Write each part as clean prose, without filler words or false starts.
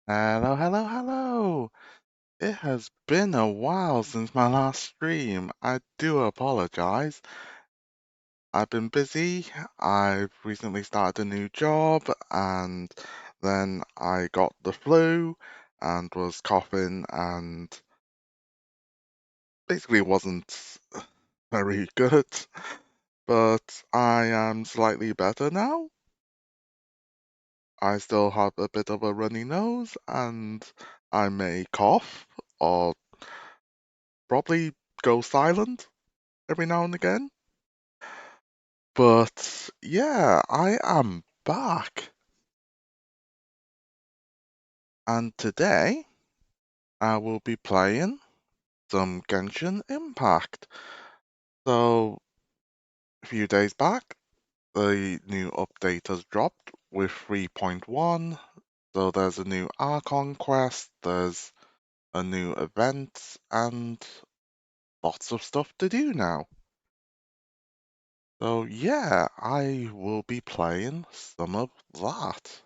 Hello, hello, hello! It has been a while since my last stream. I do apologize. I've been busy. I've recently started a new job, and then I got the flu and was coughing and basically wasn't very good. But I am slightly better now. I still have a bit of a runny nose, and I may cough or probably go silent every now and again. But yeah, I am back. And today I will be playing some Genshin Impact. So, a few days back, the new update has dropped with 3.1. So, there's a new Archon Quest, there's a new event, and lots of stuff to do now. So, yeah, I will be playing some of that.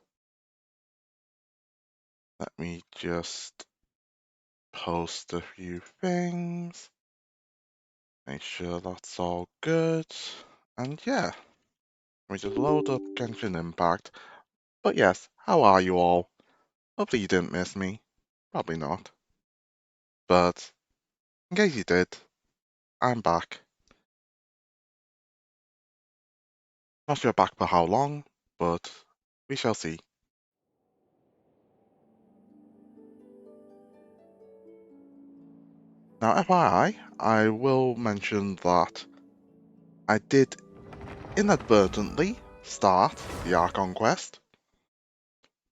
Let me just post a few things, make sure that's all good, and yeah, we just load up Genshin Impact. But yes, how are you all? Hopefully you didn't miss me. Probably not. But in case you did, I'm back. Not sure back for how long, but we shall see. Now, FYI, I will mention that I did inadvertently start the Archon Quest.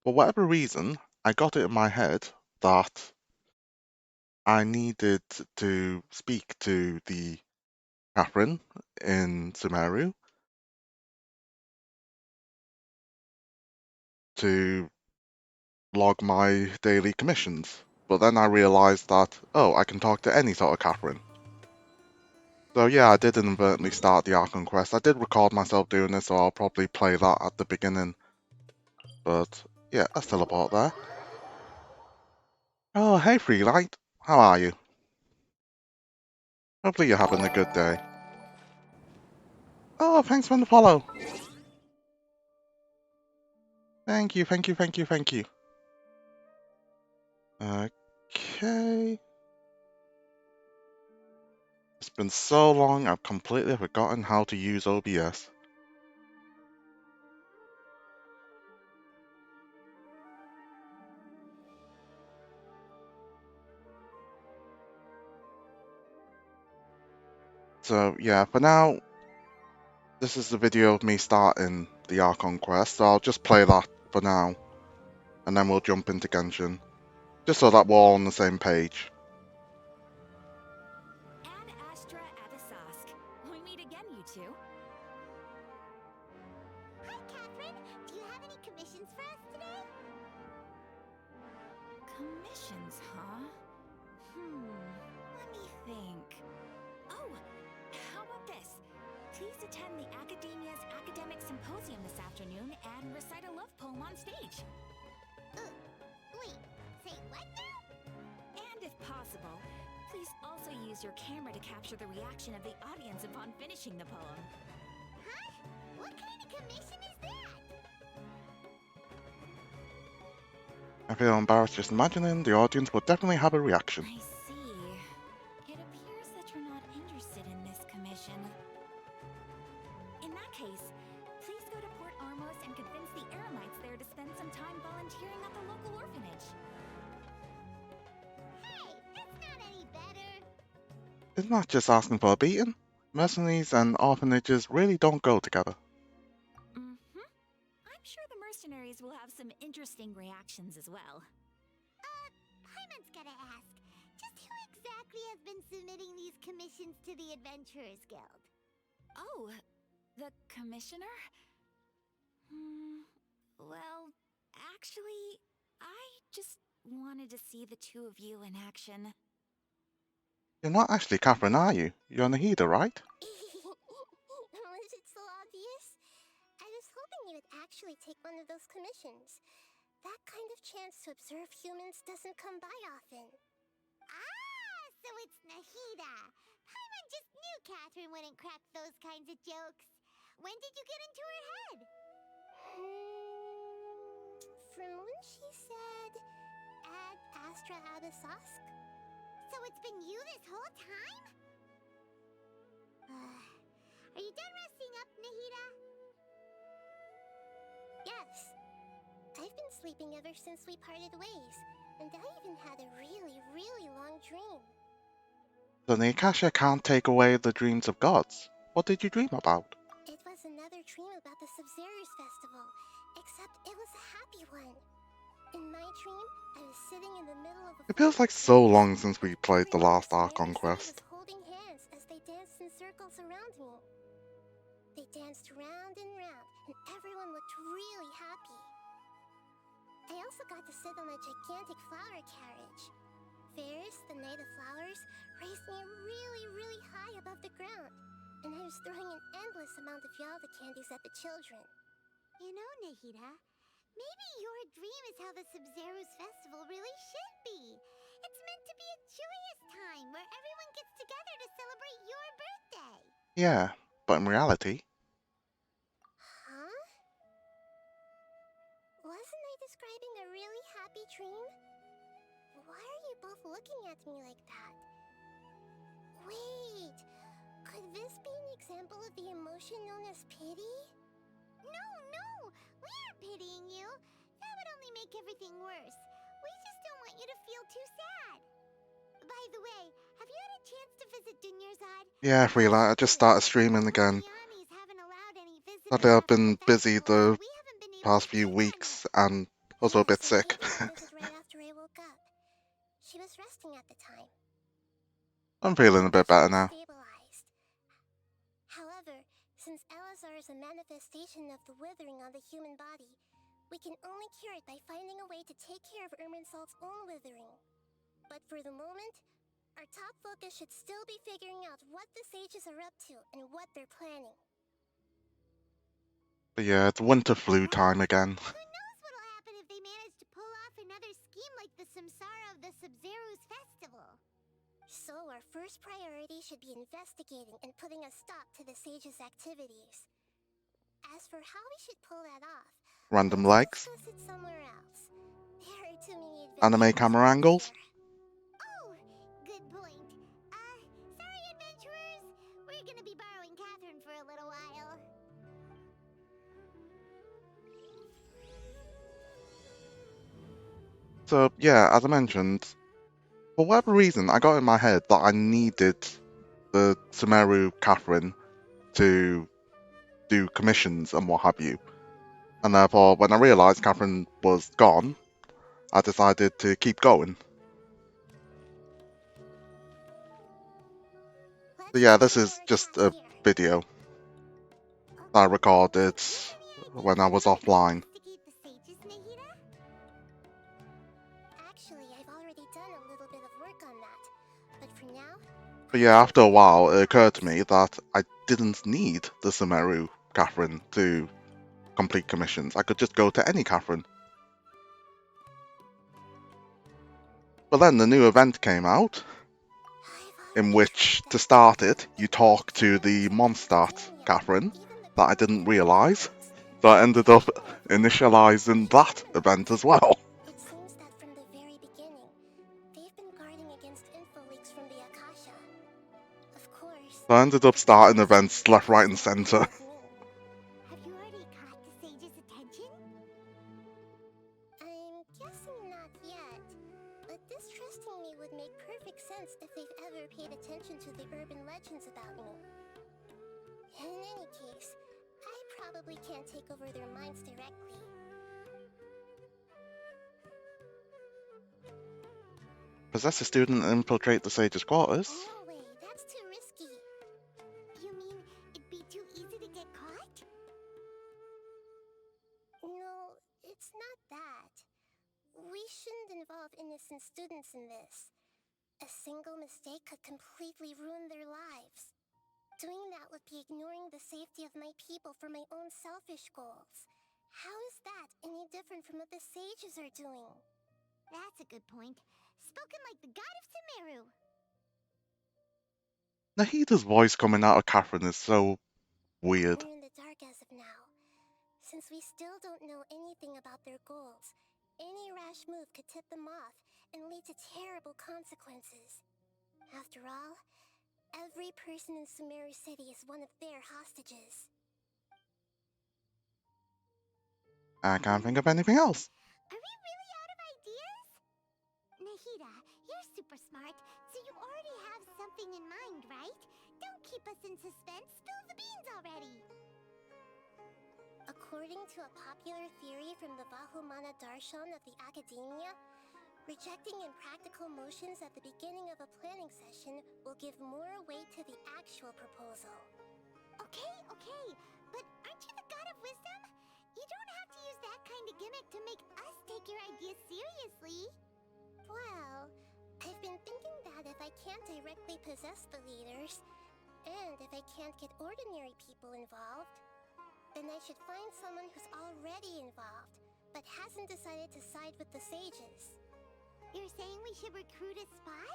For whatever reason, I got it in my head that I needed to speak to the Catherine in Sumeru to log my daily commissions. But then I realised that, oh, I can talk to any sort of Catherine. So yeah, I did inadvertently start the Archon Quest. I did record myself doing this, so I'll probably play that at the beginning. But yeah, let's teleport there. Oh, hey Freelight, how are you? Hopefully you're having a good day. Oh, thanks for the follow. Thank you, thank you, thank you, thank you. Okay. It's been so long, I've completely forgotten how to use OBS. So yeah, for now, this is the video of me starting the Archon Quest, so I'll just play that for now, and then we'll jump into Genshin, just so that we're all on the same page. Ad Astra Avisask. We meet again, you two. Hi, Catherine. Do you have any commissions for us today? Commissions, huh? Let me think. Oh, how about this? Please attend the Academia's Academic Symposium this afternoon and recite a love poem on stage. Wait, say what now? And if possible, please also use your camera to capture the reaction of the audience upon finishing the poem. Huh? What kind of commission is that? I feel embarrassed just imagining the audience will definitely have a reaction. I see. It appears that you're not interested in this commission. In that case, please go to Port Armos and convince the Eremites there to spend some time volunteering at the local orphanage. Hey, that's not any better. It's not just asking for a beating. Mercenaries and orphanages really don't go together. I'm sure the mercenaries will have some interesting reactions as well. Paimon's gotta ask, just who exactly has been submitting these commissions to the Adventurers Guild? Oh, the commissioner? Well, actually, I just wanted to see the two of you in action. You're not actually Catherine, are you? You're Nahida, right? Was it so obvious? I was hoping you would actually take one of those commissions. That kind of chance to observe humans doesn't come by often. Ah, so it's Nahida. Paimon just knew Catherine wouldn't crack those kinds of jokes. When did you get into her head? From when she said, Ad Astra Abyssosk? So it's been you this whole time? Are you done resting up, Nahida? Yes. I've been sleeping ever since we parted ways, and I even had a really, really long dream. So the Akasha can't take away the dreams of gods. What did you dream about? It was another dream about the Sumeru's festival, except it was a happy one. In my dream, I was sitting in the middle of a It feels like so long since we played the last Archon Quest. was holding hands as they danced in circles around me. They danced round and round, and everyone looked really happy. I also got to sit on a gigantic flower carriage. Ferris, the Knight of Flowers, raised me really, really high above the ground, and I was throwing an endless amount of Yalda candies at the children. You know, Nahida, maybe your dream is how the Sumeru's festival really should be. It's meant to be a joyous time where everyone gets together to celebrate your birthday. Yeah, but in reality, Huh? Wasn't I describing a really happy dream? Why are you both looking at me like that? Wait, could this be an example of the emotion known as pity? No, we aren't pitying you. That would only make everything worse. We just don't want you to feel too sad. By the way, have you had a chance to visit Dunyarzad? yeah, Freela, I just started streaming again. Sadly, I've been busy the past few weeks and also a bit sick. Right after I woke up. She was resting at the time. I'm feeling a bit better now. Stabilized. However, since Elazar is a manifestation of the withering on the human body, we can only cure it by finding a way to take care of Irminsul's own withering. But for the moment, our top focus should still be figuring out what the sages are up to and what they're planning. But yeah, it's winter flu time again. Who knows what'll happen if they manage to pull off another scheme like the Samsara of the Sumeru's festival. So our first priority should be investigating and putting a stop to the sages' activities. As for how we should pull that off, Random let's legs, discuss it somewhere else. There are too many anime camera angles. Oh, good point. Sorry, adventurers. We're gonna be borrowing Catherine for a little while. So yeah, as I mentioned, for whatever reason, I got in my head that I needed the Sumeru Catherine to do commissions and what have you. And therefore, when I realised Catherine was gone, I decided to keep going. So yeah, this is just a video that I recorded when I was offline. Actually, I've already done a little bit of work on that. But for now... But yeah, after a while, it occurred to me that I didn't need the Sumeru Catherine to complete commissions. I could just go to any Catherine. But then the new event came out, in which, to start it, you talk to the Mondstadt Catherine that I didn't realise. So I ended up initialising that event as well. It seems that from the very beginning, they've been guarding against info leaks from the Akasha. Of course. So I ended up starting events left, right and centre. Have you already caught the sage's attention? I'm guessing not yet, but distrusting me would make perfect sense if they've ever paid attention to the urban legends about me. In any case, I probably can't take over their minds directly. Possess a student and infiltrate the sage's quarters. No way, that's too risky. You mean it'd be too easy to get caught? No, it's not that. We shouldn't involve innocent students in this. A single mistake could completely ruin their lives. Doing that would be ignoring the safety of my people for my own selfish goals. How is that any different from what the sages are doing? That's a good point. Spoken like the god of Sumeru. Nahida's voice coming out of Catherine is so weird. We're in the dark as of now. Since we still don't know anything about their goals, any rash move could tip them off and lead to terrible consequences. After all, every person in Sumeru City is one of their hostages. I can't think of anything else. Are we really out of ideas? Nahida, you're super smart, so you already have something in mind, right? Don't keep us in suspense. Spill the beans already. According to a popular theory from the Vahumana Darshan of the Academia, rejecting impractical motions at the beginning of a planning session will give more weight to the actual proposal. Okay, but aren't you the god of wisdom? You don't have to use that kind of gimmick to make us take your ideas seriously. Well, I've been thinking that if I can't directly possess the leaders, and if I can't get ordinary people involved, then I should find someone who's already involved, but hasn't decided to side with the sages. You're saying we should recruit a spy?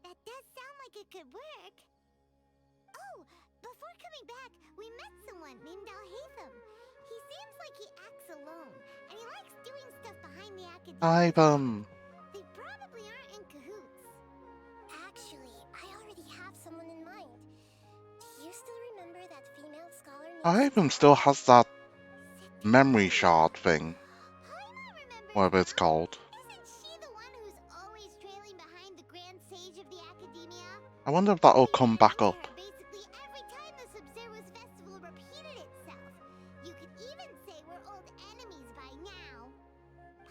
That does sound like it could work. Oh, before coming back, we met someone named Alhaitham. He seems like he acts alone, and he likes doing stuff behind the academia. They probably aren't in cahoots. Actually, I already have someone in mind. Do you still remember that female scholar named Ivan still has that memory shard thing, whatever it's called. Isn't she the one who's always trailing behind the Grand Sage of the Academia? I wonder if that'll come back up. Basically, every time the Sub-Zero's festival repeated itself. You could even say we're old enemies by now.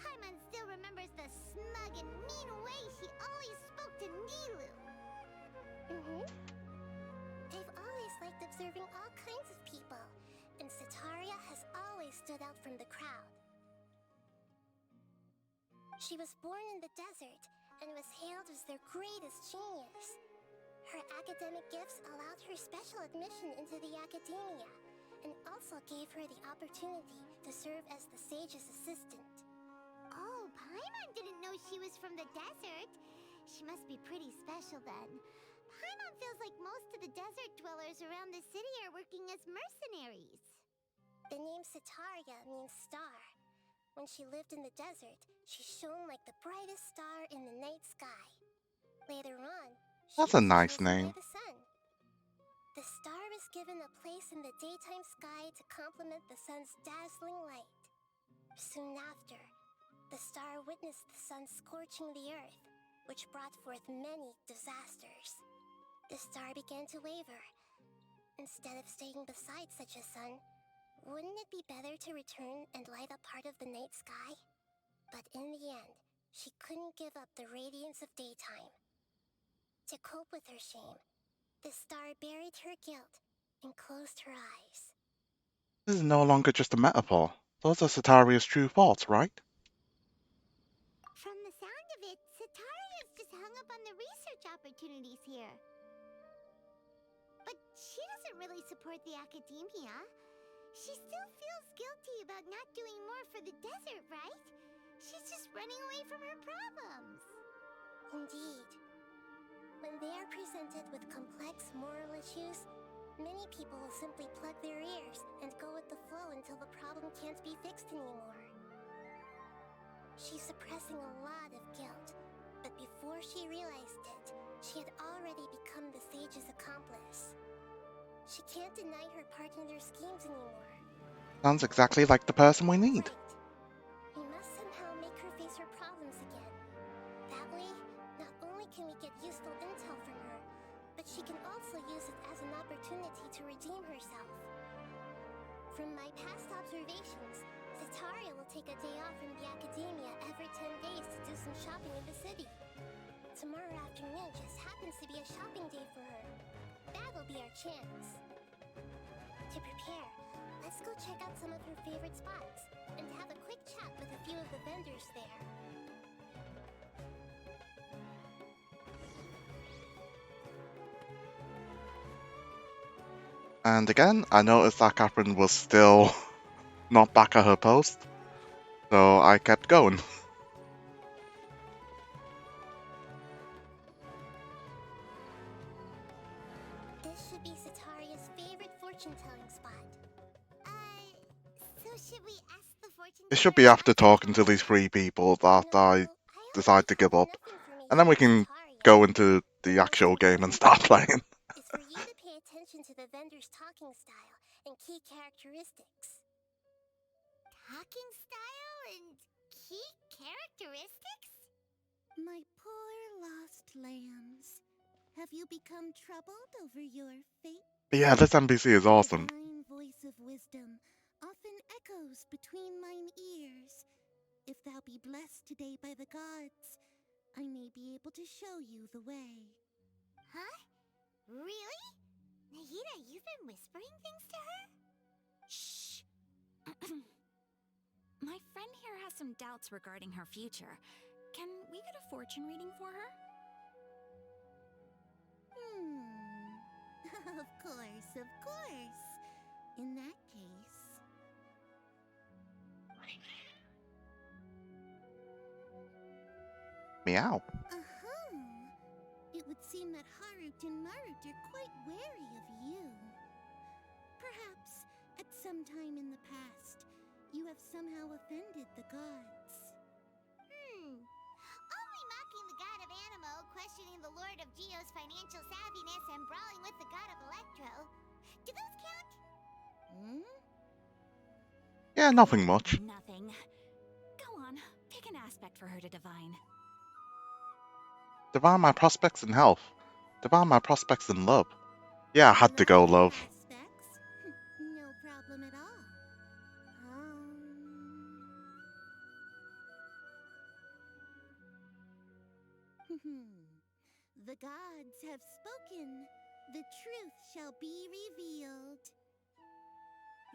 Paimon still remembers the smug and mean way she always spoke to Nilu. I've always liked observing all kinds of people, and Sitaria has always stood out from the crowd. She was born in the desert and was hailed as their greatest genius. Her academic gifts allowed her special admission into the academia, and also gave her the opportunity to serve as the sage's assistant. Oh, Paimon didn't know she was from the desert. She must be pretty special then. Paimon feels like most of the desert dwellers around the city are working as mercenaries. The name Sitaria means star. When she lived in the desert, she shone like the brightest star in the night sky. Later on, she That's a was nice chosen name. by the sun. The star was given a place in the daytime sky to complement the sun's dazzling light. Soon after, the star witnessed the sun scorching the earth, which brought forth many disasters. The star began to waver. Instead of staying beside such a sun, wouldn't it be better to return and light up part of the night sky? But in the end, she couldn't give up the radiance of daytime. To cope with her shame, the star buried her guilt and closed her eyes. This is no longer just a metaphor. Those are Sataria's true thoughts, right? From the sound of it, Sitaria's just hung up on the research opportunities here. But she doesn't really support the academia. She still feels guilty about not doing more for the desert, right? She's just running away from her problems. Indeed. When they are presented with complex moral issues, many people will simply plug their ears and go with the flow until the problem can't be fixed anymore. She's suppressing a lot of guilt, but before she realized it, she had already become the sage's accomplice. She can't deny her part in their schemes anymore. Sounds exactly like the person we need. Right. We must somehow make her face her problems again. That way, not only can we get useful intel from her, but she can also use it as an opportunity to redeem herself. From my past observations, Sitaria will take a day off from the academia every 10 days to do some shopping in the city. Tomorrow afternoon just happens to be a shopping day for her. That'll be our chance. To prepare, let's go check out some of her favorite spots and have a quick chat with a few of the vendors there. And again, I noticed that Catherine was still not back at her post, so I kept going. This should be Sataria's favorite fortune-telling spot. So should we ask the fortune It teller should be after about talking to these 3 people that I I decide already to give have up, enough and then we information can on go Sataria. into the The most actual game and important start thing playing. is for you to pay attention to the vendor's talking style and key characteristics. Talking style and key characteristics? My poor lost lambs. Have you become troubled over your fate? But yeah, this NPC is The awesome. divine voice of wisdom often echoes between mine ears. If thou be blessed today by the gods, I may be able to show you the way. Huh? Really? Nahida, you've been whispering things to her? Shh. My friend here has some doubts regarding her future. Can we get a fortune reading for her? Of course, of course. In that case... Meow. It would seem that Harut and Marut are quite wary of you. Perhaps, at some time in the past, you have somehow offended the gods. Only mocking the god of Animo, questioning the Lord of Geo's financial savviness, and brawling with the god of Electro. Do those count? Yeah, nothing much. Nothing. Go on, pick an aspect for her to divine. Divine my prospects in health. Divine my prospects in love. Yeah, I had to go love. Prospects? No problem at all. The gods have spoken. The truth shall be revealed.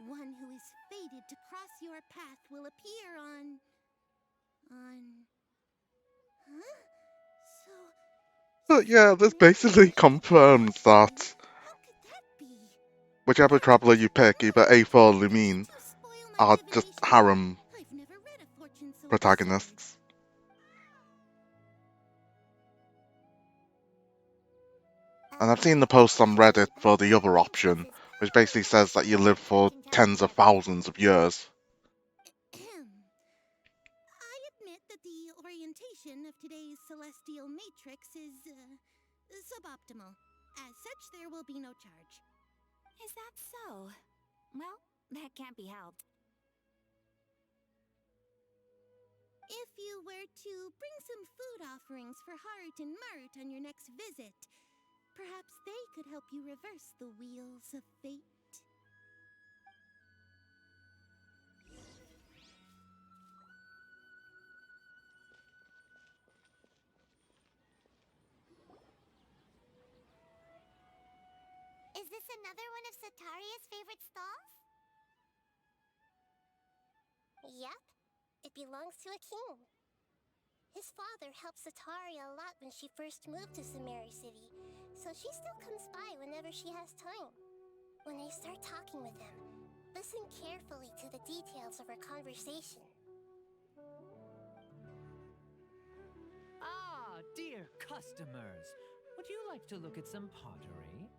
One who is fated to cross your path will appear on... Huh? But yeah, this basically confirms that How could that be? whichever traveler you pick, either Aether or Lumine, You spoil my are just divination. harem I've never read a fortune so absurd. protagonists. And I've seen the posts on Reddit for the other option, which basically says that you live for tens of thousands of years. I admit that the orientation of today's celestial matrix is suboptimal. As such, there will be no charge. Is that so? Well, that can't be helped. If you were to bring some food offerings for Harut and Marut on your next visit, perhaps they could help you reverse the wheels of fate. Is this another one of Sataria's favorite stalls? Yep. It belongs to a king. His father helped Sataria a lot when she first moved to Sumeru City, so she still comes by whenever she has time. When I start talking with him, listen carefully to the details of our conversation. Ah, dear customers, would you like to look at some pottery?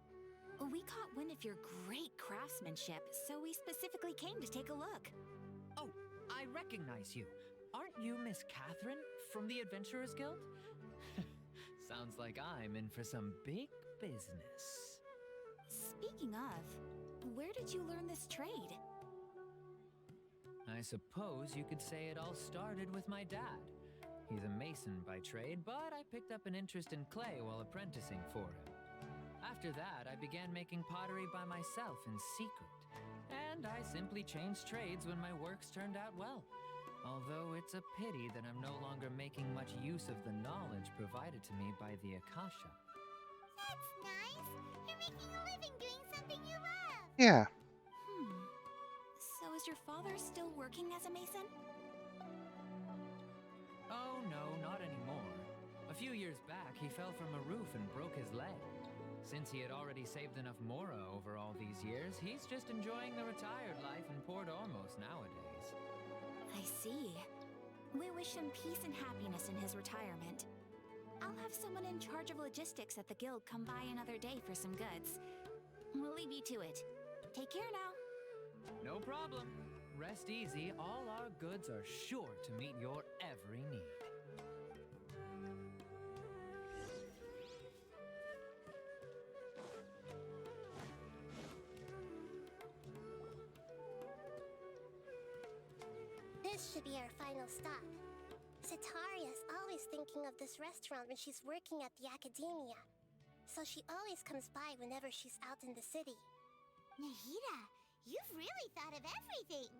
We caught wind of your great craftsmanship, so we specifically came to take a look. Oh, I recognize you. Aren't you Miss Catherine from the Adventurers Guild? Sounds like I'm in for some big business. Speaking of, where did you learn this trade? I suppose you could say it all started with my dad. He's a mason by trade, but I picked up an interest in clay while apprenticing for him. After that, I began making pottery by myself in secret, and I simply changed trades when my works turned out well. Although it's a pity that I'm no longer making much use of the knowledge provided to me by the Akasha. That's nice. You're making a living doing something you love. Yeah. So is your father still working as a mason? Oh no, not anymore. A few years back, he fell from a roof and broke his leg. Since he had already saved enough mora over all these years, he's just enjoying the retired life in Port Ormos nowadays. see. We wish him peace and happiness in his retirement. I'll have someone in charge of logistics at the guild come by another day for some goods. We'll leave you to it. Take care now. No problem. Rest easy, all our goods are sure to meet your every need. This should be our final stop. Cetaria's always thinking of this restaurant when she's working at the academia. So she always comes by whenever she's out in the city. Nahida, you've really thought of everything!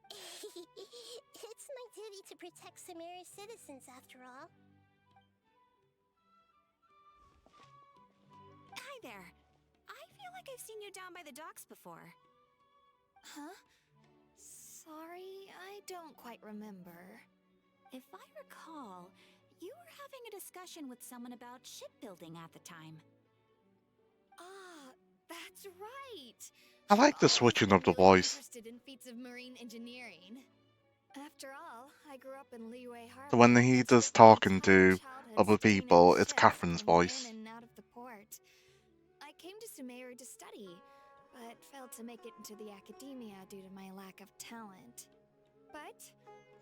It's my duty to protect Sumeru's citizens, after all. Hi there. I feel like I've seen you down by the docks before. Huh? Sorry, I don't quite remember. If I recall, you were having a discussion with someone about shipbuilding at the time. Ah, that's right. I like the I've always switching been of the really voice. interested in feats of marine engineering. After all, I grew up in Liyue Harbor. So when he and does spent talking my entire to childhood other staying in people, the it's ships Catherine's going voice. in and out of the port. I came to Sumeru to study, but failed to make it into the academia due to my lack of talent. But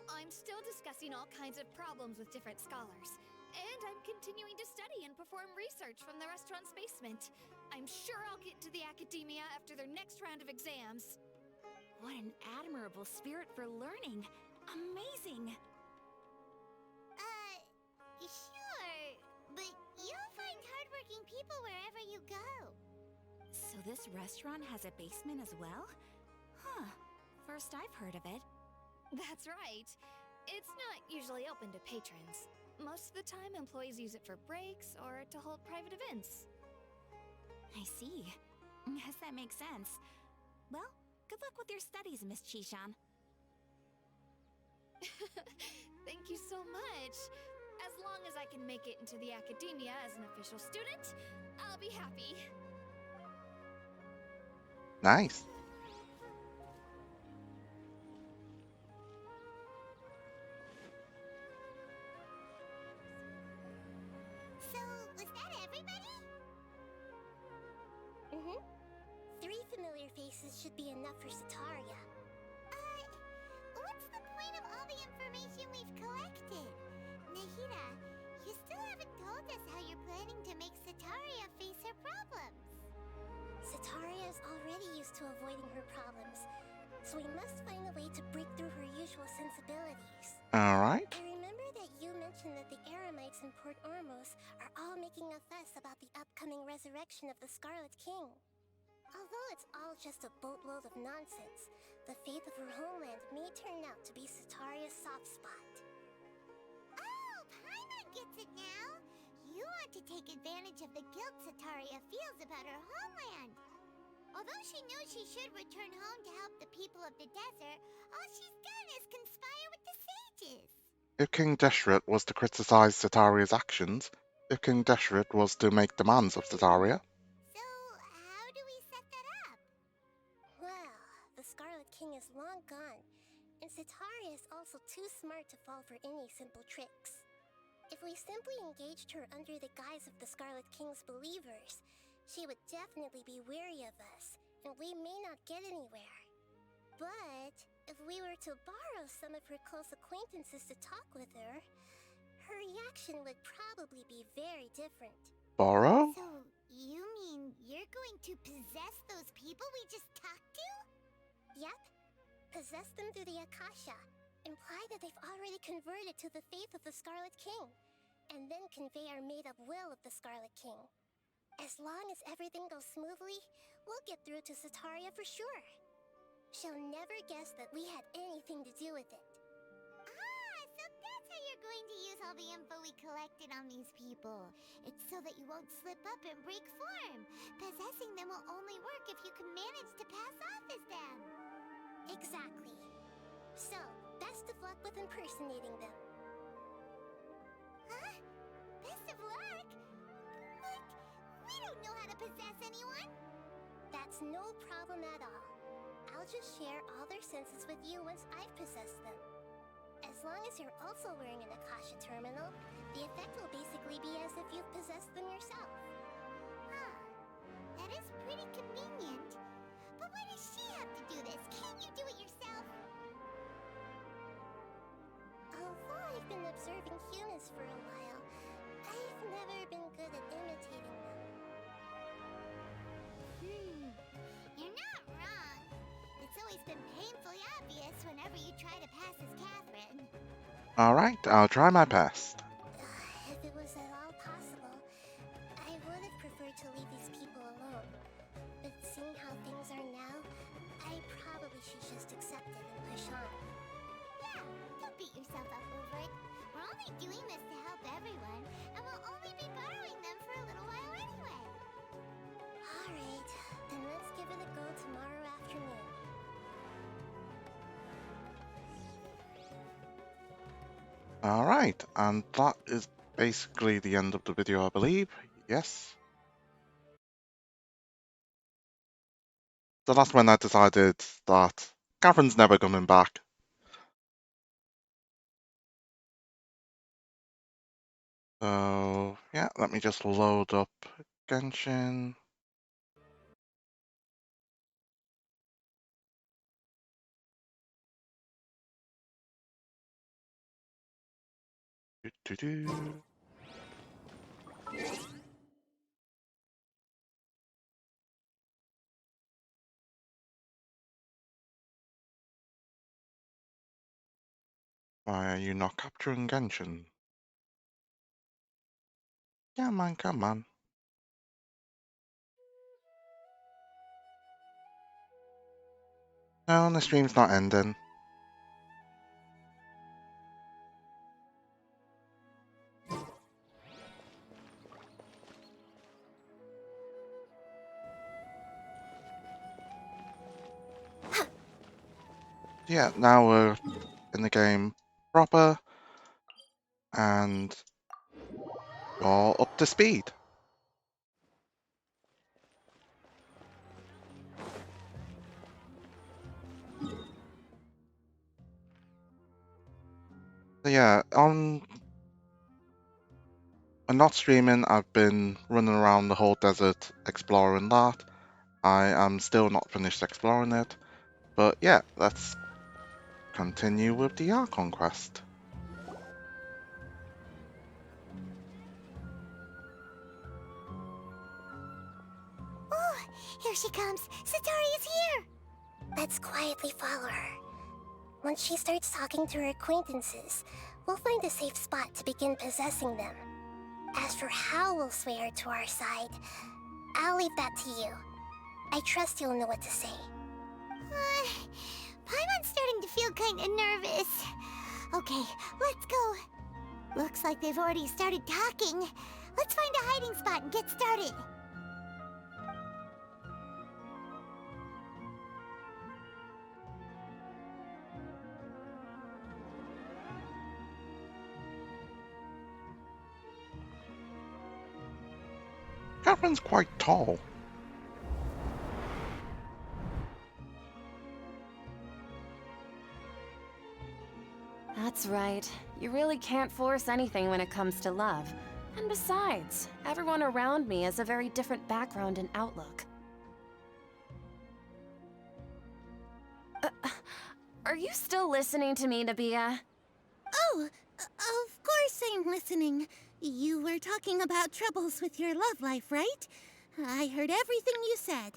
I'm still discussing all kinds of problems with different scholars. And I'm continuing to study and perform research from the restaurant's basement. I'm sure I'll get to the academia after their next round of exams. What an admirable spirit for learning. Amazing. Sure. But you'll find hardworking people wherever you go. So this restaurant has a basement as well? Huh. First I've heard of it. That's right. It's not usually open to patrons. Most of the time, employees use it for breaks or to hold private events. I see. Guess that makes sense. Well, good luck with your studies, Miss Chishan. Thank you so much. As long as I can make it into the academia as an official student, I'll be happy. Nice. So, was that everybody? Mm-hmm. 3 familiar faces should be enough for Cetaria. What's the point of all the information we've collected? Nahida, you still haven't told us how you're planning to make Cetaria face her problems. Cetaria is already used to avoiding her problems, so we must find a way to break through her usual sensibilities. Alright. I remember that you mentioned that the Eremites in Port Ormos are all making a fuss about the upcoming resurrection of the Scarlet King. Although it's all just a boatload of nonsense, the fate of her homeland may turn out to be Cetaria's soft spot. Oh, Paimon gets it now! You want to take advantage of the guilt Cetaria feels about her homeland. Although she knew she should return home to help the people of the desert, all she's done is conspire with the sages. If King Deshret was to criticize Cetaria's actions, if King Deshret was to make demands of Cetaria, So, how do we set that up? Well, the Scarlet King is long gone, and Cetaria is also too smart to fall for any simple tricks. If we simply engaged her under the guise of the Scarlet King's believers, she would definitely be wary of us, and we may not get anywhere. But if we were to borrow some of her close acquaintances to talk with her, her reaction would probably be very different. borrow? So, you mean you're going to possess those people we just talked to? Yep. Possess them through the Akasha. Imply that they've already converted to the faith of the Scarlet King, and then convey our made-up will of the Scarlet King. As long as everything goes smoothly, we'll get through to Cetaria for sure. She'll never guess that we had anything to do with it. So that's how you're going to use all the info we collected on these people. It's so that you won't slip up and break form. Possessing them will only work if you can manage to pass off as them. Exactly. So, best of luck with impersonating them. Huh? Best of luck? But we don't know how to possess anyone. That's no problem at all. I'll I'll just share all their senses with you once I've possessed them. As long as you're also wearing an Akasha terminal, the effect will basically be as if you've possessed them yourself. Huh. That is pretty convenient. But why does she have to do this? Can't you do it yourself? Although I've been observing humans for a while, I've never been good at imitating them. You're not wrong. It's always been painfully obvious whenever you try to pass as Catherine. Alright, I'll try my best. If it was at all possible, I would have preferred to leave these people alone. But seeing how things are now, I probably should just accept it and push on. Yeah, don't beat yourself up over it. We're only doing this to help everyone, and we'll only be borrowing them for a little while anyway. Alright, then let's give it a go tomorrow afternoon. Alright, and that is basically the end of the video, I believe. Yes. So that's when I decided that Catherine's never coming back. So, yeah, let me just load up Genshin. Doo-doo-doo. Why are you not capturing Genshin? Come on, come on. No, the stream's not ending. Yeah, now we're in the game proper, and all up to speed. So yeah, I'm not streaming. I've been running around the whole desert exploring that. I am still not finished exploring it, but yeah, let's continue with the Archon Quest. Oh, here she comes. Satari is here. Let's quietly follow her. Once she starts talking to her acquaintances, we'll find a safe spot to begin possessing them. As for how we'll sway her to our side, I'll leave that to you. I trust you'll know what to say. Paimon's starting to feel kinda nervous. Okay, let's go. Looks like they've already started talking. Let's find a hiding spot and get started. Catherine's quite tall. That's right. You really can't force anything when it comes to love. And besides, everyone around me has a very different background and outlook. Are you still listening to me, Nabia? Oh, of course I'm listening. You were talking about troubles with your love life, right? I heard everything you said.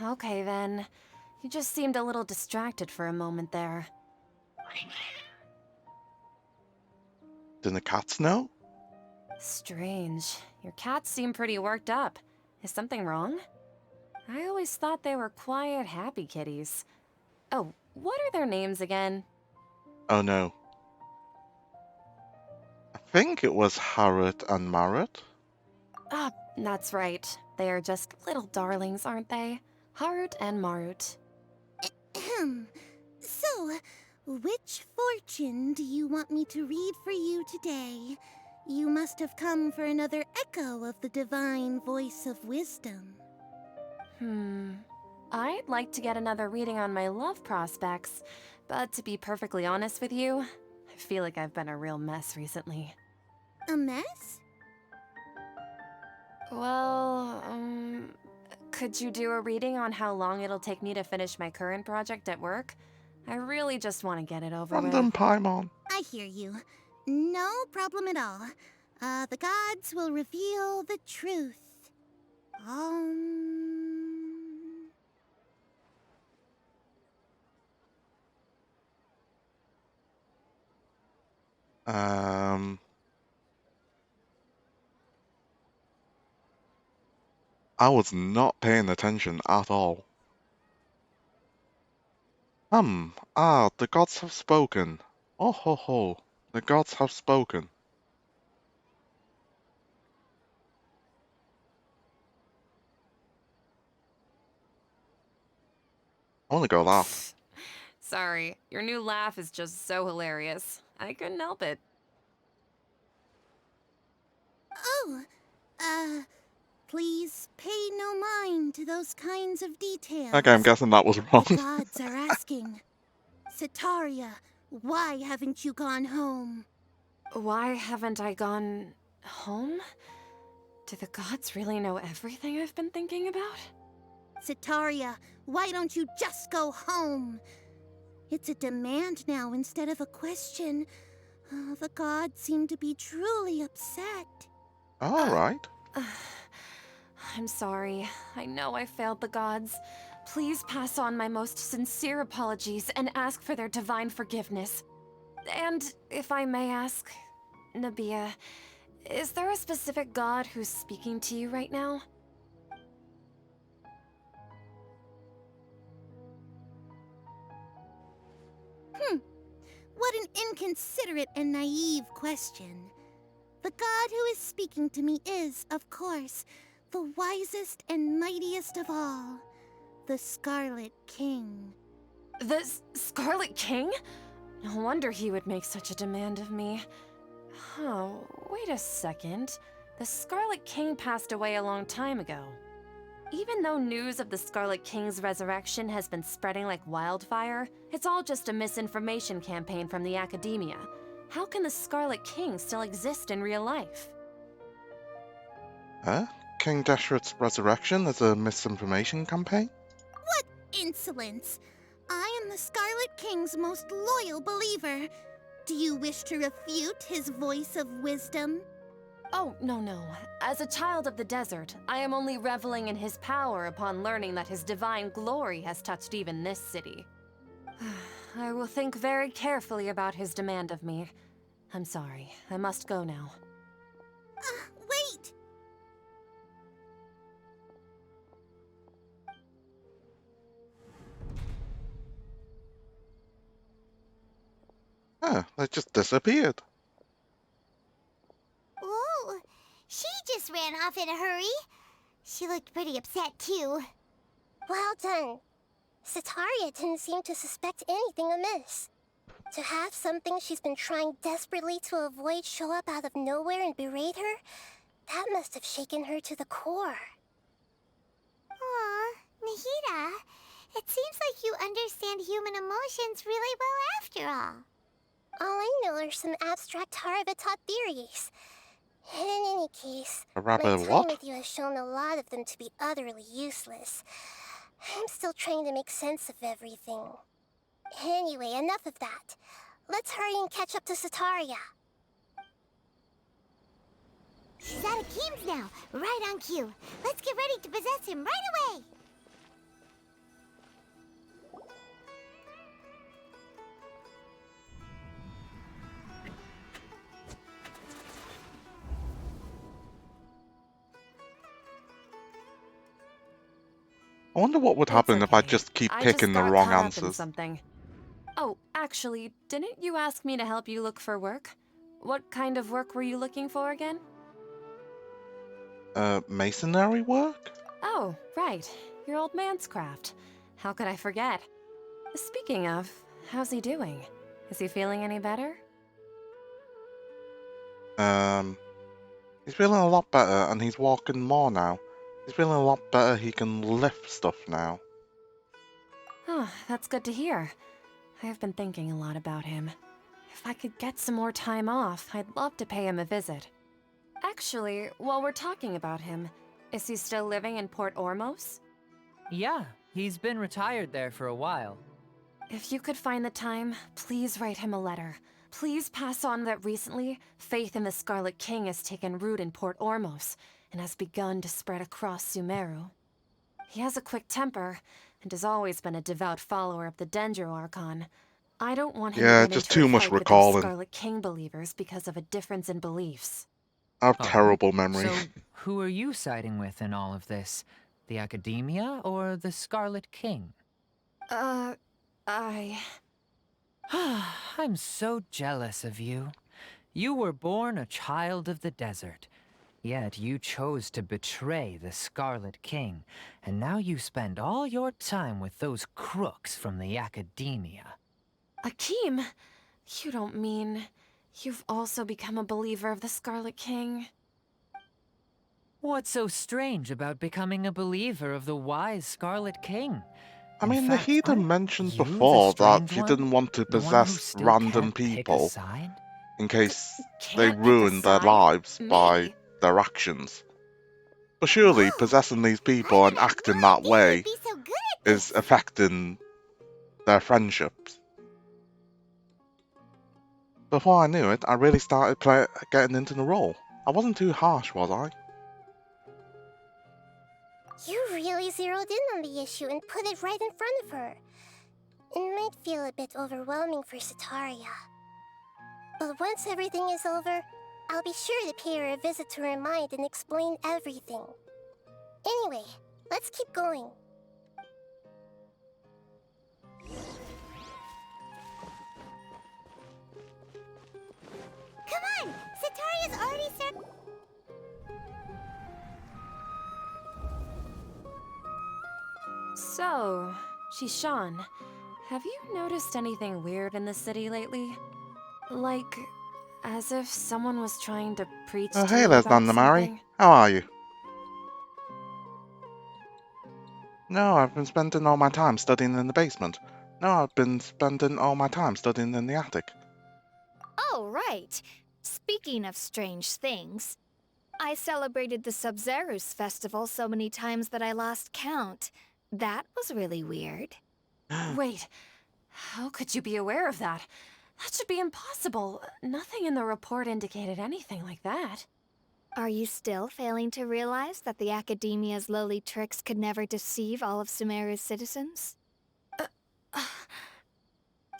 Okay then. You just seemed a little distracted for a moment there. Do the cats know? Strange. Your cats seem pretty worked up. Is something wrong? I always thought they were quiet, happy kitties. Oh, what are their names again? Oh no. I think it was Harriet and Marriott. Ah, that's right. They are just little darlings, aren't they? Harut and Marut. Ahem. So, which fortune do you want me to read for you today? You must have come for another echo of the divine voice of wisdom. I'd like to get another reading on my love prospects, but to be perfectly honest with you, I feel like I've been a real mess recently. A mess? Well, could you do a reading on how long it'll take me to finish my current project at work? I really just want to get it over Random with. Paimon. I hear you. No problem at all. The gods will reveal the truth. I was not paying attention at all. The gods have spoken. Oh ho ho, the gods have spoken. I wanna go laugh. Sorry, your new laugh is just so hilarious. I couldn't help it. Oh, please pay no mind to those kinds of details. Okay, I'm guessing that was wrong. The gods are asking, Setaria, why haven't you gone home? Why haven't I gone home? Do the gods really know everything I've been thinking about? Setaria, why don't you just go home? It's a demand now instead of a question. The gods seem to be truly upset. Alright. I'm sorry. I know I failed the gods. Please pass on my most sincere apologies and ask for their divine forgiveness. And if I may ask, Nabia, is there a specific god who's speaking to you right now? What an inconsiderate and naive question. The god who is speaking to me is, of course, the wisest and mightiest of all, the Scarlet King. The Scarlet King? No wonder he would make such a demand of me. Oh, wait a second. The Scarlet King passed away a long time ago. Even though news of the Scarlet King's resurrection has been spreading like wildfire, it's all just a misinformation campaign from the academia. How can the Scarlet King still exist in real life? Huh? King Deshret's resurrection is a misinformation campaign? What insolence! I am the Scarlet King's most loyal believer. Do you wish to refute his voice of wisdom? Oh, no. As a child of the desert, I am only reveling in his power upon learning that his divine glory has touched even this city. I will think very carefully about his demand of me. I'm sorry. I must go now. Wait! They just disappeared. Whoa! She just ran off in a hurry. She looked pretty upset, too. Well done. Setaria didn't seem to suspect anything amiss. To have something she's been trying desperately to avoid show up out of nowhere and berate her, that must have shaken her to the core. Aw, Nahida, it seems like you understand human emotions really well after all. All I know are some abstract Harava-taught theories. In any case, A my rabbit time what? with you has shown a lot of them to be utterly useless. I'm still trying to make sense of everything. Anyway, enough of that. Let's hurry and catch up to Setaria. She's out of Keem's now, right on cue. Let's get ready to possess him right away! I wonder what would It's happen if I okay. just keep I picking the got wrong caught up in answers. something. Oh, actually, didn't you ask me to help you look for work? What kind of work were you looking for again? Masonry work? Oh, right. Your old man's craft. How could I forget? Speaking of, how's he doing? Is he feeling any better? He's feeling a lot better and he's walking more now. He's feeling a lot better, he can lift stuff now. That's good to hear. I have been thinking a lot about him. If I could get some more time off, I'd love to pay him a visit. Actually, while we're talking about him, is he still living in Port Ormos? Yeah, he's been retired there for a while. If you could find the time, please write him a letter. Please pass on that recently, faith in the Scarlet King has taken root in Port Ormos and has begun to spread across Sumeru. He has a quick temper and has always been a devout follower of the Dendro Archon. I don't want him Yeah, to get just into too a much fight with those recalling. Scarlet King believers because of a difference in beliefs. I have Oh, terrible memory. So, who are you siding with in all of this? The Academia or the Scarlet King? I'm so jealous of you. You were born a child of the desert, yet you chose to betray the Scarlet King, and now you spend all your time with those crooks from the Academia. Akeem, you don't mean you've also become a believer of the Scarlet King? What's so strange about becoming a believer of the wise Scarlet King? I In mean, the fact, heathen aren't mentioned you the before that strange he one? didn't want to The one who possess still random can't pick a people side? in case they Can't pick a ruined their side? lives Me? by their actions. But surely Whoa! possessing these I people and had acting no that idea way you'd be so good at is this. affecting their friendships. Before I knew it, I really started getting into the role. I wasn't too harsh, was I? You really zeroed in on the issue and put it right in front of her. It might feel a bit overwhelming for Sataria. But once everything is over, I'll be sure to pay her a visit to her mind and explain everything. Anyway, let's keep going. Come on! Sataria's already started. So, Shishan, have you noticed anything weird in the city lately? Like, as if someone was trying to preach Oh, to hey you there's about Nanda Mari. something? How are you? No, I've been spending all my time studying in the basement. No, I've been spending all my time studying in the attic. Oh, right. Speaking of strange things, I celebrated the Sub-Zerus festival so many times that I lost count. That was really weird. Wait, how could you be aware of that? That should be impossible. Nothing in the report indicated anything like that. Are you still failing to realize that the Academia's lowly tricks could never deceive all of Sumeru's citizens?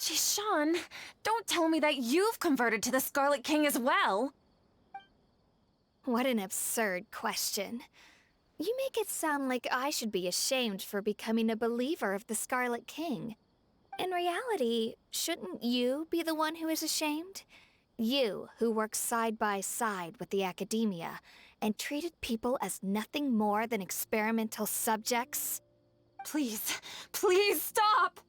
Shishan, don't tell me that you've converted to the Scarlet King as well! What an absurd question. You make it sound like I should be ashamed for becoming a believer of the Scarlet King. In reality, shouldn't you be the one who is ashamed? You, who worked side by side with the Academia and treated people as nothing more than experimental subjects? Please, please stop!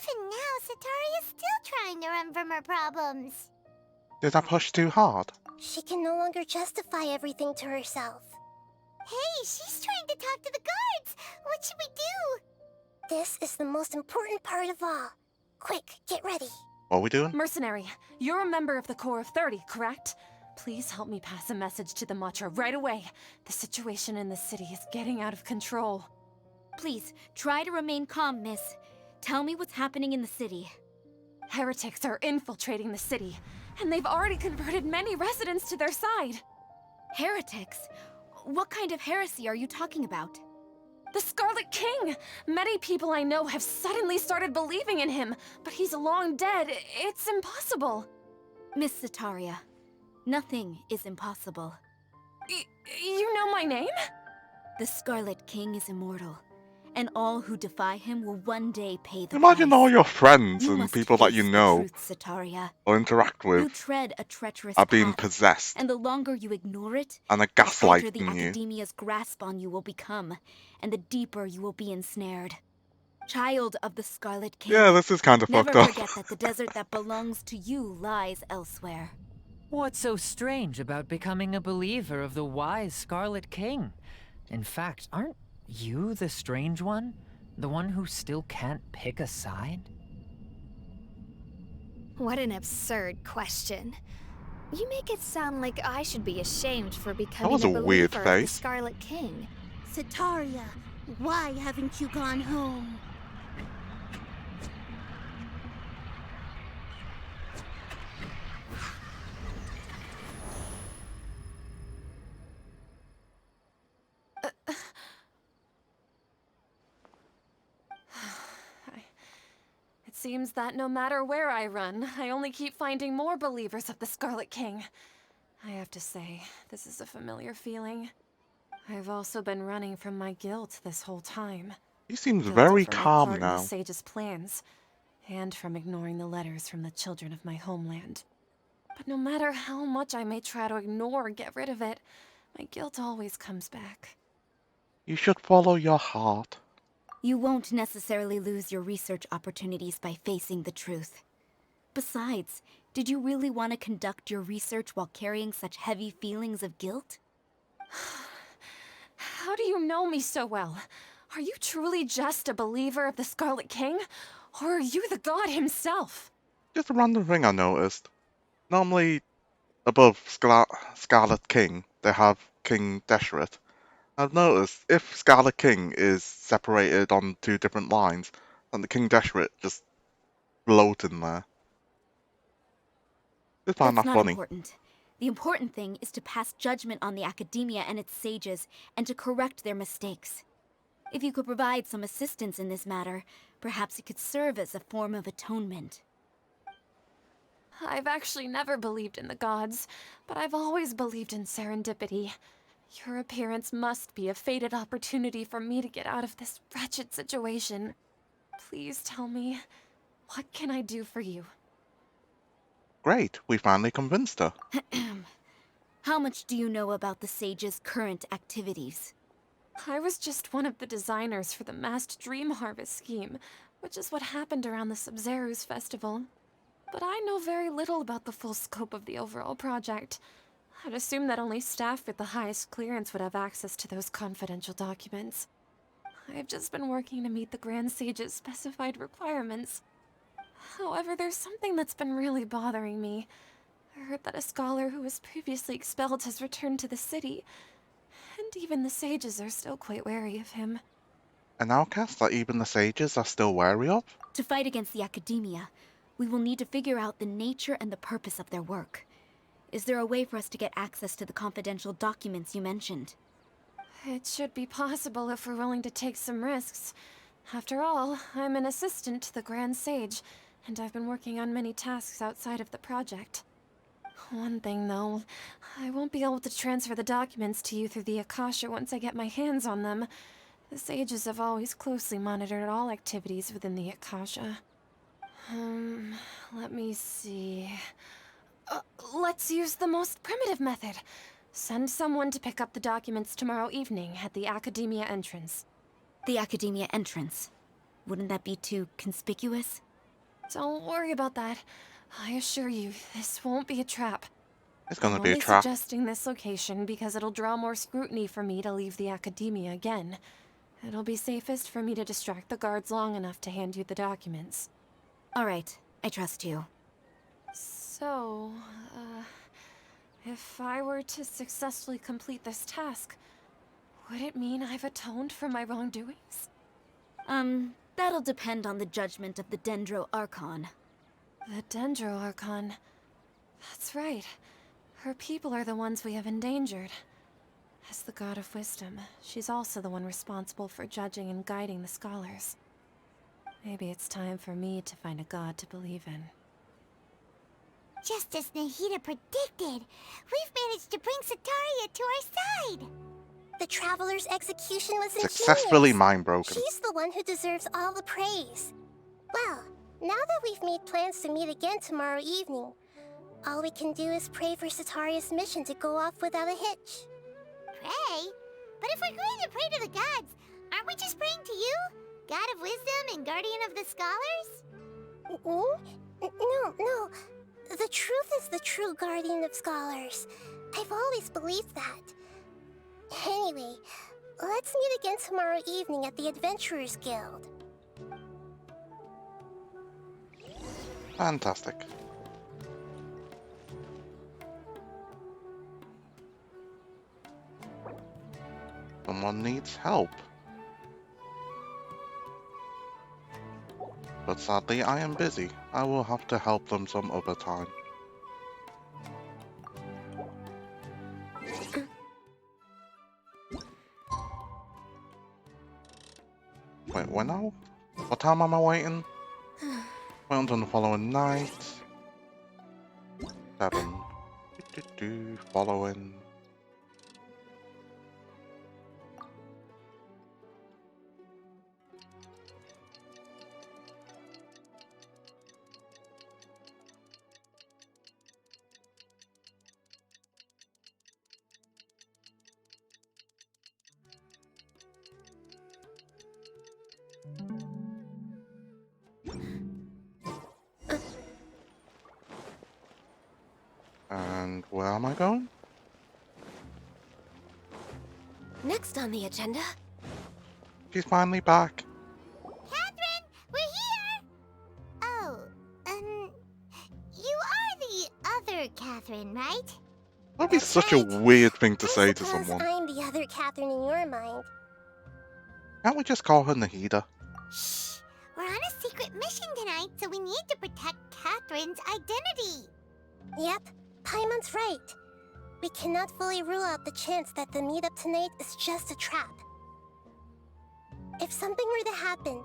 Even now, Sataria's still trying to run from her problems. Did I push too hard? She can no longer justify everything to herself. Hey, she's trying to talk to the guards. What should we do? This is the most important part of all. Quick, get ready. What are we doing? Mercenary, you're a member of the Corps of 30, correct? Please help me pass a message to the Matra right away. The situation in the city is getting out of control. Please, try to remain calm, miss. Tell me what's happening in the city. Heretics are infiltrating the city, and they've already converted many residents to their side. Heretics? What kind of heresy are you talking about? The Scarlet King! Many people I know have suddenly started believing in him, but he's long dead. It's impossible. Miss Sataria, nothing is impossible. You know my name? The Scarlet King is immortal, and all who defy him will one day pay the Imagine price. all your friends You and must people that you face know the truth, Sataria. or interact You with tread a treacherous are being path, possessed and the longer you ignore it, and are the tighter the gaslighting you. Academia's grasp on you will become, and the deeper you will be ensnared. Child of the Scarlet King, Yeah, this is kind of never fucked up. forget that the desert that belongs to you lies elsewhere. What's so strange about becoming a believer of the wise Scarlet King? In fact, aren't You, the strange one? The one who still can't pick a side? What an absurd question. You make it sound like I should be ashamed for That becoming was a a weird believer of the face. Scarlet King. Sataria, why haven't you gone home? It seems that no matter where I run, I only keep finding more believers of the Scarlet King. I have to say, this is a familiar feeling. I've also been running from my guilt this whole time. He seems Guilty very for my calm part in the now. Sage's plans, and from ignoring the letters from the children of my homeland. But no matter how much I may try to ignore or get rid of it, my guilt always comes back. You should follow your heart. You won't necessarily lose your research opportunities by facing the truth. Besides, did you really want to conduct your research while carrying such heavy feelings of guilt? How do you know me so well? Are you truly just a believer of the Scarlet King? Or are you the god himself? Just a random thing I noticed. Normally, above Scarlet King, they have King Deshret. I've noticed if Scarlet King is separated on two different lines, then the King Deshret just floating there. Just find That's that not funny. important. The important thing is to pass judgment on the academia and its sages, and to correct their mistakes. If you could provide some assistance in this matter, perhaps it could serve as a form of atonement. I've actually never believed in the gods, but I've always believed in serendipity. Your appearance must be a fated opportunity for me to get out of this wretched situation. Please tell me, what can I do for you? Great, we finally convinced her. How much do you know about the sage's current activities? I was just one of the designers for the masked dream harvest scheme, which is what happened around the Sumeru's festival. But I know very little about the full scope of the overall project. I'd assume that only staff with the highest clearance would have access to those confidential documents. I've just been working to meet the Grand Sage's specified requirements. However, there's something that's been really bothering me. I heard that a scholar who was previously expelled has returned to the city, and even the sages are still quite wary of him. An outcast that even the sages are still wary of? To fight against the academia, we will need to figure out the nature and the purpose of their work. Is there a way for us to get access to the confidential documents you mentioned? It should be possible if we're willing to take some risks. After all, I'm an assistant to the Grand Sage, and I've been working on many tasks outside of the project. One thing, though, I won't be able to transfer the documents to you through the Akasha once I get my hands on them. The sages have always closely monitored all activities within the Akasha. Let me see. Let's use the most primitive method. Send someone to pick up the documents tomorrow evening at the Academia entrance. The Academia entrance. Wouldn't that be too conspicuous? Don't worry about that. I assure you, this won't be a trap. It's gonna I'm be a only trap. suggesting this location because it'll draw more scrutiny for me to leave the Academia again. It'll be safest for me to distract the guards long enough to hand you the documents. Alright, I trust you. So, if I were to successfully complete this task, would it mean I've atoned for my wrongdoings? That'll depend on the judgment of the Dendro Archon. The Dendro Archon. That's right. Her people are the ones we have endangered. As the god of wisdom, she's also the one responsible for judging and guiding the scholars. Maybe it's time for me to find a god to believe in. Just as Nahida predicted, we've managed to bring Sataria to our side. The Traveler's execution was ingenious. Successfully mind broken. She's the one who deserves all the praise. Well, now that we've made plans to meet again tomorrow evening, all we can do is pray for Sataria's mission to go off without a hitch. Pray? But if we're going to pray to the gods, aren't we just praying to you? God of wisdom and guardian of the scholars? No. The truth is the true guardian of scholars. I've always believed that. Anyway, Let's meet again tomorrow evening at the Adventurers Guild. Fantastic. Someone needs help. But sadly, I am busy. I will have to help them some other time. Wait, when now? What time am I waiting? Wait until the following night. 7. Following. And where am I going? Next on the agenda. She's finally back. Catherine, we're here! Oh, you are the other Catherine, right? That'd be That's such right. a weird thing to I say to suppose someone. I'm the other Catherine in your mind. Can't we just call her Nahida? Shh! We're on a secret mission tonight, so we need to protect Catherine's identity. Yep, Paimon's right. We cannot fully rule out the chance that the meetup tonight is just a trap. If something were to happen,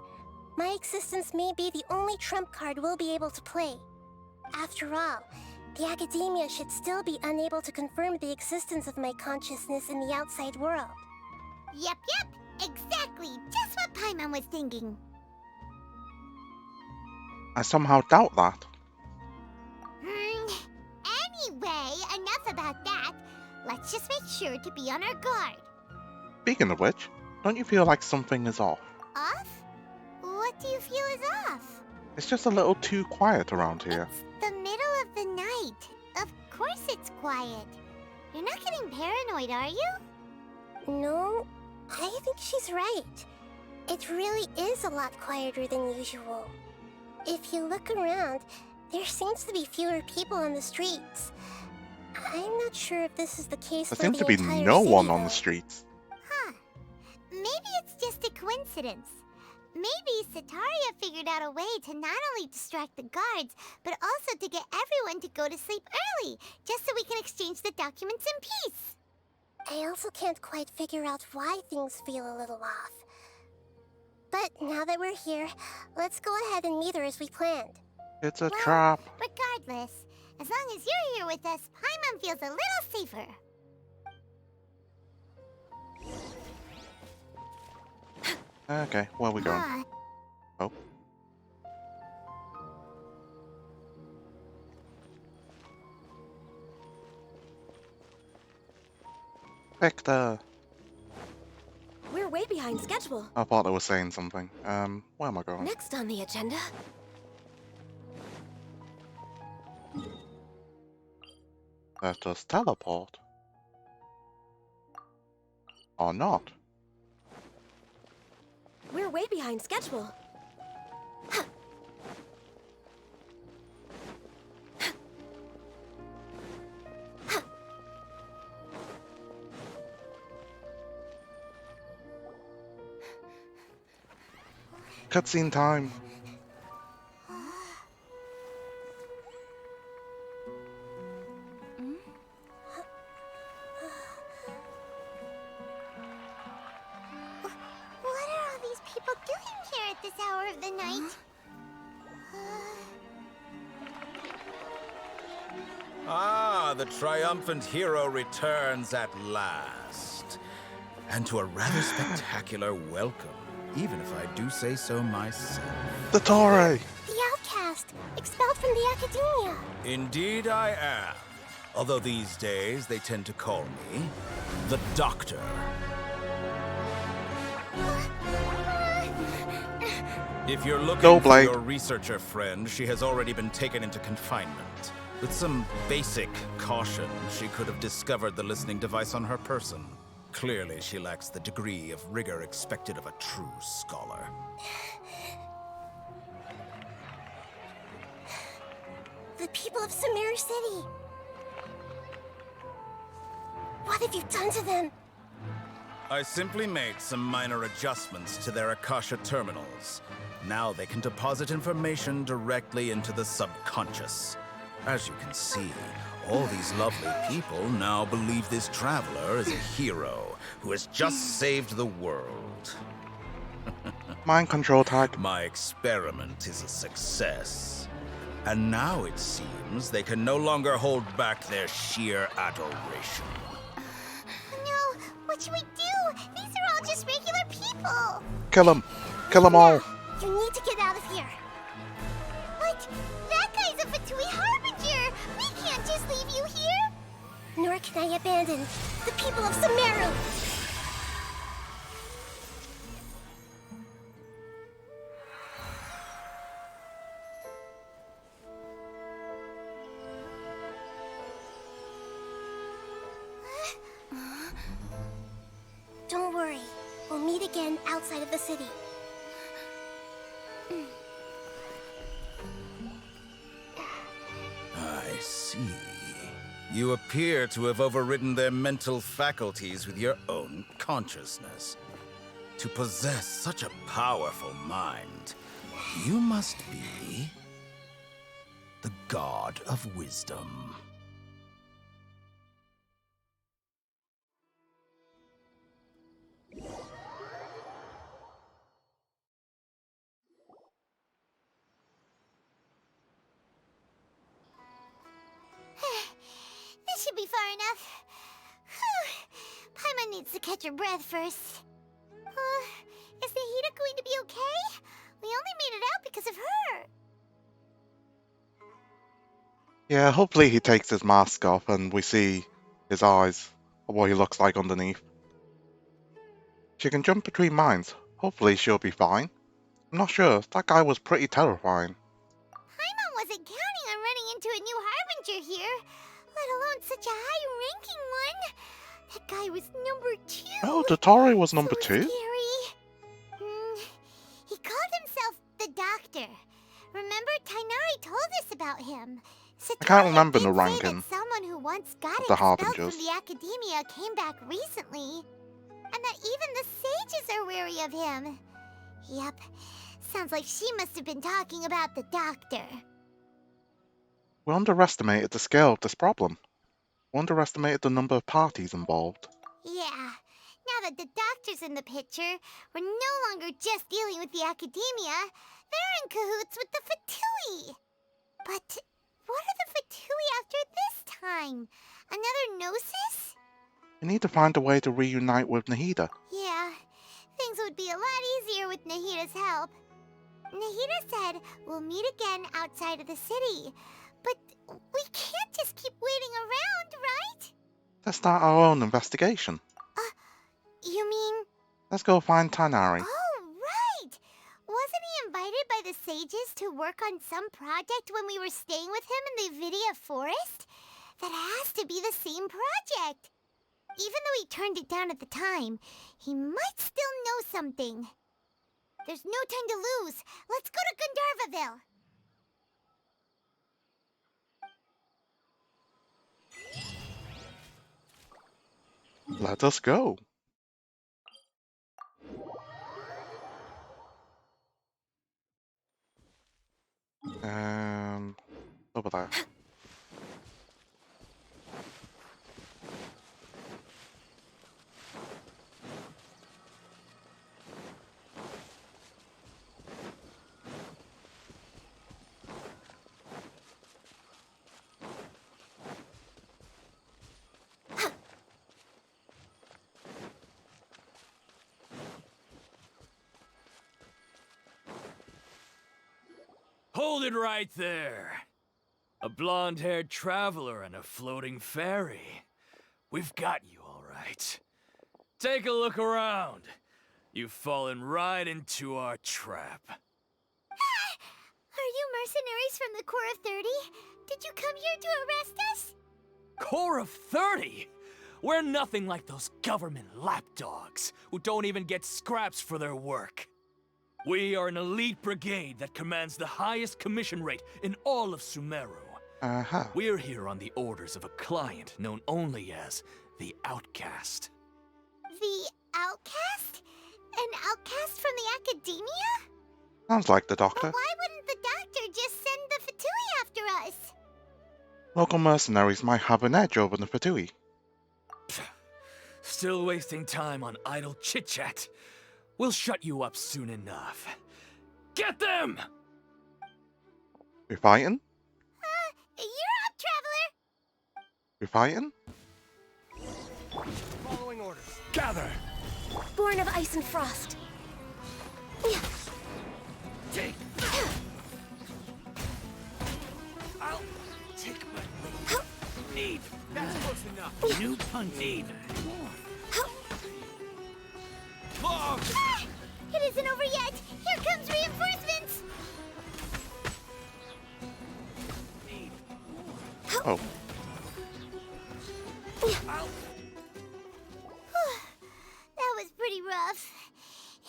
my existence may be the only trump card we'll be able to play. After all, the Academia should still be unable to confirm the existence of my consciousness in the outside world. Yep, exactly. Just what Paimon was thinking. I somehow doubt that. Anyway, enough about that. Let's just make sure to be on our guard. Speaking of which, don't you feel like something is off? Off? What do you feel is off? It's just a little too quiet around here. It's the middle of the night. Of course it's quiet. You're not getting paranoid, are you? No, I think she's right. It really is a lot quieter than usual. If you look around, there seems to be fewer people on the streets. I'm not sure if this is the case There for seems the to be entire no city, one on though. the streets. Huh. Maybe it's just a coincidence. Maybe Setaria figured out a way to not only distract the guards, but also to get everyone to go to sleep early, just so we can exchange the documents in peace. I also can't quite figure out why things feel a little off. But now that we're here, let's go ahead and meet her as we planned. It's a Well, trap. Regardless, as long as you're here with us, Paimon feels a little safer. Okay, where are we going? Huh. Oh. Victor! We're way behind schedule. I thought they were saying something. Where am I going? Next on the agenda. Let us teleport. Or not. We're way behind schedule. Cutscene time. What are all these people doing here at this hour of the night? Ah, the triumphant hero returns at last. And to a rather spectacular welcome, even if I do say so myself. The Torre! The outcast, expelled from the Academia. Indeed I am. Although these days they tend to call me the Doctor. If you're looking Go, for Blake. your researcher friend, she has already been taken into confinement. With some basic caution, she could have discovered the listening device on her person. Clearly, she lacks the degree of rigor expected of a true scholar. The people of Sumeru City! What have you done to them? I simply made some minor adjustments to their Akasha terminals. Now they can deposit information directly into the subconscious. As you can see, all these lovely people now believe this traveler is a hero who has just saved the world. Mind control tag. My experiment is a success. And now it seems they can no longer hold back their sheer adoration. No, what should we do? These are all just regular people. Kill them. Kill them all. You need to get out of here. But that guy's a Fatui Harbinger. We can't just leave you here. Nor can I abandon the people of Sumeru. Don't worry. We'll meet again outside of the city. I see. You appear to have overridden their mental faculties with your own consciousness. To possess such a powerful mind, you must be the god of wisdom. This should be far enough. Paimon needs to catch her breath first. Is Nahida going to be okay? We only made it out because of her. Yeah, hopefully he takes his mask off and we see his eyes, or what he looks like underneath. She can jump between minds. Hopefully she'll be fine. I'm not sure. That guy was pretty terrifying. Paimon wasn't counting on running into a new Harbinger here, let alone such a high-ranking one. That guy was number 2. Oh, Dottore was number 2? Scary. He called himself the Doctor. Remember, Tainari told us about him. I can't remember did the say ranking that someone who once got of the expelled Harbingers. from the Academia came back recently. And that even the sages are wary of him. Yep. Sounds like she must have been talking about the Doctor. We underestimated the scale of this problem. We underestimated the number of parties involved. Yeah. Now that the Doctor's in the picture, we're no longer just dealing with the Academia. They're in cahoots with the Fatui. But what are the Fatui after this time? Another Gnosis? We need to find a way to reunite with Nahida. Yeah. Things would be a lot easier with Nahida's help. Nahida said we'll meet again outside of the city. But we can't just keep waiting around, right? Let's start our own investigation. You mean... Let's go find Tainari. Oh, right! Wasn't he invited by the sages to work on some project when we were staying with him in the Vidia Forest? That has to be the same project. Even though he turned it down at the time, he might still know something. There's no time to lose. Let's go to Gandharvaville. Let us go. Over there. Hold it right there. A blonde-haired traveler and a floating fairy. We've got you all right. Take a look around. You've fallen right into our trap. Are you mercenaries from the Corps of 30? Did you come here to arrest us? Core of 30? We're nothing like those government lapdogs who don't even get scraps for their work. We are an elite brigade that commands the highest commission rate in all of Sumeru. Uh-huh. We're here on the orders of a client known only as the Outcast. The outcast? An outcast from the academia? Sounds like the But doctor. why wouldn't the doctor just send the Fatui after us? Local mercenaries might have an edge over the Fatui. Still wasting time on idle chit-chat. We'll shut you up soon enough. Get them! We fighting? You're up, traveler! We fighting? Following orders. Gather! Born of ice and frost. Take. I'll take my need. That's close enough. New punch. Need. Long. Ah! It isn't over yet! Here comes reinforcements! Need. Oh. That was pretty rough.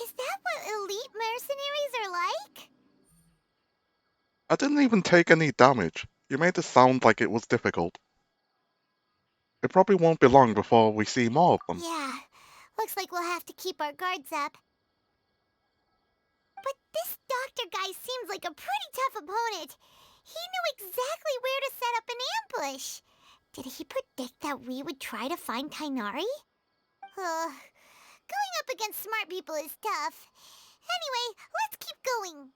Is that what elite mercenaries are like? I didn't even take any damage. You made it sound like it was difficult. It probably won't be long before we see more of them. Yeah, looks like we'll have to keep our guards up. But this doctor guy seems like a pretty tough opponent. He knew exactly where to set up an ambush. Did he predict that we would try to find Tighnari? Going up against smart people is tough. Anyway, let's keep going.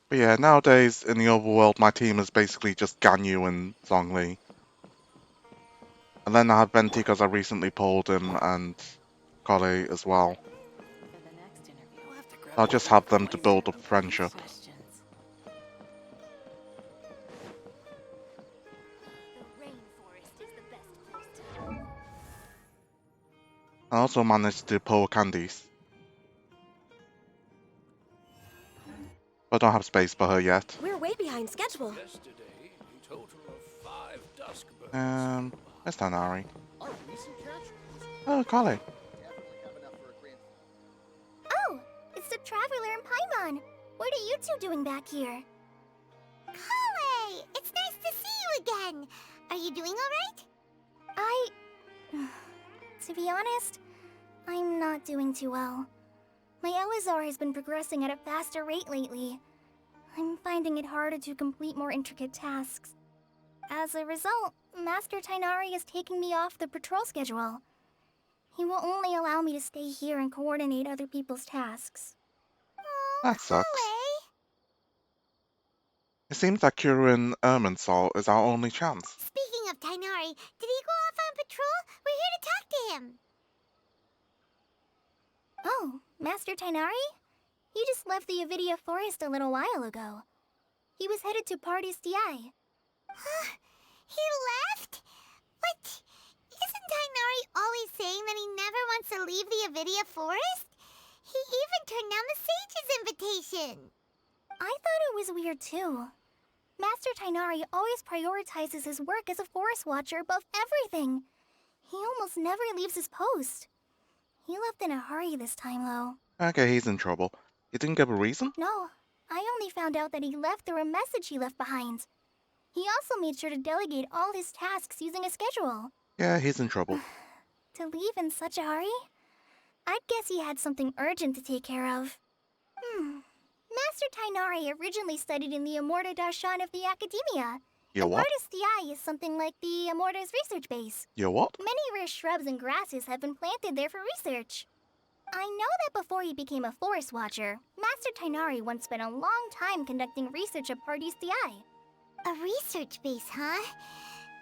But yeah, nowadays in the overworld, my team is basically just Ganyu and Zhongli. And then I have Venti because I recently pulled him, and Kole as well. I'll just have them to build up friendship. I also managed to pull Candice. But I don't have space for her yet. We're way behind schedule. Where's Tighnari? Oh, Kale. Oh, it's the Traveler and Paimon. What are you two doing back here? Kale, it's nice to see you again. Are you doing all right? To be honest, I'm not doing too well. My Elazar has been progressing at a faster rate lately. I'm finding it harder to complete more intricate tasks. As a result, Master Tighnari is taking me off the patrol schedule. He will only allow me to stay here and coordinate other people's tasks. That sucks. It seems that Kirin Irminsul is our only chance. Speaking of Tighnari, did he go off on patrol? We're here to talk to him. Oh, Master Tighnari? He just left the Avidia Forest a little while ago. He was headed to Party's DI. He left? What? Isn't Tighnari always saying that he never wants to leave the Avidia Forest? He even turned down the Sage's invitation. I thought it was weird too. Master Tighnari always prioritizes his work as a forest watcher above everything. He almost never leaves his post. He left in a hurry this time, though. Okay, he's in trouble. You didn't give a reason? No, I only found out that he left through a message he left behind. He also made sure to delegate all his tasks using a schedule. Yeah, he's in trouble. To leave in such a hurry? I'd guess he had something urgent to take care of. Master Tighnari originally studied in the Amorta Darshan of the Academia. Your what? Amorta's DI is something like the Amorta's research base. Your what? Many rare shrubs and grasses have been planted there for research. I know that before he became a forest watcher, Master Tighnari once spent a long time conducting research at Party's DI. A research base, huh?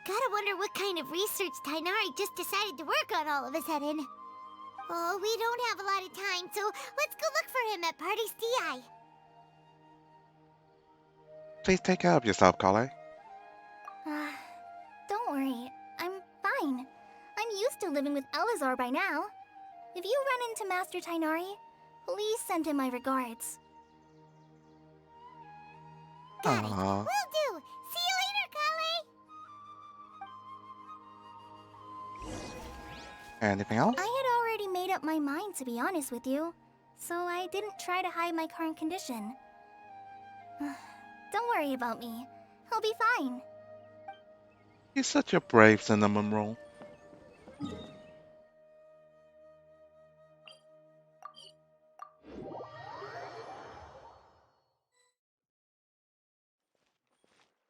Gotta wonder what kind of research Tighnari just decided to work on all of a sudden. Oh, we don't have a lot of time, so let's go look for him at Party's DI. Please take care of yourself, Kale. Don't worry. I'm fine. I'm used to living with Elazar by now. If you run into Master Tighnari, Please send him my regards. Got it. Aww. Will do. See you later, Kale. Anything else? I had already made up my mind, to be honest with you. So I didn't try to hide my current condition. Don't worry about me. He'll be fine. You're such a brave cinnamon roll.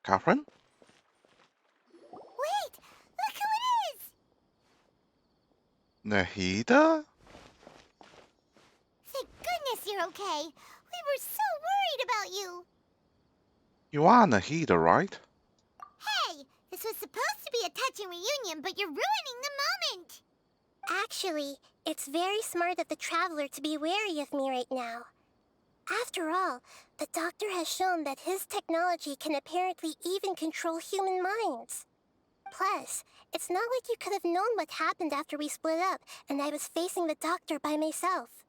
Catherine? Wait! Look who it is! Nahida? Thank goodness you're okay. We were so worried about you. You are Nahida, right? Hey! This was supposed to be a touching reunion, but you're ruining the moment! Actually, it's very smart of the Traveler to be wary of me right now. After all, the Doctor has shown that his technology can apparently even control human minds. Plus, it's not like you could have known what happened after we split up and I was facing the Doctor by myself.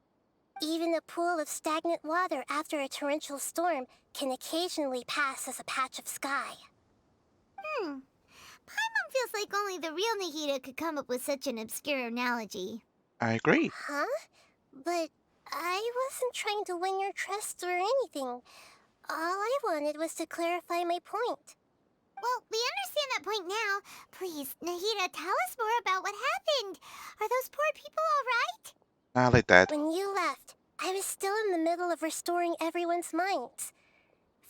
Even a pool of stagnant water after a torrential storm can occasionally pass as a patch of sky. Paimon feels like only the real Nahida could come up with such an obscure analogy. I agree. Huh? But I wasn't trying to win your trust or anything. All I wanted was to clarify my point. Well, we understand that point now. Please, Nahida, tell us more about what happened. Are those poor people all right? Now they're dead. When you left, I was still in the middle of restoring everyone's minds.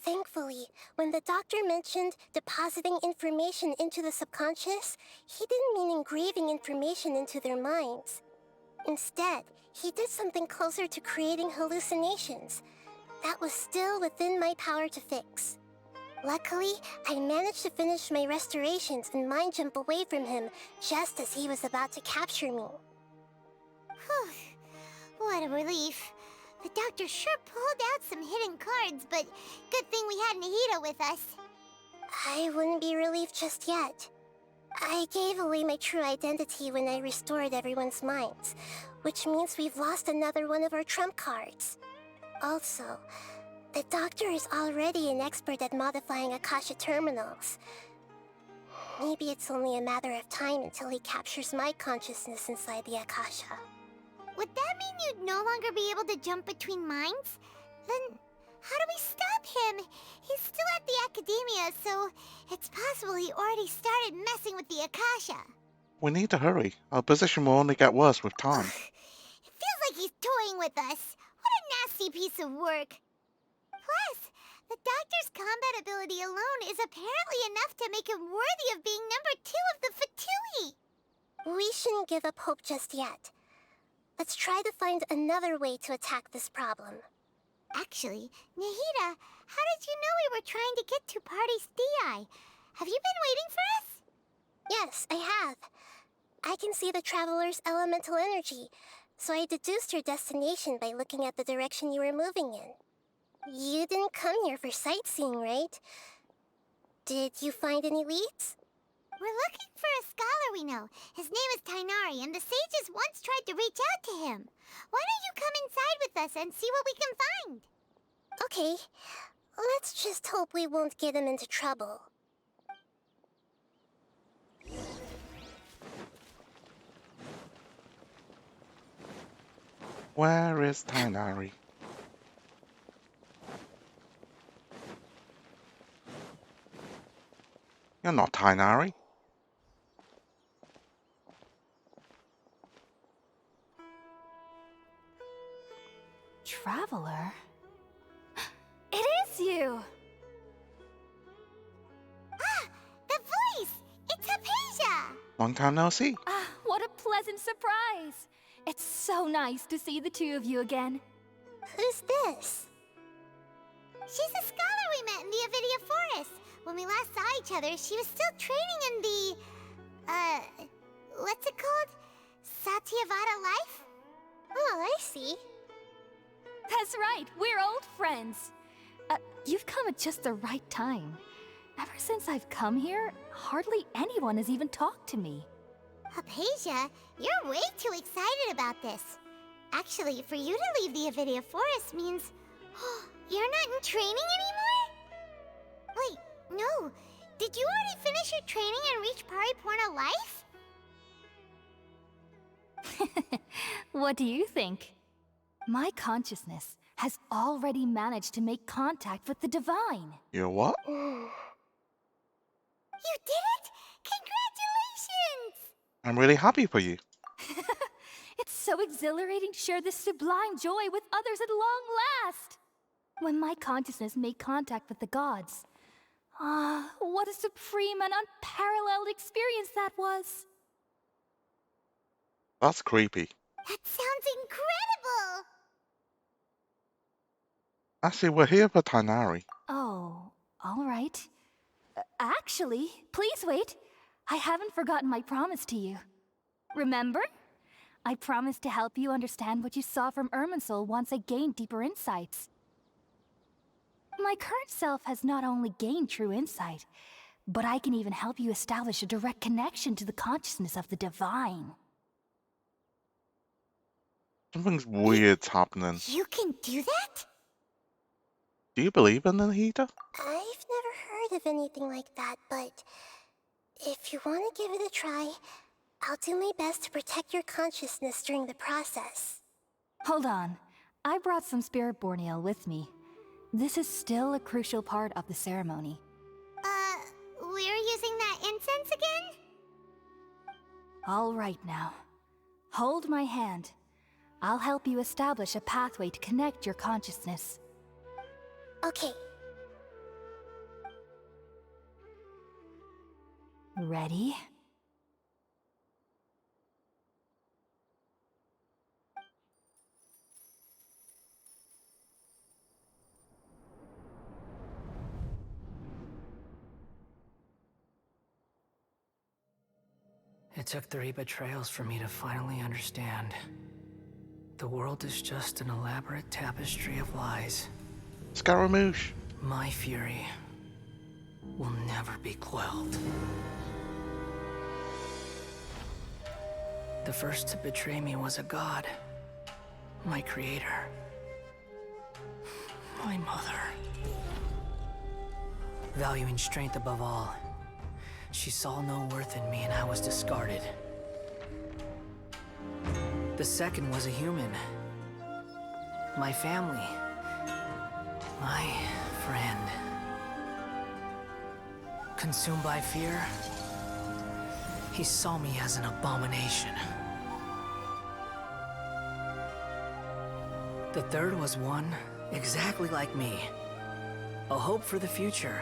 Thankfully, when the Doctor mentioned depositing information into the subconscious, he didn't mean engraving information into their minds. Instead, he did something closer to creating hallucinations. That was still within my power to fix. Luckily, I managed to finish my restorations and mind jump away from him just as he was about to capture me. Whew. What a relief. The Doctor sure pulled out some hidden cards, but good thing we had Nahida with us. I wouldn't be relieved just yet. I gave away my true identity when I restored everyone's minds, which means we've lost another one of our trump cards. Also, the Doctor is already an expert at modifying Akasha terminals. Maybe it's only a matter of time until he captures my consciousness inside the Akasha. Would that mean you'd no longer be able to jump between minds? Then how do we stop him? He's still at the Academia, so it's possible he already started messing with the Akasha. We need to hurry. Our position will only get worse with time. It feels like he's toying with us. What a nasty piece of work. Plus, the Doctor's combat ability alone is apparently enough to make him worthy of being number 2 of the Fatui. We shouldn't give up hope just yet. Let's try to find another way to attack this problem. Actually, Nahida, how did you know we were trying to get to Party's DI? Have you been waiting for us? Yes, I have. I can see the Traveler's elemental energy, so I deduced your destination by looking at the direction you were moving in. You didn't come here for sightseeing, right? Did you find any leads? We're looking for a scholar we know. His name is Tainari, and the sages once tried to reach out to him. Why don't you come inside with us and see what we can find? Okay. Let's just hope we won't get him into trouble. Where is Tainari? You're not Tainari. Traveler? It is you! Ah! The voice! It's Hypatia! Long time no see. Ah, what a pleasant surprise! It's so nice to see the two of you again. Who's this? She's a scholar we met in the Avidia Forest. When we last saw each other, she was still training in the... what's it called? Satyavada life? Oh, I see. That's right, we're old friends. You've come at just the right time. Ever since I've come here, hardly anyone has even talked to me. Hypatia, you're way too excited about this. Actually, for you to leave the Avidia Forest means... you're not in training anymore? Wait, no. Did you already finish your training and reach Paripurna life? What do you think? My consciousness has already managed to make contact with the divine. You what? You did it! Congratulations! I'm really happy for you. It's so exhilarating to share this sublime joy with others at long last. When my consciousness made contact with the gods, what a supreme and unparalleled experience that was. That's creepy. That sounds incredible! Actually, we're here for Tainari. Oh, all right. Actually, please wait. I haven't forgotten my promise to you. Remember? I promised to help you understand what you saw from Irminsul once I gained deeper insights. My current self has not only gained true insight, but I can even help you establish a direct connection to the consciousness of the divine. Something's weird's happening. You can do that? Do you believe in Anahita? I've never heard of anything like that, but if you want to give it a try, I'll do my best to protect your consciousness during the process. Hold on. I brought some spirit borneal with me. This is still a crucial part of the ceremony. We're using that incense again? All right now. Hold my hand. I'll help you establish a pathway to connect your consciousness. Okay. Ready? It took 3 betrayals for me to finally understand. The world is just an elaborate tapestry of lies. Scaramouche. My fury will never be quelled. The first to betray me was a god. My creator. My mother. Valuing strength above all, she saw no worth in me and I was discarded. The second was a human. My family. My friend. Consumed by fear, he saw me as an abomination. The third was one exactly like me. A hope for the future.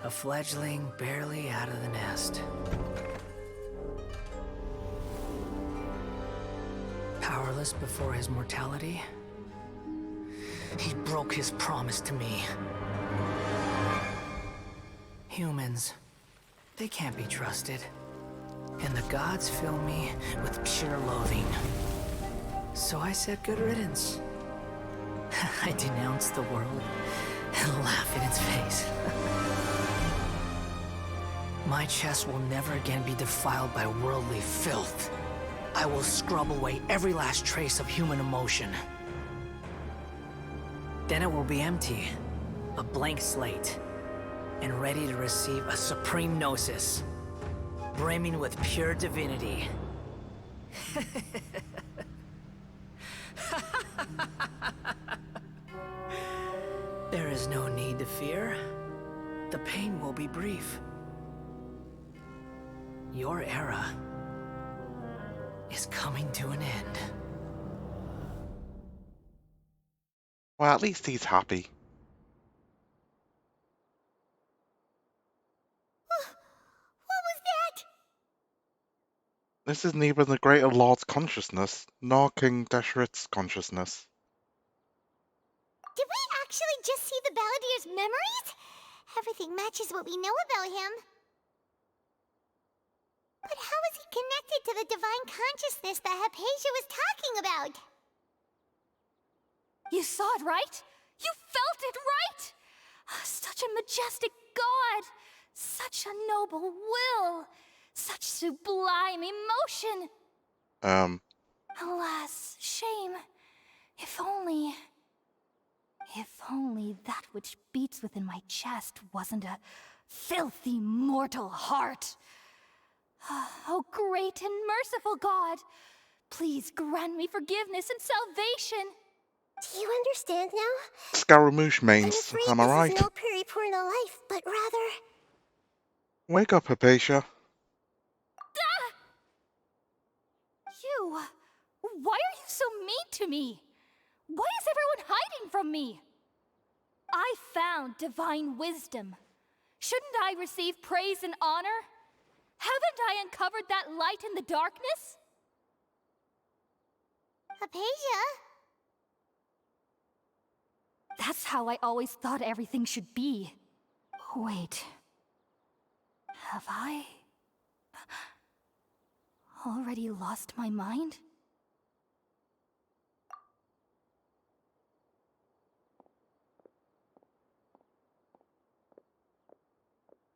A fledgling barely out of the nest. Powerless before his mortality, he broke his promise to me. Humans, they can't be trusted. And the gods fill me with pure loathing. So I said good riddance. I denounced the world and laugh in its face. My chest will never again be defiled by worldly filth. I will scrub away every last trace of human emotion. Then it will be empty, a blank slate, and ready to receive a supreme gnosis, brimming with pure divinity. There is no need to fear. The pain will be brief. Your era is coming to an end. Well, at least he's happy. What was that? This is neither the Greater Lord's consciousness, nor King Deshret's consciousness. Did we actually just see the Balladier's memories? Everything matches what we know about him. But how is he connected to the divine consciousness that Hypatia was talking about? You saw it, right? You felt it, right? Such a majestic god! Such a noble will! Such sublime emotion! Alas, shame. If only... If only that which beats within my chest wasn't a filthy mortal heart. Oh, great and merciful God, please grant me forgiveness and salvation. Do you understand now? Scaramouche I'm means, afraid am I this right? is no Purana life, but rather... Wake up, Hypatia. You... Why are you so mean to me? Why is everyone hiding from me? I found divine wisdom. Shouldn't I receive praise and honor? Haven't I uncovered that light in the darkness? Hypatia? That's how I always thought everything should be. Wait. Have I... already lost my mind?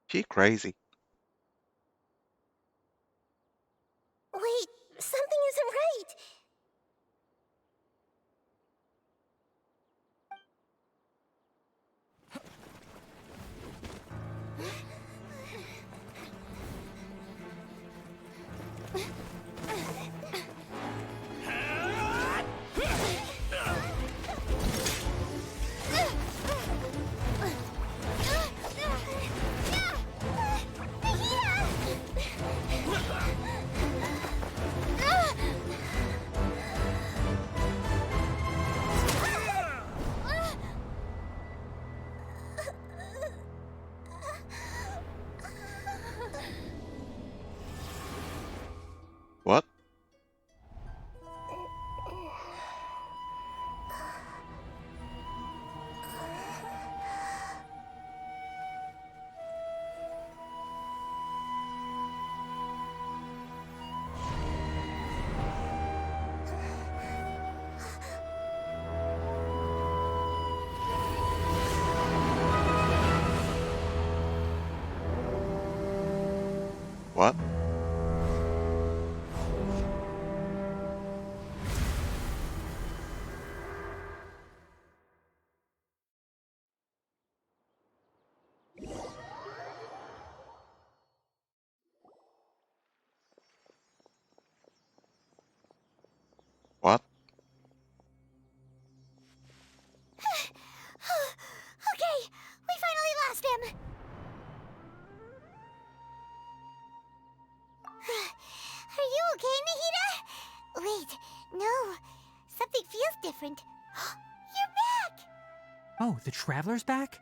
She crazy. Wait, something isn't right. What? What? What? Okay, we finally lost him. Are you okay, Nahida? Wait, no. Something feels different. You're back! Oh, the Traveler's back?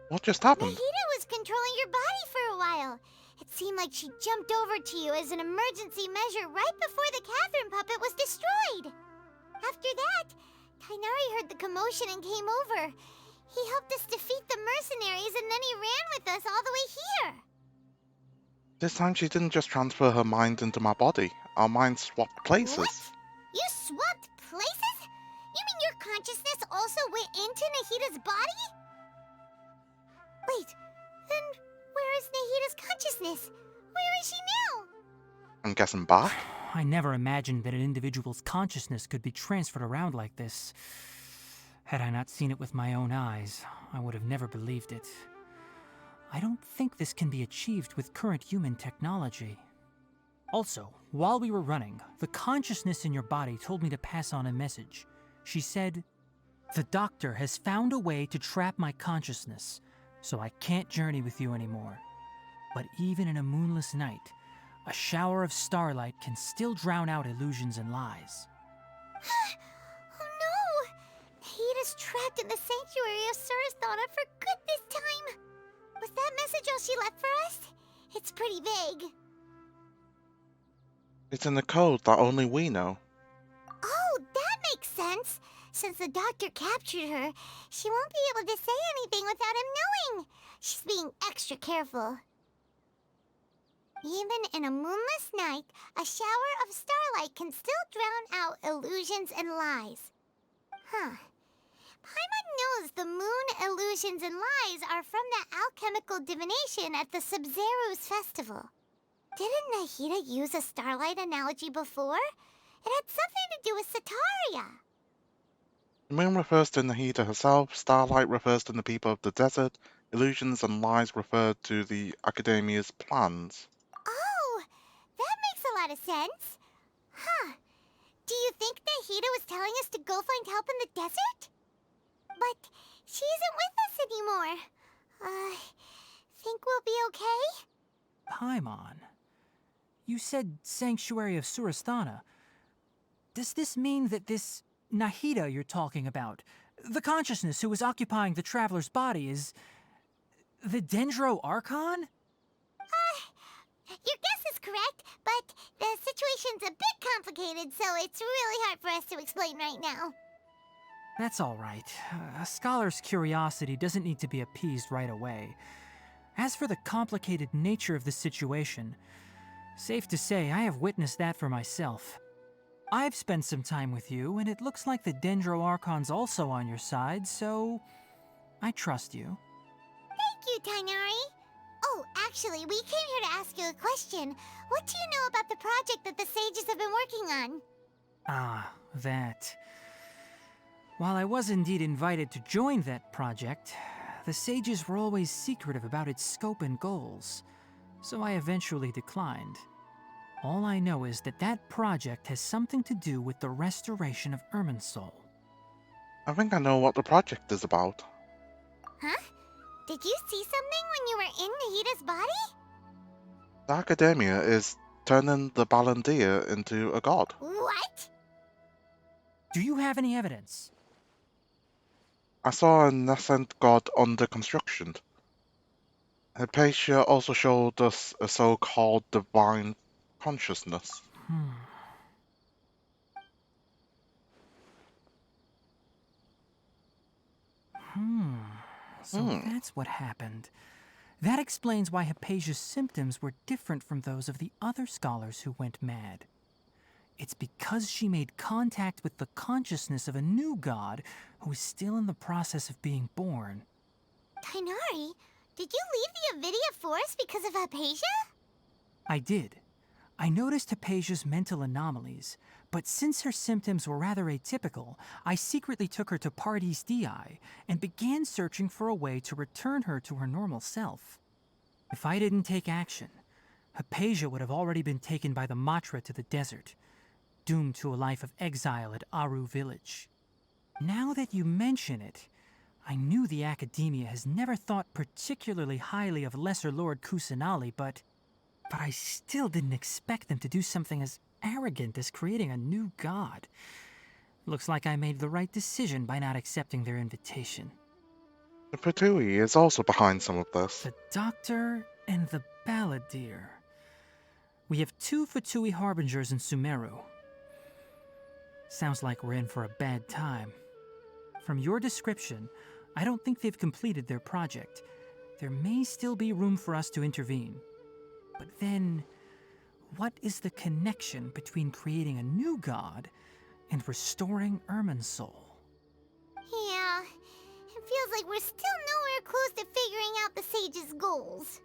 What just happened? Nahida was controlling your body for a while. It seemed like she jumped over to you as an emergency measure right before the Catherine puppet was destroyed. After that, Kainari heard the commotion and came over. He helped us defeat the mercenaries and then he ran with us all the way here. This time she didn't just transfer her mind into my body. Our minds swapped places. What? You swapped places? You mean your consciousness also went into Nahida's body? Wait, then where is Nahida's consciousness? Where is she now? I'm guessing back. I never imagined that an individual's consciousness could be transferred around like this. Had I not seen it with my own eyes, I would have never believed it. I don't think this can be achieved with current human technology. Also, while we were running, the consciousness in your body told me to pass on a message. She said, "The doctor has found a way to trap my consciousness, so I can't journey with you anymore. But even in a moonless night, a shower of starlight can still drown out illusions and lies." Oh no! Nahida's trapped in the sanctuary of Surasthana for good this time. Was that message all she left for us? It's pretty vague. It's in the code that only we know. Oh, that makes sense. Since the doctor captured her, she won't be able to say anything without him knowing. She's being extra careful. Even in a moonless night, a shower of starlight can still drown out illusions and lies. Huh. Paimon knows the moon illusions and lies are from the alchemical divination at the Sub-Zero's festival. Didn't Nahida use a starlight analogy before? It had something to do with Sataria. The moon refers to Nahida herself, starlight refers to the people of the desert, illusions and lies refer to the Academia's plans. Oh, that makes a lot of sense. Huh. Do you think Nahida was telling us to go find help in the desert? But she isn't with us anymore. Think we'll be okay? Paimon, you said Sanctuary of Surasthana. Does this mean that this Nahida you're talking about, the consciousness who is occupying the traveler's body, is the Dendro Archon? Your guess is correct, but the situation's a bit complicated, so it's really hard for us to explain right now. That's all right. A scholar's curiosity doesn't need to be appeased right away. As for the complicated nature of the situation, safe to say I have witnessed that for myself. I've spent some time with you, and it looks like the Dendro Archon's also on your side, so I trust you. Thank you, Tainari. Oh, actually, we came here to ask you a question. What do you know about the project that the sages have been working on? Ah, that. While I was indeed invited to join that project, the sages were always secretive about its scope and goals, so I eventually declined. All I know is that that project has something to do with the restoration of Irminsul. I think I know what the project is about. Huh? Did you see something when you were in Nahida's body? The Academia is turning the Balandir into a god. What? Do you have any evidence? I saw a nascent god under construction. Hypatia also showed us a so-called divine consciousness. So that's what happened. That explains why Hypatia's symptoms were different from those of the other scholars who went mad. It's because she made contact with the consciousness of a new god who is still in the process of being born. Tainari, did you leave the Avidia Forest because of Hypatia? I did. I noticed Hypatia's mental anomalies, but since her symptoms were rather atypical, I secretly took her to Pardis Dii and began searching for a way to return her to her normal self. If I didn't take action, Hypatia would have already been taken by the Matra to the desert, doomed to a life of exile at Aru village. Now that you mention it, I knew the Academia has never thought particularly highly of Lesser Lord Kusanali, but I still didn't expect them to do something as arrogant as creating a new god. Looks like I made the right decision by not accepting their invitation. The Fatui is also behind some of this. The Doctor and the Balladir. We have 2 Fatui Harbingers in Sumeru. Sounds like we're in for a bad time. From your description, I don't think they've completed their project. There may still be room for us to intervene. But then, what is the connection between creating a new god and restoring Irminsul? Yeah, it feels like we're still nowhere close to figuring out the sage's goals.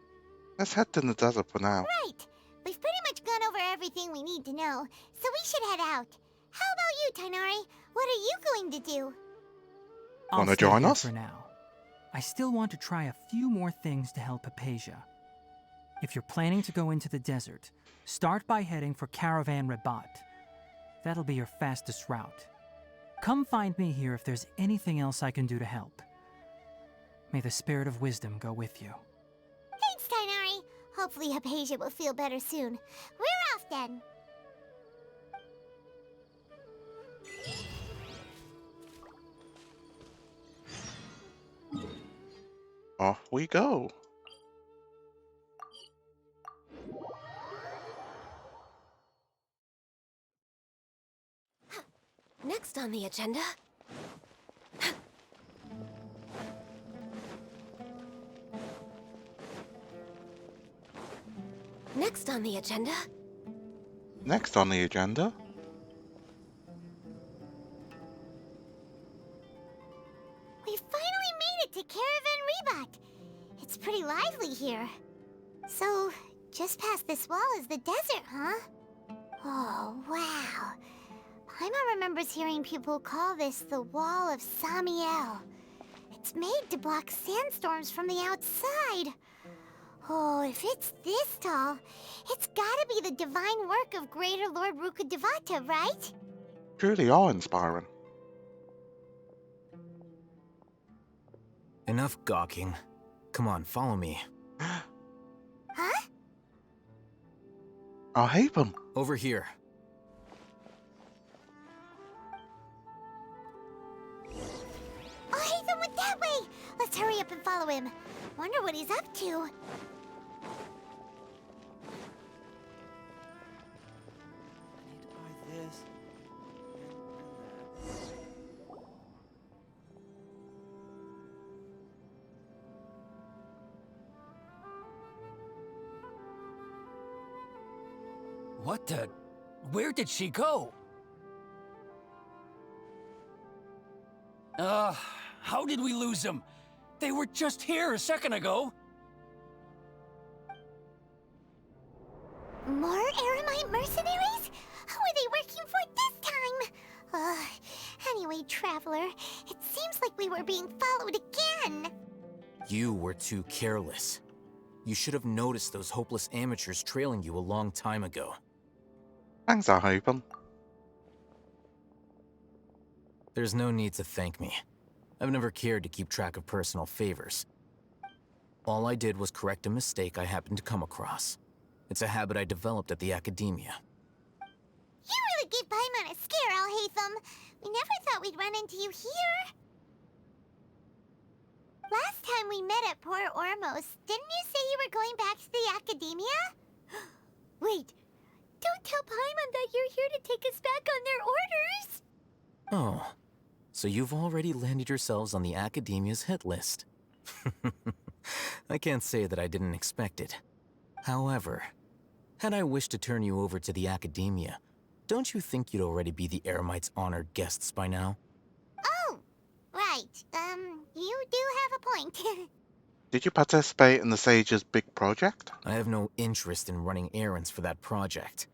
Let's head to the desert for now. Right. We've pretty much gone over everything we need to know, so we should head out. How about you, Tainari? What are you going to do? Wanna join us? For now. I still want to try a few more things to help Hypatia. If you're planning to go into the desert, start by heading for Caravan Rabat. That'll be your fastest route. Come find me here if there's anything else I can do to help. May the spirit of wisdom go with you. Thanks, Tainari. Hopefully Hypatia will feel better soon. We're off then. Off we go. Next on the agenda... Next on the agenda... Next on the agenda... We finally made it to Caravan Rebat. It's pretty lively here. So, just past this wall is the desert, huh? Oh, wow. Paimon remembers hearing people call this the Wall of Samiel. It's made to block sandstorms from the outside. Oh, if it's this tall, it's gotta be the divine work of Greater Lord Rukkhadevata, right? Truly awe-inspiring. Enough gawking. Come on, follow me. Huh? I'll help him. Over here. Oh, Hatham went that way! Let's hurry up and follow him. Wonder what he's up to. I need to buy this. What the? Where did she go? How did we lose them? They were just here a second ago. More Eremite mercenaries? Who are they working for this time? Anyway, Traveler, it seems like we were being followed again. You were too careless. You should have noticed those hopeless amateurs trailing you a long time ago. Thanks, I'll help him. There's no need to thank me. I've never cared to keep track of personal favors. All I did was correct a mistake I happened to come across. It's a habit I developed at the academia. You really gave Paimon a scare, Alhaitham. We never thought we'd run into you here. Last time we met at Port Ormos, didn't you say you were going back to the academia? Wait, don't tell Paimon that you're here to take us back on their orders! Oh, so you've already landed yourselves on the academia's hit list. I can't say that I didn't expect it. However, had I wished to turn you over to the academia, don't you think you'd already be the Eremites' honored guests by now? Oh, right. You do have a point. Did you participate in the Sage's big project? I have no interest in running errands for that project.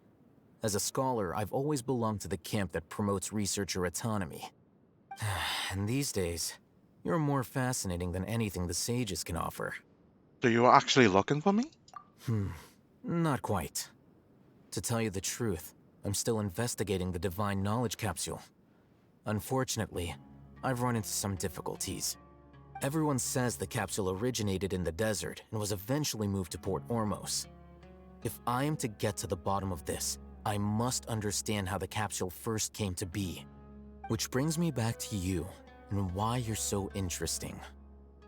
As a scholar, I've always belonged to the camp that promotes researcher autonomy. And these days, you're more fascinating than anything the Sages can offer. So you were actually looking for me? Not quite. To tell you the truth, I'm still investigating the Divine Knowledge Capsule. Unfortunately, I've run into some difficulties. Everyone says the capsule originated in the desert and was eventually moved to Port Ormos. If I am to get to the bottom of this, I must understand how the capsule first came to be. Which brings me back to you, and why you're so interesting.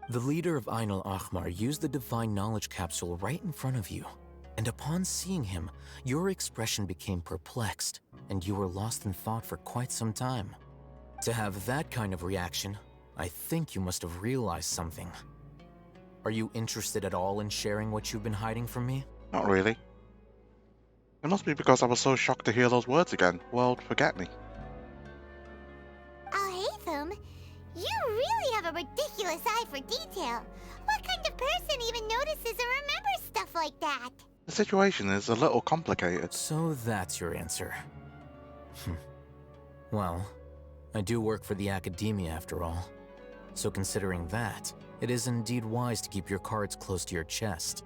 The leader of Ain al-Ahmar used the Divine Knowledge Capsule right in front of you, and upon seeing him, your expression became perplexed, and you were lost in thought for quite some time. To have that kind of reaction, I think you must have realized something. Are you interested at all in sharing what you've been hiding from me? Not really. It must be because I was so shocked to hear those words again. World, forget me. Alhaitham, you really have a ridiculous eye for detail. What kind of person even notices or remembers stuff like that? The situation is a little complicated. So that's your answer. Well, I do work for the academia after all. So considering that, it is indeed wise to keep your cards close to your chest.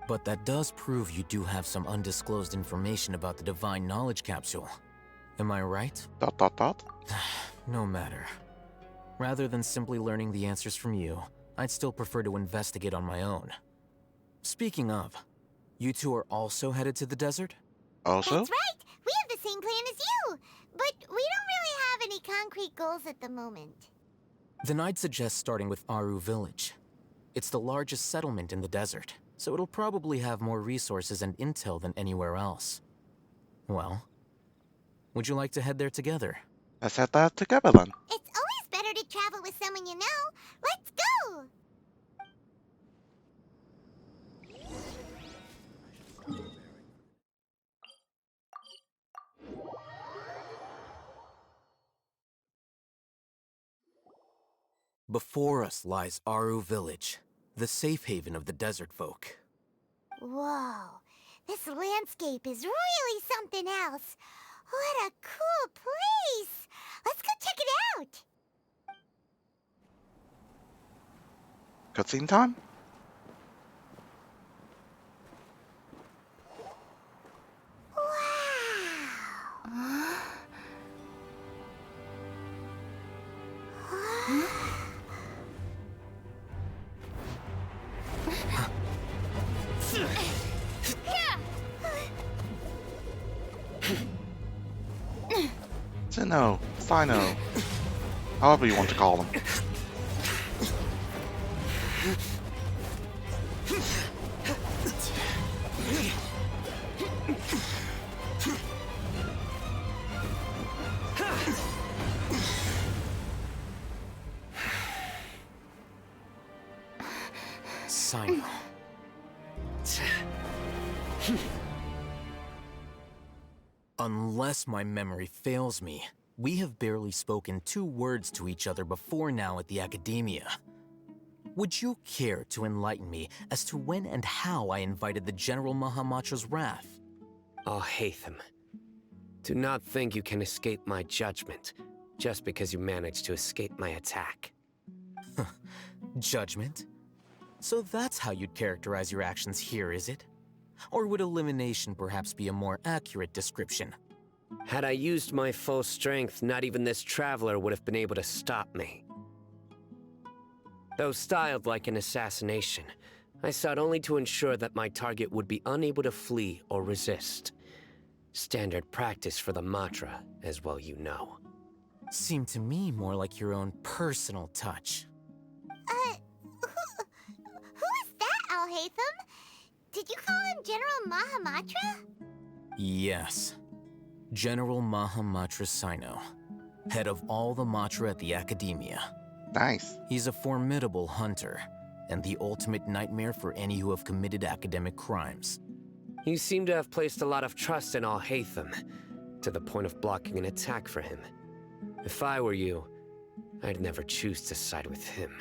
But that does prove you do have some undisclosed information about the Divine Knowledge Capsule. Am I right? ... No matter. Rather than simply learning the answers from you, I'd still prefer to investigate on my own. Speaking of, you two are also headed to the desert? Also? That's right! We have the same plan as you! But we don't really have any concrete goals at the moment. Then I'd suggest starting with Aru Village. It's the largest settlement in the desert, so it'll probably have more resources and intel than anywhere else. Well, would you like to head there together? Let's head there together then. It's always better to travel with someone you know. Let's go! Before us lies Aru Village, the safe haven of the desert folk. Whoa. This landscape is really something else. What a cool place! Let's go check it out! Cutscene time? Sino, however you want to call them. Sino. Unless my memory fails me, we have barely spoken 2 words to each other before now at the Academia. Would you care to enlighten me as to when and how I invited the General Mahamatra's wrath? Oh, Hatham. Do not think you can escape my judgment, just because you managed to escape my attack. Judgment? So that's how you'd characterize your actions here, is it? Or would elimination perhaps be a more accurate description? Had I used my full strength, not even this traveler would have been able to stop me. Though styled like an assassination, I sought only to ensure that my target would be unable to flee or resist. Standard practice for the Matra, as well you know. Seemed to me more like your own personal touch. Who is that, Alhaitham? Did you call him General Mahamatra? Yes. General Mahamatra Sino, head of all the Matra at the Academia. Nice. He's a formidable hunter, and the ultimate nightmare for any who have committed academic crimes. You seem to have placed a lot of trust in Alhaitham, to the point of blocking an attack for him. If I were you, I'd never choose to side with him.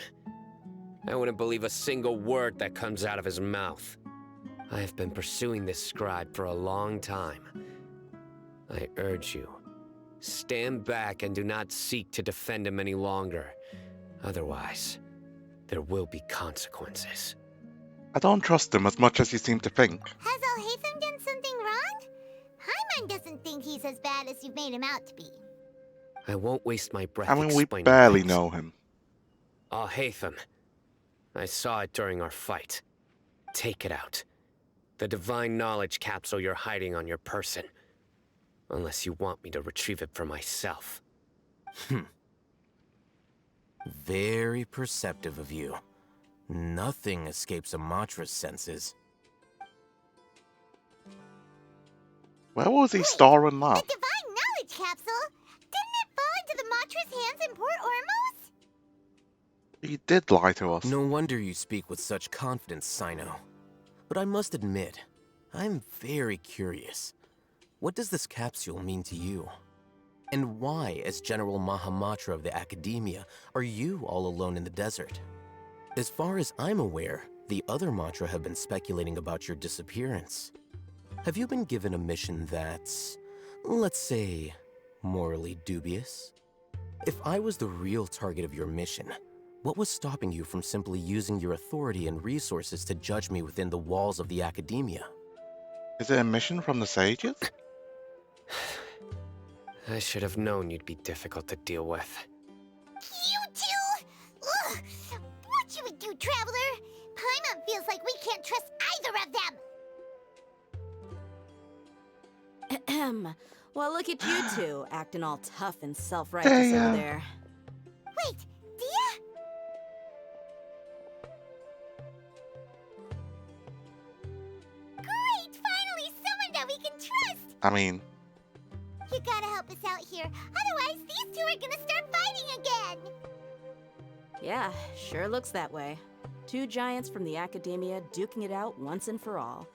I wouldn't believe a single word that comes out of his mouth. I have been pursuing this scribe for a long time. I urge you, stand back and do not seek to defend him any longer. Otherwise, there will be consequences. I don't trust him as much as you seem to think. Has Alhaitham done something wrong? Hyman doesn't think he's as bad as you've made him out to be. I won't waste my breath I mean, we explaining barely things. know him. Alhaitham, I saw it during our fight. Take it out. The divine knowledge capsule you're hiding on your person. Unless you want me to retrieve it for myself. Very perceptive of you. Nothing escapes a Matra's senses. Where was he storing that? The divine knowledge capsule? Didn't it fall into the Matra's hands in Port Ormos? He did lie to us. No wonder you speak with such confidence, Sino. But I must admit, I'm very curious. What does this capsule mean to you? And why, as General Mahamatra of the Academia, are you all alone in the desert? As far as I'm aware, the other Matra have been speculating about your disappearance. Have you been given a mission that's, let's say, morally dubious? If I was the real target of your mission, what was stopping you from simply using your authority and resources to judge me within the walls of the Academia? Is it a mission from the sages? I should have known you'd be difficult to deal with. You two? Ugh! What should we do, Traveler? Paimon feels like we can't trust either of them! Well, look at you two, acting all tough and self-righteous over there. Wait, Dia? Great! Finally, someone that we can trust! I mean... You gotta help us out here, otherwise these two are gonna start fighting again! Yeah, sure looks that way. 2 giants from the Academia duking it out once and for all.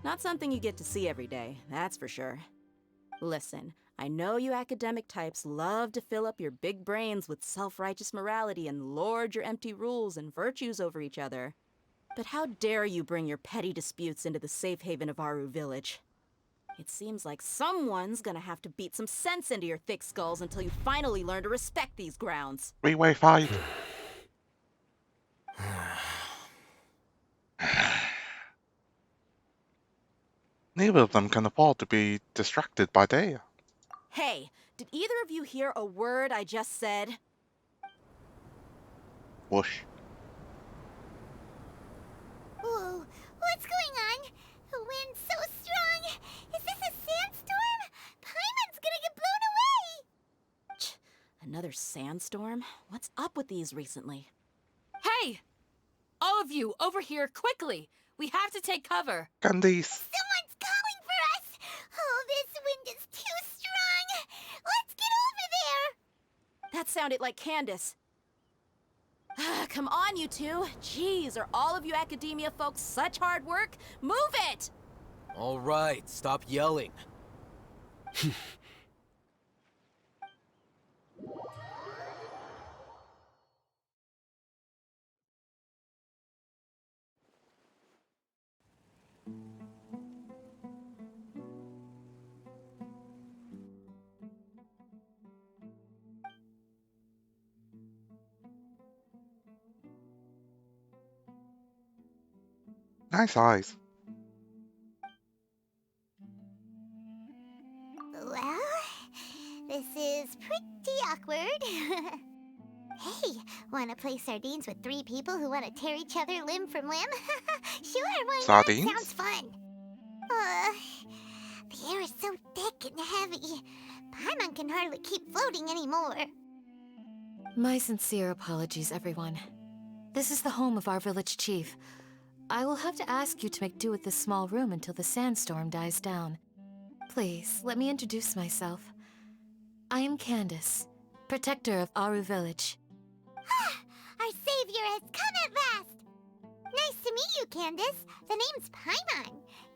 Not something you get to see every day, that's for sure. Listen, I know you academic types love to fill up your big brains with self-righteous morality and lord your empty rules and virtues over each other. But how dare you bring your petty disputes into the safe haven of Aru Village? It seems like someone's gonna have to beat some sense into your thick skulls until you finally learn to respect these grounds. Three-way fight. Neither of them can afford to be distracted by Dea. Hey, did either of you hear a word I just said? Whoosh. Whoa, what's going on? The wind's so strong. Is this a sandstorm? Paimon's gonna get blown away. Another sandstorm? What's up with these recently? Hey! All of you, over here, quickly! We have to take cover. Candice. Someone's calling for us. Oh, this wind is too strong. Let's get over there. That sounded like Candace. Come on, you two. Jeez, are all of you academia folks such hard work? Move it! All right, stop yelling. Nice eyes. Well, this is pretty awkward. Hey, wanna play sardines with 3 people who wanna tear each other limb from limb? Sure, why Sardines? not? Sounds fun. The air is so thick and heavy. Paimon can hardly keep floating anymore. My sincere apologies, everyone. This is the home of our village chief. I will have to ask you to make do with this small room until the sandstorm dies down. Please, let me introduce myself. I am Candace, protector of Aru Village. Our savior has come at last! Nice to meet you, Candace. The name's Paimon.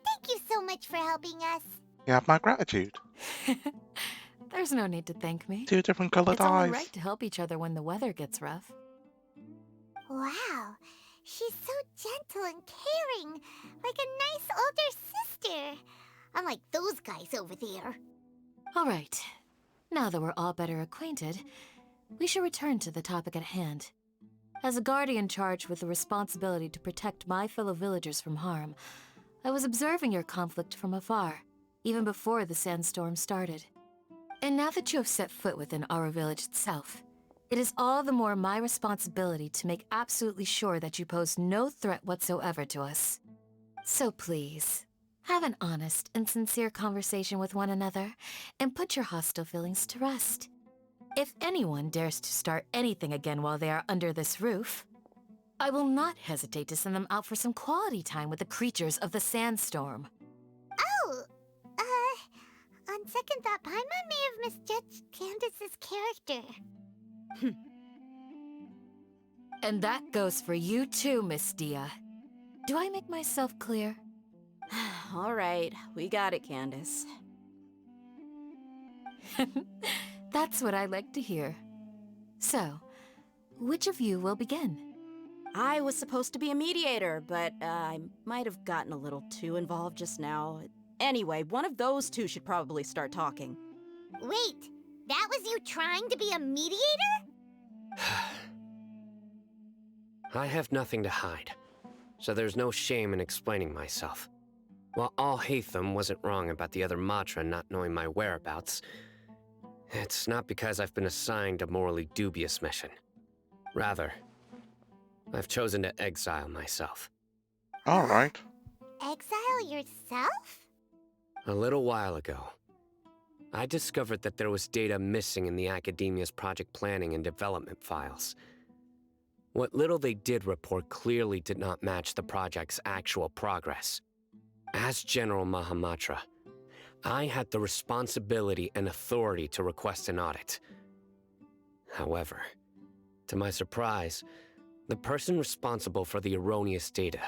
Thank you so much for helping us. You have my gratitude. There's no need to thank me. 2 different colored It's eyes. only right to help each other when the weather gets rough. Wow, she's so gentle and caring, like a nice older sister. Unlike those guys over there. All right. Now that we're all better acquainted, we should return to the topic at hand. As a guardian charged with the responsibility to protect my fellow villagers from harm, I was observing your conflict from afar, even before the sandstorm started. And now that you have set foot within Aru Village itself, it is all the more my responsibility to make absolutely sure that you pose no threat whatsoever to us. So please, have an honest and sincere conversation with one another, and put your hostile feelings to rest. If anyone dares to start anything again while they are under this roof, I will not hesitate to send them out for some quality time with the creatures of the sandstorm. Oh, on second thought, Paimon may have misjudged Candace's character. And that goes for you too, Miss Dia. Do I make myself clear? All right, we got it, Candace. That's what I like to hear. So, which of you will begin? I was supposed to be a mediator, but I might have gotten a little too involved just now. Anyway, one of those two should probably start talking. Wait, that was you trying to be a mediator? I have nothing to hide, so there's no shame in explaining myself. While Al-Haytham wasn't wrong about the other Matra not knowing my whereabouts, it's not because I've been assigned a morally dubious mission. Rather, I've chosen to exile myself. Alright. Exile yourself? A little while ago, I discovered that there was data missing in the Academia's project planning and development files. What little they did report clearly did not match the project's actual progress. As General Mahamatra, I had the responsibility and authority to request an audit. However, to my surprise, the person responsible for the erroneous data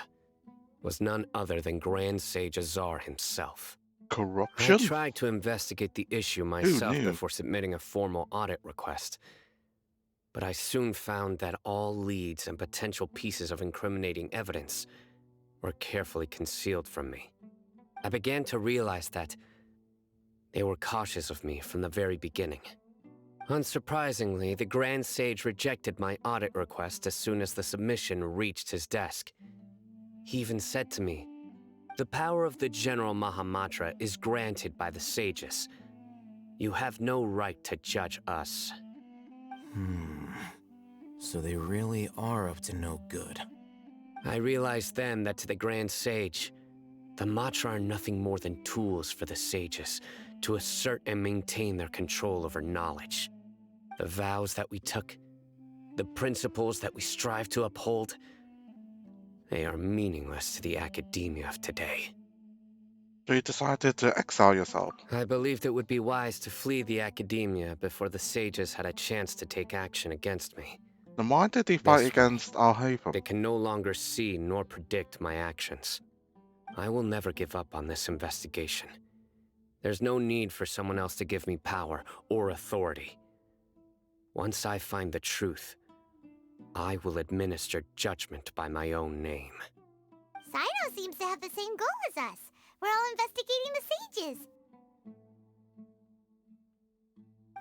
was none other than Grand Sage Azar himself. Corruption? I tried to investigate the issue myself before submitting a formal audit request, but I soon found that all leads and potential pieces of incriminating evidence were carefully concealed from me. I began to realize that they were cautious of me from the very beginning. Unsurprisingly, the Grand Sage rejected my audit request as soon as the submission reached his desk. He even said to me, "The power of the General Mahamatra is granted by the sages. You have no right to judge us." So they really are up to no good. I realized then that to the Grand Sage, the Matra are nothing more than tools for the sages to assert and maintain their control over knowledge. The vows that we took, the principles that we strive to uphold, they are meaningless to the academia of today. So you decided to exile yourself? I believed it would be wise to flee the academia before the sages had a chance to take action against me. Then why did he fight This against Alhaitham? They can no longer see nor predict my actions. I will never give up on this investigation. There's no need for someone else to give me power or authority. Once I find the truth, I will administer judgment by my own name. Sino seems to have the same goal as us. We're all investigating the sages.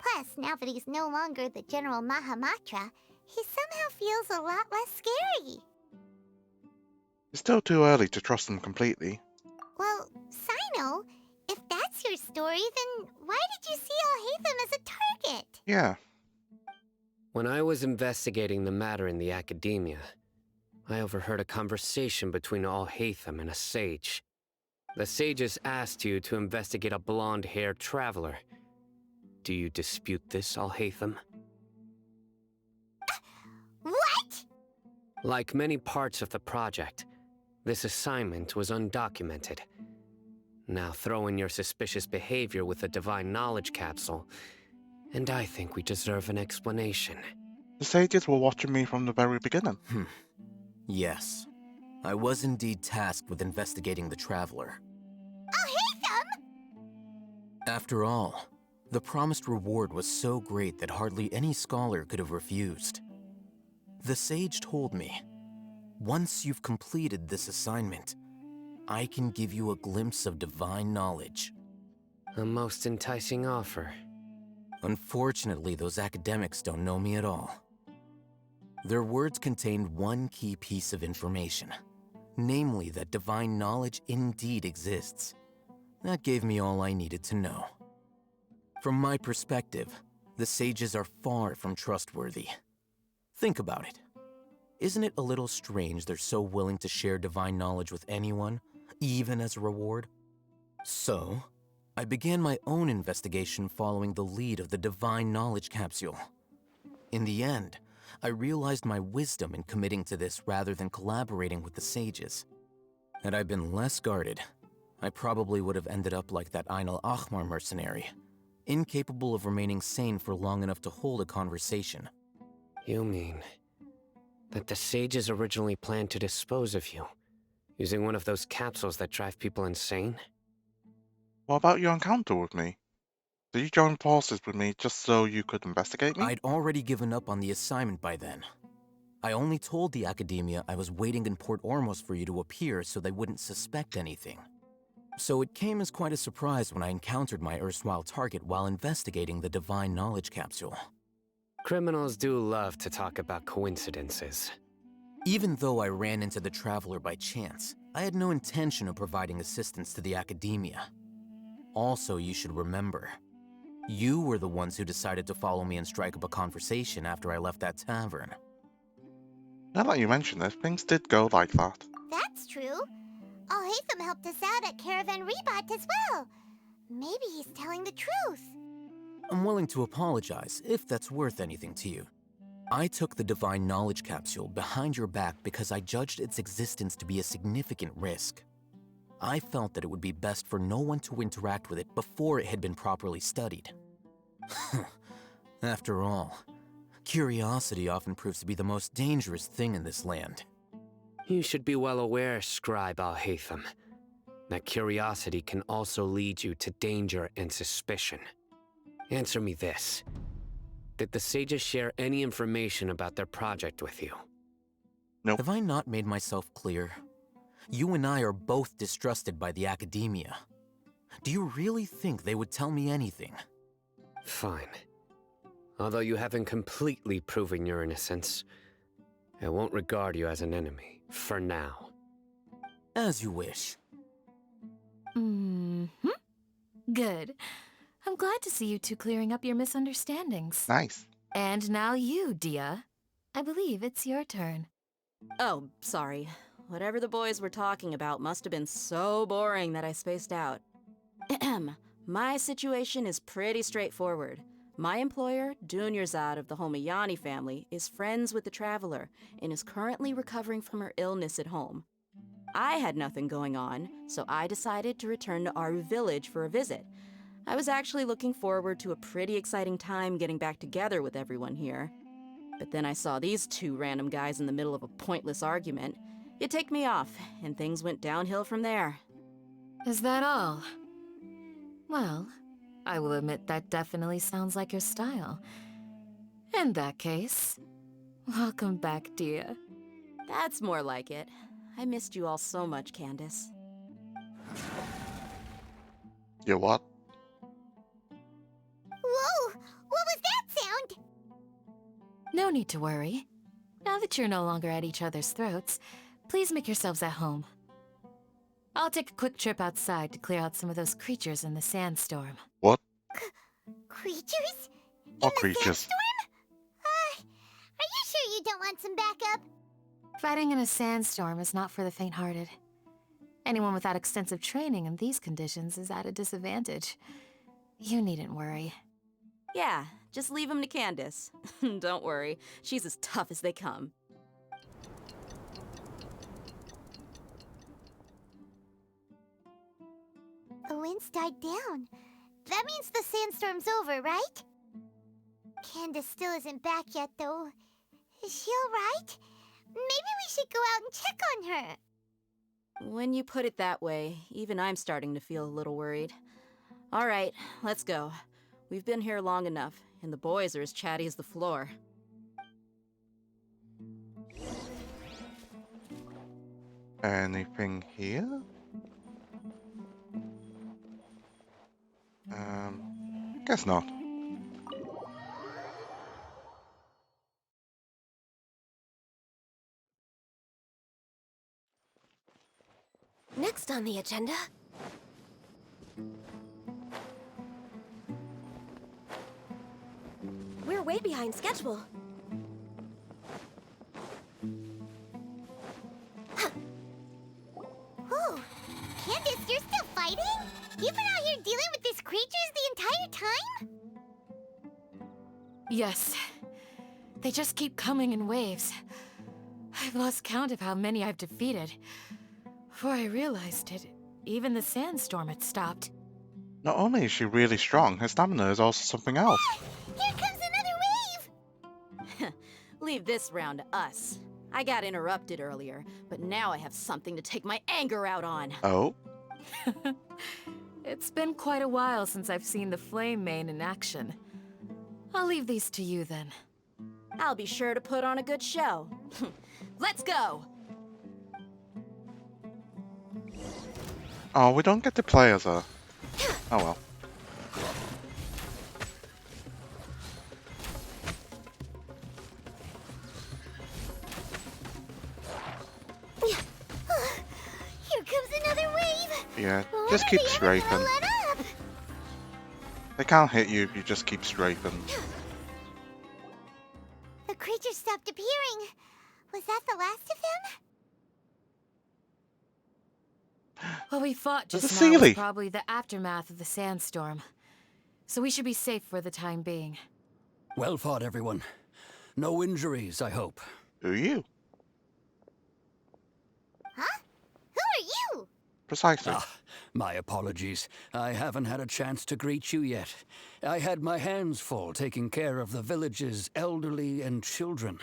Plus, now that he's no longer the General Mahamatra, he somehow feels a lot less scary. It's still too early to trust him completely. Well, Sino, if that's your story, then why did you see Alhaitham as a target? Yeah. When I was investigating the matter in the academia, I overheard a conversation between Alhaitham and a sage. The sages asked you to investigate a blonde-haired traveler. Do you dispute this, Alhaitham? What? Like many parts of the project, this assignment was undocumented. Now throw in your suspicious behavior with the Divine Knowledge Capsule, and I think we deserve an explanation. The sages were watching me from the very beginning. Yes. I was indeed tasked with investigating the Traveler. Alhaitham! After all, the promised reward was so great that hardly any scholar could have refused. The sage told me, once you've completed this assignment, I can give you a glimpse of divine knowledge. A most enticing offer. Unfortunately, those academics don't know me at all. Their words contained one key piece of information, namely that divine knowledge indeed exists. That gave me all I needed to know. From my perspective, the sages are far from trustworthy. Think about it. Isn't it a little strange they're so willing to share divine knowledge with anyone, even as a reward? So, I began my own investigation following the lead of the Divine Knowledge Capsule. In the end, I realized my wisdom in committing to this rather than collaborating with the sages. Had I been less guarded, I probably would have ended up like that Ain al-Ahmar mercenary, incapable of remaining sane for long enough to hold a conversation. You mean that the sages originally planned to dispose of you, using one of those capsules that drive people insane? What about your encounter with me? Did you join forces with me just so you could investigate me? I'd already given up on the assignment by then. I only told the Academia I was waiting in Port Ormos for you to appear so they wouldn't suspect anything. So it came as quite a surprise when I encountered my erstwhile target while investigating the Divine Knowledge Capsule. Criminals do love to talk about coincidences. Even though I ran into the Traveler by chance, I had no intention of providing assistance to the Academia. Also, you should remember, you were the ones who decided to follow me and strike up a conversation after I left that tavern. Now that you mention it, things did go like that. That's true. Alhaitham helped us out at Caravan Rebat as well. Maybe he's telling the truth. I'm willing to apologize, if that's worth anything to you. I took the Divine Knowledge Capsule behind your back because I judged its existence to be a significant risk. I felt that it would be best for no one to interact with it before it had been properly studied. After all, curiosity often proves to be the most dangerous thing in this land. You should be well aware, Scribe Alhaitham, that curiosity can also lead you to danger and suspicion. Answer me this. Did the sages share any information about their project with you? Nope. Have I not made myself clear? You and I are both distrusted by the academia. Do you really think they would tell me anything? Fine. Although you haven't completely proven your innocence, I won't regard you as an enemy, for now. As you wish. Mm-hmm. Good. I'm glad to see you two clearing up your misunderstandings. Nice. And now you, Dia. I believe it's your turn. Oh, sorry. Whatever the boys were talking about must have been so boring that I spaced out. My situation is pretty straightforward. My employer, Dunyarzad of the Homayani family, is friends with the Traveler and is currently recovering from her illness at home. I had nothing going on, so I decided to return to Aru Village for a visit. I was actually looking forward to a pretty exciting time getting back together with everyone here. But then I saw these two random guys in the middle of a pointless argument. It ticked me off, and things went downhill from there. Is that all? Well, I will admit that definitely sounds like your style. In that case, welcome back, Dia. That's more like it. I missed you all so much, Candace. You what? Whoa! What was that sound? No need to worry. Now that you're no longer at each other's throats, please make yourselves at home. I'll take a quick trip outside to clear out some of those creatures in the sandstorm. What? Creatures? What creatures? Are you sure you don't want some backup? Fighting in a sandstorm is not for the faint-hearted. Anyone without extensive training in these conditions is at a disadvantage. You needn't worry. Yeah, just leave him to Candace. Don't worry, she's as tough as they come. The winds died down. That means the sandstorm's over, right? Candace still isn't back yet, though. Is she alright? Maybe we should go out and check on her. When you put it that way, even I'm starting to feel a little worried. All right, let's go. We've been here long enough, and the boys are as chatty as the floor. Anything here? Guess not. Next on the agenda... We're way behind schedule. Whoa! Candace, you're still fighting? You've been out here dealing with these creatures the entire time? Yes. They just keep coming in waves. I've lost count of how many I've defeated. Before I realized it, even the sandstorm had stopped. Not only is she really strong, her stamina is also something else. Here comes another wave! Leave this round to us. I got interrupted earlier, but now I have something to take my anger out on. Oh? It's been quite a while since I've seen the Flame Mane in action. I'll leave these to you then. I'll be sure to put on a good show. Let's go! Oh, we don't get to play as her. Oh well. Here comes another wave! Yeah, just keep scraping. Let up? They can't hit you if you just keep scraping. The creatures stopped appearing. Was that the last of them? What we fought There's just a now was Sealy. probably the aftermath of the sandstorm. So we should be safe for the time being. Well fought, everyone. No injuries, I hope. Who are you? Huh? Who are you? Precisely. My apologies. I haven't had a chance to greet you yet. I had my hands full taking care of the village's elderly and children.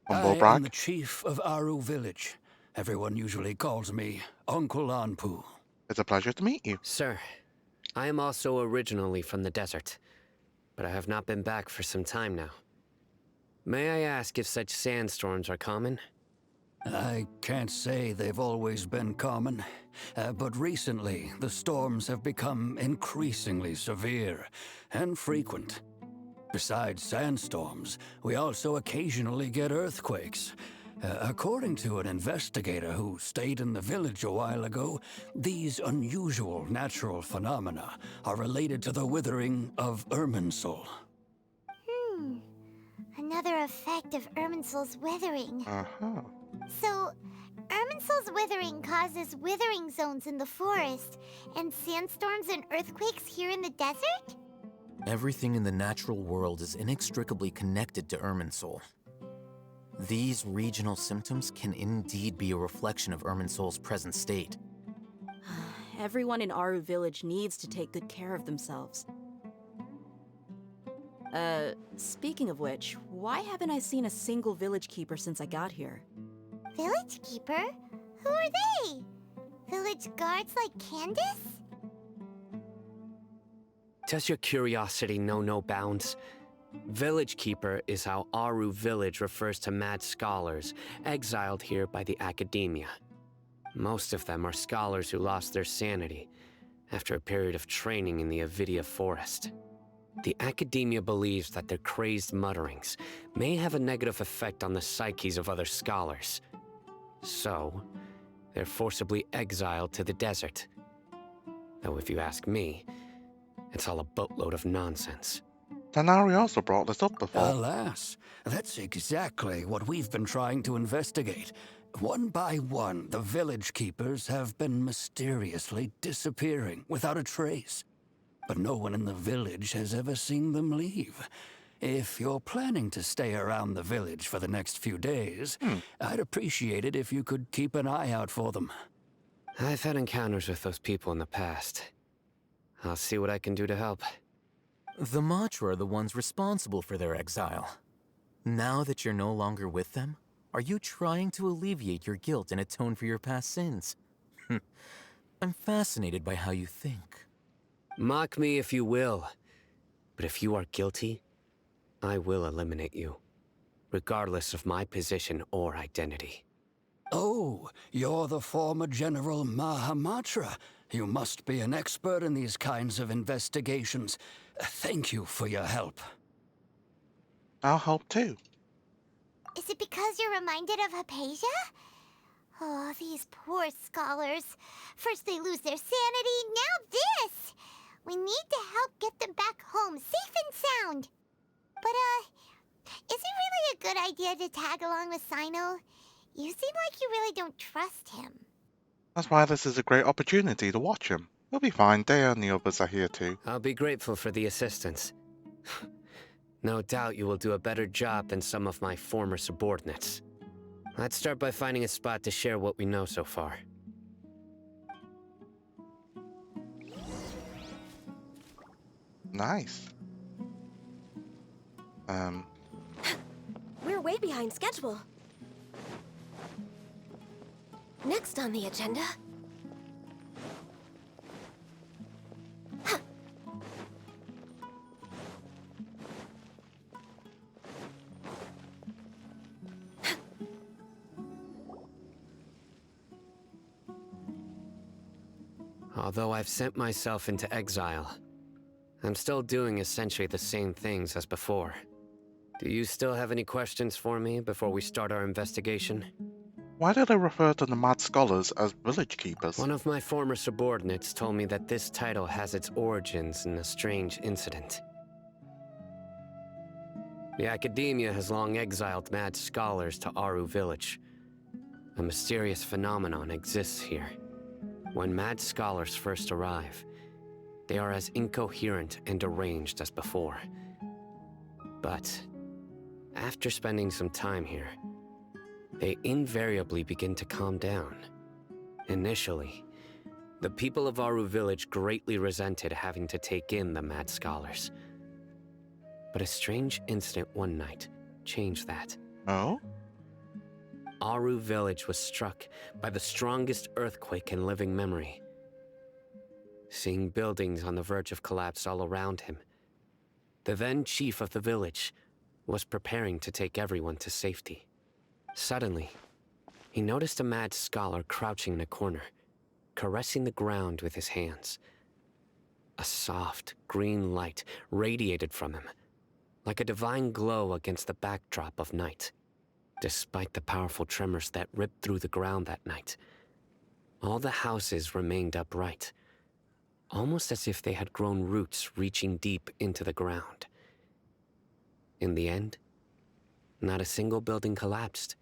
Humble I brag. am the chief of Aru Village. Everyone usually calls me Uncle Anpu. It's a pleasure to meet you. Sir, I am also originally from the desert, but I have not been back for some time now. May I ask if such sandstorms are common? I can't say they've always been common, but recently the storms have become increasingly severe and frequent. Besides sandstorms, we also occasionally get earthquakes. According to an investigator who stayed in the village a while ago, these unusual natural phenomena are related to the withering of Irminsul. Another effect of Irminsul's withering. Uh-huh. So, Irminsul's withering causes withering zones in the forest, and sandstorms and earthquakes here in the desert? Everything in the natural world is inextricably connected to Irminsul. These regional symptoms can indeed be a reflection of Irminsul's present state. Everyone in Aru Village needs to take good care of themselves. Speaking of which, why haven't I seen a single village keeper since I got here? Village keeper? Who are they? Village guards like Candace? Does your curiosity know no bounds? Village Keeper is how Aru Village refers to mad scholars exiled here by the Academia. Most of them are scholars who lost their sanity after a period of training in the Avidia Forest. The Academia believes that their crazed mutterings may have a negative effect on the psyches of other scholars. So, they're forcibly exiled to the desert. Though if you ask me, it's all a boatload of nonsense. Tanari also brought this up before. Alas, that's exactly what we've been trying to investigate. One by one, the village keepers have been mysteriously disappearing without a trace. But no one in the village has ever seen them leave. If you're planning to stay around the village for the next few days, I'd appreciate it if you could keep an eye out for them. I've had encounters with those people in the past. I'll see what I can do to help. The Matra are the ones responsible for their exile. Now that you're no longer with them, are you trying to alleviate your guilt and atone for your past sins? I'm fascinated by how you think. Mock me if you will, but if you are guilty, I will eliminate you, regardless of my position or identity. Oh, you're the former General Mahamatra. You must be an expert in these kinds of investigations. Thank you for your help. I'll help too. Is it because you're reminded of Hypatia? Oh, these poor scholars. First they lose their sanity, now this! We need to help get them back home, safe and sound. But, is it really a good idea to tag along with Sino? You seem like you really don't trust him. That's why this is a great opportunity to watch him. He'll be fine. Dea and the others are here too. I'll be grateful for the assistance. No doubt you will do a better job than some of my former subordinates. Let's start by finding a spot to share what we know so far. Nice. We're way behind schedule. Next on the agenda... Although I've sent myself into exile, I'm still doing essentially the same things as before. Do you still have any questions for me before we start our investigation? Why do they refer to the mad scholars as village keepers? One of my former subordinates told me that this title has its origins in a strange incident. The Academia has long exiled mad scholars to Aru Village. A mysterious phenomenon exists here. When mad scholars first arrive, they are as incoherent and deranged as before. But after spending some time here, they invariably begin to calm down. Initially, the people of Aru Village greatly resented having to take in the mad scholars. But a strange incident one night changed that. Oh? Aru Village was struck by the strongest earthquake in living memory. Seeing buildings on the verge of collapse all around him, the then chief of the village was preparing to take everyone to safety. Suddenly, he noticed a mad scholar crouching in a corner, caressing the ground with his hands. A soft, green light radiated from him, like a divine glow against the backdrop of night. Despite the powerful tremors that ripped through the ground that night, all the houses remained upright, almost as if they had grown roots reaching deep into the ground. In the end, not a single building collapsed,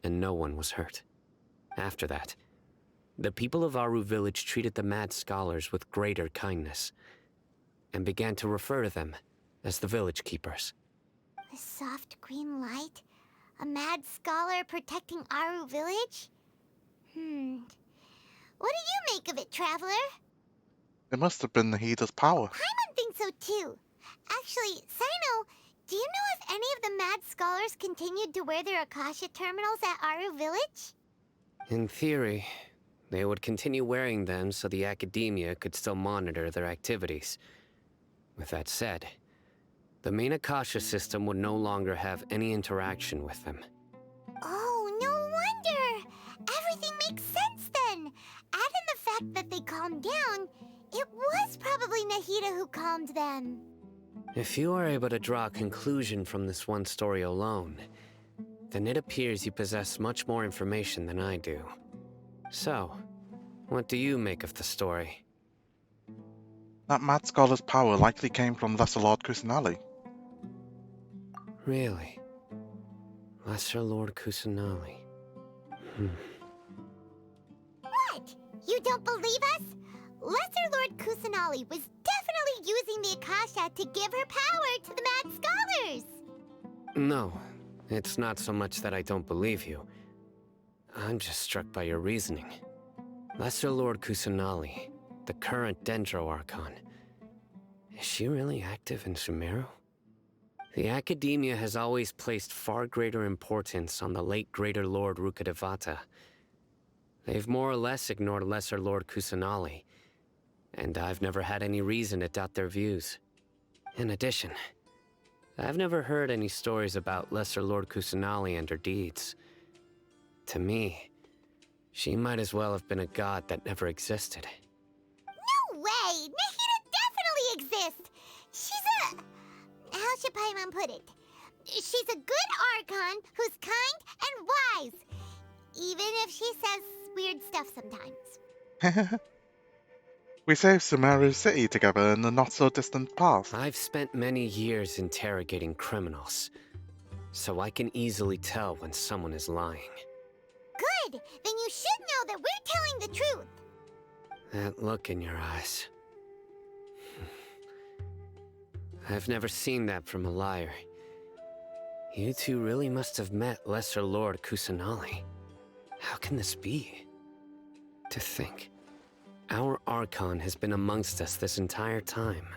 and no one was hurt. After that, the people of Aru village treated the mad scholars with greater kindness, and began to refer to them as the village keepers. The soft green light? A mad scholar protecting Aru village? What do you make of it, Traveler? It must have been the heater's power. Paimon thinks so too. Actually, Sino, do you know if any of the mad scholars continued to wear their Akasha terminals at Aru village? In theory, they would continue wearing them so the academia could still monitor their activities. With that said, the main Akasha system would no longer have any interaction with them. Oh, no wonder! Everything makes sense then! Add in the fact that they calmed down, it was probably Nahida who calmed them. If you are able to draw a conclusion from this one story alone, then it appears you possess much more information than I do. So, what do you make of the story? That mad scholar's power likely came from Lesser Lord Kusanali. Really? Lesser Lord Kusanali. What? You don't believe us? Lesser Lord Kusanali was definitely using the Akasha to give her power to the mad scholars! No, it's not so much that I don't believe you. I'm just struck by your reasoning. Lesser Lord Kusanali, the current Dendro Archon. Is she really active in Sumeru? The Academia has always placed far greater importance on the late Greater Lord Rukkhadevata. They've more or less ignored Lesser Lord Kusanali, and I've never had any reason to doubt their views. In addition, I've never heard any stories about Lesser Lord Kusanali and her deeds. To me, she might as well have been a god that never existed. No way! Nahida definitely exists! She's a... How should Paimon put it? She's a good Archon who's kind and wise. Even if she says weird stuff sometimes. We saved Sumeru City together in the not-so-distant past. I've spent many years interrogating criminals, so I can easily tell when someone is lying. Good! Then you should know that we're telling the truth. That look in your eyes. I've never seen that from a liar. You two really must have met Lesser Lord Kusanali. How can this be? To think, our Archon has been amongst us this entire time.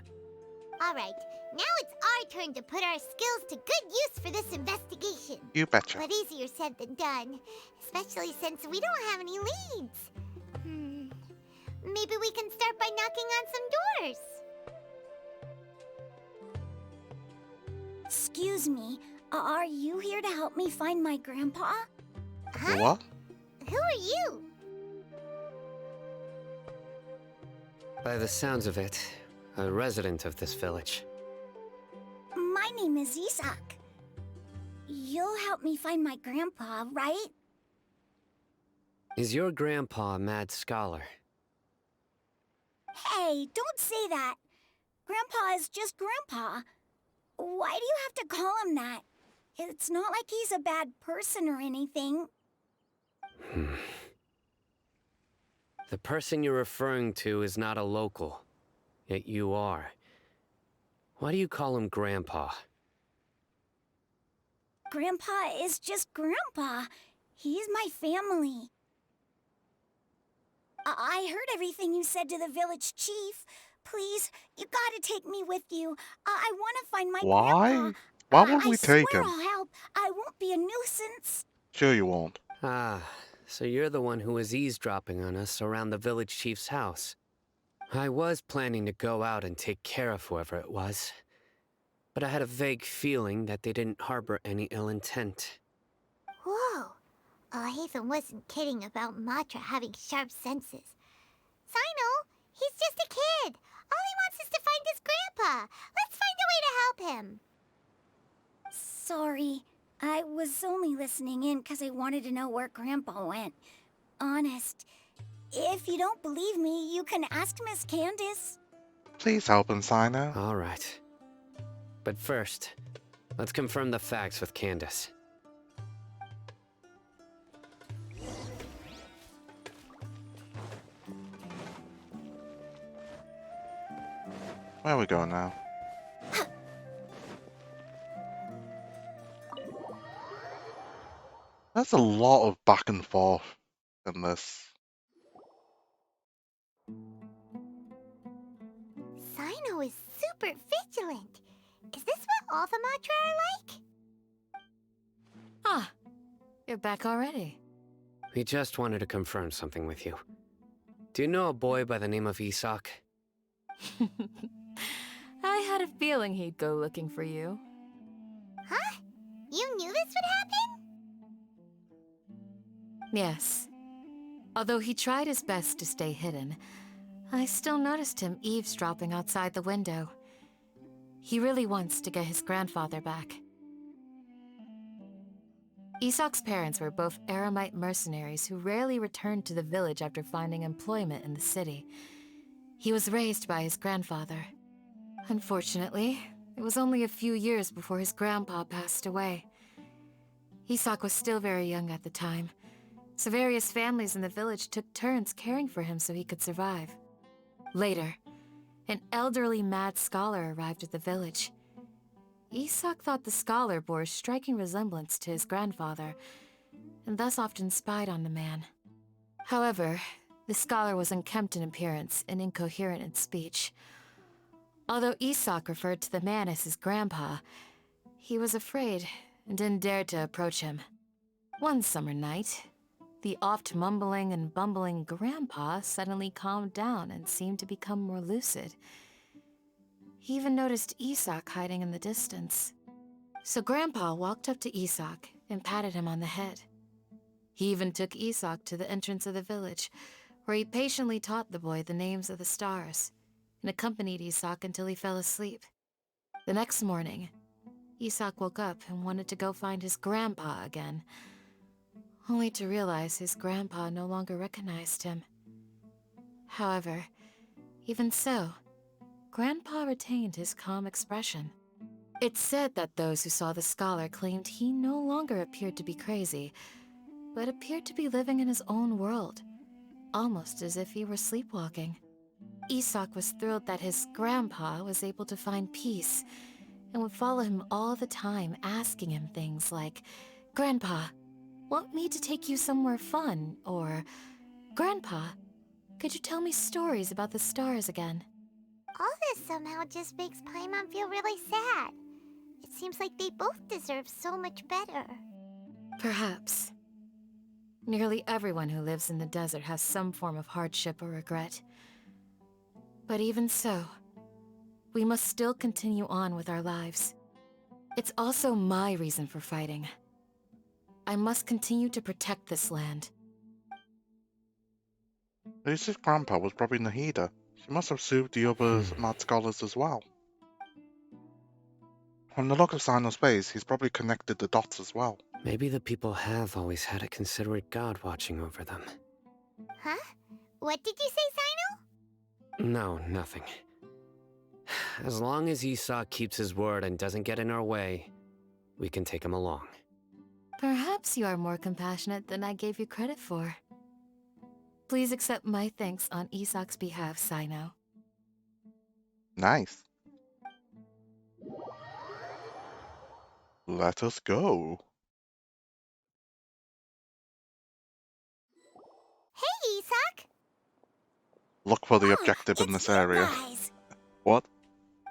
Alright, now it's our turn to put our skills to good use for this investigation. You betcha. But easier said than done, especially since we don't have any leads. Maybe we can start by knocking on some doors. Excuse me, are you here to help me find my grandpa? Huh? What? Who are you? By the sounds of it, a resident of this village. My name is Isak. You'll help me find my grandpa, right? Is your grandpa a mad scholar? Hey, don't say that. Grandpa is just Grandpa. Why do you have to call him that? It's not like he's a bad person or anything. The person you're referring to is not a local, yet you are. Why do you call him Grandpa? Grandpa is just Grandpa. He's my family. I heard everything you said to the village chief. Please, you gotta take me with you. I want to find my grandpa. Why would we take I swear him? I'll help. I won't be a nuisance. Sure you won't. Ah, so you're the one who was eavesdropping on us around the village chief's house. I was planning to go out and take care of whoever it was, but I had a vague feeling that they didn't harbor any ill intent. Whoa, Oh, Hatham wasn't kidding about Matra having sharp senses. Sino, he's just a kid. All he wants is to find his grandpa. Let's find a way to help him. Sorry, I was only listening in because I wanted to know where Grandpa went. Honest. If you don't believe me, you can ask Miss Candace. Please help him, Sino. All right. But first, let's confirm the facts with Candace. Where are we going now? There's a lot of back and forth in this. Sino is super vigilant. Is this what all the Matra are like? Ah, you're back already. We just wanted to confirm something with you. Do you know a boy by the name of Isak? I had a feeling he'd go looking for you. Huh? You knew this would happen? Yes. Although he tried his best to stay hidden, I still noticed him eavesdropping outside the window. He really wants to get his grandfather back. Isak's parents were both Aramite mercenaries who rarely returned to the village after finding employment in the city. He was raised by his grandfather. Unfortunately, it was only a few years before his grandpa passed away. Isak was still very young at the time, so various families in the village took turns caring for him so he could survive. Later, an elderly mad scholar arrived at the village. Isak thought the scholar bore a striking resemblance to his grandfather, and thus often spied on the man. However, the scholar was unkempt in appearance and incoherent in speech. Although Isak referred to the man as his grandpa, he was afraid and didn't dare to approach him. One summer night, the oft mumbling and bumbling grandpa suddenly calmed down and seemed to become more lucid. He even noticed Isak hiding in the distance. So Grandpa walked up to Isak and patted him on the head. He even took Isak to the entrance of the village, where he patiently taught the boy the names of the stars, and accompanied Isak until he fell asleep. The next morning, Isak woke up and wanted to go find his grandpa again, only to realize his grandpa no longer recognized him. However, even so, Grandpa retained his calm expression. It's said that those who saw the scholar claimed he no longer appeared to be crazy, but appeared to be living in his own world, almost as if he were sleepwalking. Isak was thrilled that his grandpa was able to find peace, and would follow him all the time, asking him things like, "Grandpa, want me to take you somewhere fun?" Or, "Grandpa, could you tell me stories about the stars again?" All this somehow just makes Paimon feel really sad. It seems like they both deserve so much better. Perhaps. Nearly everyone who lives in the desert has some form of hardship or regret. But even so, we must still continue on with our lives. It's also my reason for fighting. I must continue to protect this land. His grandpa was probably Nahida. She must have soothed the other mad scholars as well. From the look of Sino's face, he's probably connected the dots as well. Maybe the people have always had a considerate god watching over them. Huh? What did you say, Sino? No, nothing. As long as Isak keeps his word and doesn't get in our way, we can take him along. Perhaps you are more compassionate than I gave you credit for. Please accept my thanks on Isak's behalf, Sino. Nice. Let us go. Hey, Isak! Look for the objective in this area. Guys. What?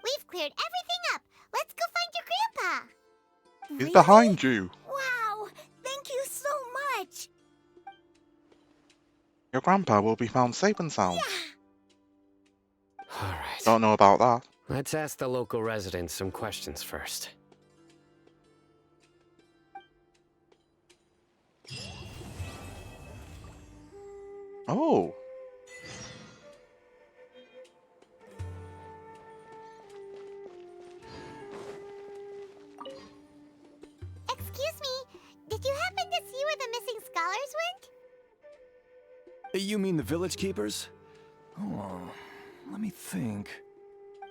We've cleared everything up. Let's go find your grandpa. He's behind you. Wow! Thank you so much! Your grandpa will be found safe and sound. All right. Don't know about that. Let's ask the local residents some questions first. Oh. Excuse me, did you happen to see where the missing scholars went? You mean the village keepers? Oh, let me think.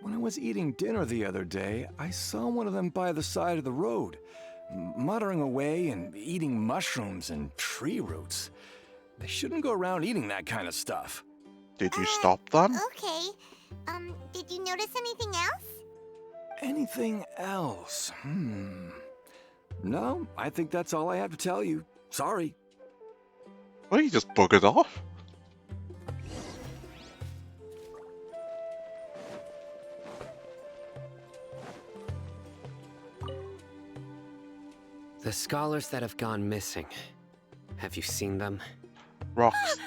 When I was eating dinner the other day, I saw one of them by the side of the road, muttering away and eating mushrooms and tree roots. They shouldn't go around eating that kind of stuff. Did you stop them? Okay. Did you notice anything else? Anything else? No, I think that's all I have to tell you. Sorry. Well, you just buggered off. The scholars that have gone missing. Have you seen them? Rocks.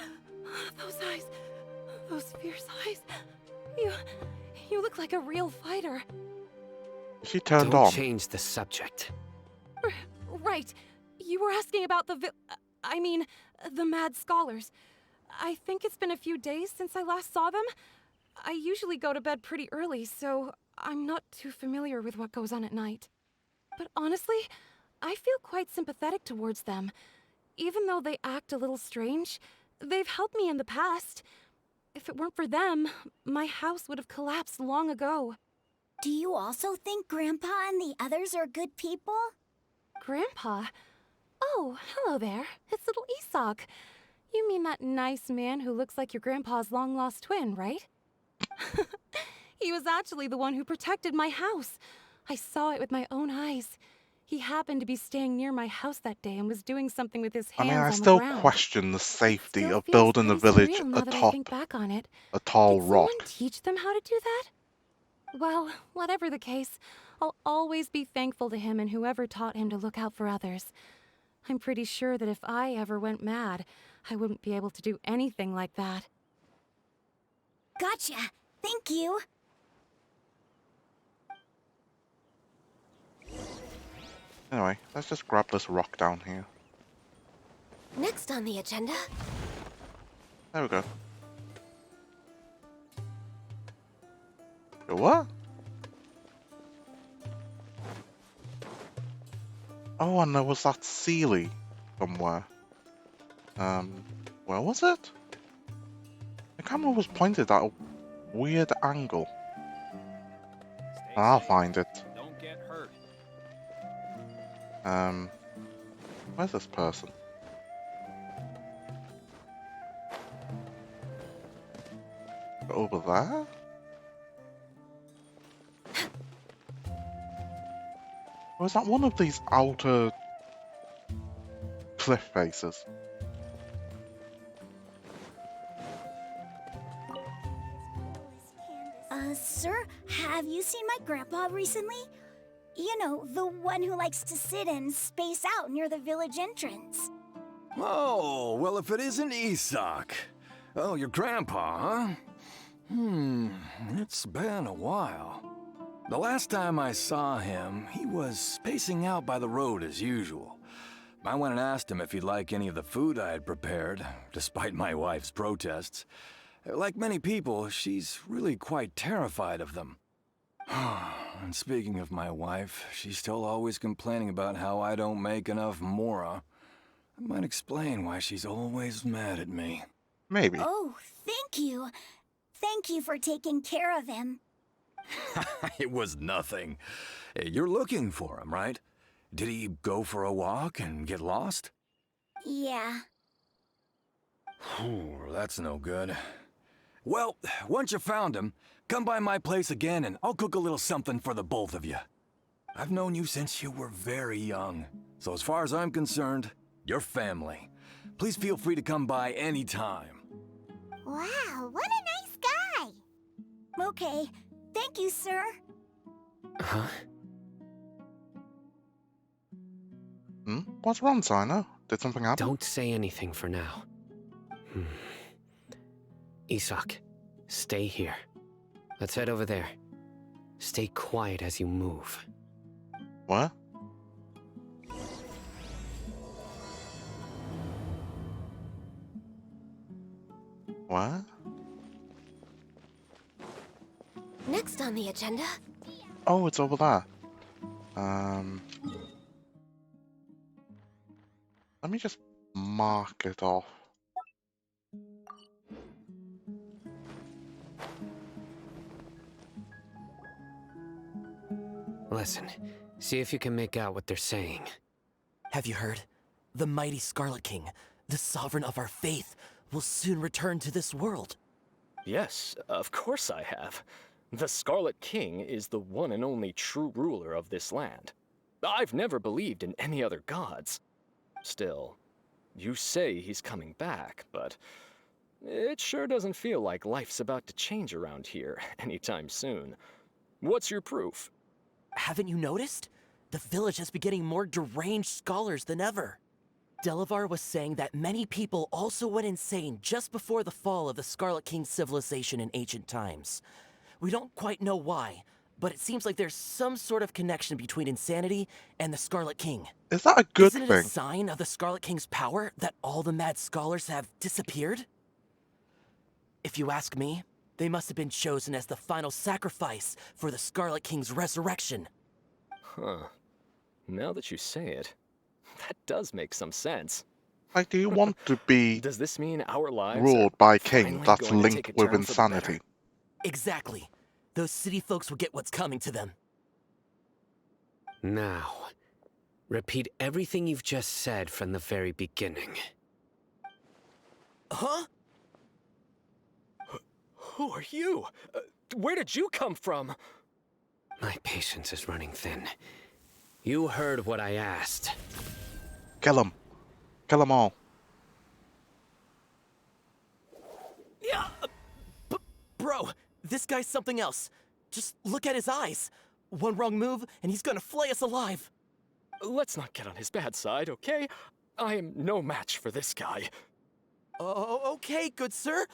Those eyes. Those fierce eyes. You look like a real fighter. She turned Don't on. change the subject. Right. You were asking about the the mad scholars. I think it's been a few days since I last saw them. I usually go to bed pretty early, so I'm not too familiar with what goes on at night. But honestly, I feel quite sympathetic towards them. Even though they act a little strange, they've helped me in the past. If it weren't for them, my house would have collapsed long ago. Do you also think Grandpa and the others are good people? Grandpa? Oh, hello there. It's little Isak. You mean that nice man who looks like your grandpa's long-lost twin, right? He was actually the one who protected my house. I saw it with my own eyes. He happened to be staying near my house that day and was doing something with his hands on the ground. I still question the safety of building a village atop a tall rock. Did someone teach them how to do that? Well, whatever the case, I'll always be thankful to him and whoever taught him to look out for others. I'm pretty sure that if I ever went mad, I wouldn't be able to do anything like that. Gotcha. Thank you. Anyway, let's just grab this rock down here. Next on the agenda. There we go. What? Oh, and there was that Sealy somewhere. Where was it? The camera was pointed at a weird angle. I'll find it. Don't get hurt. Where's this person? Over there? Or is that one of these outer cliff faces? Sir, have you seen my grandpa recently? You know, the one who likes to sit and space out near the village entrance. Oh, well, if it isn't Isak. Oh, your grandpa, huh? It's been a while. The last time I saw him, he was spacing out by the road as usual. I went and asked him if he'd like any of the food I had prepared, despite my wife's protests. Like many people, she's really quite terrified of them. And speaking of my wife, she's still always complaining about how I don't make enough mora. That might explain why she's always mad at me. Maybe. Oh, thank you. Thank you for taking care of him. It was nothing. You're looking for him, right? Did he go for a walk and get lost? Yeah. That's no good. Well, once you found him, come by my place again and I'll cook a little something for the both of you. I've known you since you were very young, so as far as I'm concerned, you're family. Please feel free to come by anytime. Wow, what a nice guy! Okay, thank you, sir. Huh? What's wrong, Sino? Did something happen? Don't say anything for now. Isak, stay here. Let's head over there. Stay quiet as you move. What? What? Next on the agenda. Oh, it's over there. Let me just mark it off. Listen, see if you can make out what they're saying. Have you heard? The mighty Scarlet King, the sovereign of our faith, will soon return to this world. Yes, of course I have. The Scarlet King is the one and only true ruler of this land. I've never believed in any other gods. Still, you say he's coming back, but it sure doesn't feel like life's about to change around here anytime soon. What's your proof? Haven't you noticed? The village has been getting more deranged scholars than ever. Delavar was saying that many people also went insane just before the fall of the Scarlet King's civilization in ancient times. We don't quite know why, but it seems like there's some sort of connection between insanity and the Scarlet King. Is that a good Isn't it thing? a sign of the Scarlet King's power that all the mad scholars have disappeared? If you ask me, they must have been chosen as the final sacrifice for the Scarlet King's resurrection. Huh. Now that you say it, that does make some sense. Like, do you want to be Does this mean our lives ruled by a are king finally that's going to linked take a with turn for the better? insanity? Exactly. Those city folks will get what's coming to them. Now, repeat everything you've just said from the very beginning. Huh? Who are you? Where did you come from? My patience is running thin. You heard what I asked. Kill them. Kill them all. Yeah, bro, this guy's something else. Just look at his eyes. One wrong move, and he's gonna flay us alive. Let's not get on his bad side, okay? I am no match for this guy. Oh, okay, good sir.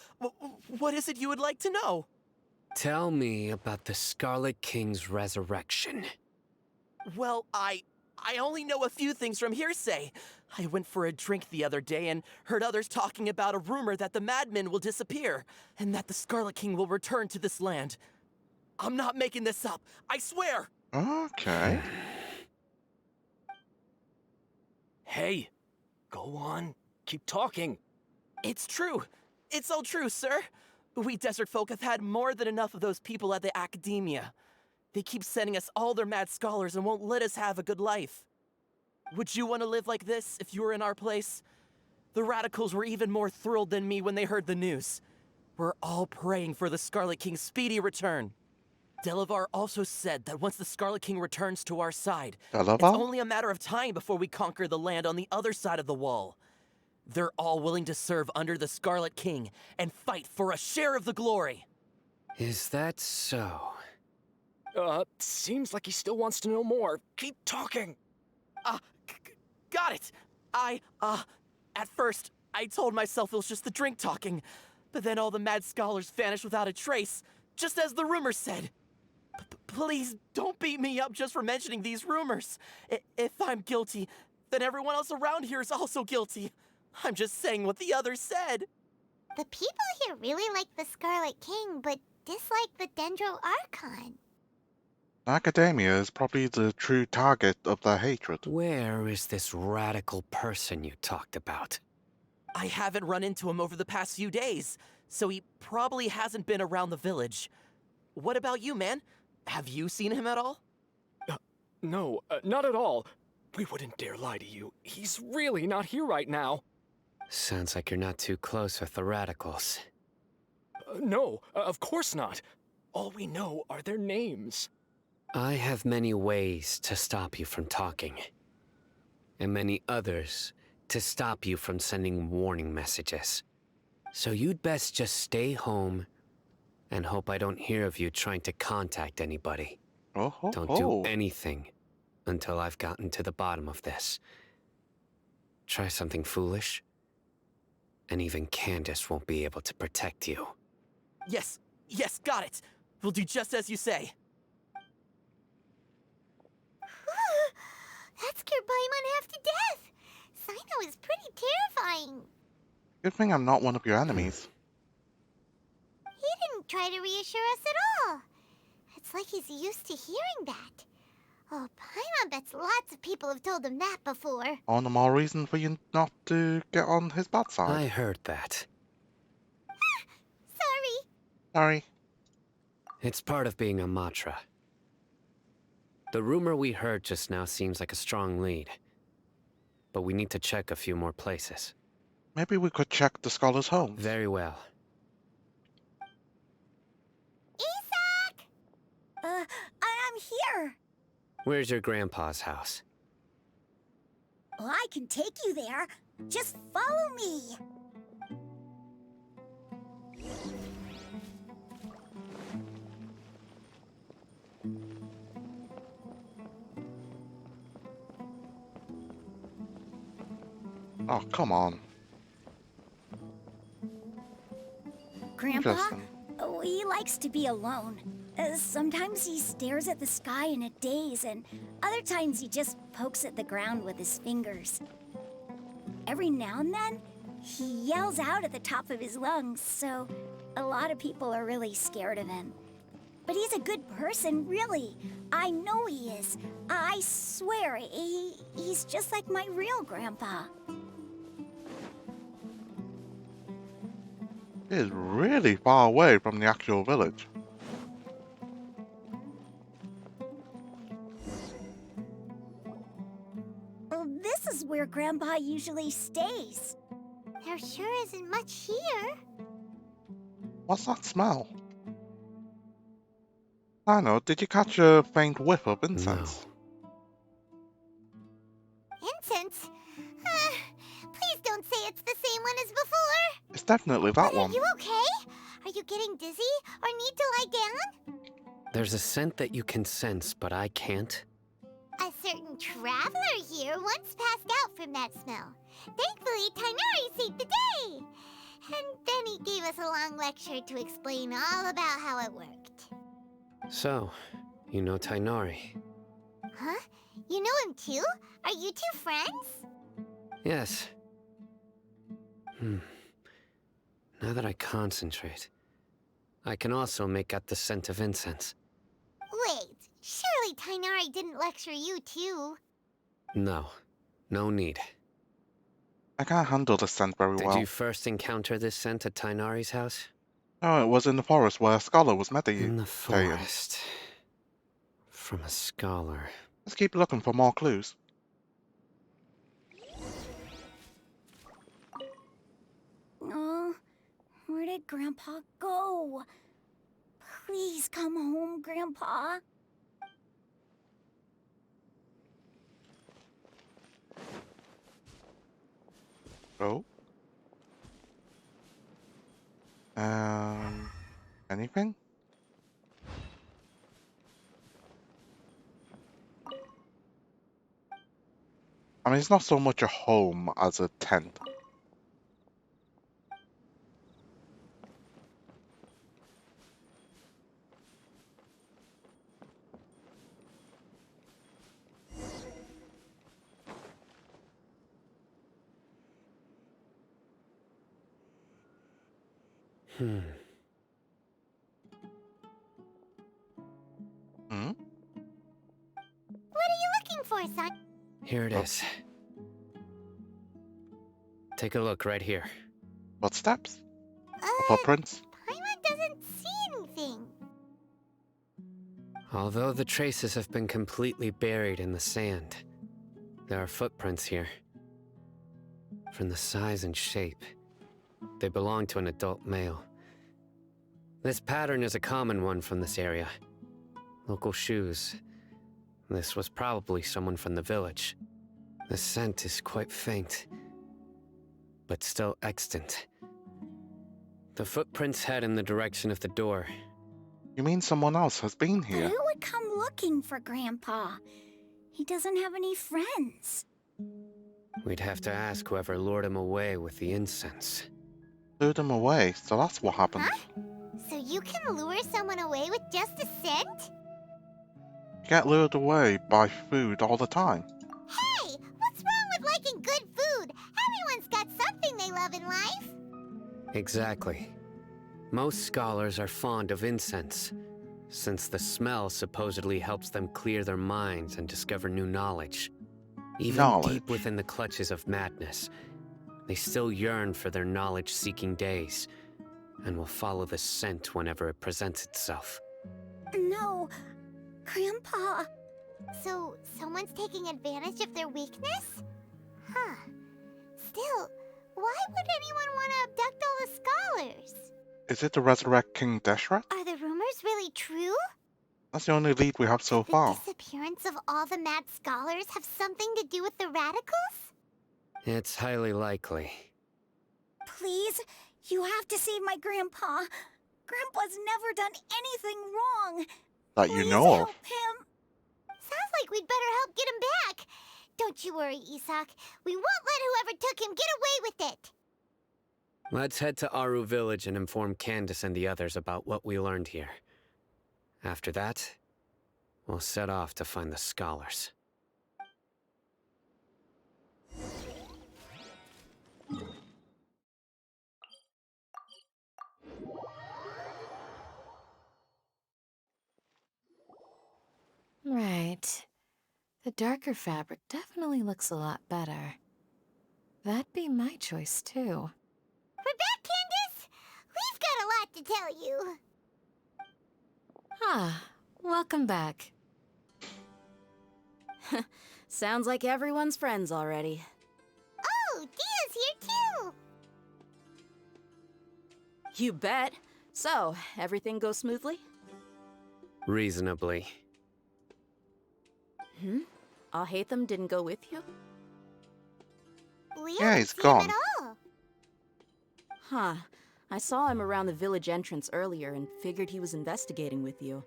What is it you would like to know? Tell me about the Scarlet King's resurrection. Well, I only know a few things from hearsay. I went for a drink the other day and heard others talking about a rumor that the madmen will disappear and that the Scarlet King will return to this land. I'm not making this up, I swear! Okay. Hey, go on. Keep talking. It's true. It's all true, sir. We desert folk have had more than enough of those people at the academia. They keep sending us all their mad scholars and won't let us have a good life. Would you want to live like this if you were in our place? The radicals were even more thrilled than me when they heard the news. We're all praying for the Scarlet King's speedy return. Delavar also said that once the Scarlet King returns to our side, it's only a matter of time before we conquer the land on the other side of the wall. They're all willing to serve under the Scarlet King and fight for a share of the glory. Is that so? Seems like he still wants to know more. Keep talking. Got it. At first, I told myself it was just the drink talking, but then all the mad scholars vanished without a trace, just as the rumors said. Please don't beat me up just for mentioning these rumors. If I'm guilty, then everyone else around here is also guilty. I'm just saying what the others said. The people here really like the Scarlet King, but dislike the Dendro Archon. Academia is probably the true target of their hatred. Where is this radical person you talked about? I haven't run into him over the past few days, so he probably hasn't been around the village. What about you, man? Have you seen him at all? No, not at all. We wouldn't dare lie to you. He's really not here right now. Sounds like you're not too close with the radicals. No, of course not. All we know are their names. I have many ways to stop you from talking. And many others to stop you from sending warning messages. So you'd best just stay home and hope I don't hear of you trying to contact anybody. Don't do anything until I've gotten to the bottom of this. Try something foolish, and even Candace won't be able to protect you. Yes, got it. We'll do just as you say. That scared Paimon half to death. Sino is pretty terrifying. Good thing I'm not one of your enemies. try to reassure us at all. It's like he's used to hearing that. Oh, Paimon bets lots of people have told him that before. All the more reason for you not to get on his bad side. I heard that. Sorry. Sorry. It's part of being a Matra. The rumor we heard just now seems like a strong lead. But we need to check a few more places. Maybe we could check the scholars' homes. Very well. Isak! I'm here. Where's your grandpa's house? Well, I can take you there. Just follow me. Oh, come on. Grandpa? Interesting. Oh, he likes to be alone. Sometimes he stares at the sky in a daze, and other times he just pokes at the ground with his fingers. Every now and then, he yells out at the top of his lungs, so a lot of people are really scared of him. But he's a good person, really. I know he is. I swear, he's just like my real grandpa. It is really far away from the actual village. Well, this is where Grandpa usually stays. There sure isn't much here. What's that smell? I know, did you catch a faint whiff of incense? Incense? Please don't say it's the same one as before. It's definitely that one. Are you okay? Are you getting dizzy or need to lie down? There's a scent that you can sense, but I can't. A certain traveler here once passed out from that smell. Thankfully, Tainari saved the day. And then he gave us a long lecture to explain all about how it worked. So, you know Tainari? Huh? You know him too? Are you two friends? Yes. Now that I concentrate, I can also make out the scent of incense. Wait, surely Tainari didn't lecture you too? No, no need. I can't handle the scent very well. Did you first encounter this scent at Tainari's house? No, it was in the forest where a scholar was meditating. In the forest. From a scholar. Let's keep looking for more clues. Oh, where did Grandpa go? Please come home, Grandpa. Oh. Anything? I mean, it's not so much a home as a tent. What are you looking for, son? Here it is. Take a look right here. Footsteps? Footprints? Paimon doesn't see anything. Although the traces have been completely buried in the sand, there are footprints here. From the size and shape, they belong to an adult male. This pattern is a common one from this area. Local shoes. This was probably someone from the village. The scent is quite faint, but still extant. The footprints head in the direction of the door. You mean someone else has been But here? who would come looking for Grandpa? He doesn't have any friends. We'd have to ask whoever lured him away with the incense. Lured him away, so that's what happened. Huh? So you can lure someone away with just a scent? You get lured away by food all the time. Hey, what's wrong with liking good food? Everyone's got something they love in life. Exactly. Most scholars are fond of incense, since the smell supposedly helps them clear their minds and discover new knowledge. Even deep within the clutches of madness, they still yearn for their knowledge-seeking days, and will follow the scent whenever it presents itself. No, Grandpa. So, someone's taking advantage of their weakness? Huh. Still, why would anyone want to abduct all the scholars? Is it the Resurrect King Deshret? Are the rumors really true? That's the only lead we have so far. The disappearance of all the mad scholars have something to do with the radicals? It's highly likely. Please, you have to save my grandpa. Grandpa's never done anything wrong. That you know of. Help him. Sounds like we'd better help get him back. Don't you worry, Isak. We won't let whoever took him get away with it. Let's head to Aru Village and inform Candace and the others about what we learned here. After that, we'll set off to find the scholars. Right. The darker fabric definitely looks a lot better. That'd be my choice, too. We're back, Candace! We've got a lot to tell you. Ah, welcome back. Sounds like everyone's friends already. Oh, Dia's here too! You bet. So, everything goes smoothly? Reasonably. Alhaitham didn't go with you? We Yeah, haven't he's seen gone. him at all. Huh. I saw him around the village entrance earlier and figured he was investigating with you.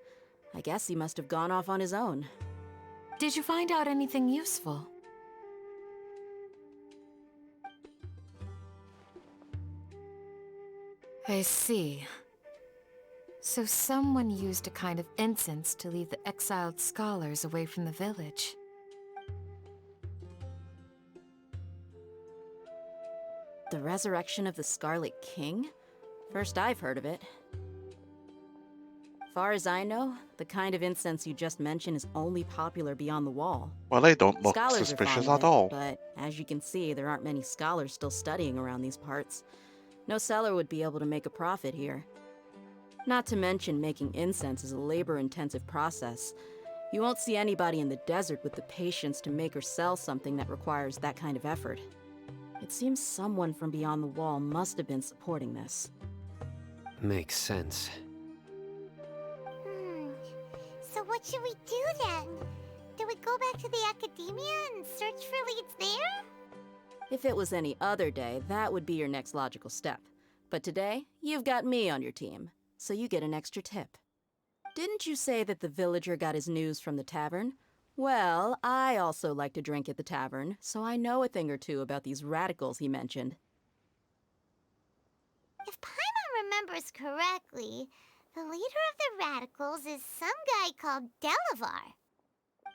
I guess he must have gone off on his own. Did you find out anything useful? I see. So someone used a kind of incense to lead the exiled scholars away from the village. The resurrection of the Scarlet King? First I've heard of it. Far as I know, the kind of incense you just mentioned is only popular beyond the wall. Well, they don't look Scholars suspicious are fond at of it, all. but as you can see, there aren't many scholars still studying around these parts. No seller would be able to make a profit here. Not to mention, making incense is a labor-intensive process. You won't see anybody in the desert with the patience to make or sell something that requires that kind of effort. It seems someone from beyond the wall must have been supporting this. Makes sense. So what should we do then? Do we go back to the academia and search for leads there? If it was any other day, that would be your next logical step. But today, you've got me on your team, so you get an extra tip. Didn't you say that the villager got his news from the tavern? Well, I also like to drink at the tavern, so I know a thing or two about these radicals he mentioned. If Paimon remembers correctly, the leader of the radicals is some guy called Delavar.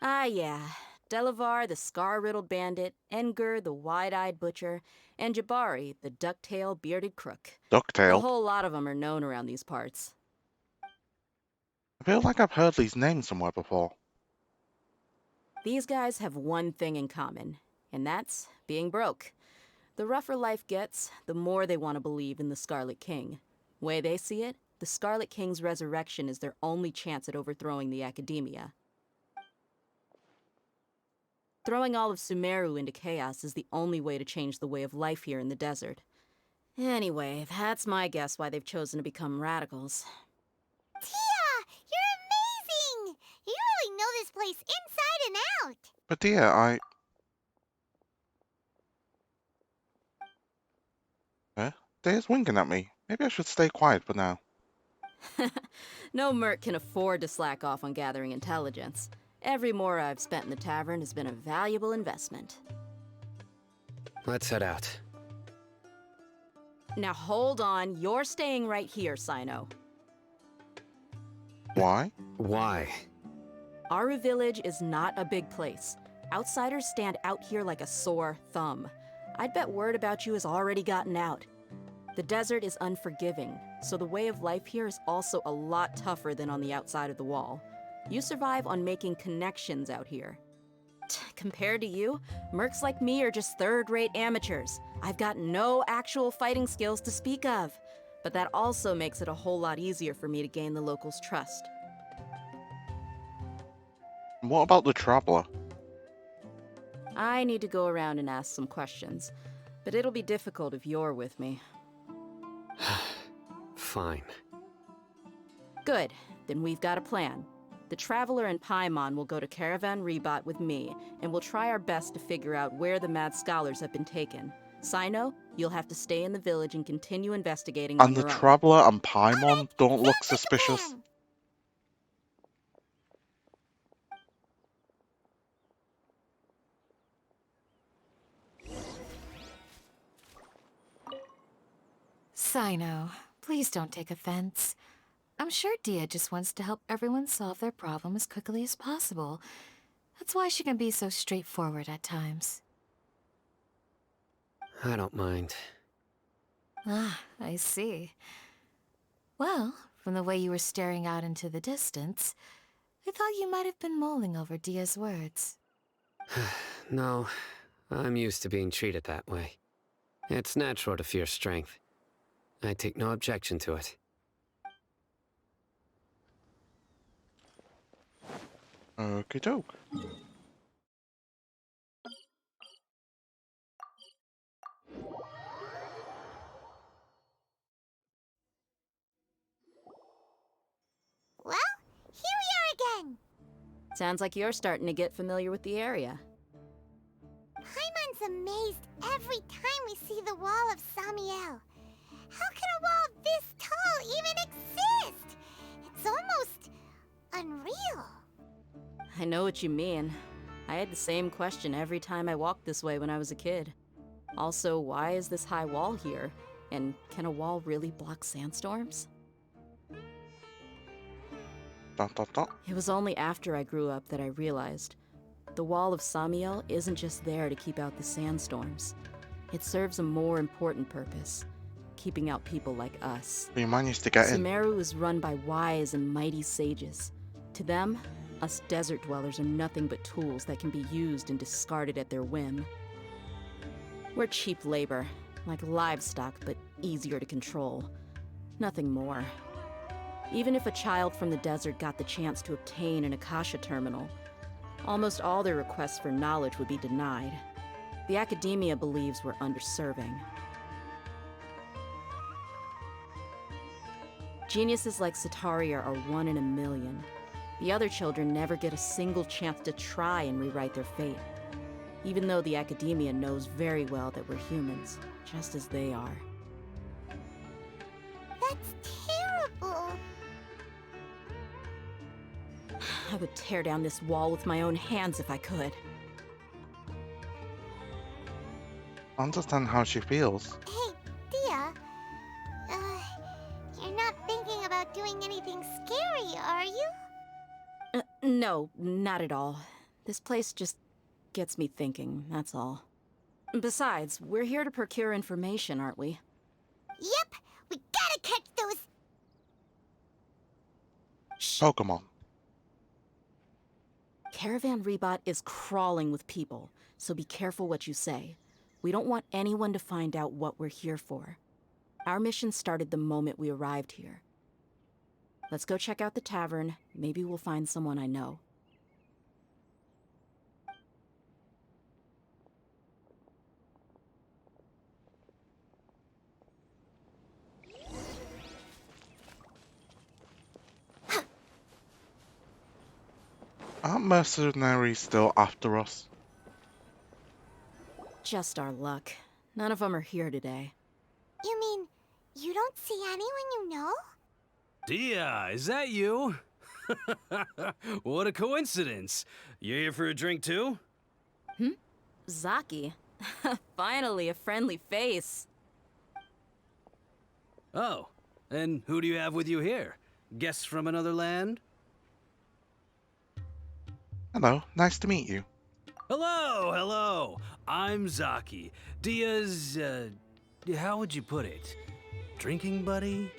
Ah, yeah. Delavar, the scar-riddled bandit, Engur, the wide-eyed butcher, and Jabari, the duck-tailed bearded crook. A Ducktail. whole lot of them are known around these parts. I feel like I've heard these names somewhere before. These guys have one thing in common, and that's being broke. The rougher life gets, the more they want to believe in the Scarlet King. Way they see it, the Scarlet King's resurrection is their only chance at overthrowing the academia. Throwing all of Sumeru into chaos is the only way to change the way of life here in the desert. Anyway, that's my guess why they've chosen to become radicals. Tia! You're amazing! You really know this place inside and out! But dear, Dia's winking at me. Maybe I should stay quiet for now. No merc can afford to slack off on gathering intelligence. Every mora I've spent in the tavern has been a valuable investment. Let's head out. Now hold on, you're staying right here, Sino. Why? Why? Aru Village is not a big place. Outsiders stand out here like a sore thumb. I'd bet word about you has already gotten out. The desert is unforgiving, so the way of life here is also a lot tougher than on the outside of the wall. You survive on making connections out here. Compared to you, mercs like me are just third-rate amateurs. I've got no actual fighting skills to speak of. But that also makes it a whole lot easier for me to gain the locals' trust. What about the Traveler? I need to go around and ask some questions, but it'll be difficult if you're with me. Fine. Good, then we've got a plan. The Traveler and Paimon will go to Caravan Rebot with me, and we'll try our best to figure out where the Mad Scholars have been taken. Sino, you'll have to stay in the village and continue investigating on And the your own. Traveler and Paimon don't look suspicious. Sino, please don't take offense. I'm sure Dia just wants to help everyone solve their problem as quickly as possible. That's why she can be so straightforward at times. I don't mind. Ah, I see. Well, from the way you were staring out into the distance, I thought you might have been mulling over Dia's words. No, I'm used to being treated that way. It's natural to fear strength. I take no objection to it. Okie doke. Well, here we are again! Sounds like you're starting to get familiar with the area. Paimon's amazed every time we see the wall of Samiel. How can a wall this tall even exist? It's almost unreal. I know what you mean. I had the same question every time I walked this way when I was a kid. Also, why is this high wall here? And can a wall really block sandstorms? It was only after I grew up that I realized the wall of Samiel isn't just there to keep out the sandstorms. It serves a more important purpose, keeping out people like us. You managed to get in. Sumeru is run by wise and mighty sages. To them, us desert dwellers are nothing but tools that can be used and discarded at their whim. We're cheap labor, like livestock, but easier to control. Nothing more. Even if a child from the desert got the chance to obtain an Akasha terminal, almost all their requests for knowledge would be denied. The academia believes we're underserving. Geniuses like Sataria are one in a million. The other children never get a single chance to try and rewrite their fate, even though the academia knows very well that we're humans, just as they are. That's terrible. I would tear down this wall with my own hands if I could. I understand how she feels. Hey, Dia. You're not thinking about doing anything scary, are you? No, not at all. This place just gets me thinking, that's all. Besides, we're here to procure information, aren't we? Yep, we gotta catch those... Pokemon. Caravan Rebot is crawling with people, so be careful what you say. We don't want anyone to find out what we're here for. Our mission started the moment we arrived here. Let's go check out the tavern. Maybe we'll find someone I know. Aren't mercenaries still after us? Just our luck. None of them are here today. You mean, you don't see anyone you know? Dia, is that you? What a coincidence. You here for a drink too? Zaki. Finally, a friendly face. Oh, and who do you have with you here? Guests from another land? Hello, nice to meet you. Hello, hello. I'm Zaki. Dia's, how would you put it? drinking buddy?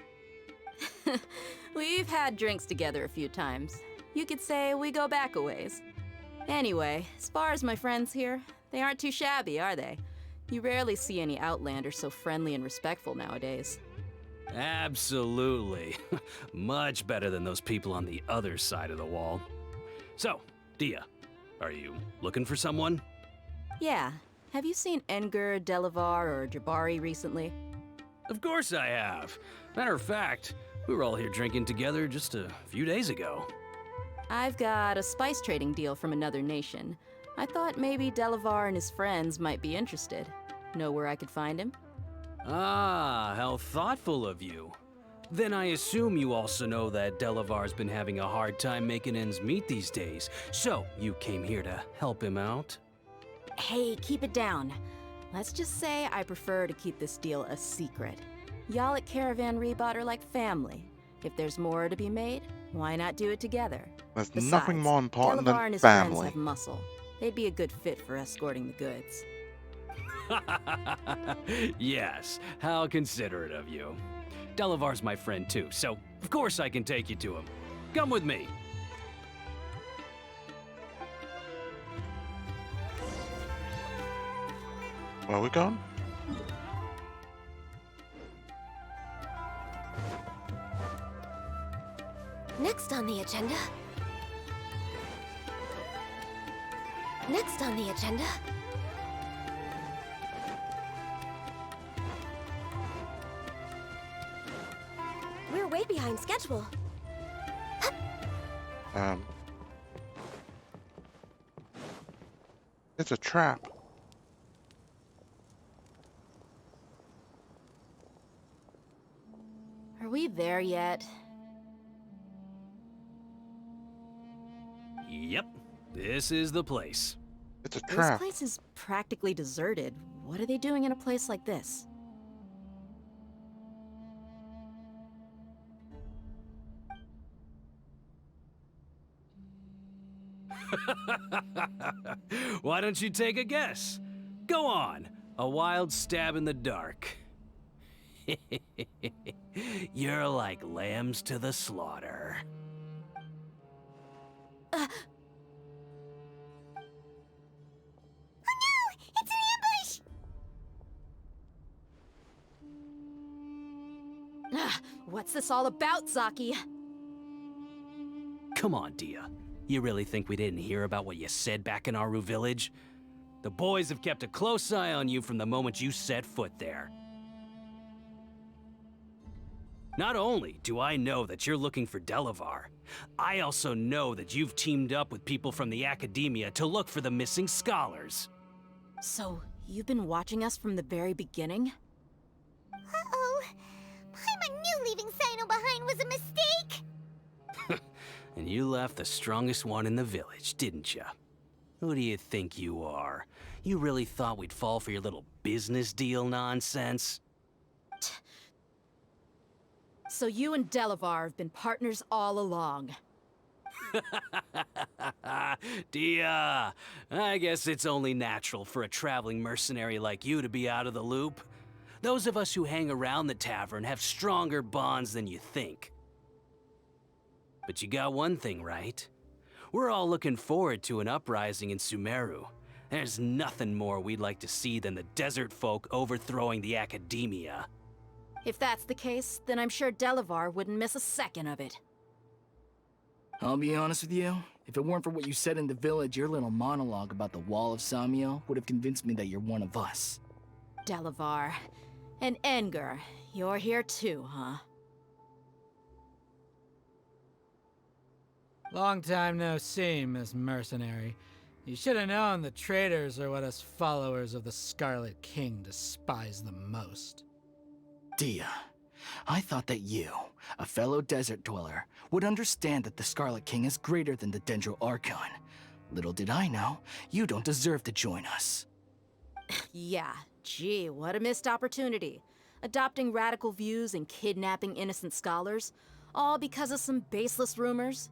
We've had drinks together a few times. You could say we go back a ways. Anyway, as far as my friends here, they aren't too shabby, are they? You rarely see any Outlanders so friendly and respectful nowadays. Absolutely. Much better than those people on the other side of the wall. So, Dia, are you looking for someone? Yeah. Have you seen Engur, Delavar, or Jabari recently? Of course I have. Matter of fact, we were all here drinking together just a few days ago. I've got a spice trading deal from another nation. I thought maybe Delavar and his friends might be interested. Know where I could find him? Ah, how thoughtful of you. Then I assume you also know that Delavar's been having a hard time making ends meet these days, so you came here to help him out? Hey, keep it down. Let's just say I prefer to keep this deal a secret. Y'all at Caravan Rebot are like family. If there's more to be made, why not do it together? There's Besides, nothing more important Delavar than and his friends family. have muscle. They'd be a good fit for escorting the goods. Yes, how considerate of you. Delavar's my friend too, so of course I can take you to him. Come with me. Where are we going? Next on the agenda. Next on the agenda. We're way behind schedule. It's a trap. Are we there yet? Yep, this is the place. It's a This trap. place is practically deserted. What are they doing in a place like this? Why don't you take a guess? Go on, a wild stab in the dark. You're like lambs to the slaughter. It's an ambush! What's this all about, Zaki? Come on, Dia. You really think we didn't hear about what you said back in Aru village? The boys have kept a close eye on you from the moment you set foot there. Not only do I know that you're looking for Delavar, I also know that you've teamed up with people from the Academia to look for the missing scholars. So, you've been watching us from the very beginning? Uh-oh. Paimon knew leaving Sino behind was a mistake! And you left the strongest one in the village, didn't ya? Who do you think you are? You really thought we'd fall for your little business deal nonsense? So you and Delavar have been partners all along. Dia, I guess it's only natural for a traveling mercenary like you to be out of the loop. Those of us who hang around the tavern have stronger bonds than you think. But you got one thing right. We're all looking forward to an uprising in Sumeru. There's nothing more we'd like to see than the desert folk overthrowing the Academia. If that's the case, then I'm sure Delavar wouldn't miss a second of it. I'll be honest with you. If it weren't for what you said in the village, your little monologue about the Wall of Samiel would have convinced me that you're one of us. Delavar. And Engur, you're here too, huh? Long time no see, Miss Mercenary. You should have known the traitors are what us followers of the Scarlet King despise the most. Dia, I thought that you, a fellow desert dweller, would understand that the Scarlet King is greater than the Dendro Archon. Little did I know, you don't deserve to join us. Yeah, gee, what a missed opportunity. Adopting radical views and kidnapping innocent scholars, all because of some baseless rumors.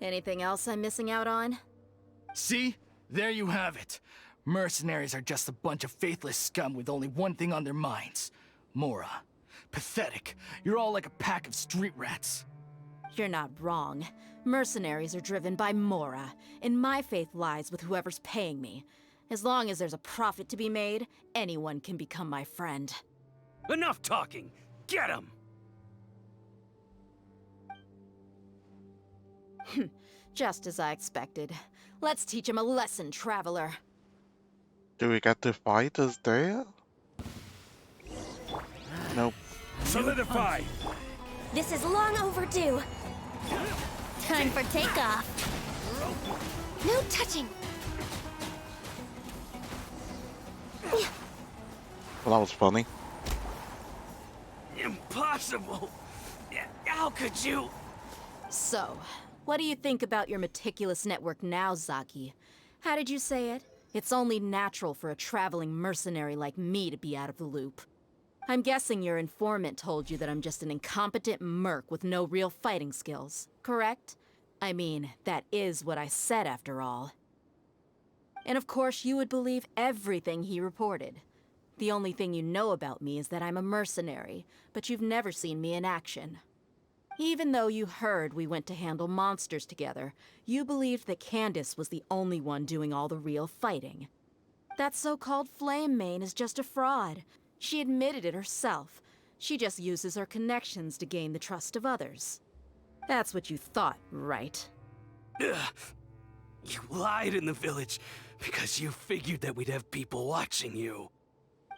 Anything else I'm missing out on? See? There you have it. Mercenaries are just a bunch of faithless scum with only one thing on their minds. Mora. Pathetic. You're all like a pack of street rats. You're not wrong. Mercenaries are driven by Mora, and my faith lies with whoever's paying me. As long as there's a profit to be made, anyone can become my friend. Enough talking! Get him! Just as I expected. Let's teach him a lesson, traveler. Do we get to fight as there? Nope. Solidify! This is long overdue. Time for takeoff. No touching. Well, that was funny. Impossible! How could you? So, what do you think about your meticulous network now, Zaki? How did you say it? It's only natural for a traveling mercenary like me to be out of the loop. I'm guessing your informant told you that I'm just an incompetent merc with no real fighting skills, correct? I mean, that is what I said after all. And of course you would believe everything he reported. The only thing you know about me is that I'm a mercenary, but you've never seen me in action. Even though you heard we went to handle monsters together, you believed that Candace was the only one doing all the real fighting. That so-called Flame Mane is just a fraud. She admitted it herself. She just uses her connections to gain the trust of others. That's what you thought, right? Ugh. You lied in the village because you figured that we'd have people watching you.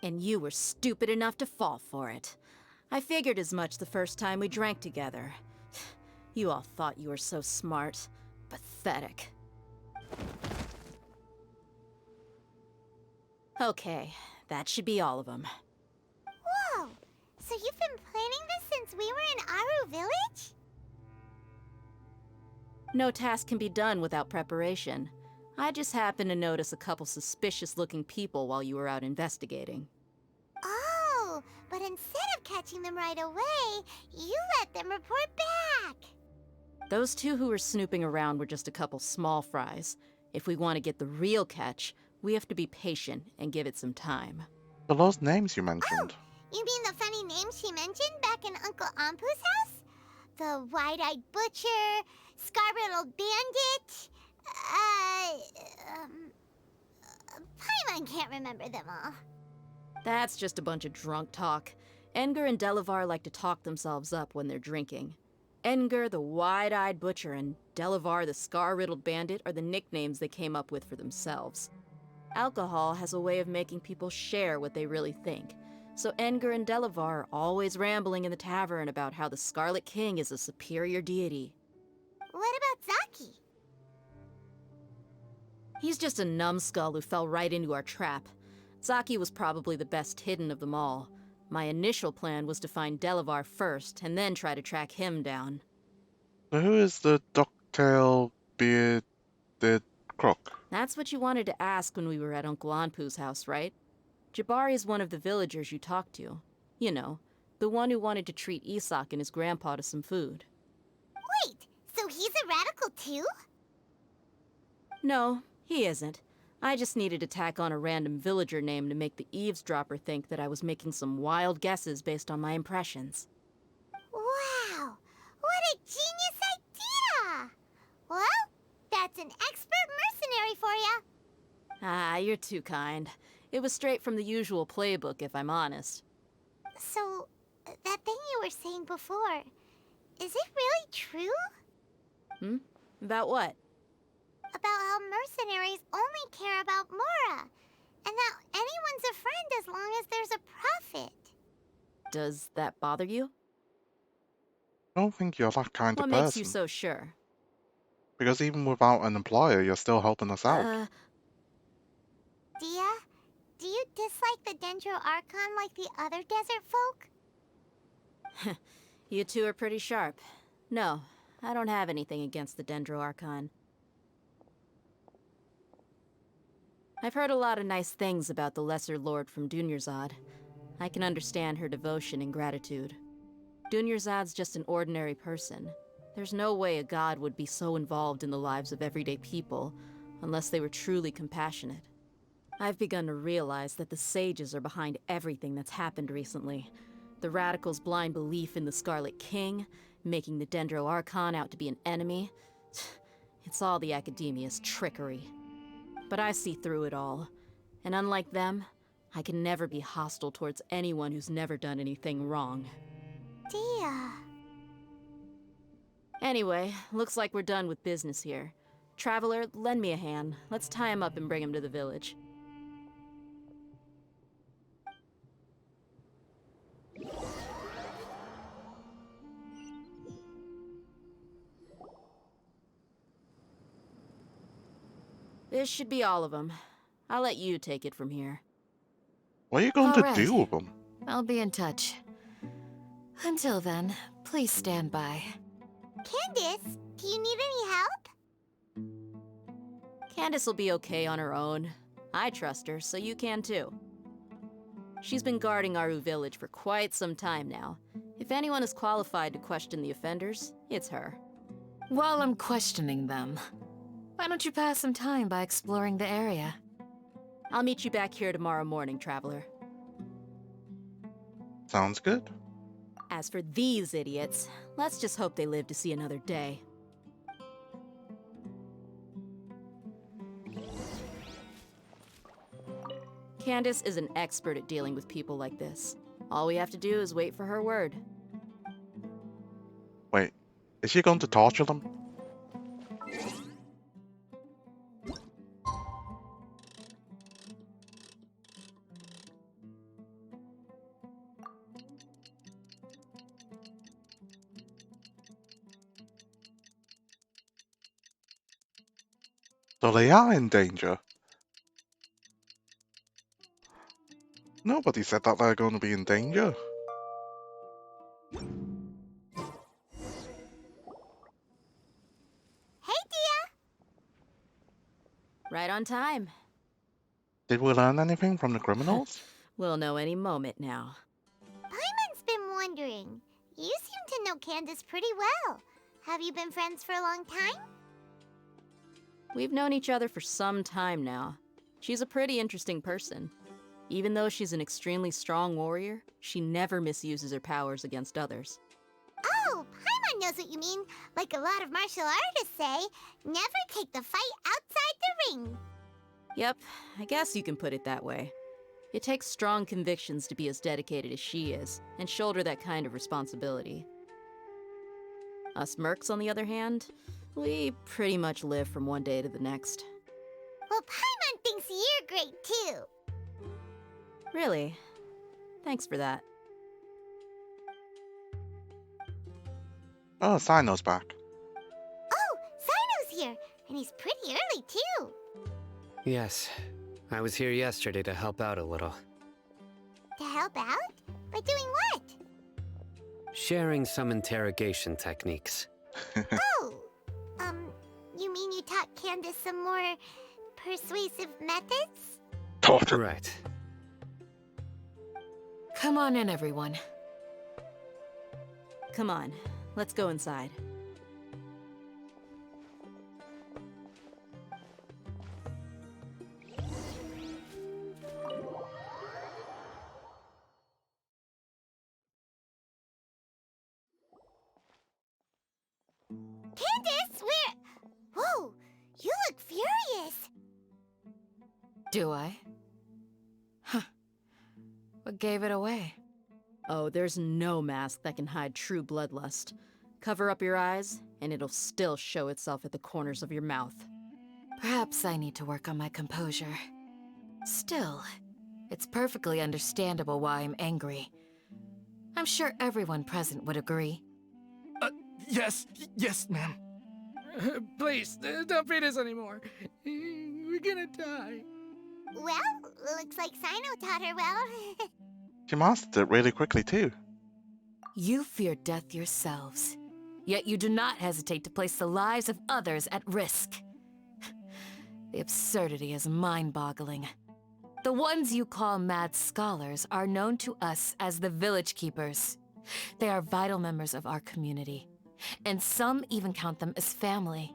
And you were stupid enough to fall for it. I figured as much the first time we drank together. You all thought you were so smart. Pathetic. Okay, that should be all of them. Whoa! So you've been planning this since we were in Aru Village? No task can be done without preparation. I just happened to notice a couple suspicious-looking people while you were out investigating. Oh, but instead of catching them right away, you let them report back! Those two who were snooping around were just a couple small fries. If we want to get the real catch, we have to be patient and give it some time. But those names you mentioned. You mean the funny name she mentioned back in Uncle Ampu's house? The wide-eyed butcher, scar-riddled bandit, Paimon can't remember them all. That's just a bunch of drunk talk. Engar and Delavar like to talk themselves up when they're drinking. Engar, the wide-eyed butcher, and Delavar, the scar-riddled bandit, are the nicknames they came up with for themselves. Alcohol has a way of making people share what they really think. So Engar and Delavar are always rambling in the tavern about how the Scarlet King is a superior deity. What about Zaki? He's just a numbskull who fell right into our trap. Zaki was probably the best hidden of them all. My initial plan was to find Delavar first, and then try to track him down. So who is the ducktail bearded crook? That's what you wanted to ask when we were at Uncle Anpu's house, right? Jabari is one of the villagers you talked to. You know, the one who wanted to treat Isak and his grandpa to some food. Wait, so he's a radical too? No, he isn't. I just needed to tack on a random villager name to make the eavesdropper think that I was making some wild guesses based on my impressions. Wow, what a genius idea! Well, that's an expert mercenary for ya. Ah, you're too kind. It was straight from the usual playbook, if I'm honest. So, that thing you were saying before, is it really true? Hmm? About what? About how mercenaries only care about Mora, and that anyone's a friend as long as there's a profit. Does that bother you? I don't think you're that kind What of makes person. you so sure? Because even without an employer, you're still helping us out. Dia, do you dislike the Dendro Archon like the other desert folk? You two are pretty sharp. No, I don't have anything against the Dendro Archon. I've heard a lot of nice things about the Lesser Lord from Dunyarzad. I can understand her devotion and gratitude. Dunyarzad's just an ordinary person. There's no way a god would be so involved in the lives of everyday people, unless they were truly compassionate. I've begun to realize that the sages are behind everything that's happened recently. The Radicals' blind belief in the Scarlet King, making the Dendro Archon out to be an enemy. It's all the Academia's trickery. But I see through it all. And unlike them, I can never be hostile towards anyone who's never done anything wrong. Dia. Anyway, looks like we're done with business here. Traveler, lend me a hand. Let's tie him up and bring him to the village. This should be all of them. I'll let you take it from here. What are you going to Alright. do with them? I'll be in touch. Until then, please stand by. Candace, do you need any help? Candace will be okay on her own. I trust her, so you can too. She's been guarding Aru village for quite some time now. If anyone is qualified to question the offenders, it's her. While I'm questioning them, why don't you pass some time by exploring the area? I'll meet you back here tomorrow morning, Traveler. Sounds good. As for these idiots, let's just hope they live to see another day. Candace is an expert at dealing with people like this. All we have to do is wait for her word. Wait, is she going to torture them? So they are in danger. Nobody said that they're going to be in danger. Hey, Dia! Right on time. Did we learn anything from the criminals? We'll know any moment now. Paimon's been wondering. You seem to know Candace pretty well. Have you been friends for a long time? We've known each other for some time now. She's a pretty interesting person. Even though she's an extremely strong warrior, she never misuses her powers against others. Oh, Paimon knows what you mean. Like a lot of martial artists say, never take the fight outside the ring. Yep, I guess you can put it that way. It takes strong convictions to be as dedicated as she is, and shoulder that kind of responsibility. Us mercs, on the other hand, we pretty much live from one day to the next. Well, Paimon thinks you're great too. Really? Thanks for that. Oh, Sino's back. Oh, Sino's here, and he's pretty early too. Yes, I was here yesterday to help out a little. To help out? By doing what? Sharing some interrogation techniques. Oh, you mean you taught Candace some more persuasive methods? Torture. Right. Come on in, everyone. Come on, let's go inside. Candace, where? Whoa, you look furious. Do I? Huh. What gave it away? Oh, there's no mask that can hide true bloodlust. Cover up your eyes, and it'll still show itself at the corners of your mouth. Perhaps I need to work on my composure. Still, it's perfectly understandable why I'm angry. I'm sure everyone present would agree. Yes, ma'am. Please, don't beat us anymore. We're gonna die. Well, looks like Sino taught her well. She mastered it really quickly too. You fear death yourselves, yet you do not hesitate to place the lives of others at risk. The absurdity is mind-boggling. The ones you call mad scholars are known to us as the Village Keepers. They are vital members of our community, and some even count them as family.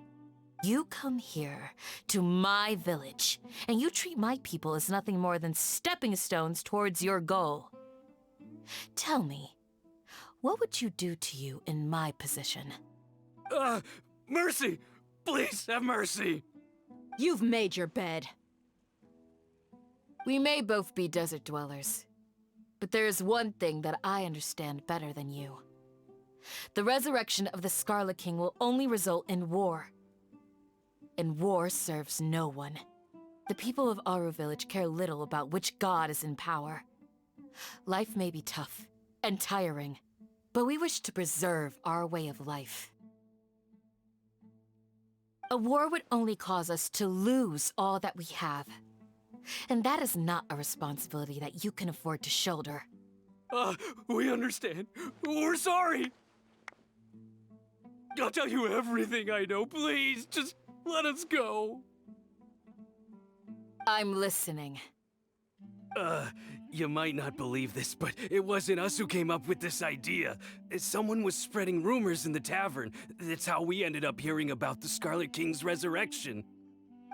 You come here, to my village, and you treat my people as nothing more than stepping stones towards your goal. Tell me, What would you do to you in my position? Mercy! Please have mercy! You've made your bed. We may both be desert dwellers, but there is one thing that I understand better than you. The resurrection of the Scarlet King will only result in war. And war serves no one. The people of Aru Village care little about which god is in power. Life may be tough and tiring, but we wish to preserve our way of life. A war would only cause us to lose all that we have. And that is not a responsibility that you can afford to shoulder. We understand. We're sorry. I'll tell you everything I know. Please, just let us go. I'm listening. You might not believe this, but it wasn't us who came up with this idea. Someone was spreading rumors in the tavern. That's how we ended up hearing about the Scarlet King's resurrection.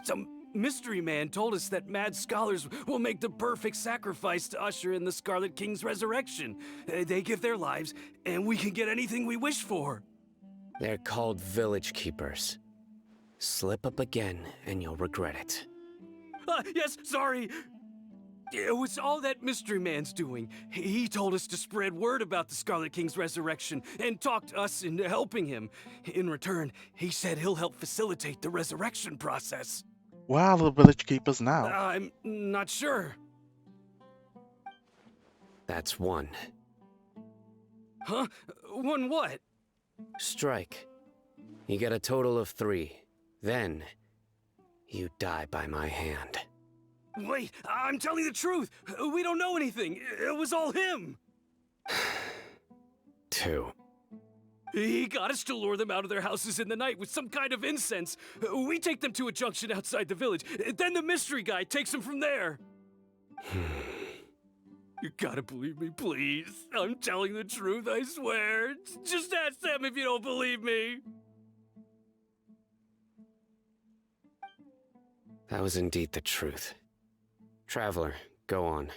Some mystery man told us that mad scholars will make the perfect sacrifice to usher in the Scarlet King's resurrection. They give their lives, and we can get anything we wish for. They're called village keepers. Slip up again, and you'll regret it. Yes, sorry. It was all that mystery man's doing. He told us to spread word about the Scarlet King's resurrection and talked us into helping him. In return, he said he'll help facilitate the resurrection process. Where are the village keepers now? I'm not sure. That's one. Huh? One what? Strike. You get a total of 3. Then, you die by my hand. Wait, I'm telling the truth. We don't know anything. It was all him. 2. He got us to lure them out of their houses in the night with some kind of incense. We take them to a junction outside the village. Then the mystery guy takes them from there. You gotta believe me, please. I'm telling the truth, I swear. Just ask them if you don't believe me. That was indeed the truth. Traveler, go on.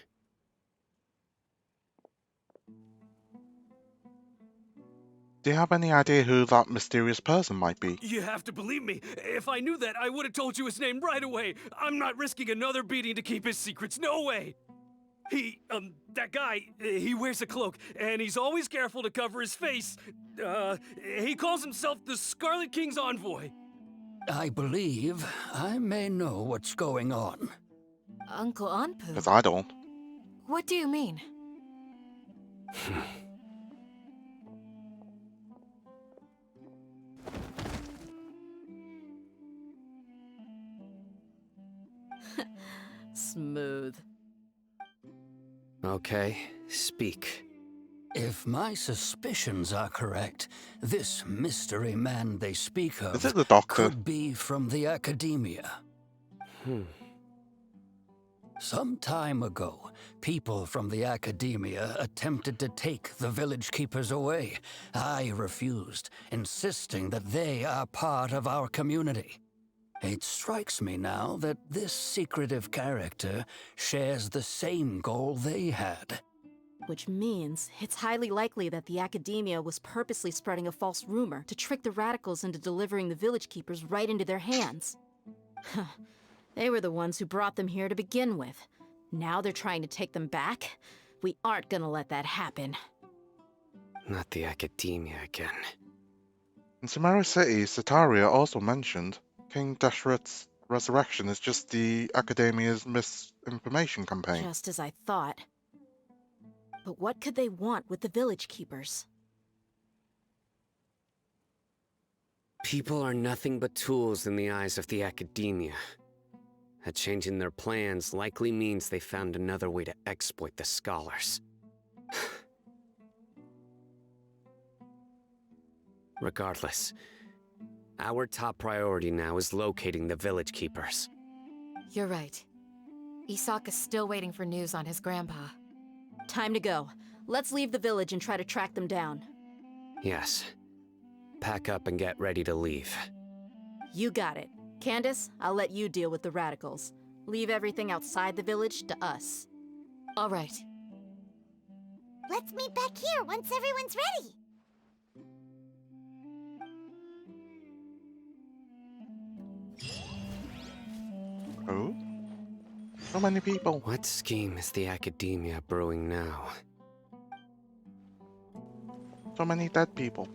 Do you have any idea who that mysterious person might be? You have to believe me. If I knew that, I would have told you his name right away. I'm not risking another beating to keep his secrets. No way. That guy, he wears a cloak, and he's always careful to cover his face. He calls himself the Scarlet King's envoy. I believe I may know what's going on. Uncle Anpu? Because I don't. What do you mean? Smooth. Okay, speak. If my suspicions are correct, this mystery man they speak of Is it the doctor? could be from the academia. Some time ago, people from the academia attempted to take the village keepers away. I refused, insisting that they are part of our community. It strikes me now that this secretive character shares the same goal they had. Which means it's highly likely that the academia was purposely spreading a false rumor to trick the radicals into delivering the village keepers right into their hands. They were the ones who brought them here to begin with. Now they're trying to take them back? We aren't gonna let that happen. Not the academia again. In Sumeru City, Setaria also mentioned King Deshret's resurrection is just the academia's misinformation campaign. Just as I thought. But what could they want with the village keepers? People are nothing but tools in the eyes of the academia. A change in their plans likely means they found another way to exploit the scholars. Regardless, our top priority now is locating the village keepers. You're right. Isak is still waiting for news on his grandpa. Time to go. Let's leave the village and try to track them down. Yes. Pack up and get ready to leave. You got it. Candace, I'll let you deal with the radicals. Leave everything outside the village to us. All right. Let's meet back here once everyone's ready. So many people. What scheme is the academia brewing now? So many dead people.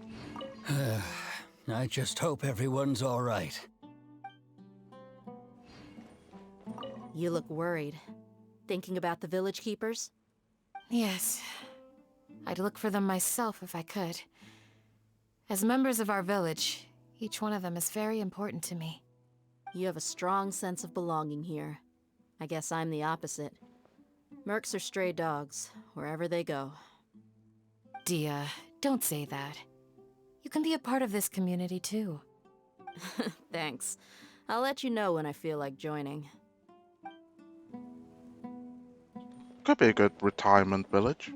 I just hope everyone's all right. You look worried. Thinking about the village keepers? Yes. I'd look for them myself if I could. As members of our village, each one of them is very important to me. You have a strong sense of belonging here. I guess I'm the opposite. Mercs are stray dogs, wherever they go. Dia, don't say that. You can be a part of this community too. Thanks. I'll let you know when I feel like joining. Could be a good retirement village.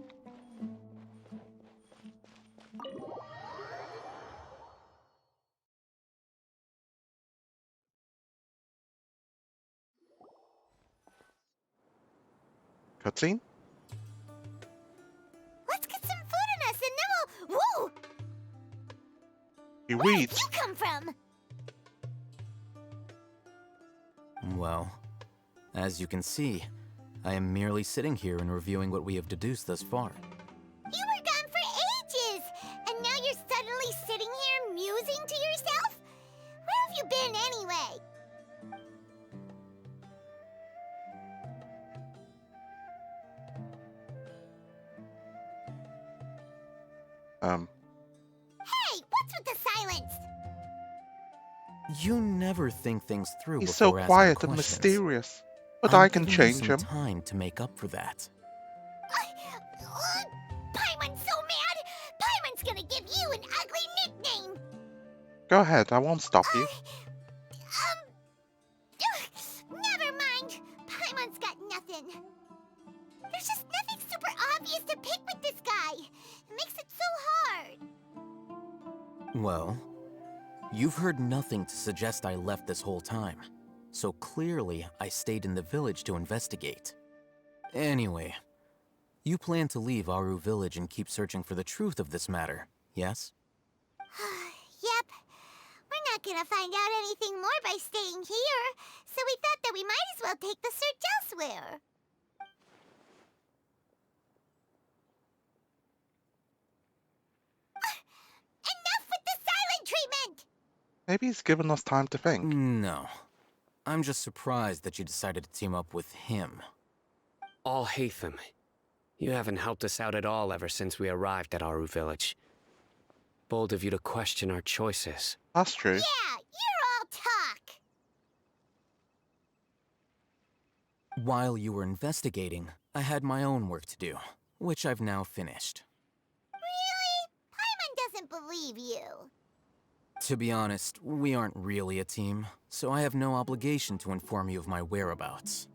Cutscene? Let's get some food in us and then we'll... Whoa! He Where did reads. you come from? Well, as you can see, I am merely sitting here and reviewing what we have deduced thus far. You were gone for ages! And now you're suddenly sitting here musing to yourself? Where have you been anyway? Hey, what's with the silence? You never think things through He's so before asking quiet and questions. mysterious. But I'm I can giving you change some him. time to make up for that. Paimon's so mad! Paimon's gonna give you an ugly nickname! Go ahead, I won't stop you. Never mind. Paimon's got nothing. There's just nothing super obvious to pick with this guy. It makes it so hard. Well, you've heard nothing to suggest I left this whole time. So clearly, I stayed in the village to investigate. Anyway, you plan to leave Aru village and keep searching for the truth of this matter, yes? Yep. We're not gonna find out anything more by staying here, so we thought that we might as well take the search elsewhere. Enough with the silent treatment! Maybe he's given us time to think. No. I'm just surprised that you decided to team up with him. All Hatham, you haven't helped us out at all ever since we arrived at Aru village. Bold of you to question our choices. That's true. Yeah, you're all talk! While you were investigating, I had my own work to do, which I've now finished. Really? Paimon doesn't believe you. To be honest, we aren't really a team, so I have no obligation to inform you of my whereabouts.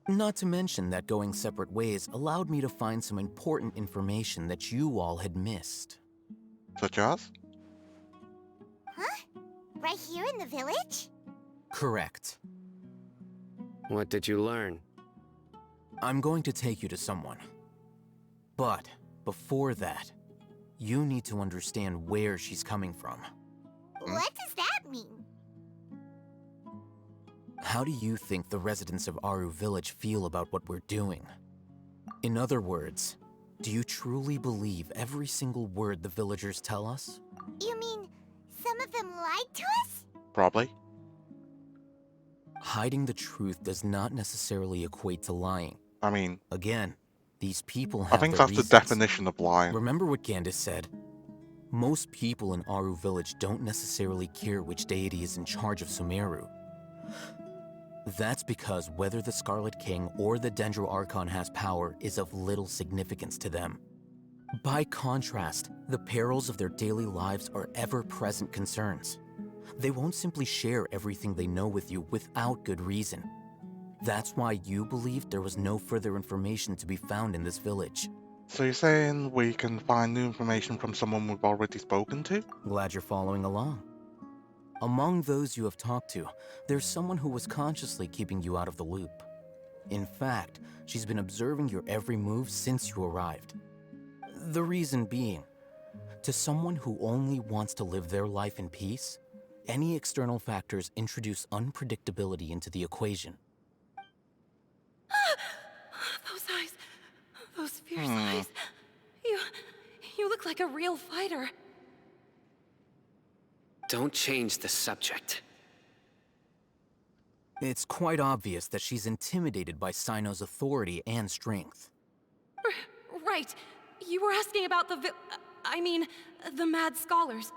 Not to mention that going separate ways allowed me to find some important information that you all had missed. Such as? Huh? Right here in the village? Correct. What did you learn? I'm going to take you to someone. But before that, you need to understand where she's coming from. What does that mean? How do you think the residents of Aru village feel about what we're doing? In other words, do you truly believe every single word the villagers tell us? You mean some of them lied to us? Probably. Hiding the truth does not necessarily equate to lying. I mean... Again, these people I have think their that's reasons. the definition of lying. Remember what Gandis said? Most people in Aru village don't necessarily care which deity is in charge of Sumeru. That's because whether the Scarlet King or the Dendro Archon has power is of little significance to them. By contrast, the perils of their daily lives are ever-present concerns. They won't simply share everything they know with you without good reason. That's why you believed there was no further information to be found in this village. So you're saying we can find new information from someone we've already spoken to? Glad you're following along. Among those you have talked to, there's someone who was consciously keeping you out of the loop. In fact, she's been observing your every move since you arrived. The reason being, to someone who only wants to live their life in peace, any external factors introduce unpredictability into the equation. Your size. You look like a real fighter. Don't change the subject. It's quite obvious that she's intimidated by Sino's authority and strength. Right. You were asking about the the mad scholars.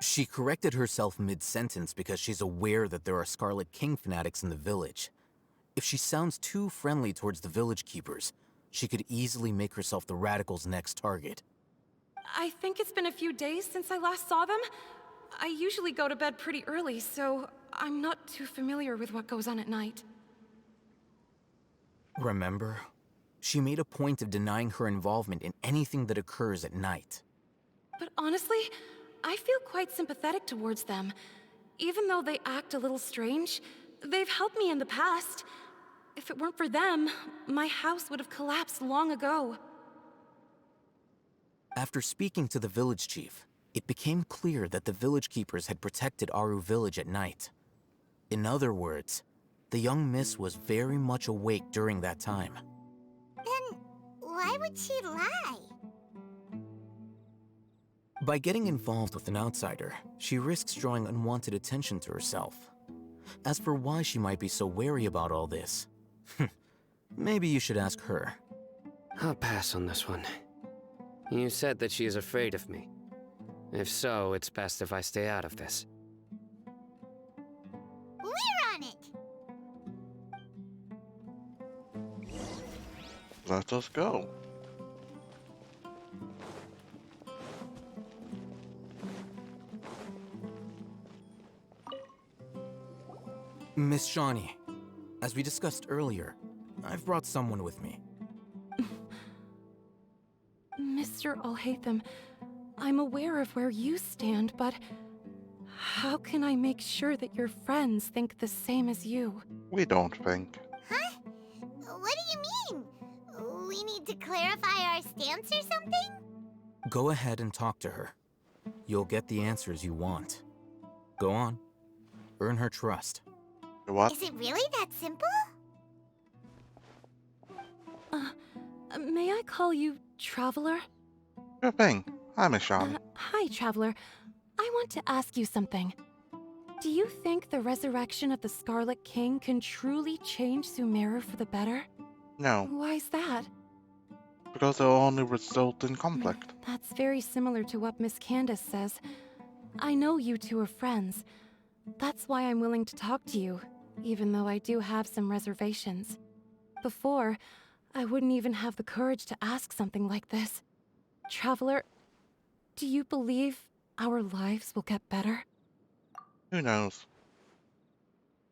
She corrected herself mid-sentence because she's aware that there are Scarlet King fanatics in the village. If she sounds too friendly towards the village keepers, she could easily make herself the Radicals' next target. I think it's been a few days since I last saw them. I usually go to bed pretty early, so I'm not too familiar with what goes on at night. Remember? She made a point of denying her involvement in anything that occurs at night. But honestly, I feel quite sympathetic towards them. Even though they act a little strange, they've helped me in the past. If it weren't for them, my house would have collapsed long ago. After speaking to the village chief, it became clear that the village keepers had protected Aru village at night. In other words, the young miss was very much awake during that time. Then why would she lie? By getting involved with an outsider, she risks drawing unwanted attention to herself. As for why she might be so wary about all this, maybe you should ask her. I'll pass on this one. You said that she is afraid of me. If so, it's best if I stay out of this. We're on it! Let us go. Miss Shawnee, as we discussed earlier, I've brought someone with me. Mr. Alhaitham, I'm aware of where you stand, but how can I make sure that your friends think the same as you? We don't think. Huh? What do you mean? We need to clarify our stance or something? Go ahead and talk to her. You'll get the answers you want. Go on. Earn her trust. What? Is it really that simple? May I call you Traveler? Sure thing. Hi, Miss Shawnee. Hi, Traveler. I want to ask you something. Do you think the resurrection of the Scarlet King can truly change Sumeru for the better? No, Why's that? because it'll only result in conflict. That's very similar to what Miss Candace says. I know you two are friends. That's why I'm willing to talk to you, even though I do have some reservations. Before, I wouldn't even have the courage to ask something like this. Traveler, do you believe our lives will get better? Who knows?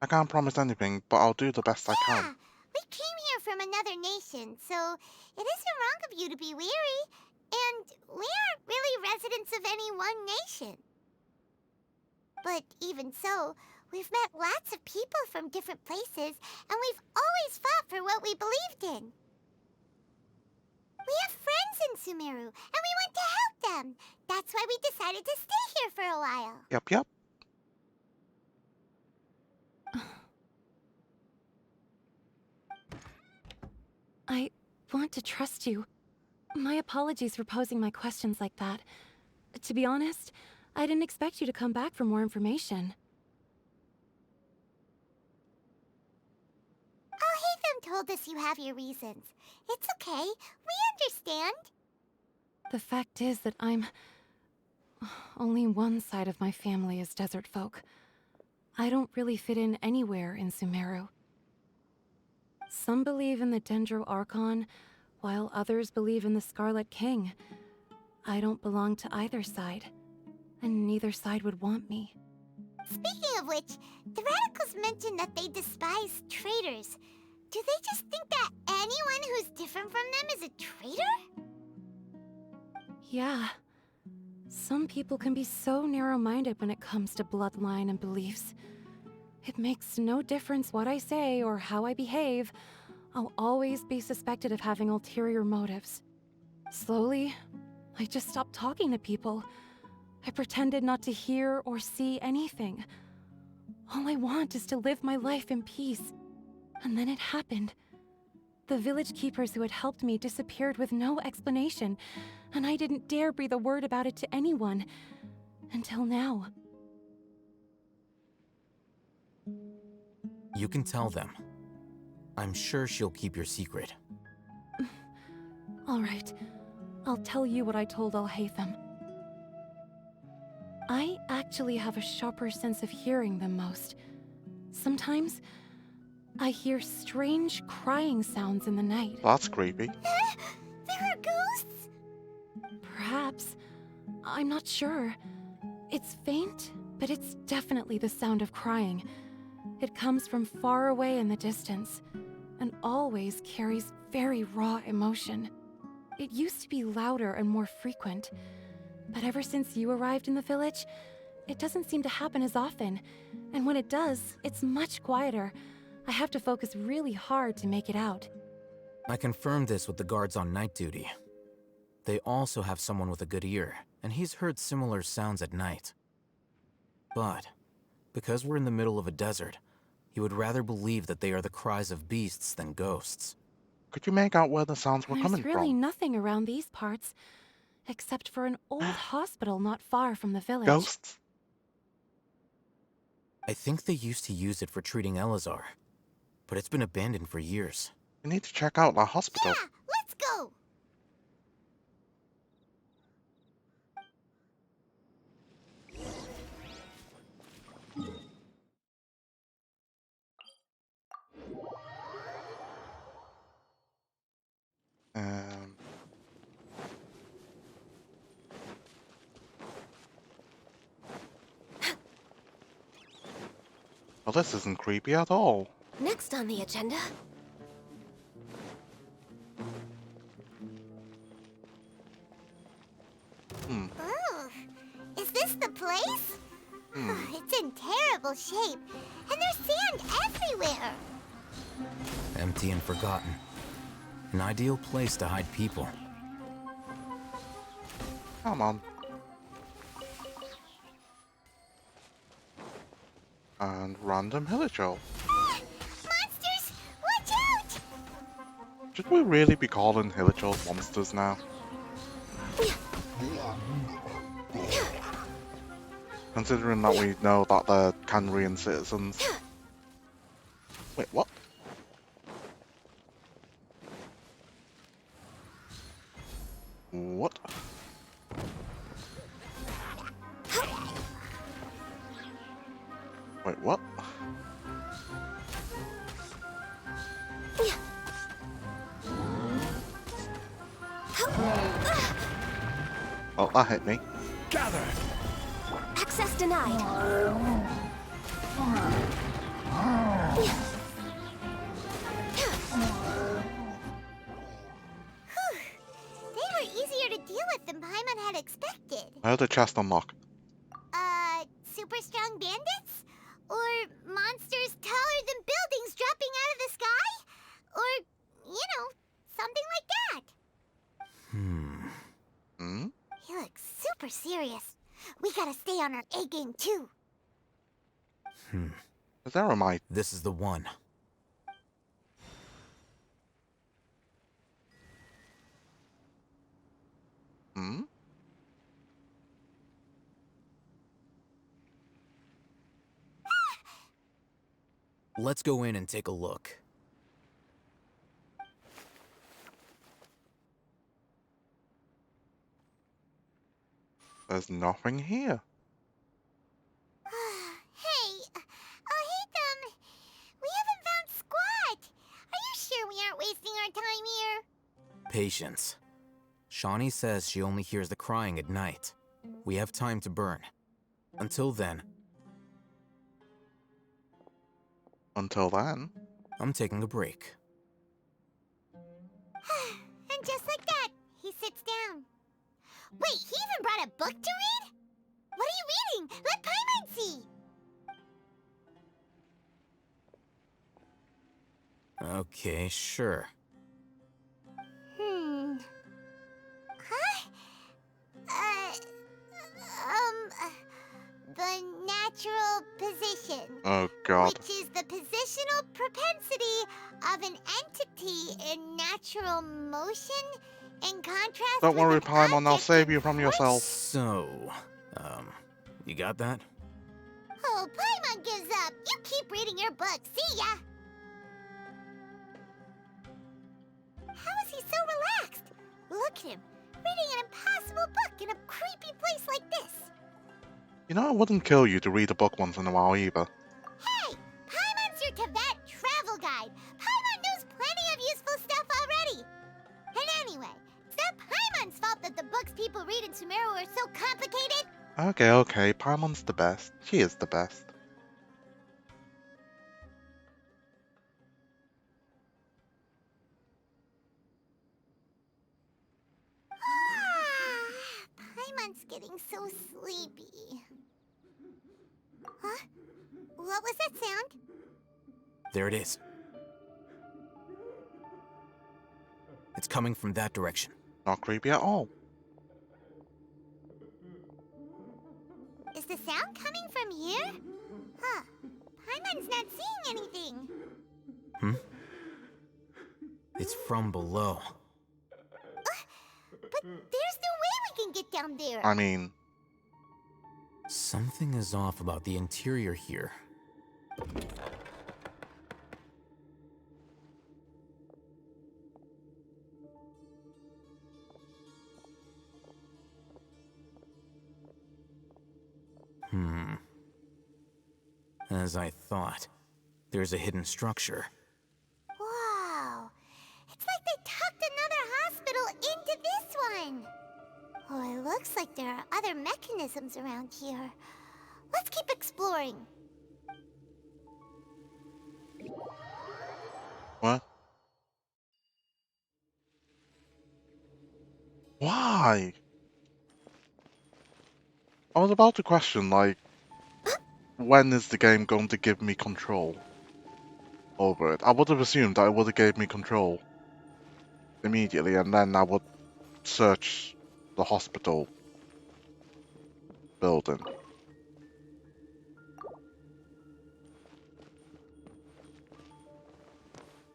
I can't promise anything, but I'll do the best I can. We came here from another nation, so it isn't wrong of you to be weary. And we aren't really residents of any one nation. But even so, we've met lots of people from different places, and we've always fought for what we believed in. We have friends in Sumeru, and we want to help them. That's why we decided to stay here for a while. Yep. I want to trust you. My apologies for posing my questions like that. To be honest, I didn't expect you to come back for more information. Alhaitham told us you have your reasons. It's okay. We understand. The fact is that only one side of my family is desert folk. I don't really fit in anywhere in Sumeru. Some believe in the Dendro Archon, while others believe in the Scarlet King. I don't belong to either side, and neither side would want me. Speaking of which, the Radicals mentioned that they despise traitors. Do they just think that anyone who's different from them is a traitor? Yeah. Some people can be so narrow-minded when it comes to bloodline and beliefs. It makes no difference what I say or how I behave. I'll always be suspected of having ulterior motives. Slowly, I just stopped talking to people. I pretended not to hear or see anything. All I want is to live my life in peace. And then it happened. The village keepers who had helped me disappeared with no explanation, and I didn't dare breathe a word about it to anyone. Until now. You can tell them. I'm sure she'll keep your secret. All right. I'll tell you what I told Alhaitham. I actually have a sharper sense of hearing than most. Sometimes, I hear strange crying sounds in the night. That's creepy. There are ghosts? Perhaps. I'm not sure. It's faint, but it's definitely the sound of crying. It comes from far away in the distance, and always carries very raw emotion. It used to be louder and more frequent, but ever since you arrived in the village, it doesn't seem to happen as often, and when it does, it's much quieter. I have to focus really hard to make it out. I confirmed this with the guards on night duty. They also have someone with a good ear, and he's heard similar sounds at night. But, because we're in the middle of a desert, he would rather believe that they are the cries of beasts than ghosts. Could you make out where the sounds were coming There's really from? nothing around these parts, except for an old hospital not far from the village. Ghosts? I think they used to use it for treating Elazar, but it's been abandoned for years. We need to check out the hospital. Yeah, let's go! Well, this isn't creepy at all. Next on the agenda. Oh, is this the place? It's in terrible shape, and there's sand everywhere. Empty and forgotten. An ideal place to hide people. Come on. And random villager. Monsters, watch out! Should we really be calling villagers monsters now? Considering that we know that they're Canrian citizens. Wait, what? What? Wait, what? Oh, that hit me. Gather! Access denied. They were easier to deal with than Paimon had expected. I heard a chest unlock. Super strong bandits? Or monsters taller than buildings dropping out of the sky? Or, you know, something like that. He looks super serious. We gotta stay on our A game too. Is there a mic? This is the one. Let's go in and take a look. There's nothing here. Hey, Alhaitham, we haven't found squat. Are you sure we aren't wasting our time here? Patience. Shawnee says she only hears the crying at night. We have time to burn. Until then... Until then? I'm taking a break. And just like that, he sits down. Wait, he even brought a book to read? What are you reading? Let Paimon see! Okay, sure. The natural position. Oh god. Which is the position traditional propensity of an entity in natural motion in contrast Don't with worry, an Paimon, I'll object save in you from force? yourself. So, you got that? Oh, Paimon gives up. You keep reading your book. See ya! How is he so relaxed? Look at him, reading an impossible book in a creepy place like this. You know, I wouldn't kill you to read a book once in a while either. Hey! Paimon's your Tibet travel guide. Paimon knows plenty of useful stuff already. And anyway, it's not Paimon's fault that the books people read in Sumeru are so complicated. Okay, Paimon's the best. She is the best. Paimon's getting so sleepy. Huh? What was that sound? There it is. It's coming from that direction. Not creepy at all. Is the sound coming from here? Huh. Paimon's not seeing anything. It's from below. But there's no way we can get down there. I mean... Something is off about the interior here. As I thought, there's a hidden structure. Wow. It's like they tucked another hospital into this one. Oh, it looks like there are other mechanisms around here. Let's keep exploring. What? Why? I was about to question, like, when is the game going to give me control over it? I would have assumed that it would have gave me control immediately, and then I would search the hospital building.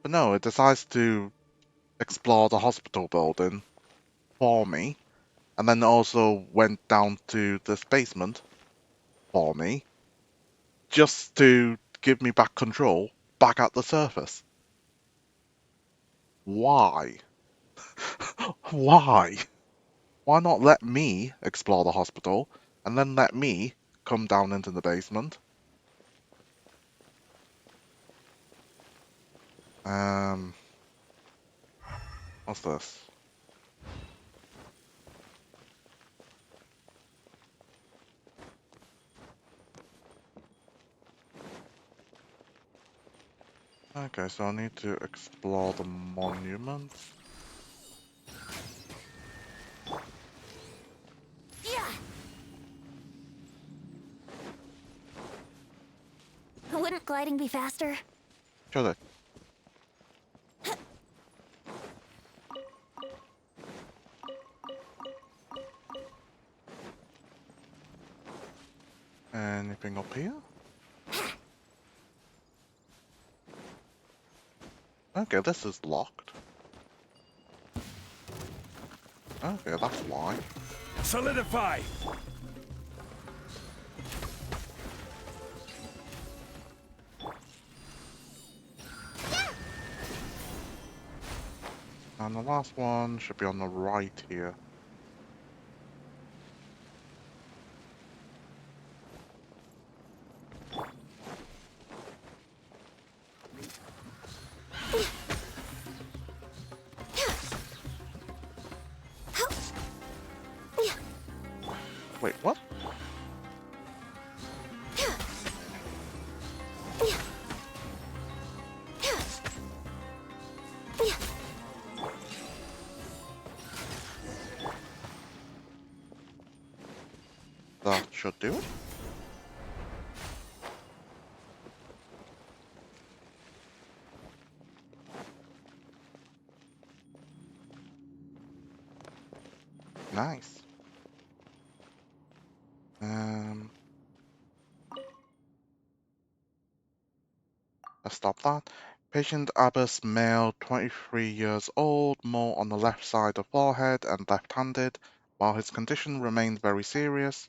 But no, it decides to explore the hospital building for me, and then also went down to this basement for me, just to give me back control back at the surface. Why? Why? Why not let me explore the hospital, and then let me come down into the basement? What's this? Okay, so I need to explore the monument. Wouldn't gliding be faster? Should it? Anything up here? Okay, this is locked. Okay, that's why. Solidify! And the last one should be on the right here. Wait, what? That should do it. Nice. Stop that. Patient Abbas, male, 23 years old, more on the left side of forehead and left-handed. While his condition remains very serious,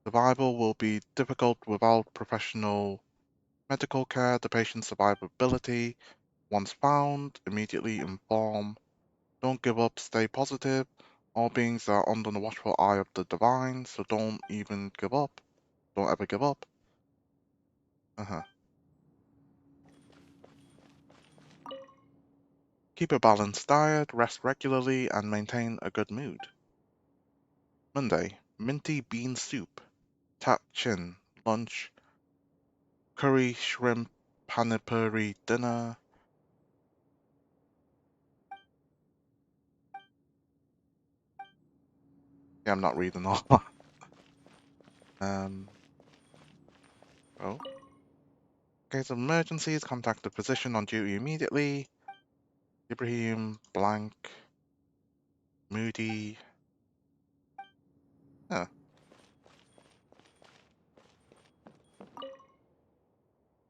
survival will be difficult without professional medical care. The patient's survivability, once found, immediately inform. Don't give up, stay positive. All beings are under the watchful eye of the divine, so don't even give up. Don't ever give up. Keep a balanced diet, rest regularly, and maintain a good mood. Monday, minty bean soup. Tap chin, lunch. Curry shrimp panipuri dinner. Yeah, I'm not reading all that. Oh. In case of emergencies, contact the physician on duty immediately. Ibrahim, blank, moody. Huh.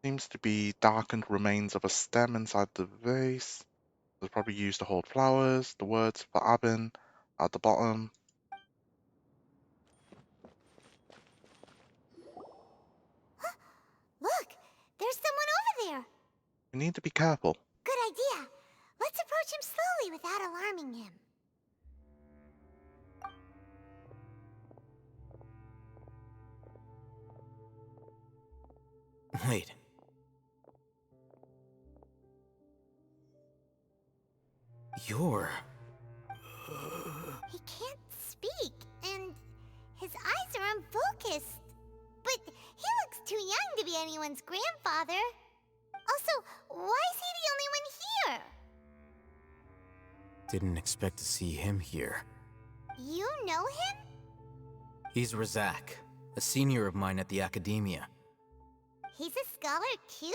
Seems to be darkened remains of a stem inside the vase. It was probably used to hold flowers. The words for Abin at the bottom. Look, there's someone over there. We need to be careful. Good idea. Let's approach him slowly without alarming him. Wait. You're... He can't speak, and his eyes are unfocused. But he looks too young to be anyone's grandfather. Also, why is he the only one here? Didn't expect to see him here. You know him? He's Razak, a senior of mine at the Academia. He's a scholar too?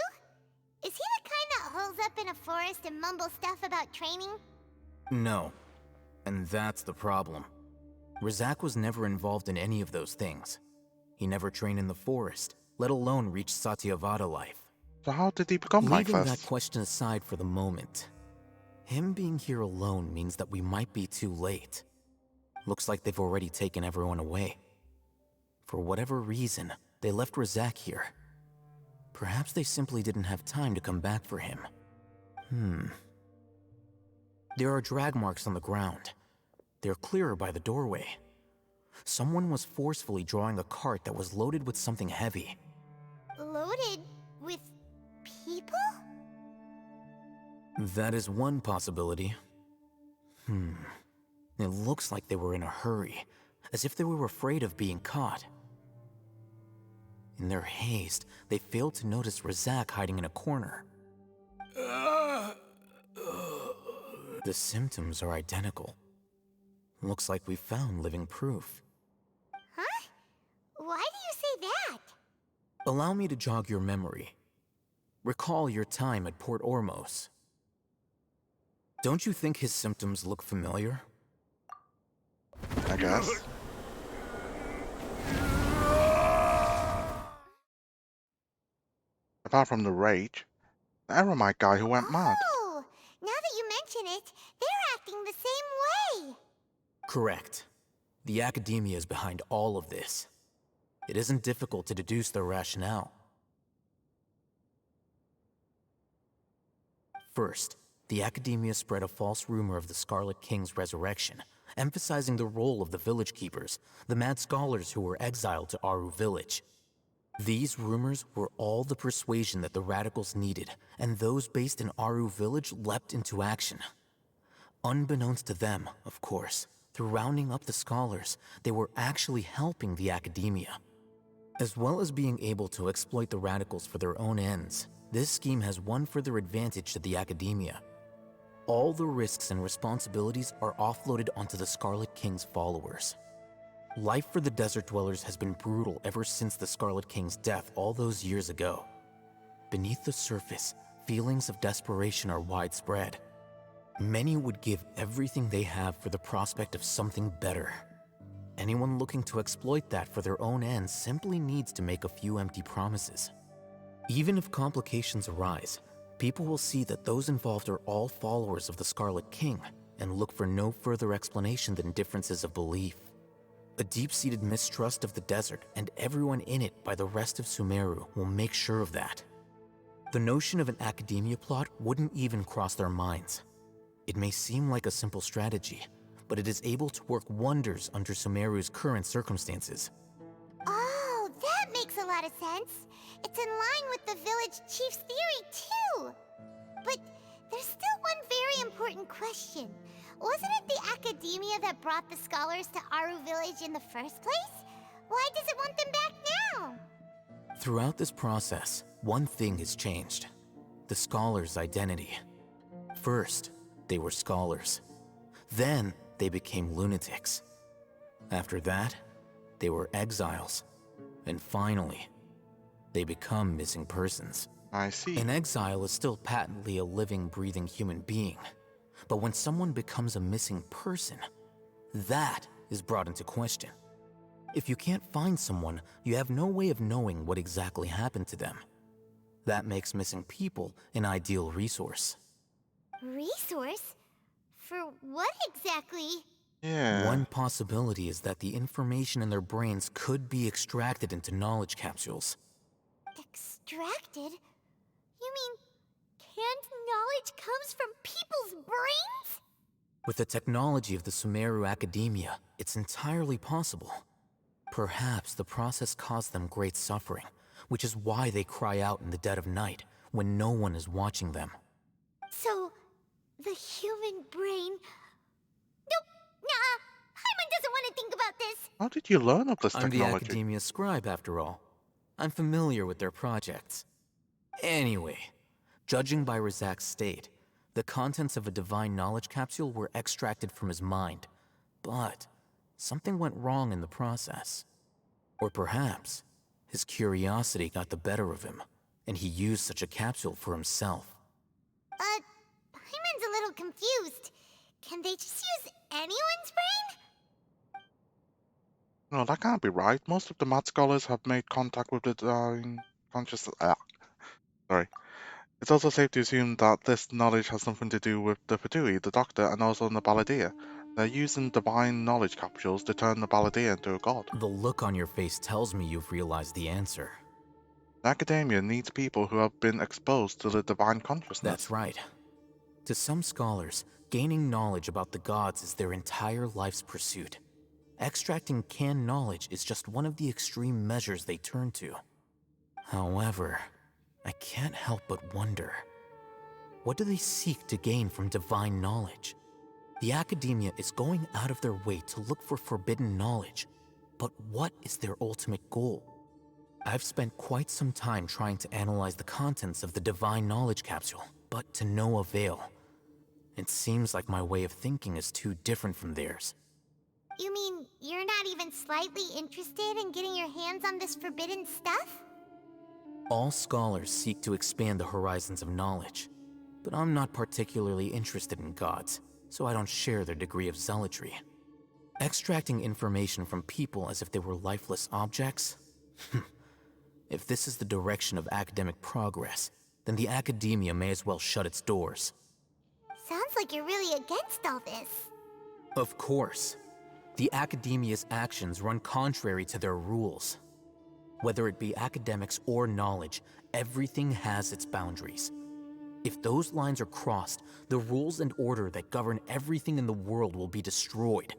Is he the kind that holes up in a forest and mumbles stuff about training? No. And that's the problem. Razak was never involved in any of those things. He never trained in the forest, let alone reach Satyavada life. So how did he become like this? Leaving that question aside for the moment, him being here alone means that we might be too late. Looks like they've already taken everyone away. For whatever reason, they left Razak here. Perhaps they simply didn't have time to come back for him. There are drag marks on the ground. They're clearer by the doorway. Someone was forcefully drawing a cart that was loaded with something heavy. Loaded with people? That is one possibility. It looks like they were in a hurry, as if they were afraid of being caught. In their haste, they failed to notice Razak hiding in a corner. The symptoms are identical. Looks like we found living proof. Huh? Why do you say that? Allow me to jog your memory. Recall your time at Port Ormos. Don't you think his symptoms look familiar? I guess. Apart from the rage, the Eremite guy who went mad. Oh, now that you mention it, they're acting the same way. Correct. The Academia is behind all of this. It isn't difficult to deduce their rationale. First, the Academia spread a false rumor of the Scarlet King's resurrection, emphasizing the role of the village keepers, the mad scholars who were exiled to Aru village. These rumors were all the persuasion that the radicals needed, and those based in Aru village leapt into action. Unbeknownst to them, of course, through rounding up the scholars, they were actually helping the Academia. As well as being able to exploit the radicals for their own ends, this scheme has one further advantage to the Academia. All the risks and responsibilities are offloaded onto the Scarlet King's followers. Life for the desert dwellers has been brutal ever since the Scarlet King's death all those years ago. Beneath the surface, feelings of desperation are widespread. Many would give everything they have for the prospect of something better. Anyone looking to exploit that for their own ends simply needs to make a few empty promises. Even if complications arise, people will see that those involved are all followers of the Scarlet King and look for no further explanation than differences of belief. A deep-seated mistrust of the desert and everyone in it by the rest of Sumeru will make sure of that. The notion of an academia plot wouldn't even cross their minds. It may seem like a simple strategy, but it is able to work wonders under Sumeru's current circumstances. Oh, that makes a lot of sense. It's in line with the village chief's theory, too. But there's still one very important question. Wasn't it the academia that brought the scholars to Aru Village in the first place? Why does it want them back now? Throughout this process, one thing has changed: the scholars' identity. First, they were scholars. Then, they became lunatics. After that, they were exiles. And finally, they become missing persons. I see. An exile is still patently a living, breathing human being. But when someone becomes a missing person, that is brought into question. If you can't find someone, you have no way of knowing what exactly happened to them. That makes missing people an ideal resource. Resource? For what exactly? Yeah. One possibility is that the information in their brains could be extracted into knowledge capsules. Extracted? You mean canned knowledge comes from people's brains? With the technology of the Sumeru Academia, it's entirely possible. Perhaps the process caused them great suffering, which is why they cry out in the dead of night when no one is watching them. So, the human brain... Nope, nah, Paimon doesn't want to think about this. How did you learn of this I'm the technology? Academia scribe, after all. I'm familiar with their projects. Anyway, judging by Razak's state, the contents of a divine knowledge capsule were extracted from his mind. But something went wrong in the process. Or perhaps his curiosity got the better of him, and he used such a capsule for himself. Paimon's a little confused. Can they just use anyone's brain? No, that can't be right. Most of the mad scholars have made contact with the divine consciousness. Sorry. It's also safe to assume that this knowledge has something to do with the Fatui, the Doctor, and also the Balladeer. They're using divine knowledge capsules to turn the Balladeer into a god. The look on your face tells me you've realized the answer. Academia needs people who have been exposed to the divine consciousness. That's right. To some scholars, gaining knowledge about the gods is their entire life's pursuit. Extracting canned knowledge is just one of the extreme measures they turn to. However, I can't help but wonder, what do they seek to gain from divine knowledge? The Academia is going out of their way to look for forbidden knowledge, but what is their ultimate goal? I've spent quite some time trying to analyze the contents of the divine knowledge capsule, but to no avail. It seems like my way of thinking is too different from theirs. You mean you're not even slightly interested in getting your hands on this forbidden stuff? All scholars seek to expand the horizons of knowledge, but I'm not particularly interested in gods, so I don't share their degree of zealotry. Extracting information from people as if they were lifeless objects? If this is the direction of academic progress, then the Academia may as well shut its doors. Sounds like you're really against all this. Of course. The Academia's actions run contrary to their rules. Whether it be academics or knowledge, everything has its boundaries. If those lines are crossed, the rules and order that govern everything in the world will be destroyed.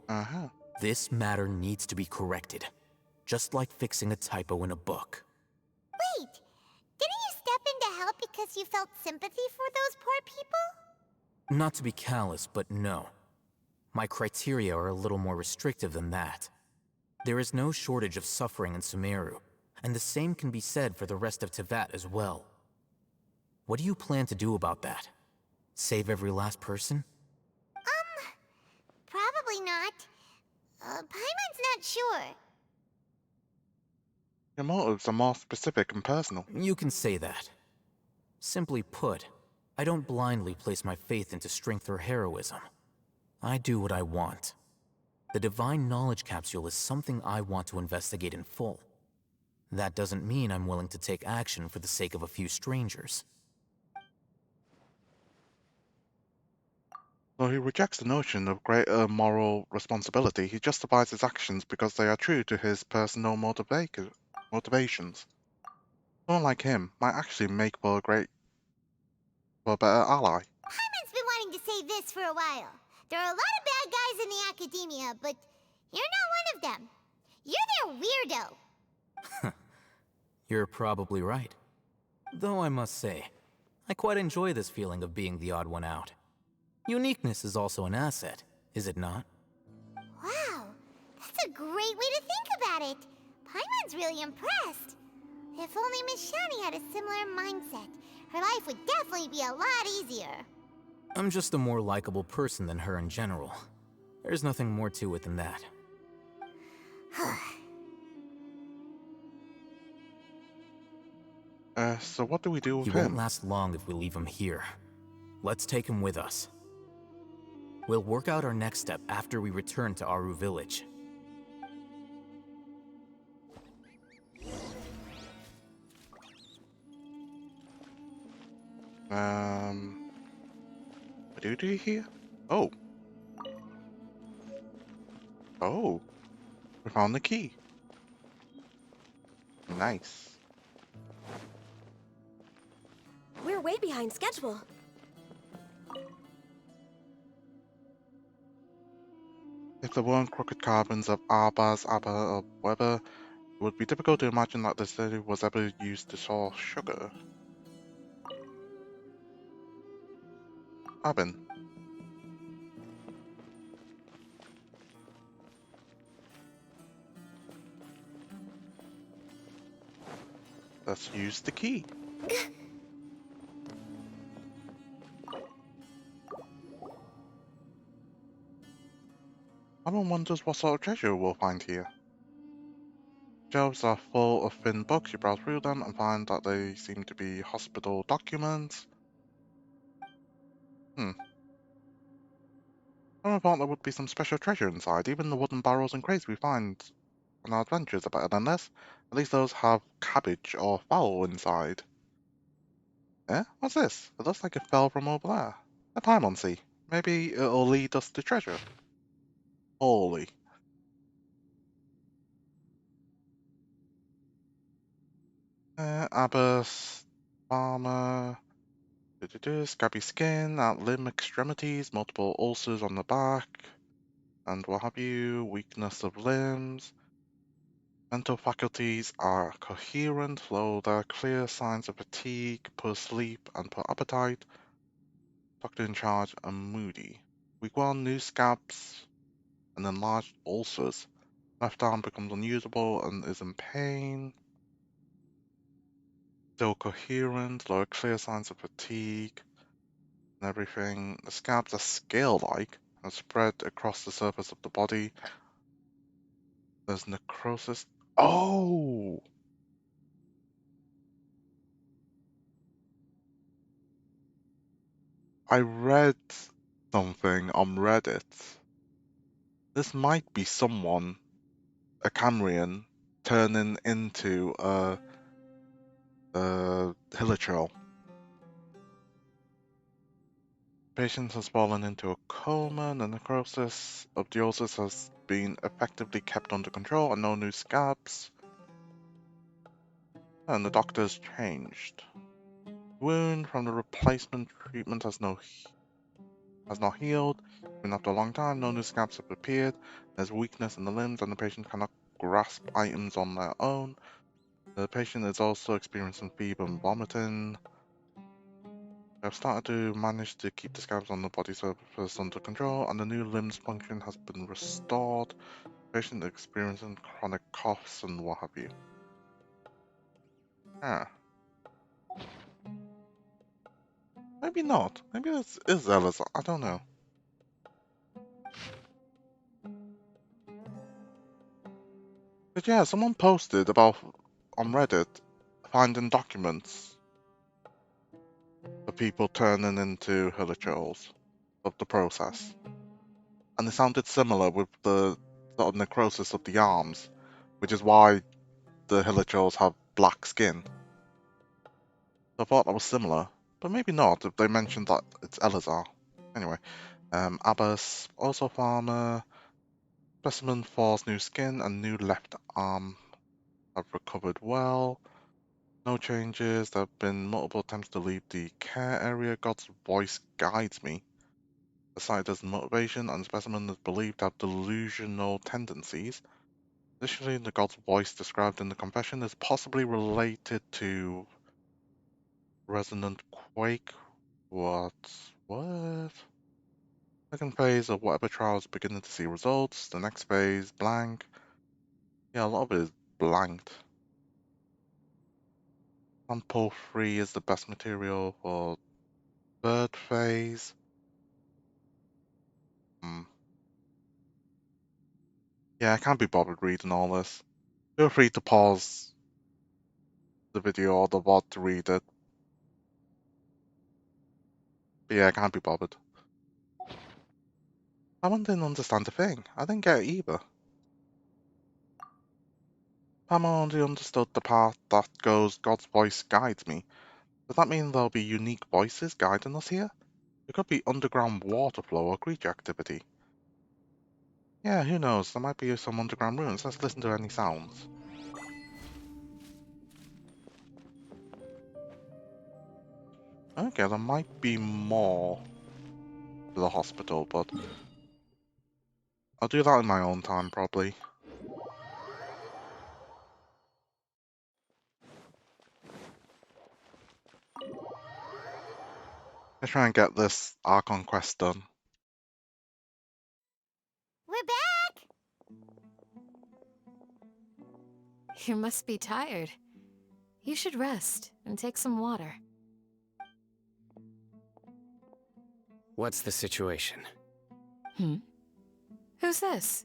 This matter needs to be corrected, just like fixing a typo in a book. Wait, didn't you step in to help because you felt sympathy for those poor people? Not to be callous, but no. My criteria are a little more restrictive than that. There is no shortage of suffering in Sumeru, and the same can be said for the rest of Teyvat as well. What do you plan to do about that? Save every last person? Probably not. Paimon's not sure. Your motives are more specific and personal. You can say that. Simply put, I don't blindly place my faith into strength or heroism. I do what I want. The divine knowledge capsule is something I want to investigate in full. That doesn't mean I'm willing to take action for the sake of a few strangers. Though he rejects the notion of greater moral responsibility, he justifies his actions because they are true to his personal motivations. Someone like him might actually make for a better ally. Paimon's been wanting to say this for a while. There are a lot of bad guys in the academia, but you're not one of them. You're their weirdo. You're probably right. Though I must say, I quite enjoy this feeling of being the odd one out. Uniqueness is also an asset, is it not? Wow, that's a great way to think about it. Paimon's really impressed. If only Miss Shani had a similar mindset, her life would definitely be a lot easier. I'm just a more likable person than her in general. There's nothing more to it than that. So what do we do with He him? won't last long if we leave him here. Let's take him with us. We'll work out our next step after we return to Aru village. What do you do here? Oh. Oh. We found the key. Nice. We're way behind schedule. If there weren't crooked carbons of Arbaz, Abba, or whatever, it would be difficult to imagine that the city was ever used to store sugar. Abin. Let's use the key. Everyone wonders what sort of treasure we'll find here. Shelves are full of thin books. You browse through them and find that they seem to be hospital documents. I thought there would be some special treasure inside. Even the wooden barrels and crates we find on our adventures are better than this. At least those have cabbage or fowl inside. Eh? What's this? It looks like it fell from over there. A Paimon Sea. Maybe it'll lead us to treasure. Holy. Abbas, farmer, scabby skin at limb extremities, multiple ulcers on the back, and what have you, weakness of limbs. Mental faculties are coherent, though there are clear signs of fatigue, poor sleep, and poor appetite. Doctor in charge are moody. Week 1, new scabs and enlarged ulcers. Left arm becomes unusable and is in pain. Still coherent, there are clear signs of fatigue and everything. The scabs are scale-like and spread across the surface of the body. There's necrosis. Oh! I read something on Reddit. This might be someone, a Cambrian, turning into a Hilichurl. Patient has fallen into a coma, and the necrosis of the ulcers has been effectively kept under control, and no new scabs. And the doctor's changed. Wound from the replacement treatment has not healed. Been after a long time, no new scabs have appeared. There's weakness in the limbs, and the patient cannot grasp items on their own. The patient is also experiencing fever and vomiting. I've started to manage to keep the scabs on the body surface under control, and the new limbs function has been restored. Patient experiencing chronic coughs and what have you. Maybe not. Maybe this is Elazar. I don't know. But yeah, someone posted about on Reddit finding documents of people turning into Hilichurls of the process. And it sounded similar with the sort of necrosis of the arms, which is why the Hilichurls have black skin. I thought that was similar, but maybe not if they mentioned that it's Elazar. Anyway, Abbas, also farmer. Specimen Four's new skin and new left arm have recovered well. No changes. There have been multiple attempts to leave the care area. God's voice guides me. The site as motivation, and specimen is believed to have delusional tendencies. Additionally, the God's voice described in the confession is possibly related to resonant quake. What? Second phase of whatever trial is beginning to see results. The next phase, blank. Yeah, a lot of it is blanked. Sample 3 is the best material for third phase. Yeah, I can't be bothered reading all this. Feel free to pause the video or the VOD to read it. But yeah, I can't be bothered. Paimon didn't understand a thing. I didn't get it either. Paimon only understood the part that goes, God's voice guides me. Does that mean there'll be unique voices guiding us here? It could be underground water flow or creature activity. Yeah, who knows? There might be some underground ruins. Let's listen to any sounds. Okay, there might be more to the hospital, but I'll do that in my own time, probably. Let's try and get this Archon Quest done. We're back! You must be tired. You should rest and take some water. What's the situation? Who's this?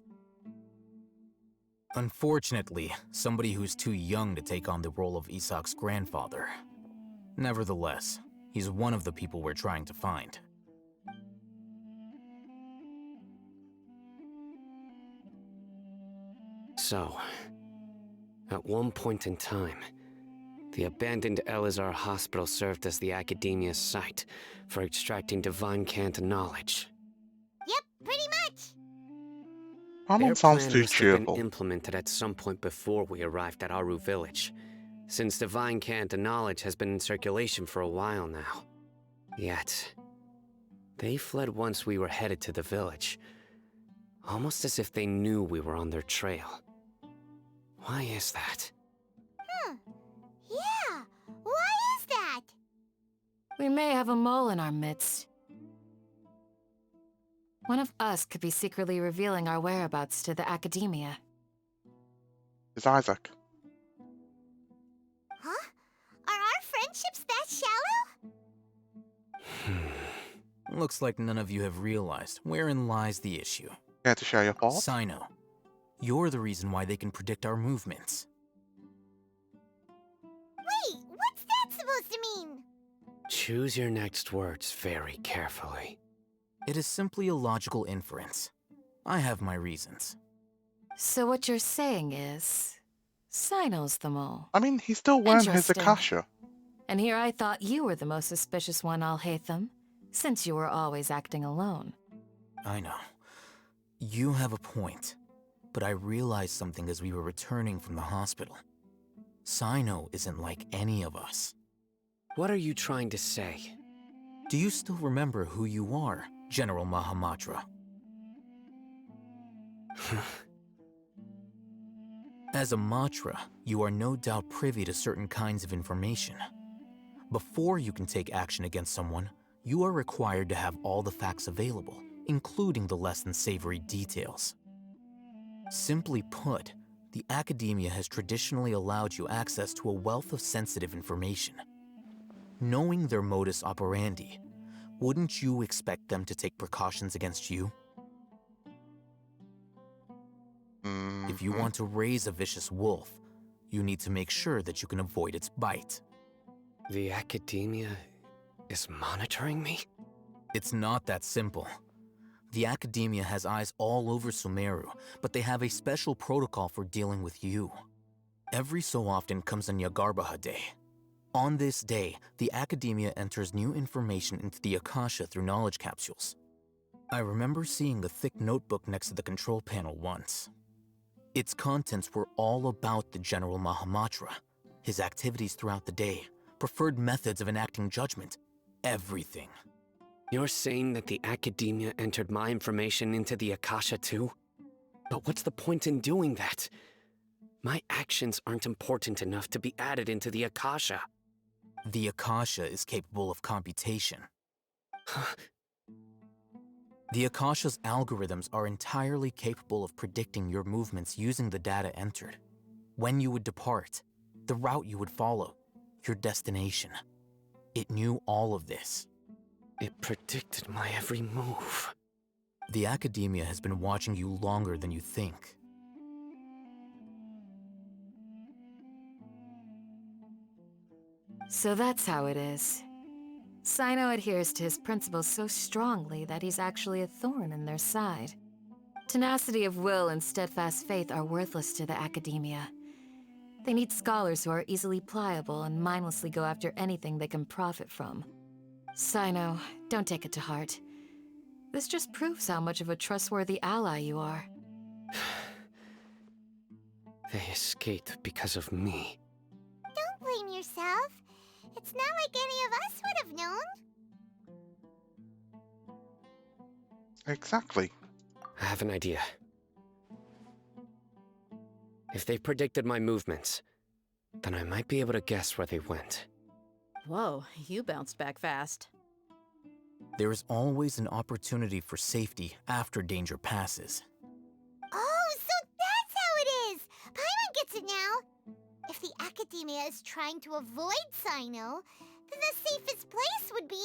Unfortunately, somebody who's too young to take on the role of Isak's grandfather. Nevertheless, he's one of the people we're trying to find. So, at one point in time, the abandoned Elazar Hospital served as the Academia's site for extracting divine cant knowledge. Yep, pretty much. Paimon sounds too Must have been cheerful. implemented at some point before we arrived at Aru Village, since divine cant knowledge has been in circulation for a while now. Yet, they fled once we were headed to the village, almost as if they knew we were on their trail. Why is that? Yeah, why is that? We may have a mole in our midst. One of us could be secretly revealing our whereabouts to the Academia. It's Isaac. Huh? Are our friendships that shallow? Looks like none of you have realized wherein lies the issue. Care to share your thoughts? Sino, you're the reason why they can predict our movements. Wait, what's that supposed to mean? Choose your next words very carefully. It is simply a logical inference. I have my reasons. So what you're saying is, Sino's the mole. I mean, he's still wearing his Interesting. Akasha. And here I thought you were the most suspicious one, Alhaitham, since you were always acting alone. I know. You have a point. But I realized something as we were returning from the hospital. Sino isn't like any of us. What are you trying to say? Do you still remember who you are, General Mahamatra? As a Matra, you are no doubt privy to certain kinds of information. Before you can take action against someone, you are required to have all the facts available, including the less than savory details. Simply put, the Academia has traditionally allowed you access to a wealth of sensitive information. Knowing their modus operandi, wouldn't you expect them to take precautions against you? If you want to raise a vicious wolf, you need to make sure that you can avoid its bite. The Academia is monitoring me? It's not that simple. The Academia has eyes all over Sumeru, but they have a special protocol for dealing with you. Every so often comes a Nyagarbaha Day. On this day, the Academia enters new information into the Akasha through knowledge capsules. I remember seeing a thick notebook next to the control panel once. Its contents were all about the General Mahamatra, his activities throughout the day, preferred methods of enacting judgment, everything. You're saying that the Academia entered my information into the Akasha too? But what's the point in doing that? My actions aren't important enough to be added into the Akasha. The Akasha is capable of computation. The Akasha's algorithms are entirely capable of predicting your movements using the data entered. When you would depart, the route you would follow, your destination. It knew all of this. It predicted my every move. The Academia has been watching you longer than you think. So that's how it is. Sino adheres to his principles so strongly that he's actually a thorn in their side. Tenacity of will and steadfast faith are worthless to the Academia. They need scholars who are easily pliable and mindlessly go after anything they can profit from. Sino, don't take it to heart. This just proves how much of a trustworthy ally you are. They escaped because of me. Don't blame yourself. It's not like any of us would have known. Exactly. I have an idea. If they predicted my movements, then I might be able to guess where they went. Whoa, you bounced back fast. There is always an opportunity for safety after danger passes. Oh, so that's how it is! Paimon gets it now! If the Academia is trying to avoid Sino, then the safest place would be...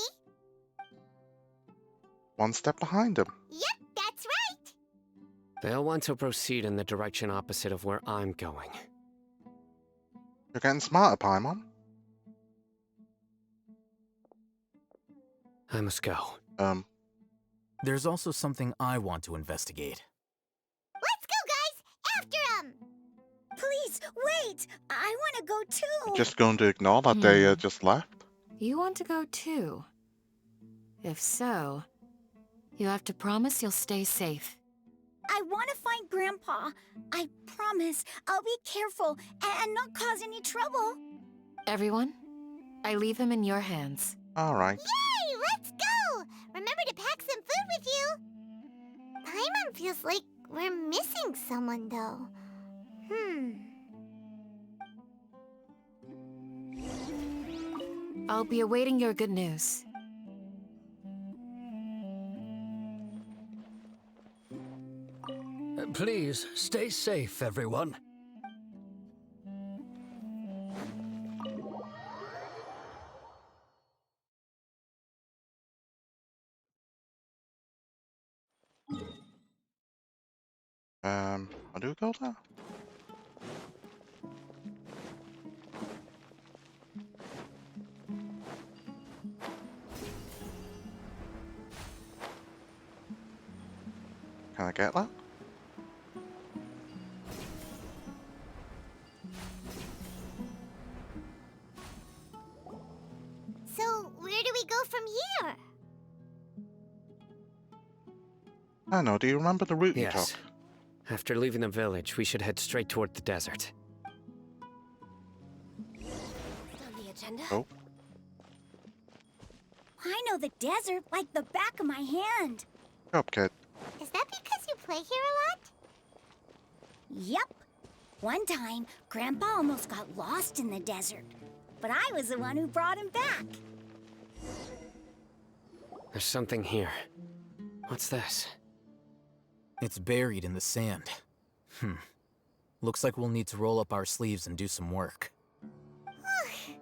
One step behind him. Yep, that's right! They'll want to proceed in the direction opposite of where I'm going. You're getting smarter, Paimon. I must go. There's also something I want to investigate. Let's go, guys! After him! Please, wait! I want to go too! Just going to ignore that they just left? You want to go too? If so, you have to promise you'll stay safe. I want to find Grandpa. I promise I'll be careful and not cause any trouble. Everyone, I leave him in your hands. Alright. Yay! Let's go! Remember to pack some food with you! Paimon feels like we're missing someone, though. I'll be awaiting your good news. Please, stay safe, everyone. I do go there? Can I get that? So, where do we go from here? I know, do you remember the route you Yes. took? After leaving the village, we should head straight toward the desert. On the agenda? Oh. I know the desert like the back of my hand. Good up, kid. Is that because you play here a lot? Yep. One time, Grandpa almost got lost in the desert. But I was the one who brought him back. There's something here. What's this? It's buried in the sand. Looks like we'll need to roll up our sleeves and do some work. And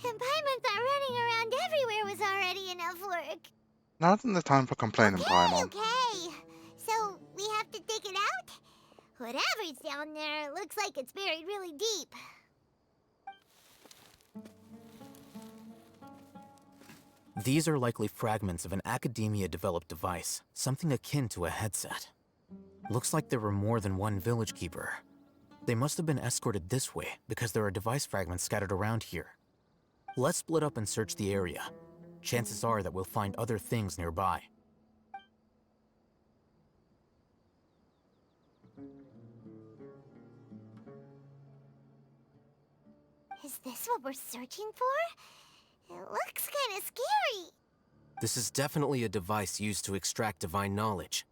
Paimon thought running around everywhere was already enough work. Now isn't the time for complaining, Paimon. Okay, so we have to dig it out? Whatever's down there, it looks like it's buried really deep. These are likely fragments of an Academia-developed device, something akin to a headset. Looks like there were more than one village keeper. They must have been escorted this way because there are device fragments scattered around here. Let's split up and search the area. Chances are that we'll find other things nearby. Is this what we're searching for? It looks kinda scary. This is definitely a device used to extract divine knowledge.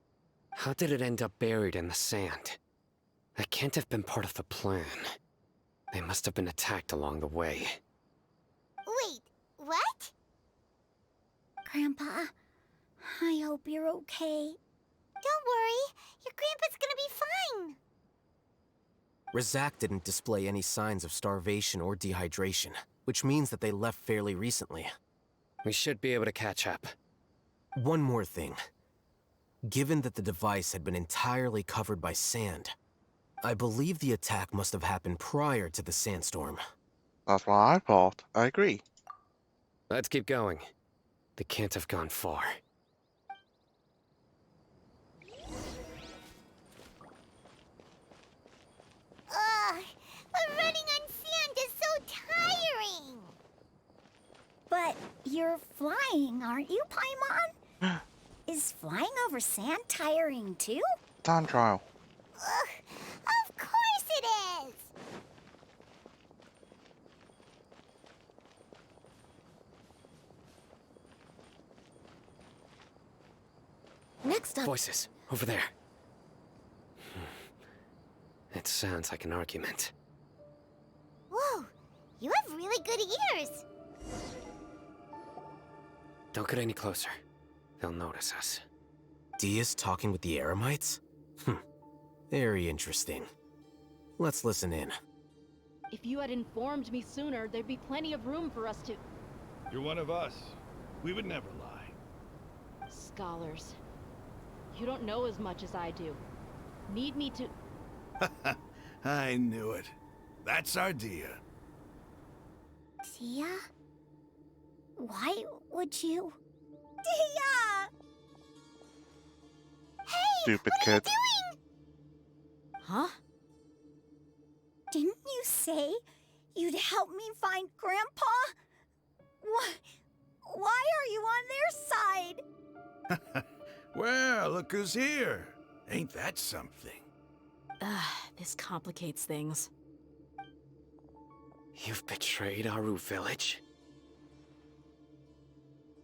How did it end up buried in the sand? That can't have been part of the plan. They must have been attacked along the way. Wait, what? Grandpa, I hope you're okay. Don't worry, your grandpa's gonna be fine. Razak didn't display any signs of starvation or dehydration, which means that they left fairly recently. We should be able to catch up. One more thing. Given that the device had been entirely covered by sand, I believe the attack must have happened prior to the sandstorm. That's what I thought. I agree. Let's keep going. They can't have gone far. Ugh, but running on sand is so tiring. But you're flying, aren't you, Paimon? Is flying over sand tiring too? Time trial. Ugh, of course it is. Next up. Voices, over there. It sounds like an argument. Whoa, you have really good ears. Don't get any closer. They'll notice us. Dia's talking with the Eremites? Very interesting. Let's listen in. If you had informed me sooner, there'd be plenty of room for us to... You're one of us. We would never lie. Scholars. You don't know as much as I do. Need me to... I knew it. That's our Dia. Dia? Why would you? Dia! Stupid kid. Huh? Didn't you say you'd help me find Grandpa? Why are you on their side? Well, look who's here. Ain't that something? This complicates things. You've betrayed Aru village?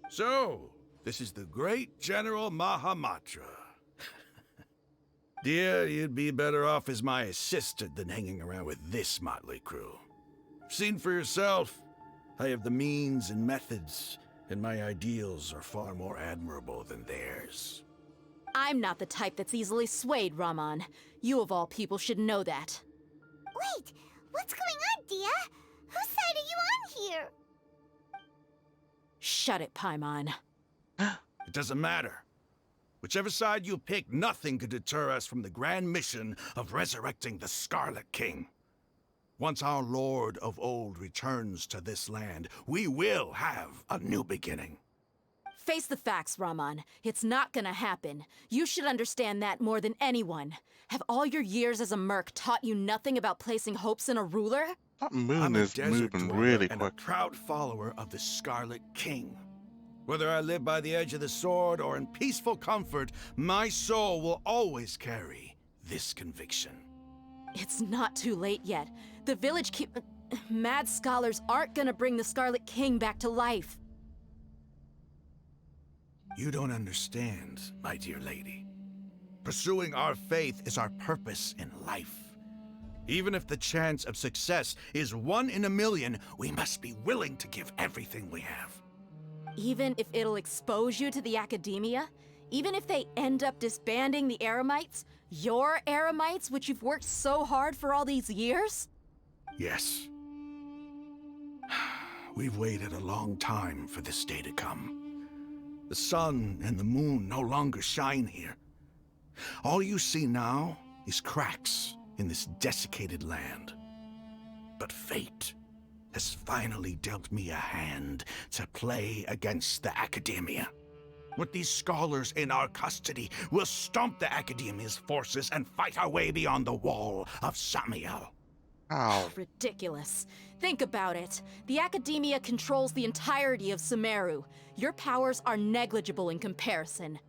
So, this is the great General Mahamatra. Dear, you'd be better off as my assistant than hanging around with this motley crew. Seen for yourself, I have the means and methods, and my ideals are far more admirable than theirs. I'm not the type that's easily swayed, Raman. You of all people should know that. Wait, what's going on, Dia? Whose side are you on here? Shut it, Paimon. It doesn't matter. Whichever side you pick, nothing could deter us from the grand mission of resurrecting the Scarlet King. Once our Lord of Old returns to this land, we will have a new beginning. Face the facts, Raman. It's not gonna happen. You should understand that more than anyone. Have all your years as a merc taught you nothing about placing hopes in a ruler? That moon I'm a is desert moving dweller really and quick. a proud follower of the Scarlet King. Whether I live by the edge of the sword or in peaceful comfort, my soul will always carry this conviction. It's not too late yet. The village mad scholars aren't gonna bring the Scarlet King back to life. You don't understand, my dear lady. Pursuing our faith is our purpose in life. Even if the chance of success is 1 in a million, we must be willing to give everything we have. Even if it'll expose you to the academia? Even if they end up disbanding the Eremites? Your Eremites, which you've worked so hard for all these years? Yes. We've waited a long time for this day to come. The sun and the moon no longer shine here. All you see now is cracks in this desiccated land. But fate has finally dealt me a hand to play against the academia. With these scholars in our custody, we'll stomp the Academia's forces and fight our way beyond the wall of Samiel. How? Ridiculous. Think about it. The Academia controls the entirety of Sumeru. Your powers are negligible in comparison.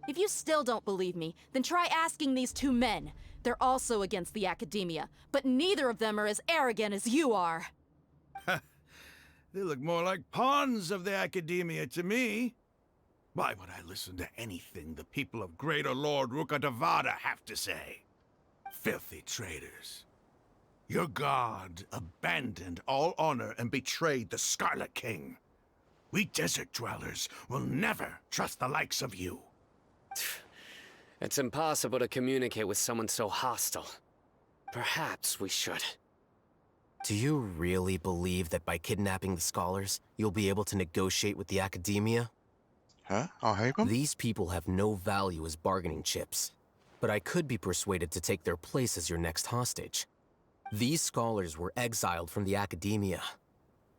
If you still don't believe me, then try asking these two men. They're also against the Academia, but neither of them are as arrogant as you are. They look more like pawns of the Academia to me. Why would I listen to anything the people of Greater Lord Rukkhadevada have to say? Filthy traitors. Your god abandoned all honor and betrayed the Scarlet King. We desert dwellers will never trust the likes of you. It's impossible to communicate with someone so hostile. Perhaps we should. Do you really believe that by kidnapping the scholars, you'll be able to negotiate with the Academia? Huh? I'll hate them? These people have no value as bargaining chips, but I could be persuaded to take their place as your next hostage. These scholars were exiled from the Academia.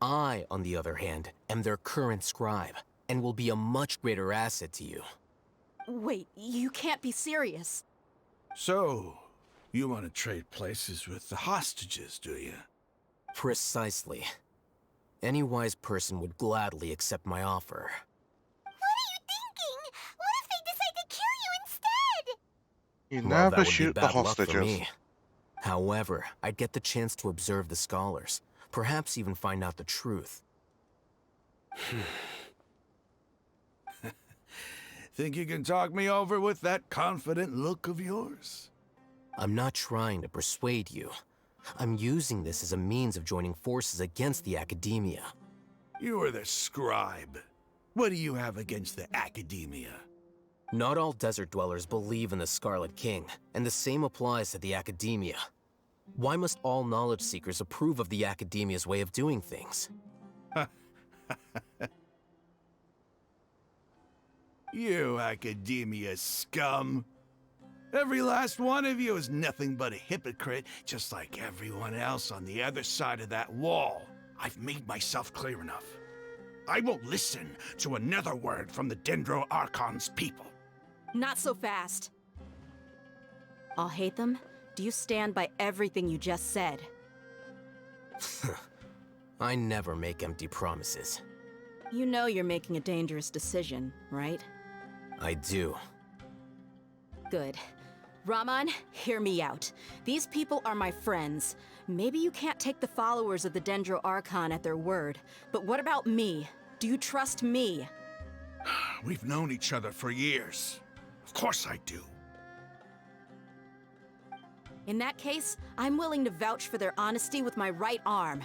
I, on the other hand, am their current scribe, and will be a much greater asset to you. Wait, you can't be serious. So, you want to trade places with the hostages, do you? Precisely. Any wise person would gladly accept my offer. What are you thinking? What if they decide to kill you instead? You Well, that never would be shoot the bad luck for hostages. me. However, I'd get the chance to observe the scholars, perhaps even find out the truth. Think you can talk me over with that confident look of yours? I'm not trying to persuade you. I'm using this as a means of joining forces against the Academia. You are the scribe. What do you have against the Academia? Not all desert dwellers believe in the Scarlet King, and the same applies to the Academia. Why must all knowledge seekers approve of the Academia's way of doing things? You Academia scum. Every last one of you is nothing but a hypocrite, just like everyone else on the other side of that wall. I've made myself clear enough. I won't listen to another word from the Dendro Archon's people. Not so fast. I'll hate them. Do you stand by everything you just said? I never make empty promises. You know you're making a dangerous decision, right? I do. Good. Raman, hear me out. These people are my friends. Maybe you can't take the followers of the Dendro Archon at their word, but what about me? Do you trust me? We've known each other for years. Of course I do. In that case, I'm willing to vouch for their honesty with my right arm.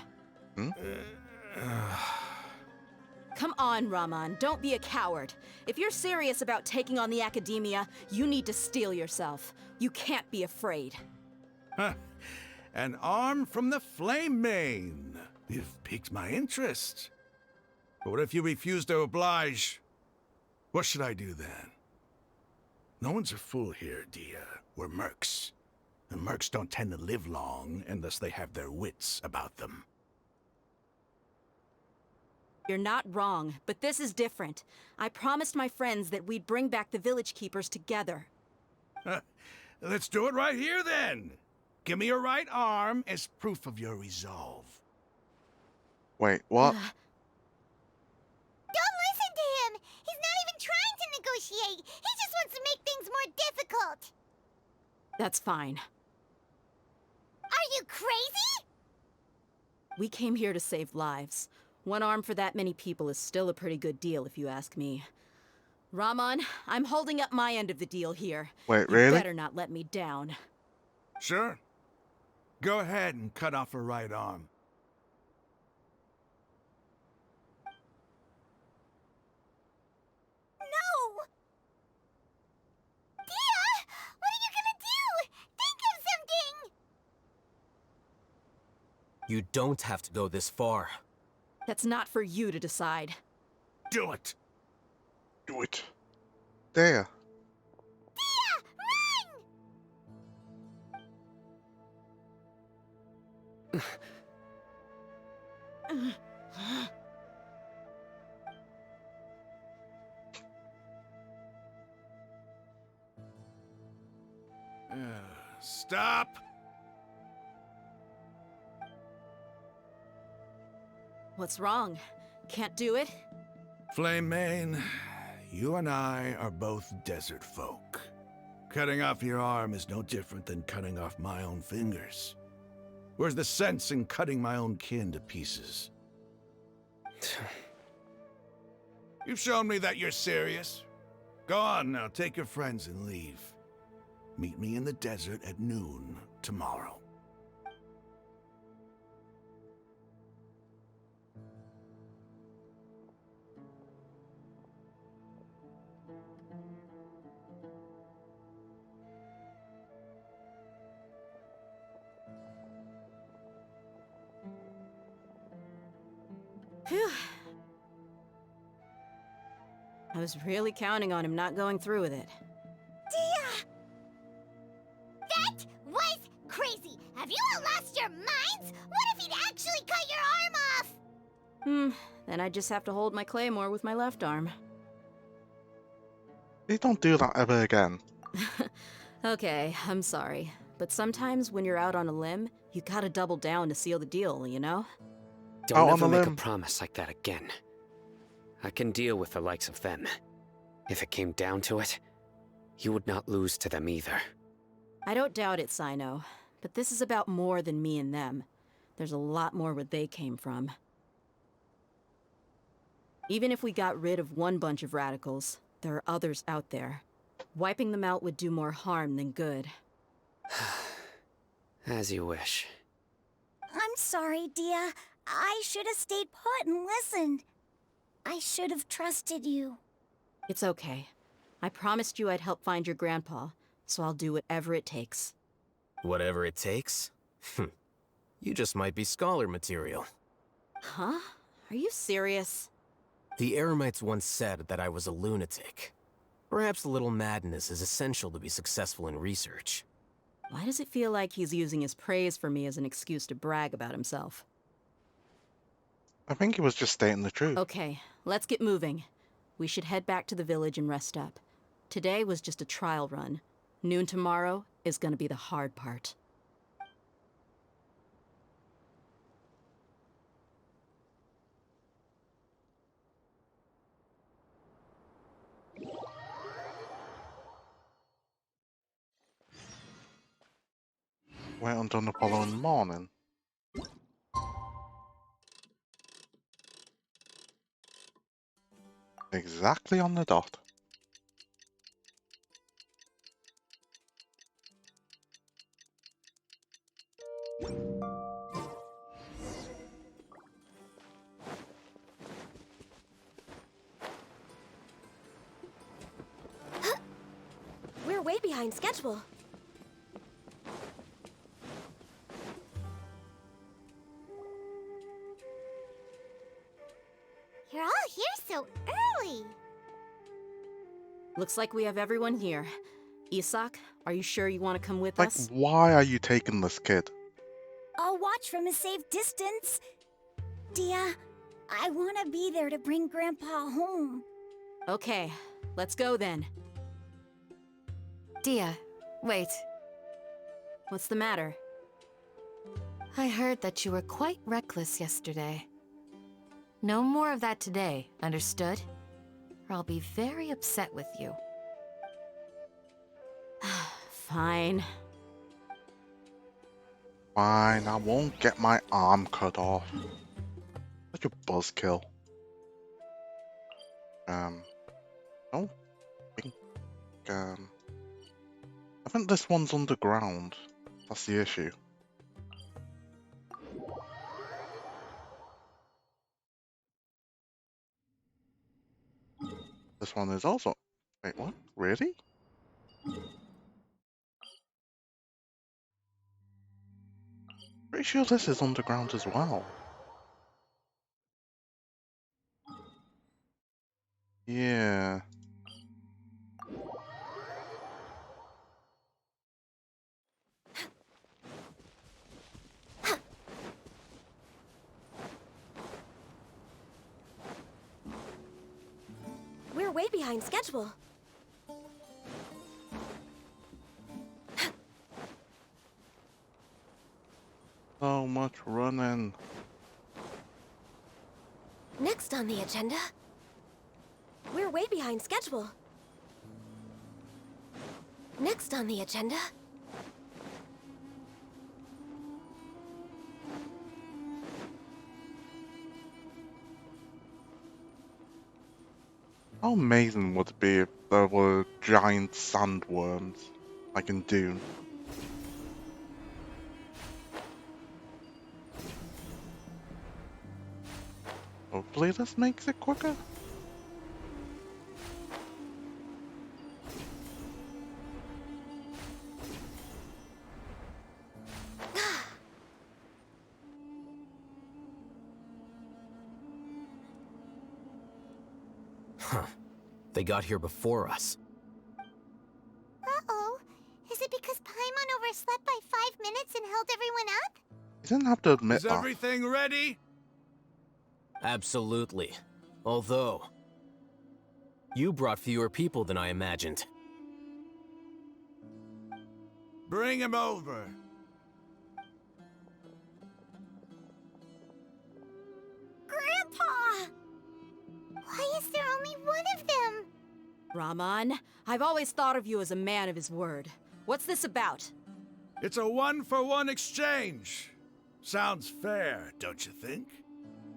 Come on, Raman, don't be a coward. If you're serious about taking on the Academia, you need to steel yourself. You can't be afraid. An arm from the Flame Mane. You've piqued my interest. But what if you refuse to oblige? What should I do then? No one's a fool here, Dia. We're mercs. And mercs don't tend to live long unless they have their wits about them. You're not wrong, but this is different. I promised my friends that we'd bring back the village keepers together. Let's do it right here then. Give me your right arm as proof of your resolve. Wait, what? Don't listen to him! He's not even trying to negotiate! He just wants to make things more difficult! That's fine. Are you crazy? We came here to save lives. One arm for that many people is still a pretty good deal, if you ask me. Raman, I'm holding up my end of the deal here. Wait, You really? better not let me down. Sure. Go ahead and cut off her right arm. No! Dia! What are you gonna do? Think of something! You don't have to go this far. That's not for you to decide. Do it! Do it. There. Stop! What's wrong? Can't do it? Flame Mane, you and I are both desert folk. Cutting off your arm is no different than cutting off my own fingers. Where's the sense in cutting my own kin to pieces? You've shown me that you're serious. Go on now, take your friends and leave. Meet me in the desert at noon tomorrow. Phew. I was really counting on him not going through with it. Dia! That was crazy! Have you all lost your minds? What if he'd actually cut your arm off? Then I just have to hold my claymore with my left arm. Please don't do that ever again. Okay, I'm sorry. But sometimes when you're out on a limb, you gotta double down to seal the deal, you know? Don't ever make a promise like that again. I can deal with the likes of them. If it came down to it, you would not lose to them either. I don't doubt it, Sino. But this is about more than me and them. There's a lot more where they came from. Even if we got rid of one bunch of radicals, there are others out there. Wiping them out would do more harm than good. As you wish. I'm sorry, Dia. I should have stayed put and listened. I should have trusted you. It's okay. I promised you I'd help find your grandpa, so I'll do whatever it takes. Whatever it takes? You just might be scholar material. Huh? Are you serious? The Eremites once said that I was a lunatic. Perhaps a little madness is essential to be successful in research. Why does it feel like he's using his praise for me as an excuse to brag about himself? I think he was just stating the truth. Okay, let's get moving. We should head back to the village and rest up. Today was just a trial run. Noon tomorrow is gonna be the hard part. Wait until the following morning. Exactly on the dot. We're way behind schedule. You're all here so early. Looks like we have everyone here. Isak, are you sure you want to come with Like, us? why are you taking this kid? I'll watch from a safe distance. Dia, I want to be there to bring Grandpa home. Okay, let's go then. Dia, wait. What's the matter? I heard that you were quite reckless yesterday. No more of that today, understood? Or I'll be very upset with you. Fine. Fine, I won't get my arm cut off. Such a buzzkill. Oh, I think this one's underground. That's the issue. This one is also... Wait, what? Really? Pretty sure this is underground as well. Yeah. We're way behind schedule. So much running. Next on the agenda, we're way behind schedule. Next on the agenda, How amazing would it be if there were giant sandworms, like in Dune? Hopefully this makes it quicker. Huh. They got here before us. Uh-oh. Is it because Paimon overslept by 5 minutes and held everyone up? You didn't have to admit Is that. everything ready? Absolutely. Although, you brought fewer people than I imagined. Bring him over. Grandpa! Why is there only one of them? Raman, I've always thought of you as a man of his word. What's this about? It's a one-for-one exchange. Sounds fair, don't you think?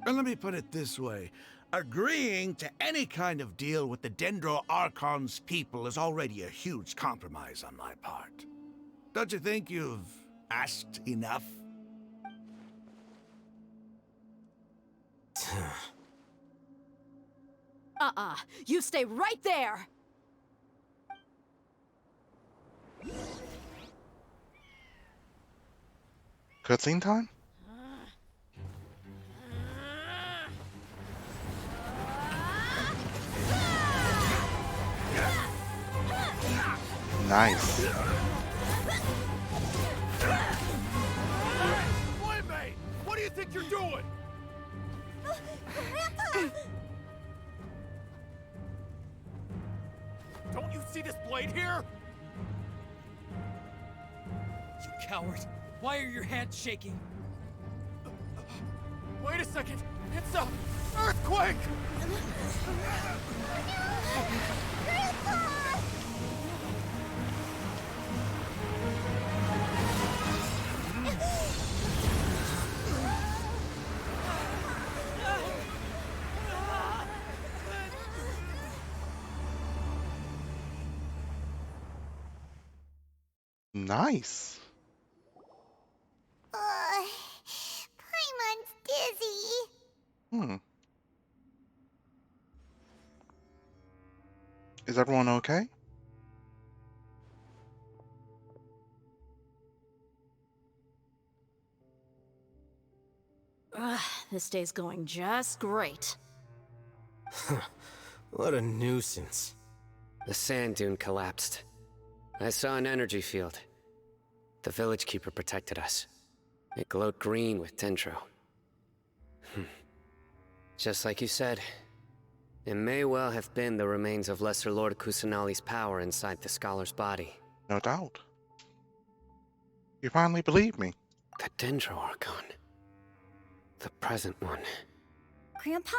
And let me put it this way. Agreeing to any kind of deal with the Dendro Archon's people is already a huge compromise on my part. Don't you think you've asked enough? You stay right there! Cutscene time? Nice. Playmate! What do you think you're doing? Grandpa! Don't you see this blade here? You coward! Why are your hands shaking? Wait a second! It's a earthquake! Grandpa! Nice. Paimon's dizzy. Is everyone okay? This day's going just great. What a nuisance. The sand dune collapsed. I saw an energy field. The village keeper protected us. It glowed green with dendro. Just like you said, it may well have been the remains of Lesser Lord Kusanali's power inside the scholar's body. No doubt. You finally believe me. The Dendro Archon. The present one. Grandpa?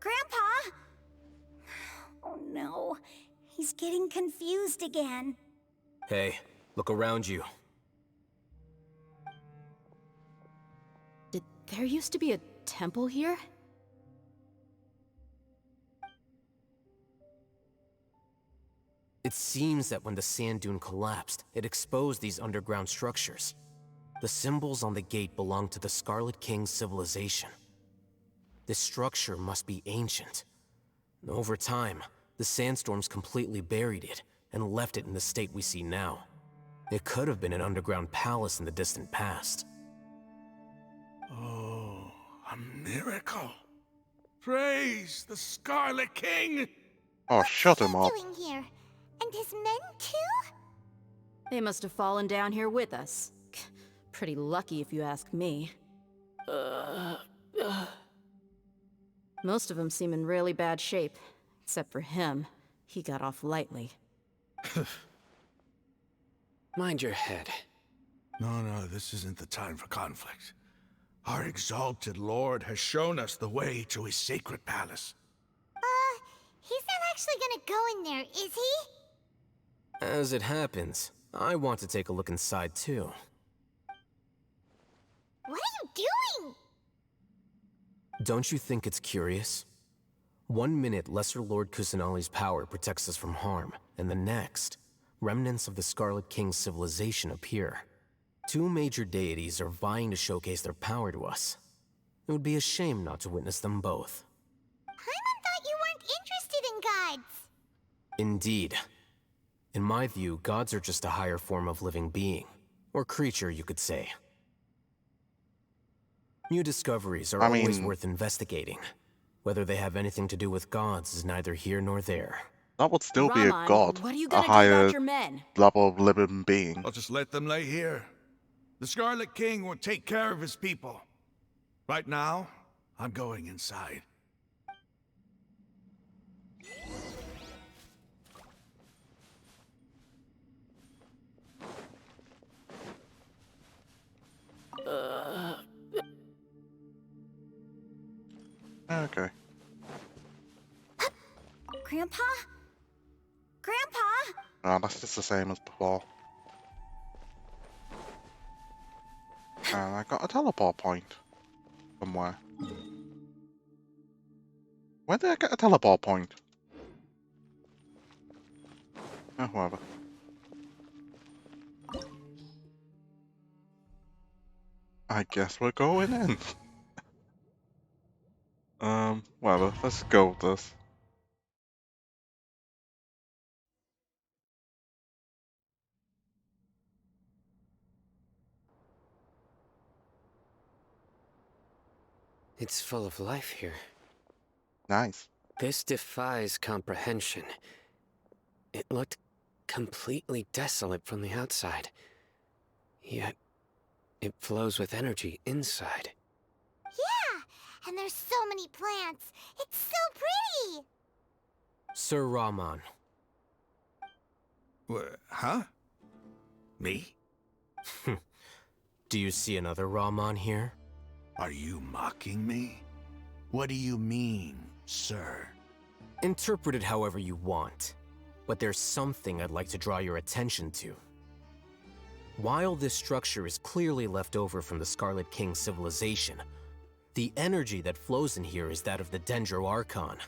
Grandpa? Oh no, he's getting confused again. Hey, look around you. Did there used to be a temple here? It seems that when the sand dune collapsed, it exposed these underground structures. The symbols on the gate belong to the Scarlet King's civilization. This structure must be ancient. Over time, the sandstorms completely buried it and left it in the state we see now. It could have been an underground palace in the distant past. Oh, a miracle. Praise the Scarlet King! Oh, shut him up. What's he doing here? And his men too? They must have fallen down here with us. Pretty lucky if you ask me. Most of them seem in really bad shape. Except for him. He got off lightly. Mind your head. No, this isn't the time for conflict. Our exalted lord has shown us the way to his sacred palace. He's not actually gonna go in there, is he? As it happens, I want to take a look inside too. What are you doing? Don't you think it's curious? 1 minute, Lesser Lord Kusanali's power protects us from harm, and the next, remnants of the Scarlet King's civilization appear. 2 major deities are vying to showcase their power to us. It would be a shame not to witness them both. Paimon thought you weren't interested in gods. Indeed. In my view, gods are just a higher form of living being, or creature, you could say. New discoveries are always worth investigating. Whether they have anything to do with gods is neither here nor there. That would still be a Raman, god, what are you a gonna do higher about your men? level of living being. I'll just let them lay here. The Scarlet King will take care of his people. Right now, I'm going inside. Okay. Grandpa? Grandpa? That's just the same as before. And I got a teleport point somewhere. Where did I get a teleport point? Oh, whatever. I guess we're going in. Whatever. Let's go with this. It's full of life here. Nice. This defies comprehension. It looked completely desolate from the outside. Yet, it flows with energy inside. Yeah, and there's so many plants. It's so pretty. Sir Raman. Huh? Me? Do you see another Raman here? Are you mocking me? What do you mean, sir? Interpret it however you want, but there's something I'd like to draw your attention to. While this structure is clearly left over from the Scarlet King civilization, the energy that flows in here is that of the Dendro Archon.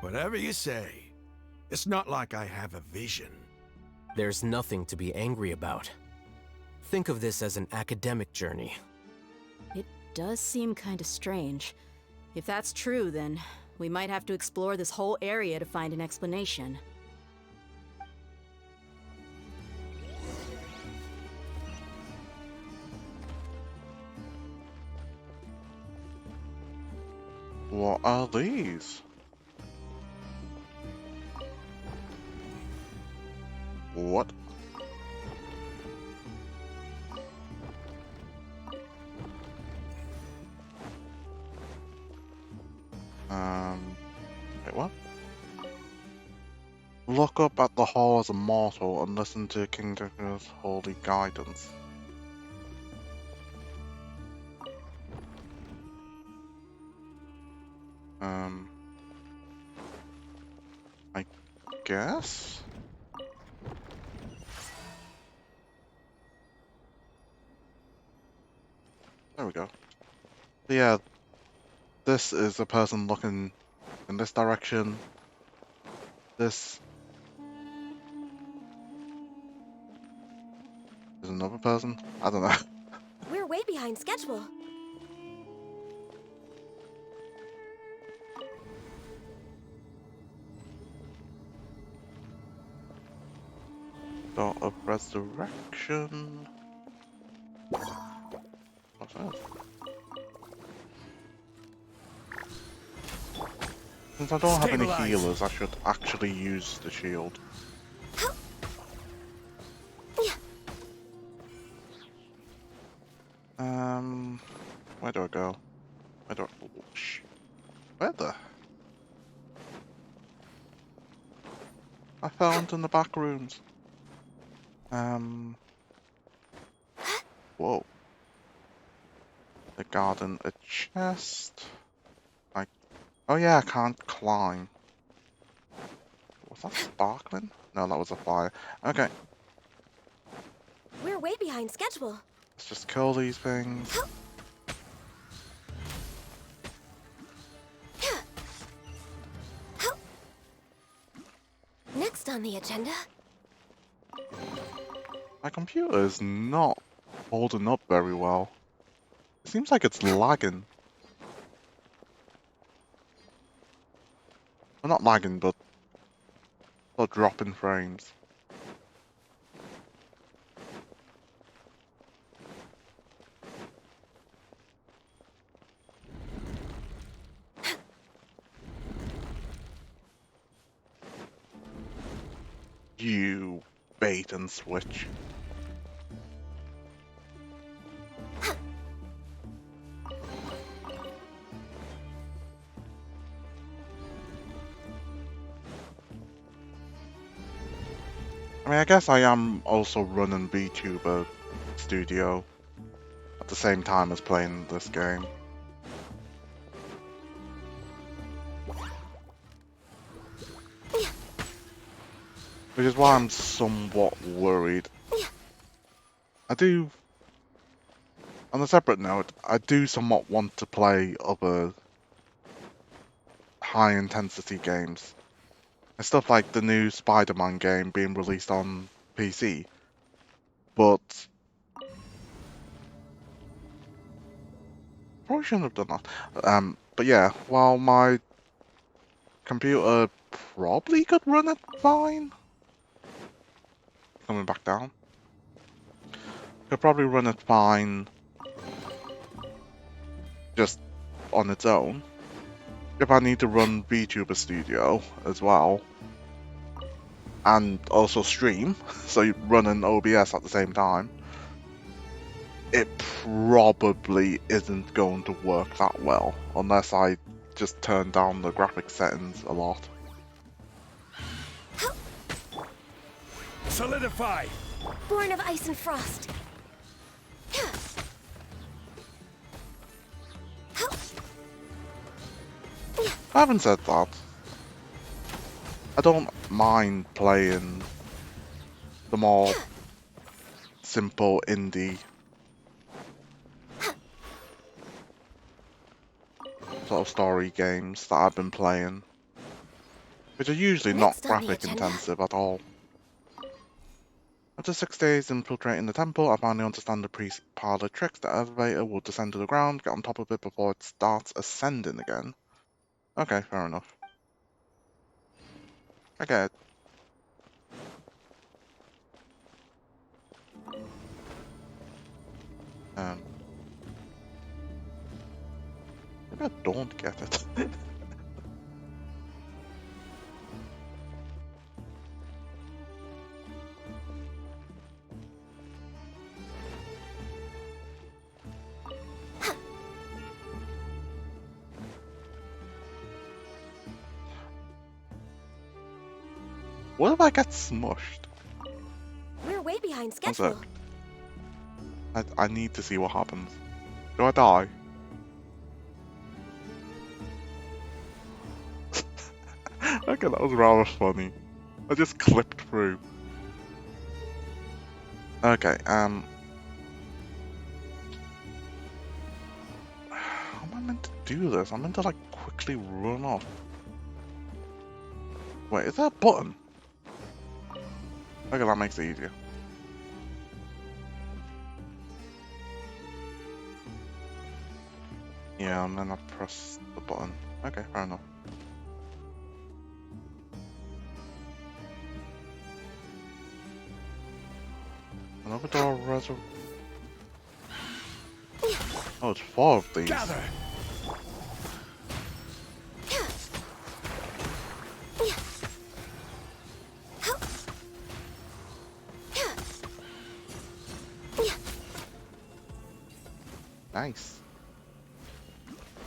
Whatever you say. It's not like I have a vision. There's nothing to be angry about. Think of this as an academic journey. It does seem kinda strange. If that's true, then we might have to explore this whole area to find an explanation. What are these? What? Wait, what? Look up at the hall as a mortal and listen to King Dagger's holy guidance. I guess? There we go. So yeah, this is a person looking in this direction. This is another person. I don't know. We're way behind schedule. Dot of resurrection. What's that? Since I don't have any Stabilize. healers, I should actually use the shield. Where do I go? Where do I... oh, where the... I found in the back rooms. Whoa. The garden, a chest. Like, oh yeah, I can't climb. Was that sparkling? No, that was a fire. Okay, We're way behind schedule. let's just kill these things. Next on the agenda. My computer is not holding up very well. It seems like it's lagging. Well, not lagging, but dropping frames. You bait and switch. I mean, I guess I am also running VTuber Studio at the same time as playing this game. Which is why I'm somewhat worried. I do, on a separate note, I do somewhat want to play other high-intensity games. And stuff like the new Spider-Man game being released on PC. But probably shouldn't have done that. But yeah, while my computer probably could run it fine. Coming back down. Could probably run it fine just on its own. If I need to run VTuber Studio as well, and also stream, so you run an OBS at the same time, it probably isn't going to work that well, unless I just turn down the graphics settings a lot. Solidify! Born of ice and frost. I haven't said that. I don't mind playing the more simple indie sort of story games that I've been playing, which are usually not graphic intensive at all. After 6 days infiltrating the temple, I finally understand the priest's parlor tricks. The elevator will descend to the ground, get on top of it before it starts ascending again. Okay, fair enough. I get it. Maybe I don't get it. What if I get smushed? We're way behind One schedule. sec. I need to see what happens. Do I die? Okay, that was rather funny. I just clipped through. Okay, how am I meant to do this? I'm meant to like quickly run off. Wait, is there a button? Okay, that makes it easier. Yeah, and then I press the button. Okay, fair enough. Another door reservoir. Oh, it's 4 of these. Gather. Nice.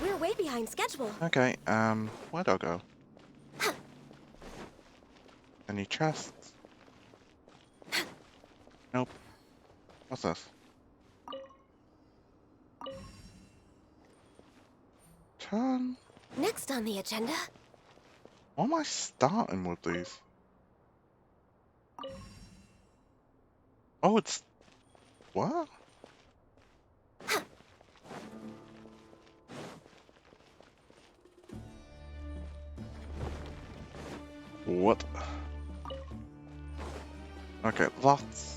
We're way behind schedule. Okay, where do I go? Any chests? Nope. What's this? Turn. Next on the agenda. Why am I starting with these? Oh, it's... What? What? Okay, that's...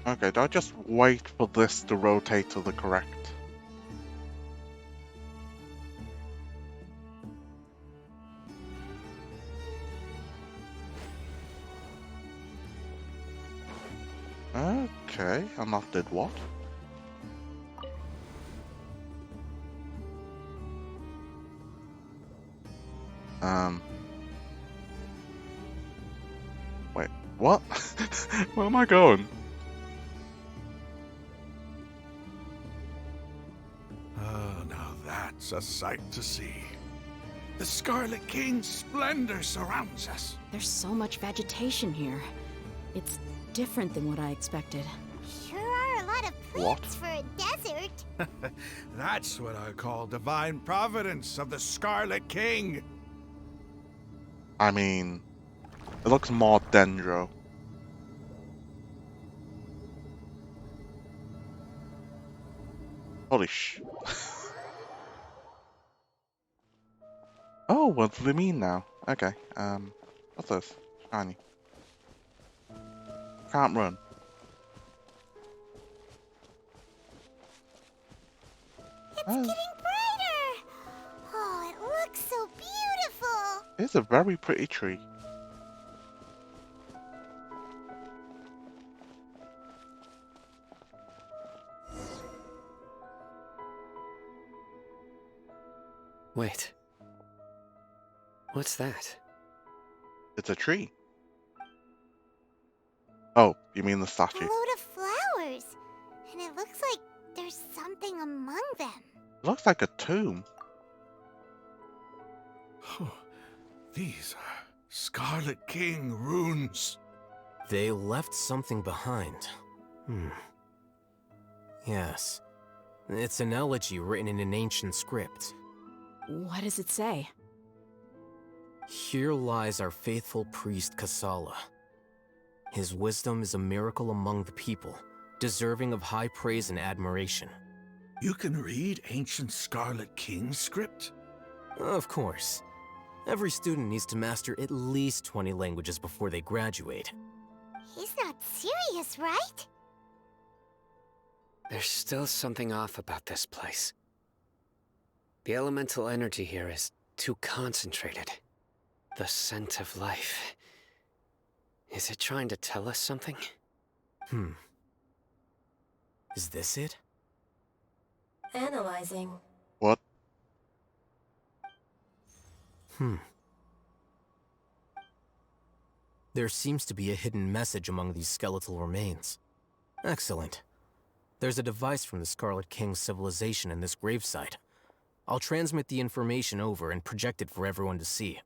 Okay, do I just wait for this to rotate to the correct? Okay, and that did what? Wait, what? Where am I going? Now that's a sight to see. The Scarlet King's splendor surrounds us. There's so much vegetation here. It's different than what I expected. Sure are a lot of plants for a desert. That's what I call divine providence of the Scarlet King. I mean, it looks more dendro. Holy sh... Oh, what do they mean now? Okay, what's this? Shiny. Can't run. It's getting brighter! Oh, it looks so beautiful! It's a very pretty tree. Wait. What's that? It's a tree. Oh, you mean the statue? A load of flowers! And it looks like there's something among them. It looks like a tomb. Oh, these are Scarlet King runes. They left something behind. Yes. It's an elegy written in an ancient script. What does it say? Here lies our faithful priest Kasala. His wisdom is a miracle among the people, deserving of high praise and admiration. You can read ancient Scarlet King script? Of course. Every student needs to master at least 20 languages before they graduate. He's not serious, right? There's still something off about this place. The elemental energy here is too concentrated. The scent of life. Is it trying to tell us something? Is this it? Analyzing. What? There seems to be a hidden message among these skeletal remains. Excellent. There's a device from the Scarlet King's civilization in this gravesite. I'll transmit the information over and project it for everyone to see.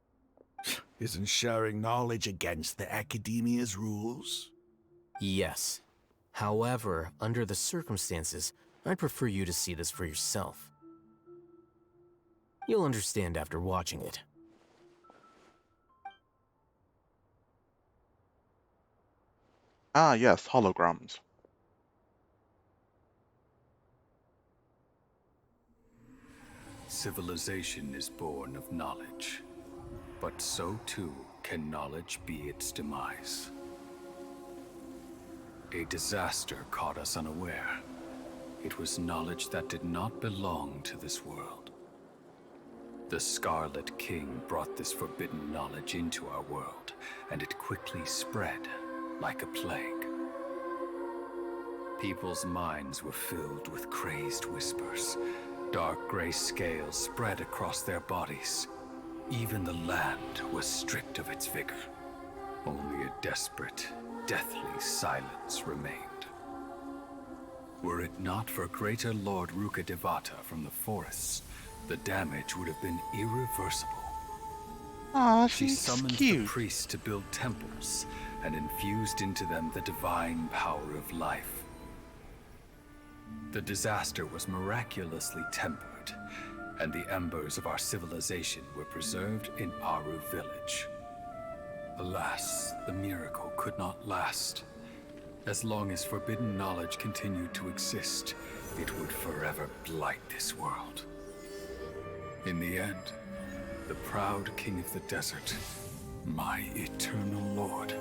Isn't sharing knowledge against the Academia's rules? Yes. However, under the circumstances, I'd prefer you to see this for yourself. You'll understand after watching it. Ah, yes, holograms. Civilization is born of knowledge, but so too can knowledge be its demise. A disaster caught us unaware. It was knowledge that did not belong to this world. The Scarlet King brought this forbidden knowledge into our world, and it quickly spread like a plague. People's minds were filled with crazed whispers, Dark gray scales spread across their bodies. Even the land was stripped of its vigor. Only a desperate, deathly silence remained. Were it not for Greater Lord Rukkhadevata from the forests, the damage would have been irreversible. She She's summoned cute. the priests to build temples and infused into them the divine power of life. The disaster was miraculously tempered, and the embers of our civilization were preserved in Aru village. Alas, the miracle could not last. As long as forbidden knowledge continued to exist, it would forever blight this world. In the end, the proud king of the desert, my eternal lord,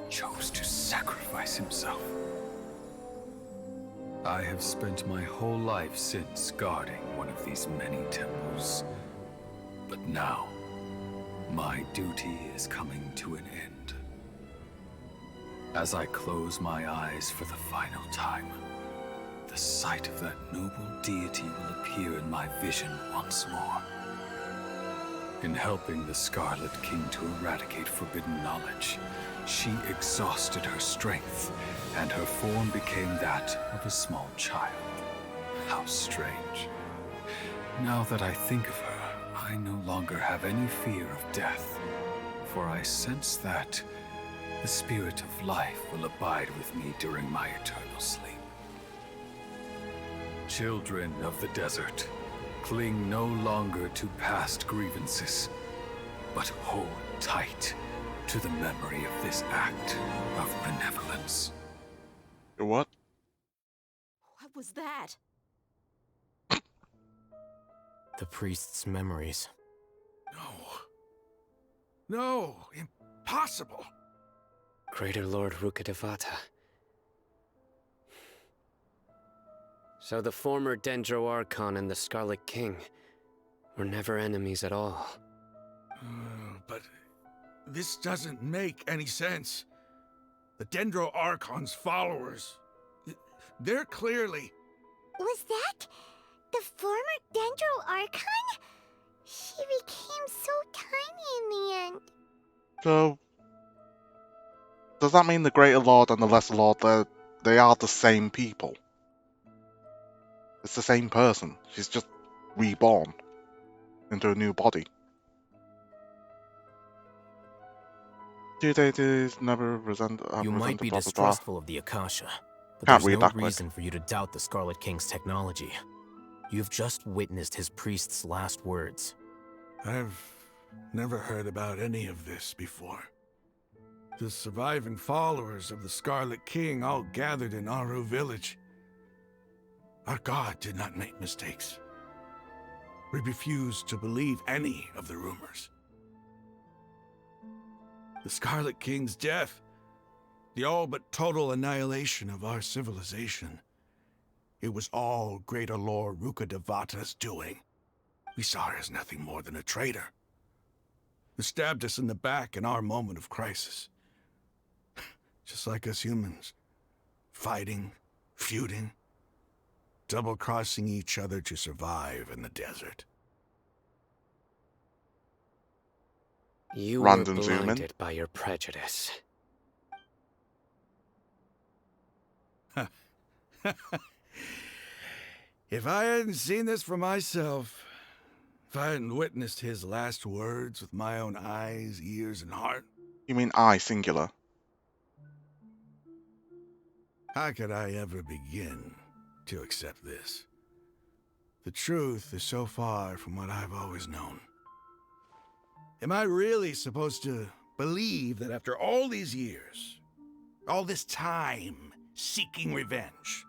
chose to sacrifice himself. I have spent my whole life since guarding one of these many temples. But now, my duty is coming to an end. As I close my eyes for the final time, the sight of that noble deity will appear in my vision once more. In helping the Scarlet King to eradicate forbidden knowledge, she exhausted her strength, and her form became that of a small child. How strange. Now that I think of her, I no longer have any fear of death, for I sense that the spirit of life will abide with me during my eternal sleep. Children of the desert, cling no longer to past grievances, but hold tight to the memory of this act of benevolence. What? What was that? The priest's memories. No, impossible. Greater Lord Rukkhadevata. So the former Dendro Archon and the Scarlet King were never enemies at all. But this doesn't make any sense. The Dendro Archon's followers, they're clearly... Was that the former Dendro Archon? She became so tiny in the end. So, does that mean the Greater Lord and the Lesser Lord, they are the same people? It's the same person. She's just reborn into a new body. Two deities never You might be blah, blah, blah. distrustful of the Akasha, but Can't there's read no that quick. reason for you to doubt the Scarlet King's technology. You've just witnessed his priest's last words. I've never heard about any of this before. The surviving followers of the Scarlet King all gathered in Aru village. Our god did not make mistakes. We refused to believe any of the rumors. The Scarlet King's death, the all but total annihilation of our civilization, it was all Greater Lord Rukkhadevata's doing. We saw her as nothing more than a traitor, who stabbed us in the back in our moment of crisis. Just like us humans, fighting, feuding, double-crossing each other to survive in the desert. You Random were zoom in. blinded by your prejudice. If I hadn't seen this for myself, if I hadn't witnessed his last words with my own eyes, ears, and heart... You mean I, singular? How could I ever begin to accept this? The truth is so far from what I've always known. Am I really supposed to believe that after all these years, all this time seeking revenge,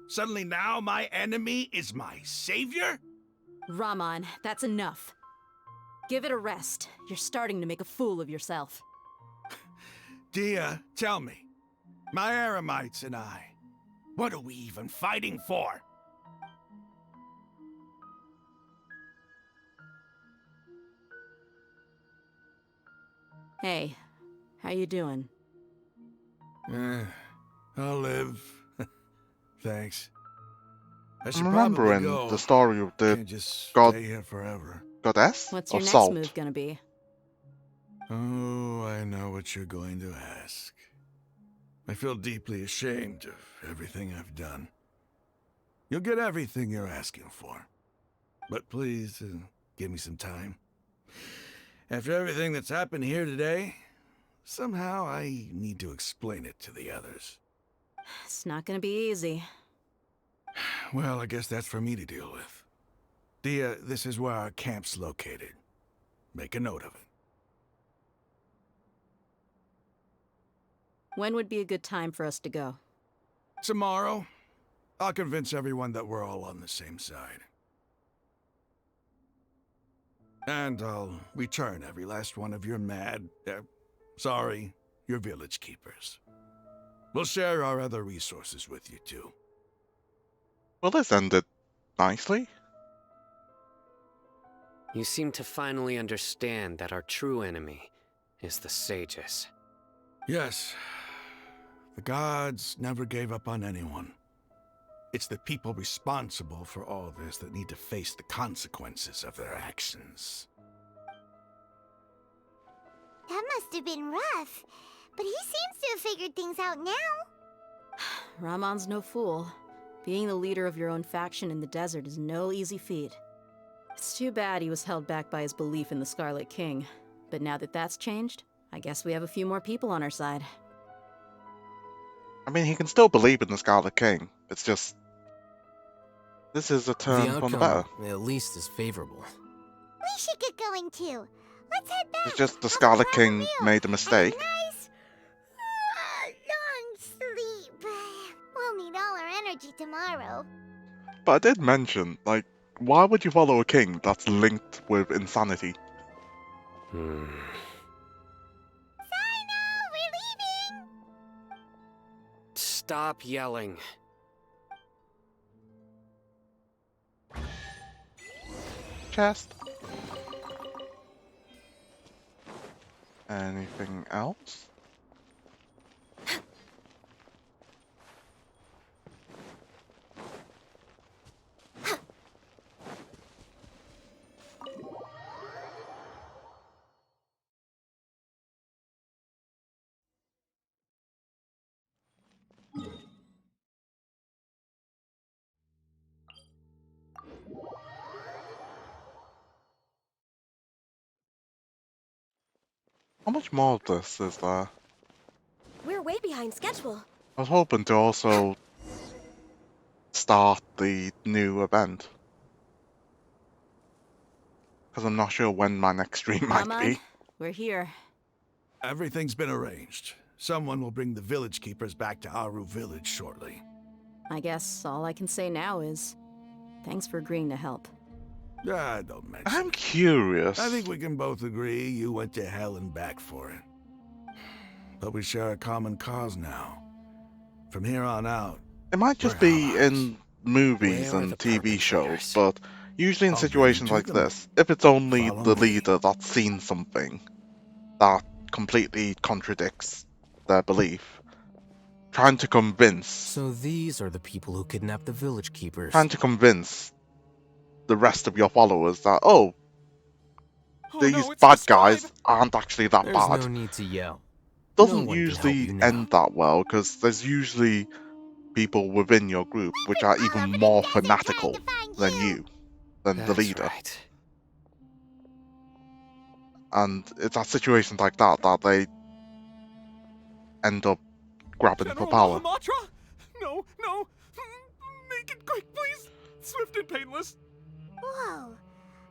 suddenly now my enemy is my savior? Raman, that's enough. Give it a rest. You're starting to make a fool of yourself. Dia, tell me, my Aramites and I, what are we even fighting for? Hey, how you doing? I'll live. Thanks. I I'm should probably remembering go. the story of the Can't just god stay here forever. goddess What's of your next salt. move gonna be? Oh, I know what you're going to ask. I feel deeply ashamed of everything I've done. You'll get everything you're asking for. But please, give me some time. After everything that's happened here today, somehow I need to explain it to the others. It's not gonna be easy. Well, I guess that's for me to deal with. Dia, this is where our camp's located. Make a note of it. When would be a good time for us to go? Tomorrow, I'll convince everyone that we're all on the same side. And I'll return every last one of your your village keepers. We'll share our other resources with you too. Well, this ended nicely. You seem to finally understand that our true enemy is the sages. Yes. The gods never gave up on anyone. It's the people responsible for all this that need to face the consequences of their actions. That must have been rough, but he seems to have figured things out now. Ramon's no fool. Being the leader of your own faction in the desert is no easy feat. It's too bad he was held back by his belief in the Scarlet King. But now that that's changed, I guess we have a few more people on our side. I mean, he can still believe in the Scarlet King. It's just... this is a The turn for the better. outcome, at least, is favorable. We should get going too. Let's head back. It's just the Scarlet King made a mistake. Nice, long sleep. We'll need all our energy tomorrow. But I did mention, like, why would you follow a king that's linked with insanity? We're leaving! Stop yelling. Chest. Anything else? How much more of this is there? We're way behind schedule. I was hoping to also start the new event. Because I'm not sure when my next stream might Ramon, be. we're here. Everything's been arranged. Someone will bring the village keepers back to Aru village shortly. I guess all I can say now is thanks for agreeing to help. Don't mention I'm it. curious. I think we can both agree you went to hell and back for it. But we share a common cause now. From here on out, It might just be in movies Where are and the TV shows, but usually in I'll bring situations you to like them. this, if it's only Follow the me. leader that's seen something that completely contradicts their belief, trying to convince So these are the people who kidnapped the village keepers. the rest of your followers that, oh, these no, it's bad the guys scribe. aren't actually that There's bad. no need to yell. Doesn't No one can help usually you now. end that well, because there's usually people within your group which are even more fanatical than you, than the That's leader. right. And it's at situations like that that they end up grabbing for General power. Mahamatra? No, no. Make it quick, please. Swift and painless. Whoa.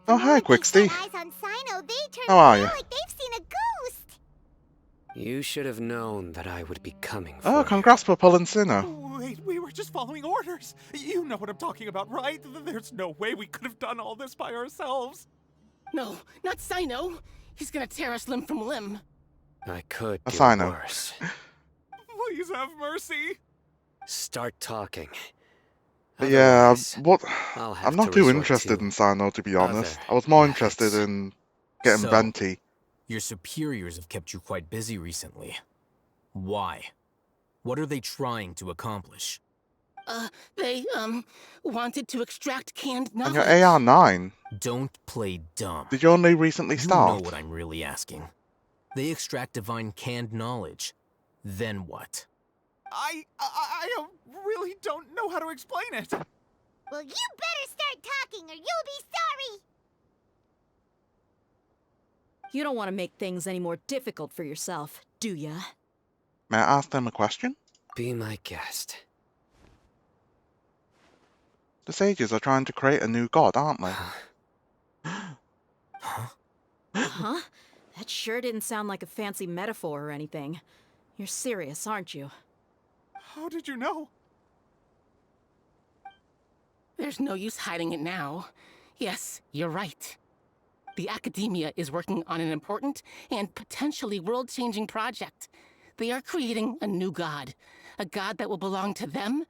Oh, hi, Quicksty. Eyes on Sino, they turned How are pale you? like they've seen a ghost. You should have known that I would be coming for Oh, congrats for pulling Sinnoh. Wait, we were just following orders. You know what I'm talking about, right? There's no way we could have done all this by ourselves. No, not Sino. He's gonna tear us limb from limb. I could do Sino. worse. Please have mercy. Start talking. Yeah, Otherwise, what? I'll have I'm not to too resort interested to in Sino, to be honest. other I was more methods. interested in getting So, Venti. Your superiors have kept you quite busy recently. Why? What are they trying to accomplish? They, wanted to extract canned And your knowledge. AR9? Don't play dumb. Did you only recently You start? know what I'm really asking. They extract divine canned knowledge. Then what? I really don't know how to explain it. Well, you better start talking or you'll be sorry! You don't want to make things any more difficult for yourself, do ya? May I ask them a question? Be my guest. The sages are trying to create a new god, aren't they? Huh? That sure didn't sound like a fancy metaphor or anything. You're serious, aren't you? How did you know? There's no use hiding it now. Yes, you're right. The Academia is working on an important and potentially world-changing project. They are creating a new god. A god that will belong to them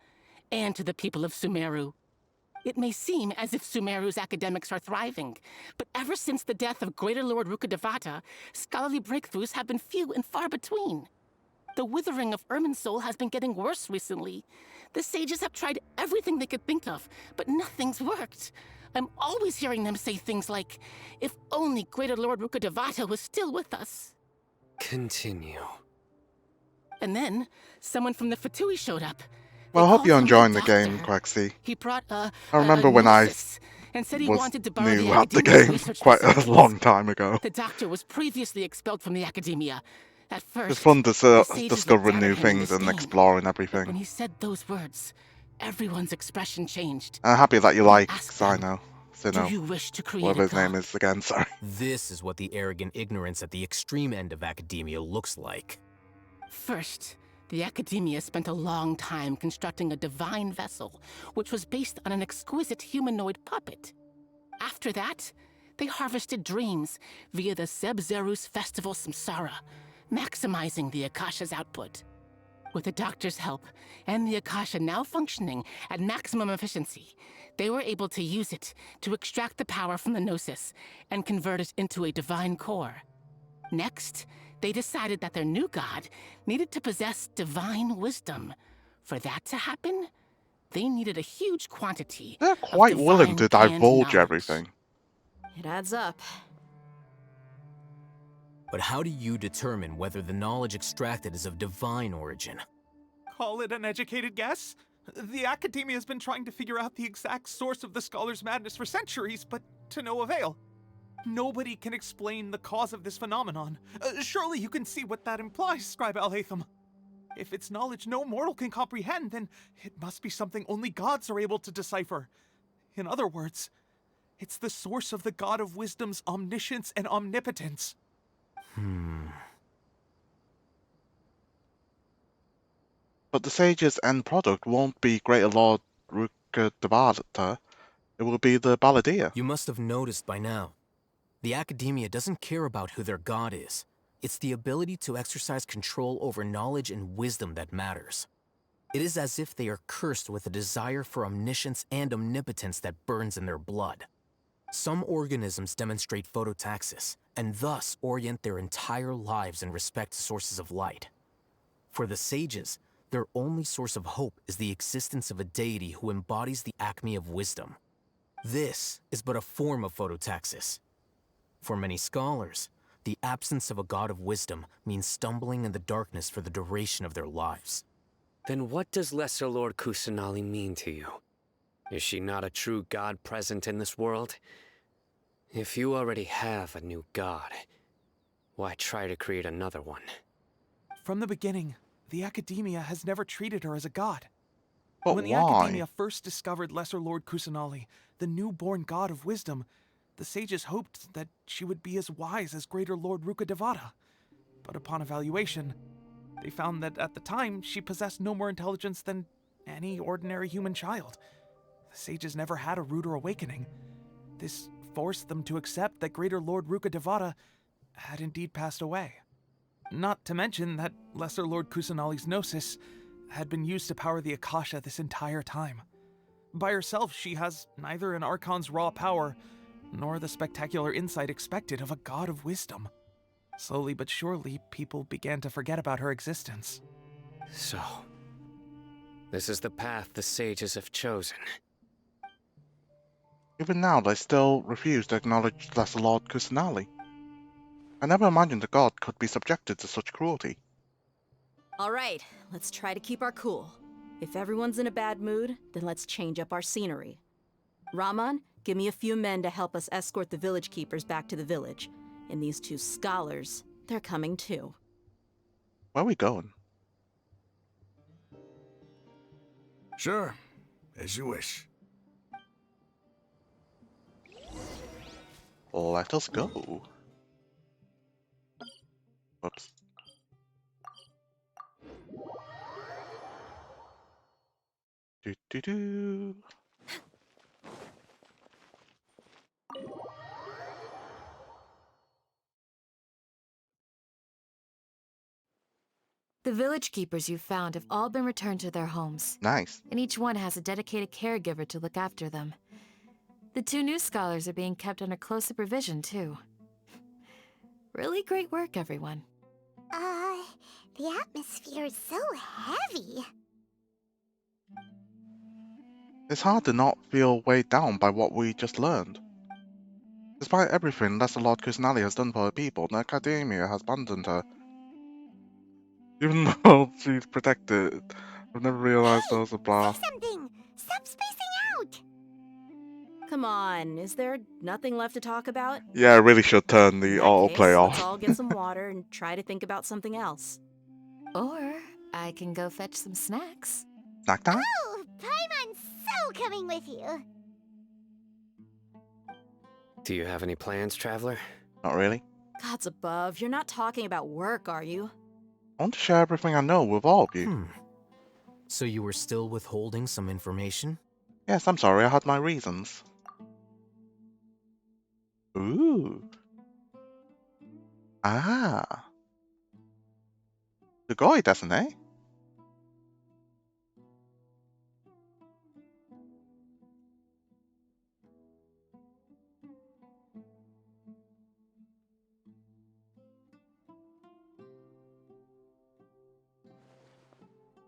and to the people of Sumeru. It may seem as if Sumeru's academics are thriving, but ever since the death of Greater Lord Rukkhadevata, scholarly breakthroughs have been few and far between. The withering of Irminsul has been getting worse recently. The sages have tried everything they could think of, but nothing's worked. I'm always hearing them say things like, if only Greater Lord Rukkhadevata was still with us. Continue. And then, someone from the Fatui showed up. Well, I hope you're him enjoying the the game, doctor. Quaxy. He brought I remember when I gnosis and said he was wanted to borrow new the at the Academia's game research quite a facilities. long time ago. The doctor was previously expelled from the Academia. At first, It's fun the sages discovering looked new down at him in things and disdain. exploring But when everything. he said those words, everyone's expression changed. I'm happy that you He like asked them, Sino. do you wish to create Whatever a his name god? is again, sorry. This is what the arrogant ignorance at the extreme end of academia looks like. First, the Academia spent a long time constructing a divine vessel, which was based on an exquisite humanoid puppet. After that, they harvested dreams via the Zeb-Zerus Festival Samsara, maximizing the Akasha's output. With the doctor's help, and the Akasha now functioning at maximum efficiency, they were able to use it to extract the power from the Gnosis and convert it into a divine core. Next, they decided that their new god needed to possess divine wisdom. For that to happen, they needed a huge quantity They're of quite willing to divine canned divulge knowledge. everything. It adds up. But how do you determine whether the knowledge extracted is of divine origin? Call it an educated guess? The Academia has been trying to figure out the exact source of the Scholar's madness for centuries, but to no avail. Nobody can explain the cause of this phenomenon. Surely you can see what that implies, Scribe Al-Haytham. If it's knowledge no mortal can comprehend, then it must be something only gods are able to decipher. In other words, it's the source of the God of Wisdom's omniscience and omnipotence. But the sage's end product won't be Greater Lord Rukkhadevata. It will be the Balladia. You must have noticed by now. The Academia doesn't care about who their god is. It's the ability to exercise control over knowledge and wisdom that matters. It is as if they are cursed with a desire for omniscience and omnipotence that burns in their blood. Some organisms demonstrate phototaxis, and thus orient their entire lives in respect to sources of light. For the sages, their only source of hope is the existence of a deity who embodies the acme of wisdom. This is but a form of phototaxis. For many scholars, the absence of a god of wisdom means stumbling in the darkness for the duration of their lives. Then what does Lesser Lord Kusanali mean to you? Is she not a true god present in this world? If you already have a new god, why try to create another one? From the beginning, the Academia has never treated her as a god. But when the why? Academia first discovered Lesser Lord Kusanali, the newborn god of wisdom, the sages hoped that she would be as wise as Greater Lord Rukkhadevata. But upon evaluation, they found that at the time she possessed no more intelligence than any ordinary human child. The sages never had a ruder awakening. This forced them to accept that Greater Lord Rukkhadevata had indeed passed away. Not to mention that Lesser Lord Kusanali's Gnosis had been used to power the Akasha this entire time. By herself, she has neither an Archon's raw power, nor the spectacular insight expected of a god of wisdom. Slowly but surely, people began to forget about her existence. So, This is the path the sages have chosen. Even now, they still refuse to acknowledge Lesser Lord Kusanali. I never imagined a god could be subjected to such cruelty. Alright, let's try to keep our cool. If everyone's in a bad mood, then let's change up our scenery. Raman, give me a few men to help us escort the village keepers back to the village. And these 2 scholars, they're coming too. Where are we going? Sure, as you wish. Let us go. Whoops. Do. The village keepers you found have all been returned to their homes. Nice. And each one has a dedicated caregiver to look after them. The 2 new scholars are being kept under close supervision, too. Really great work, everyone. The atmosphere is so heavy. It's hard to not feel weighed down by what we just learned. Despite everything Lesser Lord Kusanali has done for her people, the Academia has abandoned her. Even though she's protected, I've never realized there was a blah. Say something! Stop spacing out! Come on, is there nothing left to talk about? Yeah, I really should turn the In that autoplay case, off. let's all get some water and try to think about something else. Or I can go fetch some snacks. Snack time? Oh, Paimon's so coming with you. Do you have any plans, traveler? Not really. Gods above, you're not talking about work, are you? I want to share everything I know with all of you. So you were still withholding some information? Yes, I'm sorry, I had my reasons. Ooh. Ah. Sugoi desu ne?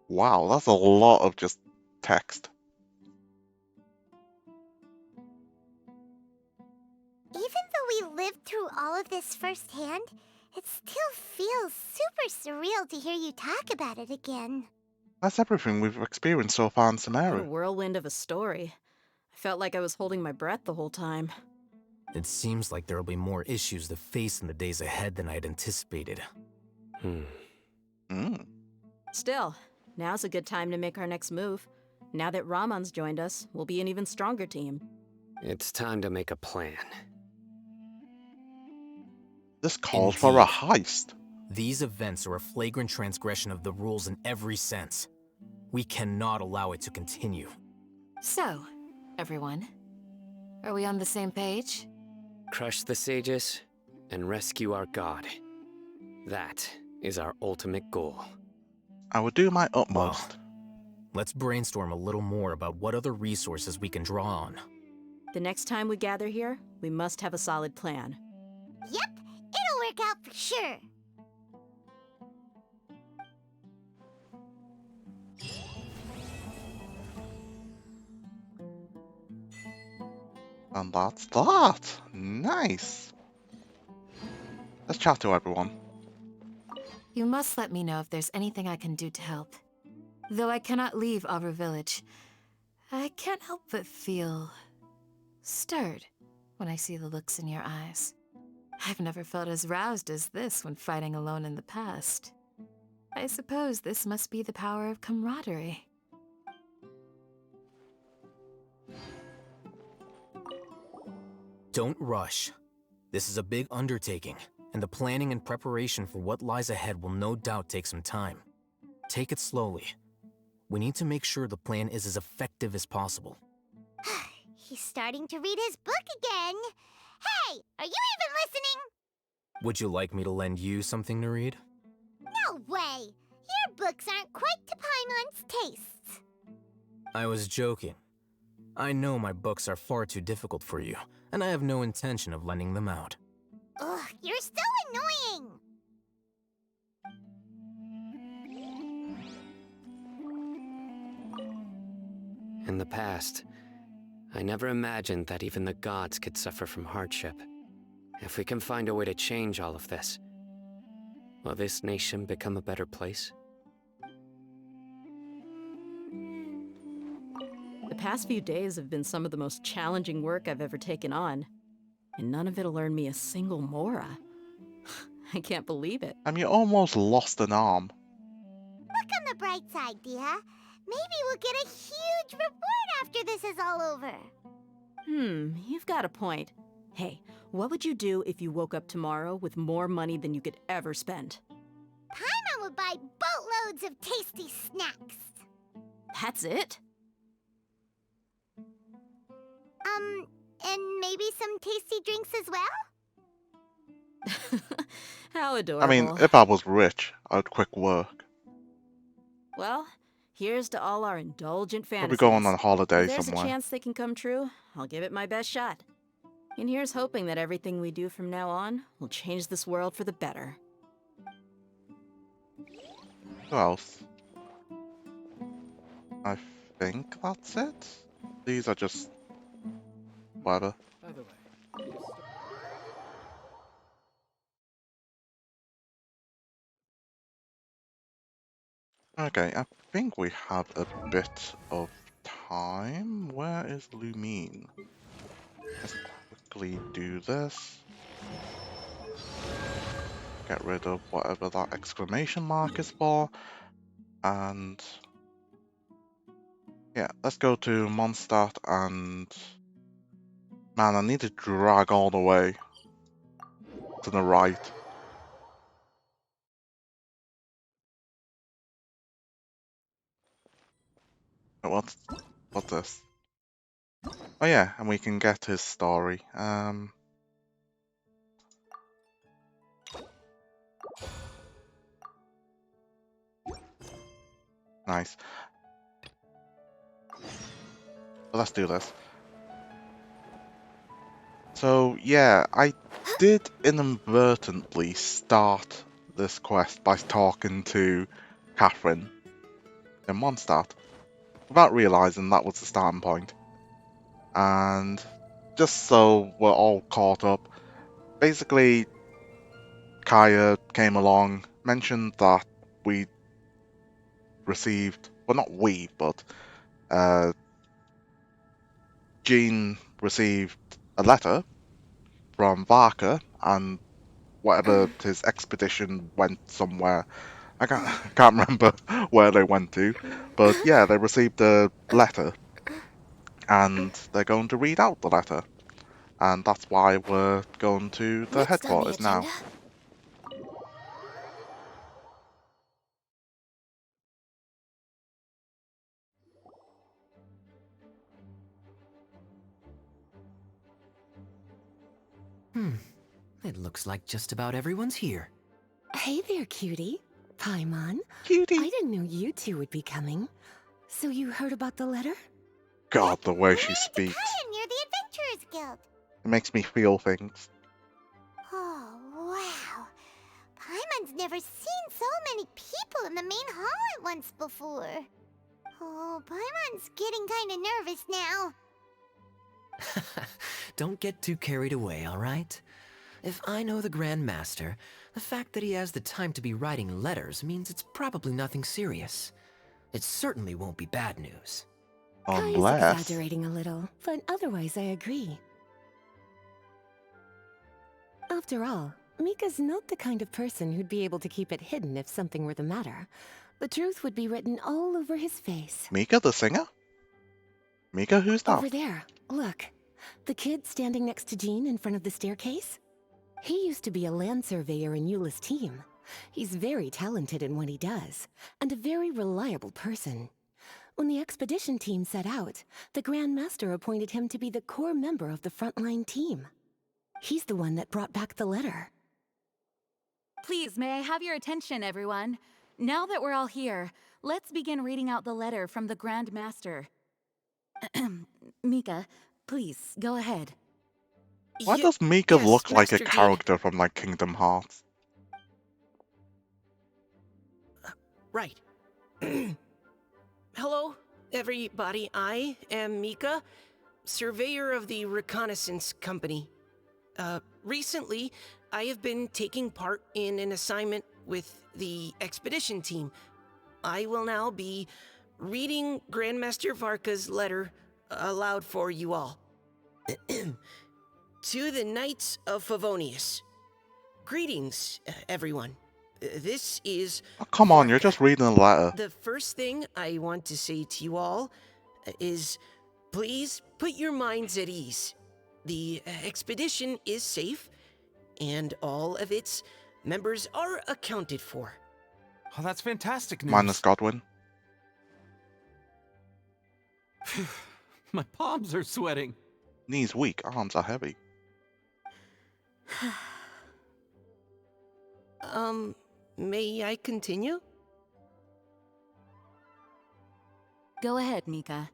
Wow, that's a lot of just text. Even though we lived through all of this firsthand, it still feels super surreal to hear you talk about it again. That's everything we've experienced so far in What a Sumeru. whirlwind of a story. I felt like I was holding my breath the whole time. It seems like there'll be more issues to face in the days ahead than I had anticipated. Still, now's a good time to make our next move. Now that Raman's joined us, we'll be an even stronger team. It's time to make a plan. This calls for a heist. These events are a flagrant transgression of the rules in every sense. We cannot allow it to continue. So, everyone, are we on the same page? Crush the sages and rescue our god. That is our ultimate goal. I will do my utmost. Let's brainstorm a little more about what other resources we can draw on. The next time we gather here, we must have a solid plan. Yep, it'll work out for sure. And that's that. Nice. Let's chat to everyone. You must let me know if there's anything I can do to help. Though I cannot leave Aru Village, I can't help but feel stirred when I see the looks in your eyes. I've never felt as roused as this when fighting alone in the past. I suppose this must be the power of camaraderie. Don't rush. This is a big undertaking, and the planning and preparation for what lies ahead will no doubt take some time. Take it slowly. We need to make sure the plan is as effective as possible. He's starting to read his book again. Hey, are you even listening? Would you like me to lend you something to read? No way. Your books aren't quite to Paimon's tastes. I was joking. I know my books are far too difficult for you, and I have no intention of lending them out. Ugh, you're so annoying. In the past, I never imagined that even the gods could suffer from hardship. If we can find a way to change all of this, will this nation become a better place? The past few days have been some of the most challenging work I've ever taken on, and none of it'll earn me a single mora. I can't believe it. You almost lost an arm. Look on the bright side, Dia. Maybe we'll get a huge reward after this is all over. You've got a point. Hey, what would you do if you woke up tomorrow with more money than you could ever spend? Paimon would buy boatloads of tasty snacks. That's it? And maybe some tasty drinks as well? How adorable. I mean, if I was rich, I'd quit work. Well, here's to all our indulgent I'll fantasies. be going on holiday If there's somewhere. a chance they can come true, I'll give it my best shot. And here's hoping that everything we do from now on will change this world for the better. Who else? I think that's it. These are just whatever. By the way, Okay, I think we have a bit of time. Where is Lumine? Let's quickly do this. Get rid of whatever that exclamation mark is for. And yeah, let's go to Mondstadt and... Man, I need to drag all the way to the right. What's this? Oh yeah, and we can get his story. Nice. Well, let's do this. So yeah, I did inadvertently start this quest by talking to Catherine in Mondstadt without realising that was the starting point. And just so we're all caught up, basically Kaya came along, mentioned that we received, well not we, but Jean received a letter from Varka, and whatever his expedition went somewhere. I can't remember where they went to, but yeah, they received a letter, and they're going to read out the letter, and that's why we're going to the headquarters now. It looks like just about everyone's here. Hey there, cutie. Paimon. Cutie. I didn't know you two would be coming. So you heard about the letter? God, the way she speaks. Kaya near the Adventurers Guild. It makes me feel things. Oh, wow. Paimon's never seen so many people in the main hall at once before. Oh, Paimon's getting kinda nervous now. Don't get too carried away, alright? If I know the Grand Master, the fact that he has the time to be writing letters means it's probably nothing serious. It certainly won't be bad news. Kaya's exaggerating a little, but otherwise I agree. After all, Mika's not the kind of person who'd be able to keep it hidden if something were the matter. The truth would be written all over his face. Mika, the singer? Mika, who's that? Over there, look. The kid standing next to Jean in front of the staircase? He used to be a land surveyor in Eula's team. He's very talented in what he does, and a very reliable person. When the expedition team set out, the Grand Master appointed him to be the core member of the frontline team. He's the one that brought back the letter. Please, may I have your attention, everyone? Now that we're all here, let's begin reading out the letter from the Grand Master. Mika, please, go ahead. Why does Mika look like a character from like Kingdom Hearts? Right. Hello? everybody. I am Mika, surveyor of the Reconnaissance Company. Recently, I have been taking part in an assignment with the expedition team. I will now be reading Grandmaster Varka's letter aloud for you all. To the Knights of Favonius. Greetings, everyone. This is... Oh, come on, you're just reading a letter. The first thing I want to say to you all is, please put your minds at ease. The expedition is safe, and all of its members are accounted for. Oh, that's fantastic news. Minus Godwin. My palms are sweating. Knees weak, arms are heavy. May I continue? Go ahead, Mika.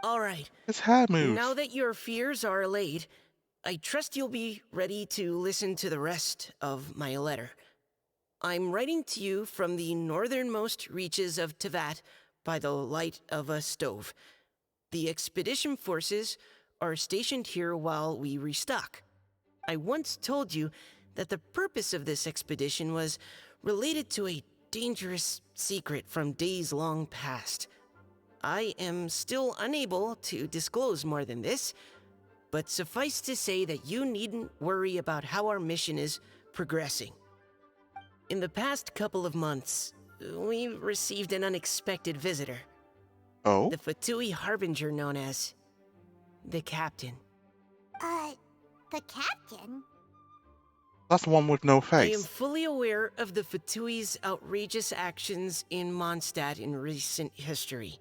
All right. His hair moves. Now that your fears are allayed, I trust you'll be ready to listen to the rest of my letter. I'm writing to you from the northernmost reaches of Tevat by the light of a stove. The expedition forces are stationed here while we restock. I once told you that the purpose of this expedition was related to a dangerous secret from days long past. I am still unable to disclose more than this, but suffice to say that you needn't worry about how our mission is progressing. In the past couple of months, we received an unexpected visitor. Oh? The Fatui Harbinger known as the Captain. The Captain? That's the one with no I am face. fully aware of the Fatui's outrageous actions in Mondstadt in recent history.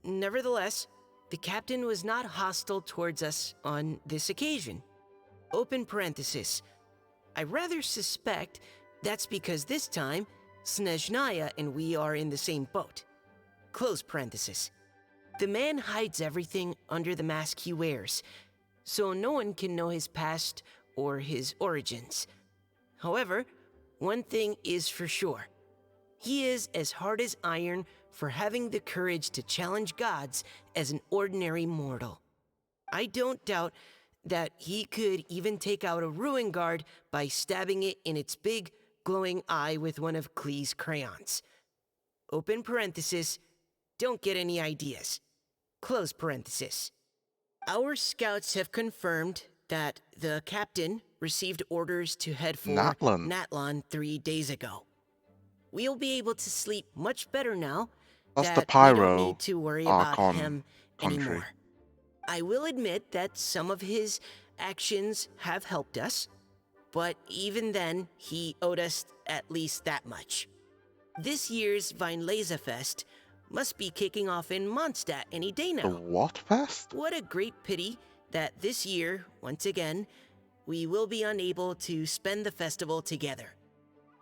Nevertheless, the Captain was not hostile towards us on this occasion. Open parenthesis. I rather suspect that's because this time, Snezhnaya and we are in the same boat. Close parenthesis. The man hides everything under the mask he wears, so no one can know his past or his origins. However, one thing is for sure. He is as hard as iron for having the courage to challenge gods as an ordinary mortal. I don't doubt that he could even take out a ruin guard by stabbing it in its big, glowing eye with one of Klee's crayons. Open parenthesis, don't get any ideas. Close parenthesis. Our scouts have confirmed that the Captain received orders to head for Natlan 3 days ago. We'll be able to sleep much better now That's that the we Pyro don't need to worry about Archon him country. anymore. I will admit that some of his actions have helped us, but even then, he owed us at least that much. This year's Weinlese Fest must be kicking off in Mondstadt any day now. The what fest? What a great pity that this year, once again, we will be unable to spend the festival together.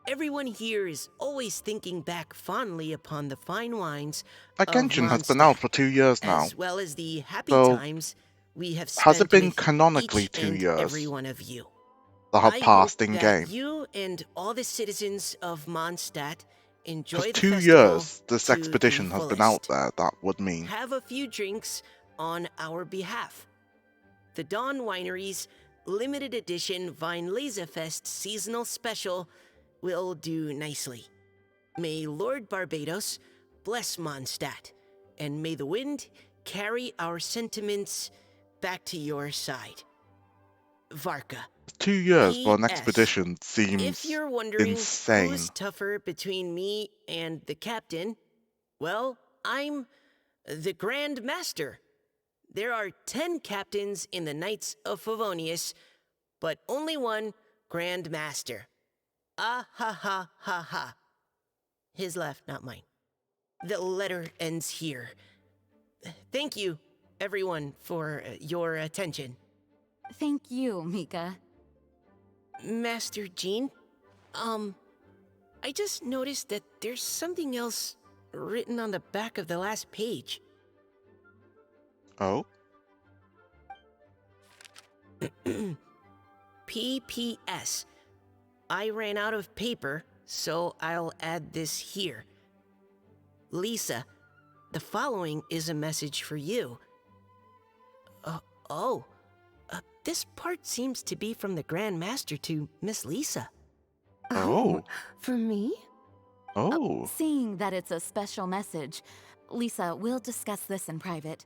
Everyone here is always thinking back fondly upon the fine wines of Genshin has been Mondstadt, out for 2 years now. as well as the happy So, times we have spent has it been with canonically each 2 and years every one of you. that have I passed hope in that game? you and all the citizens of Mondstadt enjoy Because the 2 festival years this to expedition the has been fullest. out there, that would mean. Have a few drinks on our behalf. The Dawn Winery's limited edition Weinlesefest seasonal special will do nicely. May Lord Barbados bless Mondstadt, and may the wind carry our sentiments back to your side. Varka. 2 years for an P.S. expedition If seems you're wondering insane. who's tougher between me and the Captain, well, I'm the Grand Master. There are 10 captains in the Knights of Favonius, but only one Grand Master. Ah ha ha ha ha. His left, not mine. The letter ends here. Thank you, everyone, for your attention. Thank you, Mika. Master Jean, I just noticed that there's something else written on the back of the last page. Oh? PPS. I ran out of paper, so I'll add this here. Lisa, the following is a message for you. This part seems to be from the Grand Master to Miss Lisa. Oh. For me? Oh. Seeing that it's a special message, Lisa, we'll discuss this in private.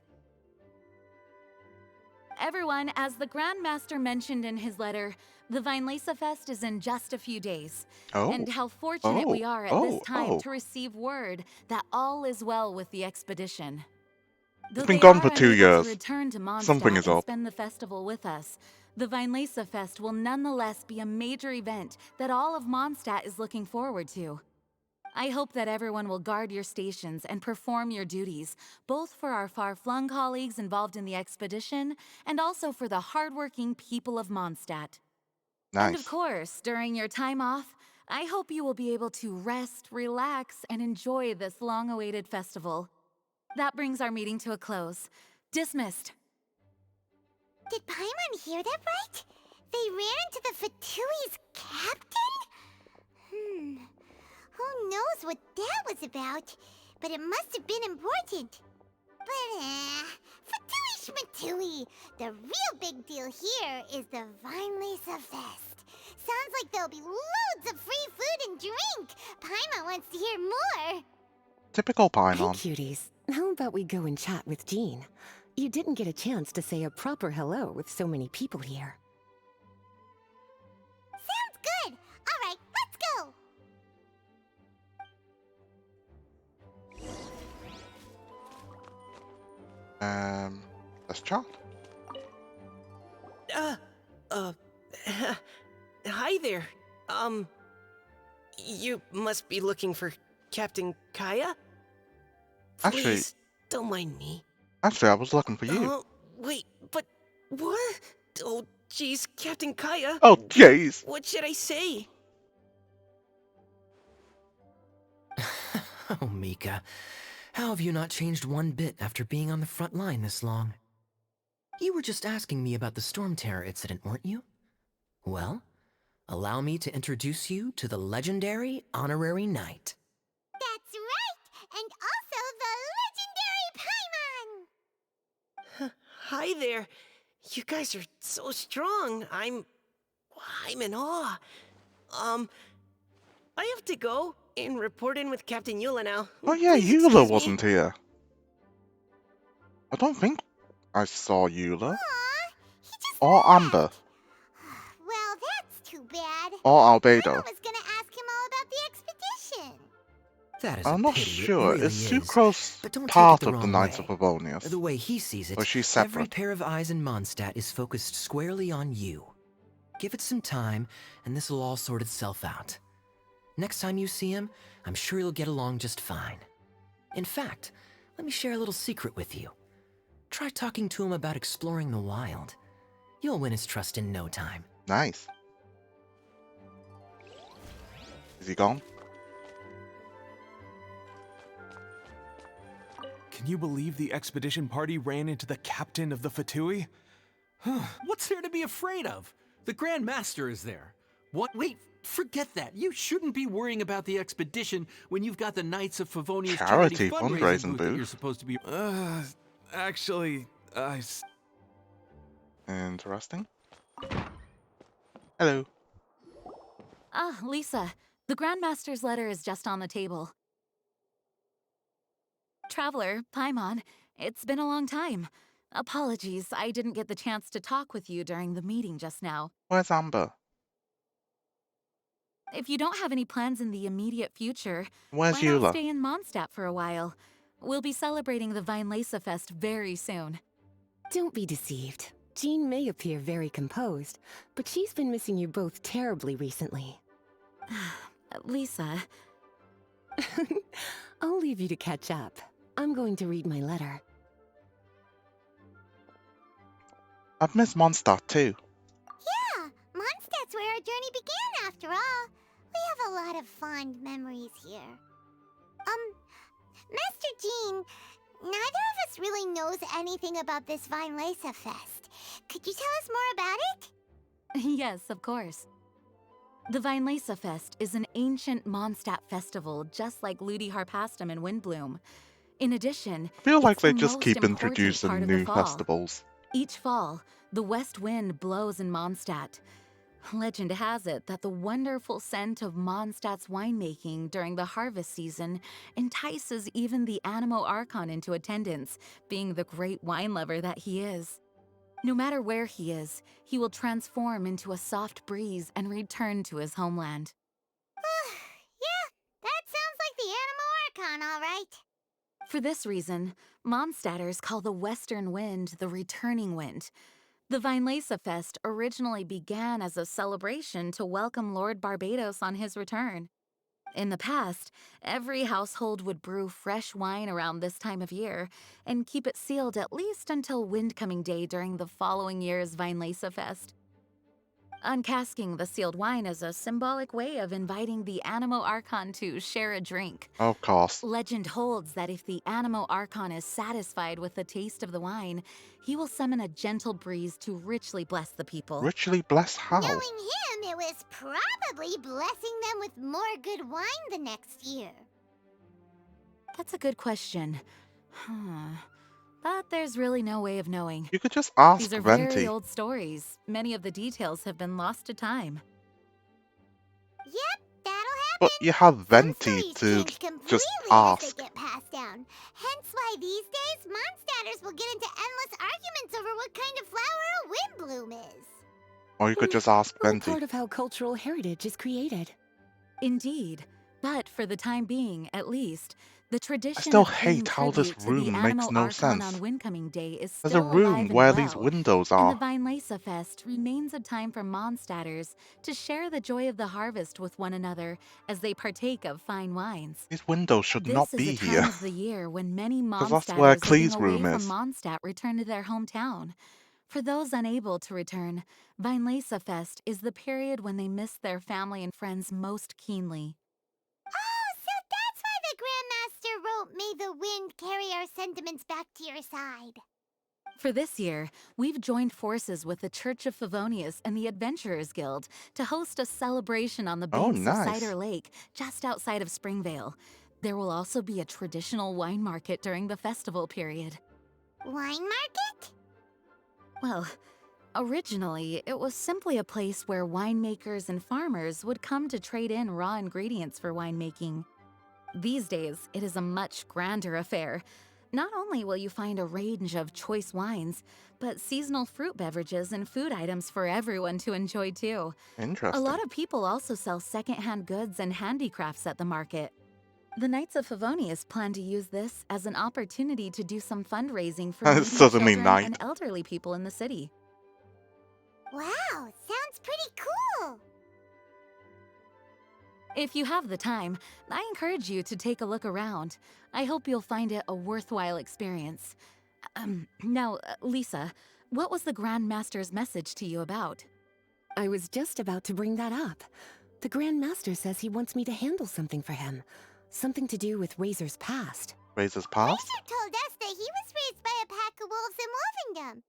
Everyone, as the Grand Master mentioned in his letter, the Vinelesa Fest is in just a few days. Oh. And how fortunate we are at this time Oh. to receive word that all is well with the expedition. Though It's been they gone are for 2 unable years. to return to Mondstadt Something is and up. spend the festival with us, the Vinelesa Fest will nonetheless be a major event that all of Mondstadt is looking forward to. I hope that everyone will guard your stations and perform your duties, both for our far-flung colleagues involved in the expedition and also for the hardworking people of Mondstadt. Nice. And of course, during your time off, I hope you will be able to rest, relax, and enjoy this long-awaited festival. That brings our meeting to a close. Dismissed. Did Paimon hear that right? They ran into the Fatui's captain? Who knows what that was about? But it must have been important. But, Fatui Schmatui! The real big deal here is the Vinelesa Fest. Sounds like there'll be loads of free food and drink. Paimon wants to hear more. Typical Hey, Paimon. cuties. How about we go and chat with Jean? You didn't get a chance to say a proper hello with so many people here. Sounds good. All right, let's go. Let's chat. Hi there. You must be looking for Captain Kaya? Actually, Please, don't mind me. I was looking for you. Wait, but what? Oh, jeez, Captain Kaya. Oh, jeez. What should I say? Oh, Mika. How have you not changed one bit after being on the front line this long? You were just asking me about the Storm Terror incident, weren't you? Well, allow me to introduce you to the legendary Honorary Knight. That's right, and also the legendary Paimon! Hi there. You guys are so strong. I'm in awe. I have to go and report in with Captain Eula now. Oh yeah, Please Eula excuse me. wasn't here. I don't think I saw Eula. Or Amber. Well, that's too bad. Or Albedo. I was gonna ask him all about the expedition. That is I'm a not pity, sure. it really is is. Sucrose But don't take part it the of the wrong Knights way. of Favonius? The way he sees it, Or she's every separate? pair of eyes in Mondstadt is focused squarely on you. Give it some time, and this will all sort itself out. Next time you see him, I'm sure you'll get along just fine. In fact, let me share a little secret with you. Try talking to him about exploring the wild. You'll win his trust in no time. Nice. Is he gone? Can you believe the expedition party ran into the captain of the Fatui? What's there to be afraid of? The Grand Master is there. What? Wait, forget that. You shouldn't be worrying about the expedition when you've got the Knights of Favonius Charity fundraising fundraising booth that you're booth. supposed to be. Actually, Interesting. Hello. Ah, Lisa. The Grandmaster's letter is just on the table. Traveler, Paimon, it's been a long time. Apologies, I didn't get the chance to talk with you during the meeting just now. Where's Amber? If you don't have any plans in the immediate future, Where's why not Eula? stay in Mondstadt for a while? We'll be celebrating the Vinelesa Fest very soon. Don't be deceived. Jean may appear very composed, but she's been missing you both terribly recently. Lisa. I'll leave you to catch up. I'm going to read my letter. I've missed Mondstadt too. Yeah, Mondstadt's where our journey began after all. We have a lot of fond memories here. Master Jean, neither of us really knows anything about this Vinelesa Fest. Could you tell us more about it? Yes, of course. The Vinelesa Fest is an ancient Mondstadt festival just like Ludi Harpastum and Windbloom. In addition, I feel like it's the they just most keep important part introducing of the new fall. festivals. Each fall, the west wind blows in Mondstadt. Legend has it that the wonderful scent of Mondstadt's winemaking during the harvest season entices even the Animo Archon into attendance, being the great wine lover that he is. No matter where he is, he will transform into a soft breeze and return to his homeland. Yeah, that sounds like the Animo Archon, all right. For this reason, Mondstadters call the western wind the returning wind. The Vinelesa Fest originally began as a celebration to welcome Lord Barbados on his return. In the past, every household would brew fresh wine around this time of year and keep it sealed at least until Windcoming Day during the following year's Vinelesa Fest. Uncasking the sealed wine is a symbolic way of inviting the Animo Archon to share a drink. Of course. Legend holds that if the Animo Archon is satisfied with the taste of the wine, he will summon a gentle breeze to richly bless the people. Richly bless how? Knowing him, it was probably blessing them with more good wine the next year. That's a good question. But there's really no way of knowing. You could just ask These are Venti. very old stories. Many of the details have been lost to time. Yep, that'll happen. But you have Venti to just ask. They get passed down. Hence why these days, Mondstadters will get into endless arguments over what kind of flower a windbloom is. Or you could just ask All Venti. part of how cultural heritage is created. Indeed. But for the time being, at least, the tradition still of paying hate how this tribute to the room Animo makes no Archon sense. on Windcoming Day is There's a still alive room and where well, these windows and are. the Vinelesa Fest remains a time for Mondstadters to share the joy of the harvest with one another as they partake of fine wines. These windows should not This is be a time here. of the year when many 'Cause that's where Mondstadters living Klee's away room from is. Mondstadt return to their hometown. For those unable to return, Vinelesa Fest is the period when they miss their family and friends most keenly. Oh, so that's why the Grandmaster wrote, "May the wind carry our sentiments back to your side." For this year, we've joined forces with the Church of Favonius and the Adventurers Guild to host a celebration on the Oh, banks nice. of Cider Lake, just outside of Springvale. There will also be a traditional wine market during the festival period. Wine market? Well, originally, it was simply a place where winemakers and farmers would come to trade in raw ingredients for winemaking. These days, it is a much grander affair. Not only will you find a range of choice wines, but seasonal fruit beverages and food items for everyone to enjoy too. Interesting. A lot of people also sell secondhand goods and handicrafts at the market. The Knights of Favonius plan to use this as an opportunity to do some fundraising for needy Suddenly children night. and elderly people in the city. Wow, sounds pretty cool. If you have the time, I encourage you to take a look around. I hope you'll find it a worthwhile experience. Now, Lisa, what was the Grand Master's message to you about? I was just about to bring that up. The Grand Master says he wants me to handle something for him. Something to do with Razor's past. Razor's past? Razor told us that he was raised by a pack of wolves in Wolvendom.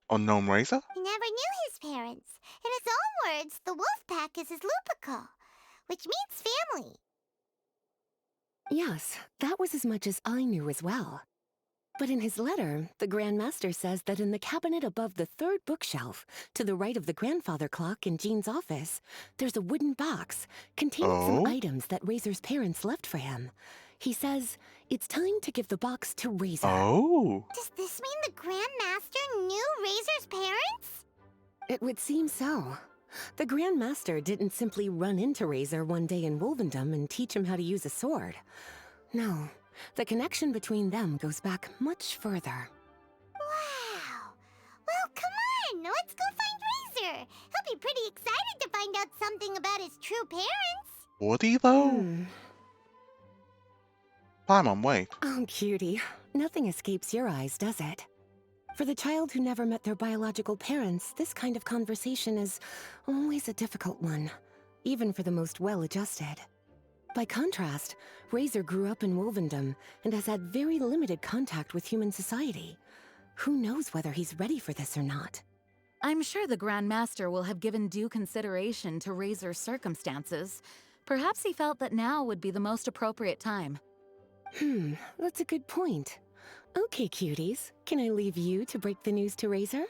Unknown Razor? He never knew his parents. In his own words, the wolf pack is his lupical, which means family. Yes, that was as much as I knew as well. But in his letter, the Grand Master says that in the cabinet above the third bookshelf, to the right of the grandfather clock in Jean's office, there's a wooden box containing some items that Razor's parents left for him. He says it's time to give the box to Razor. Oh. Does this mean the Grand Master knew Razor's parents? It would seem so. The Grand Master didn't simply run into Razor one day in Wolvendom and teach him how to use a sword. No, the connection between them goes back much further. Wow. Well, come on, let's go find Razor. He'll be pretty excited to find out something about his true parents. Would he, though? Paimon, wait. Oh, cutie. Nothing escapes your eyes, does it? For the child who never met their biological parents, this kind of conversation is always a difficult one, even for the most well-adjusted. By contrast, Razor grew up in Wolvendom and has had very limited contact with human society. Who knows whether he's ready for this or not? I'm sure the Grand Master will have given due consideration to Razor's circumstances. Perhaps he felt that now would be the most appropriate time. That's a good point. Okay, cuties, can I leave you to break the news to Razor?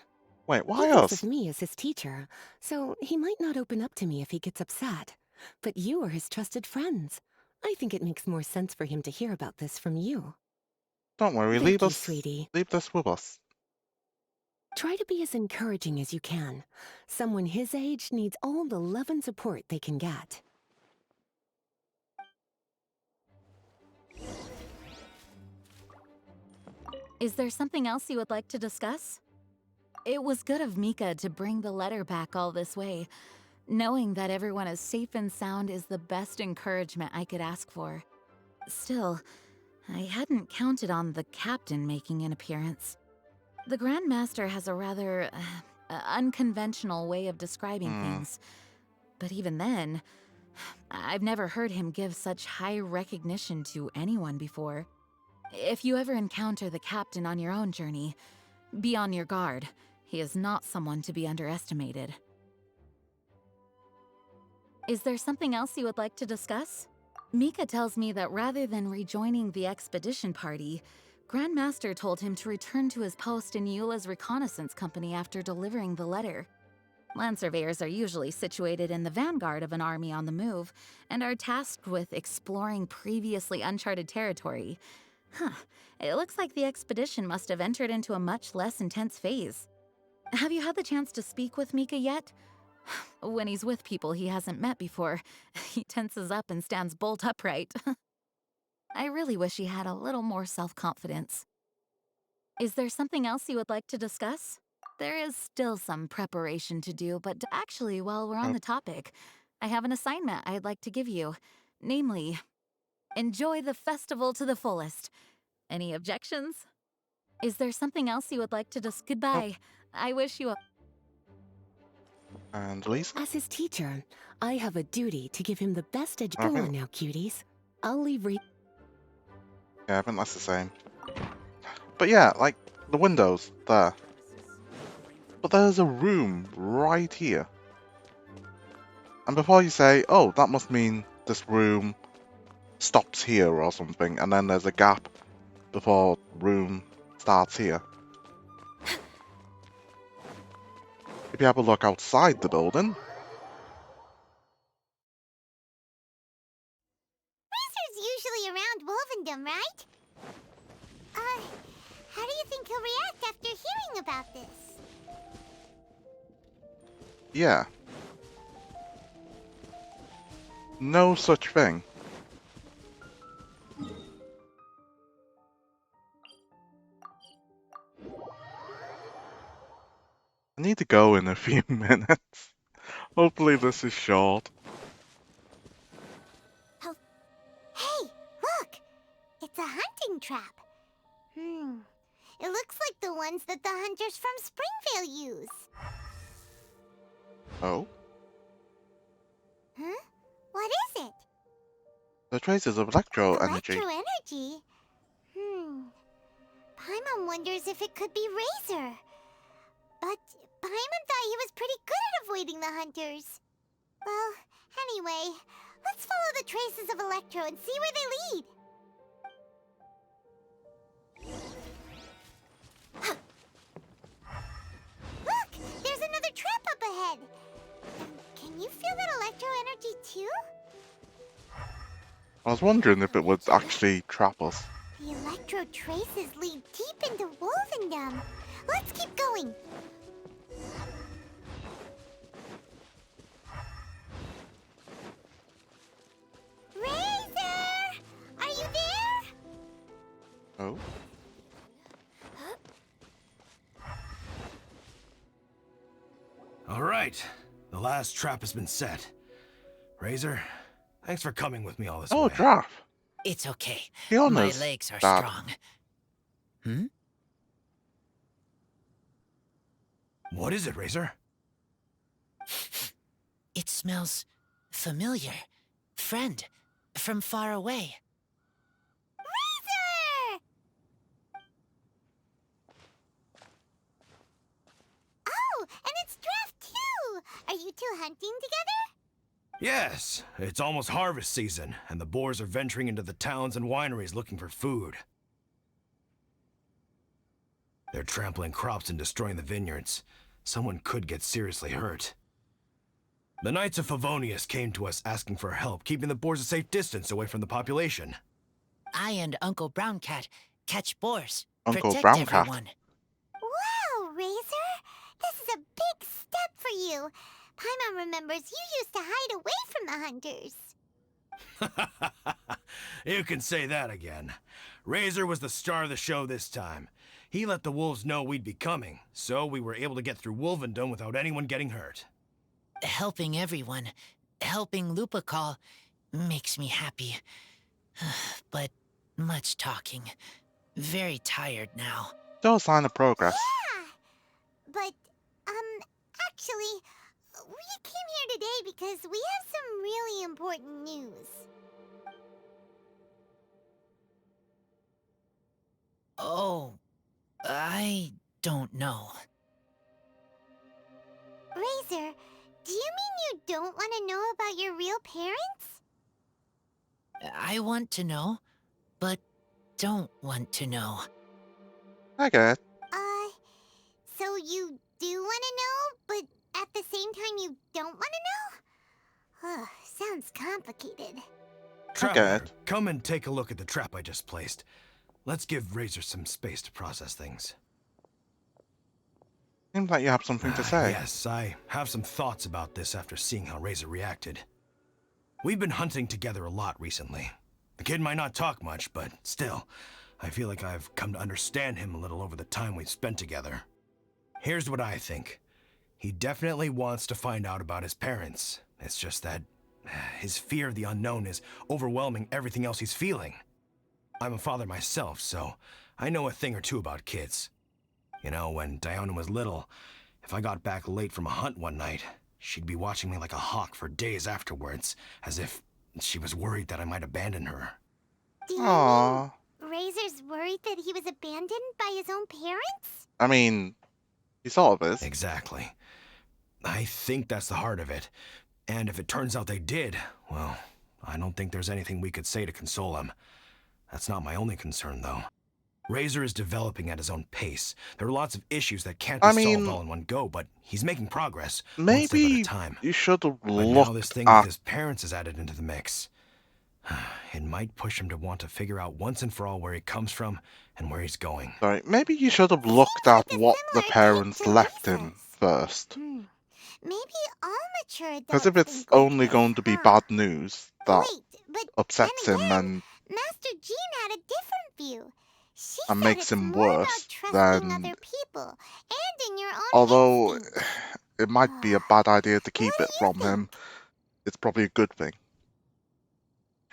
Wait, He why thinks us? of me as his teacher, so he might not open up to me if he gets upset. But you are his trusted friends. I think it makes more sense for him to hear about this from you. Don't worry, Thank you, sweetie. leave this with us. Try to be as encouraging as you can. Someone his age needs all the love and support they can get. Is there something else you would like to discuss? It was good of Mika to bring the letter back all this way. Knowing that everyone is safe and sound is the best encouragement I could ask for. Still, I hadn't counted on the captain making an appearance. The Grand Master has a rather unconventional way of describing things. But even then, I've never heard him give such high recognition to anyone before. If you ever encounter the captain on your own journey, be on your guard. He is not someone to be underestimated. Is there something else you would like to discuss? Mika tells me that rather than rejoining the expedition party, Grandmaster told him to return to his post in Eula's reconnaissance company after delivering the letter. Land surveyors are usually situated in the vanguard of an army on the move, and are tasked with exploring previously uncharted territory. It looks like the expedition must have entered into a much less intense phase. Have you had the chance to speak with Mika yet? When he's with people he hasn't met before, he tenses up and stands bolt upright. I really wish he had a little more self-confidence. Is there something else you would like to discuss? There is still some preparation to do, but actually, while we're on the topic, I have an assignment I'd like to give you. Namely, enjoy the festival to the fullest. Any objections? Is there something else you would like to discuss? Goodbye. I wish you a... And Lisa? As his teacher, I have a duty to give him the best I Go think- on now, cuties. I'll leave Yeah, I think that's the same. But yeah, like, the windows, there. But there's a room right here. And before you say, oh, that must mean this room stops here or something, and then there's a gap before room starts here. If you have a look outside the building, Razor's usually around Wolvendom, right? How do you think he'll react after hearing about this? yeah. No such thing. I need to go in a few minutes. Hopefully this is short. Oh. Hey, look! It's a hunting trap. It looks like the ones that the hunters from Springvale use. Oh? Huh? What is it? The traces of electro energy. Electro-energy? Paimon wonders if it could be Razor. But Paimon thought he was pretty good at avoiding the hunters. Well, anyway, let's follow the traces of Electro and see where they lead. Look! There's another trap up ahead! Can you feel that electro-energy too? I was wondering if it would actually trap us. The electro traces lead deep into Wolvendom. Let's keep going. Razor! Are you there? Oh? All right. The last trap has been set. Razor, thanks for coming with me all this way. Oh, Draft. It's okay. He My honors legs are that. strong. What is it, Razor? It smells familiar. Friend, from far away. Razor! Oh, and hunting together? Yes, it's almost harvest season, and the boars are venturing into the towns and wineries looking for food. They're trampling crops and destroying the vineyards. Someone could get seriously hurt. The Knights of Favonius came to us asking for help, keeping the boars a safe distance away from the population. I and Uncle Brown Cat catch boars. Uncle Protect Brown Cat. everyone. Wow, Razor! This is a big step for you. Paimon remembers you used to hide away from the hunters. You can say that again. Razor was the star of the show this time. He let the wolves know we'd be coming, so we were able to get through Wolvendom without anyone getting hurt. Helping everyone, helping Lupercal, makes me happy. But much talking. Very tired now. Still a sign of progress. Yeah! But, actually, we came here today because we have some really important news. Oh, I don't know. Razor, do you mean you don't want to know about your real parents? I want to know, but don't want to know. I get it. So you do want to know, but at the same time you don't want to know? Sounds complicated. Traveler, come and take a look at the trap I just placed. Let's give Razor some space to process things. Seems like you have something to say. Yes, I have some thoughts about this after seeing how Razor reacted. We've been hunting together a lot recently. The kid might not talk much, but still, I feel like I've come to understand him a little over the time we've spent together. Here's what I think. He definitely wants to find out about his parents. It's just that his fear of the unknown is overwhelming everything else he's feeling. I'm a father myself, so I know a thing or two about kids. You know, when Diona was little, if I got back late from a hunt one night, she'd be watching me like a hawk for days afterwards, as if she was worried that I might abandon her. Do you mean Razor's worried that he was abandoned by his own parents? I mean, he sort of is. Exactly. I think that's the heart of it. And if it turns out they did, well, I don't think there's anything we could say to console him. That's not my only concern, though. Razor is developing at his own pace. There are lots of issues that can't be solved all in one go, but he's making progress. Maybe one step at a time. You should have But now this thing with his parents is added into the mix. It might push him to want to figure out once and for all where he comes from and where he's going. Sorry, maybe you should have looked at what the parents left him first. Maybe all mature adults. Because if it's only going to be bad news that upsets him and Master Jean had a different view. She and said makes it's him more worse, about trusting then other people and in your own although instincts. it might be a bad idea to keep it from him, it's probably a good thing.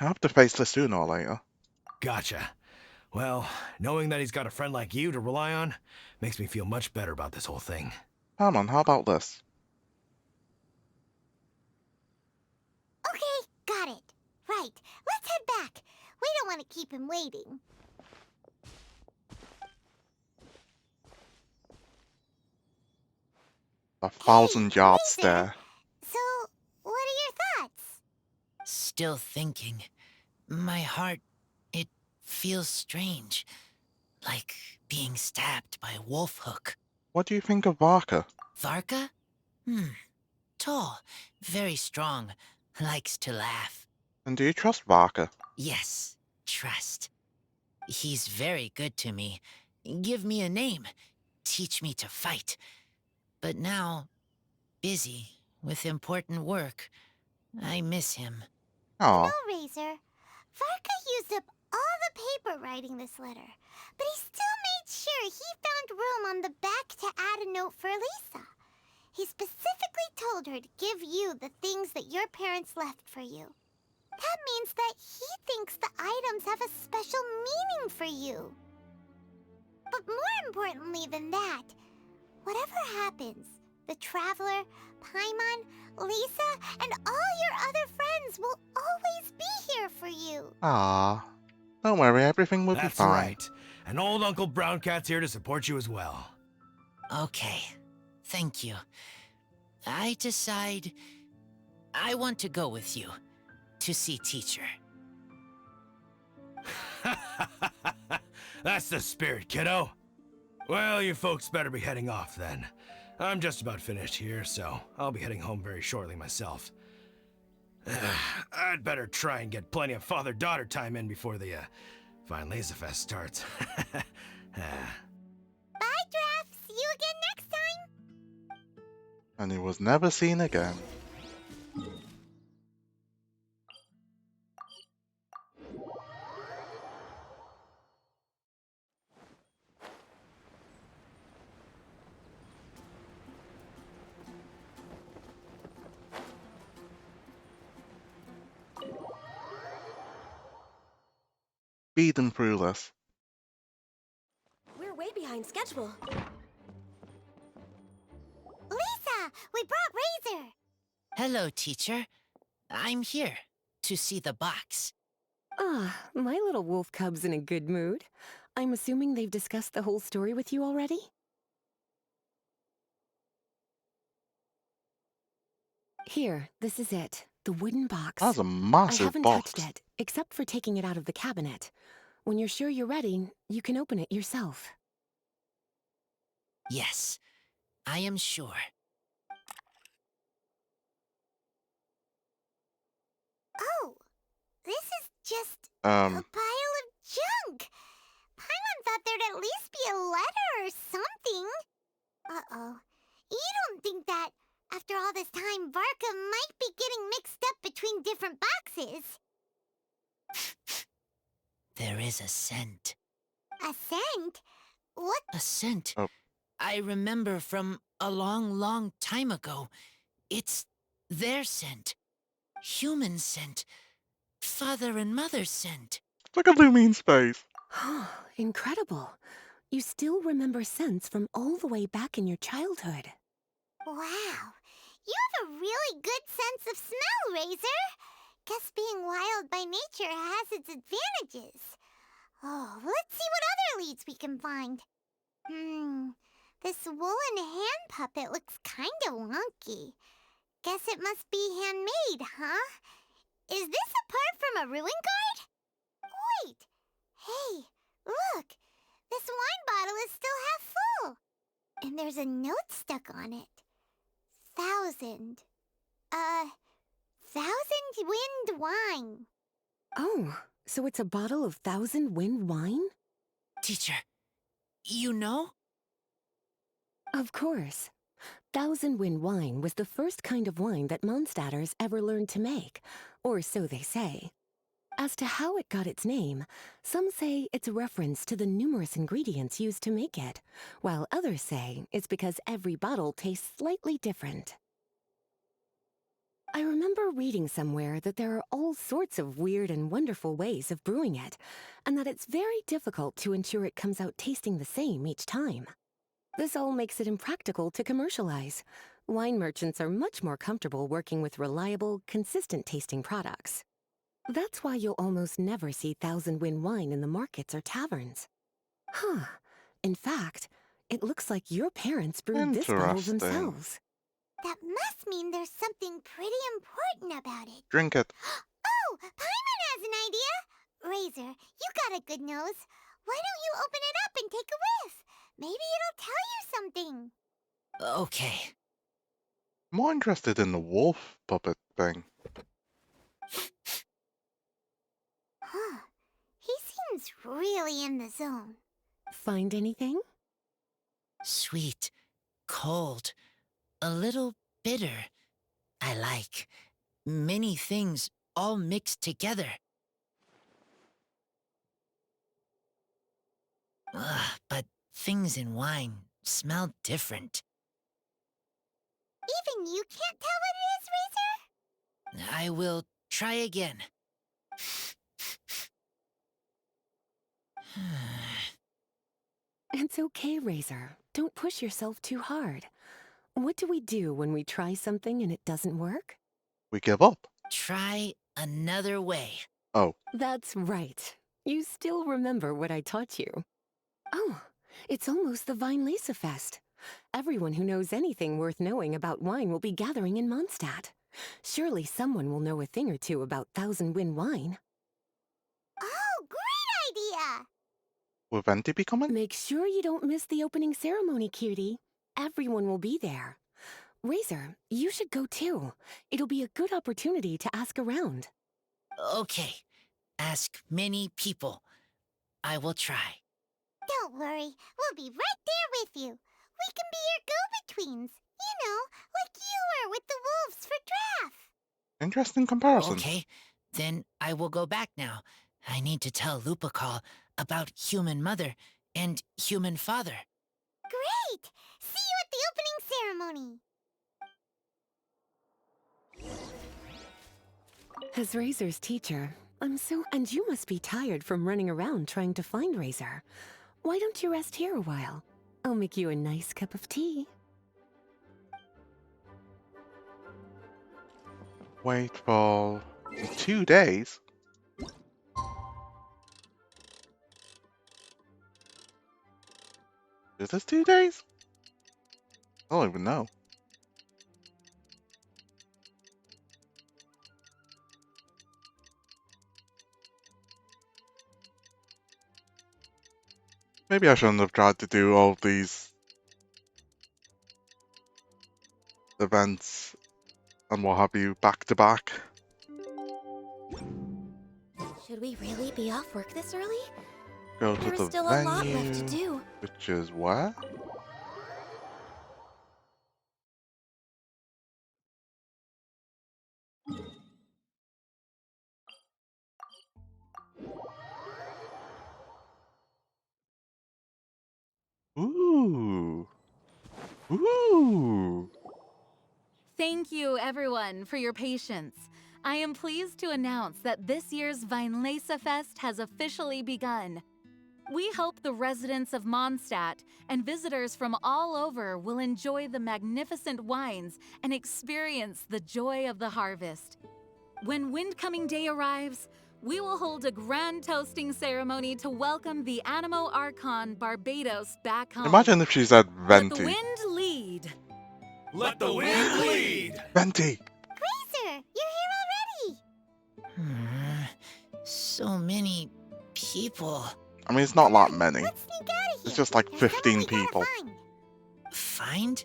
I have to face this sooner or later. Gotcha. Well, knowing that he's got a friend like you to rely on makes me feel much better about this whole thing. Come on, how about this? Okay, got it. Right, let's head back. We don't want to keep him waiting. A 1,000-yard stare. So, what are your thoughts? Still thinking. My heart, it feels strange. Like being stabbed by a wolf hook. What do you think of Varka? Varka? Tall, very strong, likes to laugh. And do you trust Varka? Yes, trust. He's very good to me. Give me a name. Teach me to fight. But now, busy with important work. I miss him. Oh. No, Razor. Varka used up all the paper writing this letter, but he still made sure he found room on the back to add a note for Lisa. He specifically told her to give you the things that your parents left for you. That means that he thinks the items have a special meaning for you. But more importantly than that, whatever happens, the Traveler, Paimon, Lisa, and all your other friends will always be here for you. Ah, don't worry, everything will be That's fine. right. And old Uncle Brown Cat's here to support you as well. Okay, thank you. I decide I want to go with you. To see teacher. That's the spirit, kiddo. Well, you folks better be heading off then. I'm just about finished here, so I'll be heading home very shortly myself. I'd better try and get plenty of father-daughter time in before the Vine Laser Fest starts. Bye, Draf. See you again next time. And he was never seen again. Speeding through this. We're way behind schedule. Lisa, we brought Razor. Hello, teacher. I'm here to see the box. Ah, my little wolf cub's in a good mood. I'm assuming they've discussed the whole story with you already? Here, this is it. The wooden box. That's a massive I haven't box. touched it, except for taking it out of the cabinet. When you're sure you're ready, you can open it yourself. Yes, I am sure. Oh, this is just a pile of junk. Paimon thought there'd at least be a letter or something. Uh-oh. You don't think that, after all this time, Varka might be getting mixed up between different boxes? There is a scent. A scent? What? A scent. Oh. I remember from a long, long time ago. It's their scent. Human scent. Father and mother scent. Look at Lumine's face. Incredible. You still remember scents from all the way back in your childhood. Wow. You have a really good sense of smell, Razor. Guess being wild by nature has its advantages. Oh, let's see what other leads we can find. This woolen hand puppet looks kinda wonky. Guess it must be handmade, huh? Is this a part from a ruin guard? Wait! Hey, look! This wine bottle is still half full. And there's a note stuck on it. 1,000 wind wine. Oh, so it's a bottle of 1,000 wind wine? Teacher, you know? Of course. 1,000 wind wine was the first kind of wine that Mondstadters ever learned to make, or so they say. As to how it got its name, some say it's a reference to the numerous ingredients used to make it, while others say it's because every bottle tastes slightly different. I remember reading somewhere that there are all sorts of weird and wonderful ways of brewing it, and that it's very difficult to ensure it comes out tasting the same each time. This all makes it impractical to commercialize. Wine merchants are much more comfortable working with reliable, consistent-tasting products. That's why you'll almost never see 1,000 wind wine in the markets or taverns. Huh. In fact, it looks like your parents brewed this bottle themselves. That must mean there's something pretty important about it. Drink it. Oh, Paimon has an idea! Razor, you got a good nose. Why don't you open it up and take a whiff? Maybe it'll tell you something. Okay. More interested in the wolf puppet thing. Huh. He seems really in the zone. Find anything? Sweet, cold, a little bitter. I like many things all mixed together. But things in wine smell different. Even you can't tell what it is, Razor? I will try again. It's okay, Razor. Don't push yourself too hard. What do we do when we try something and it doesn't work? We give up. Try another way. Oh. That's right. You still remember what I taught you. Oh, it's almost the Vine Laser Fest. Everyone who knows anything worth knowing about wine will be gathering in Mondstadt. Surely someone will know a thing or two about Thousand Wind wine. Oh, great idea! Will Venti be coming? Make sure you don't miss the opening ceremony, cutie. Everyone will be there. Razor, you should go too. It'll be a good opportunity to ask around. Okay. Ask many people. I will try. Don't worry, we'll be right there with you. We can be your go-betweens. You know, like you were with the wolves for Draft. Interesting comparison. Okay, then I will go back now. I need to tell Lupercal about Human Mother and Human Father. Great! See you at the opening ceremony. As Razor's teacher, and you must be tired from running around trying to find Razor. Why don't you rest here a while? I'll make you a nice cup of tea. Wait for 2 days. Is this 2 days? I don't even know. Maybe I shouldn't have tried to do all these events and what have you back to back. Should we really be off work this early? Go to There's the still venue, a lot left to do. which is where? Ooh. Ooh. Thank you, everyone, for your patience. I am pleased to announce that this year's Weinlese Fest has officially begun. We hope the residents of Mondstadt and visitors from all over will enjoy the magnificent wines and experience the joy of the harvest. When Windcoming Day arrives, we will hold a grand toasting ceremony to welcome the Animo Archon Barbados back home. Imagine if she said Let the Venti. wind lead. Let the wind lead! Venti! Razor, you're here already. So many people. I mean, it's not that many. Let's sneak out of here. It's just like 15 people. Find?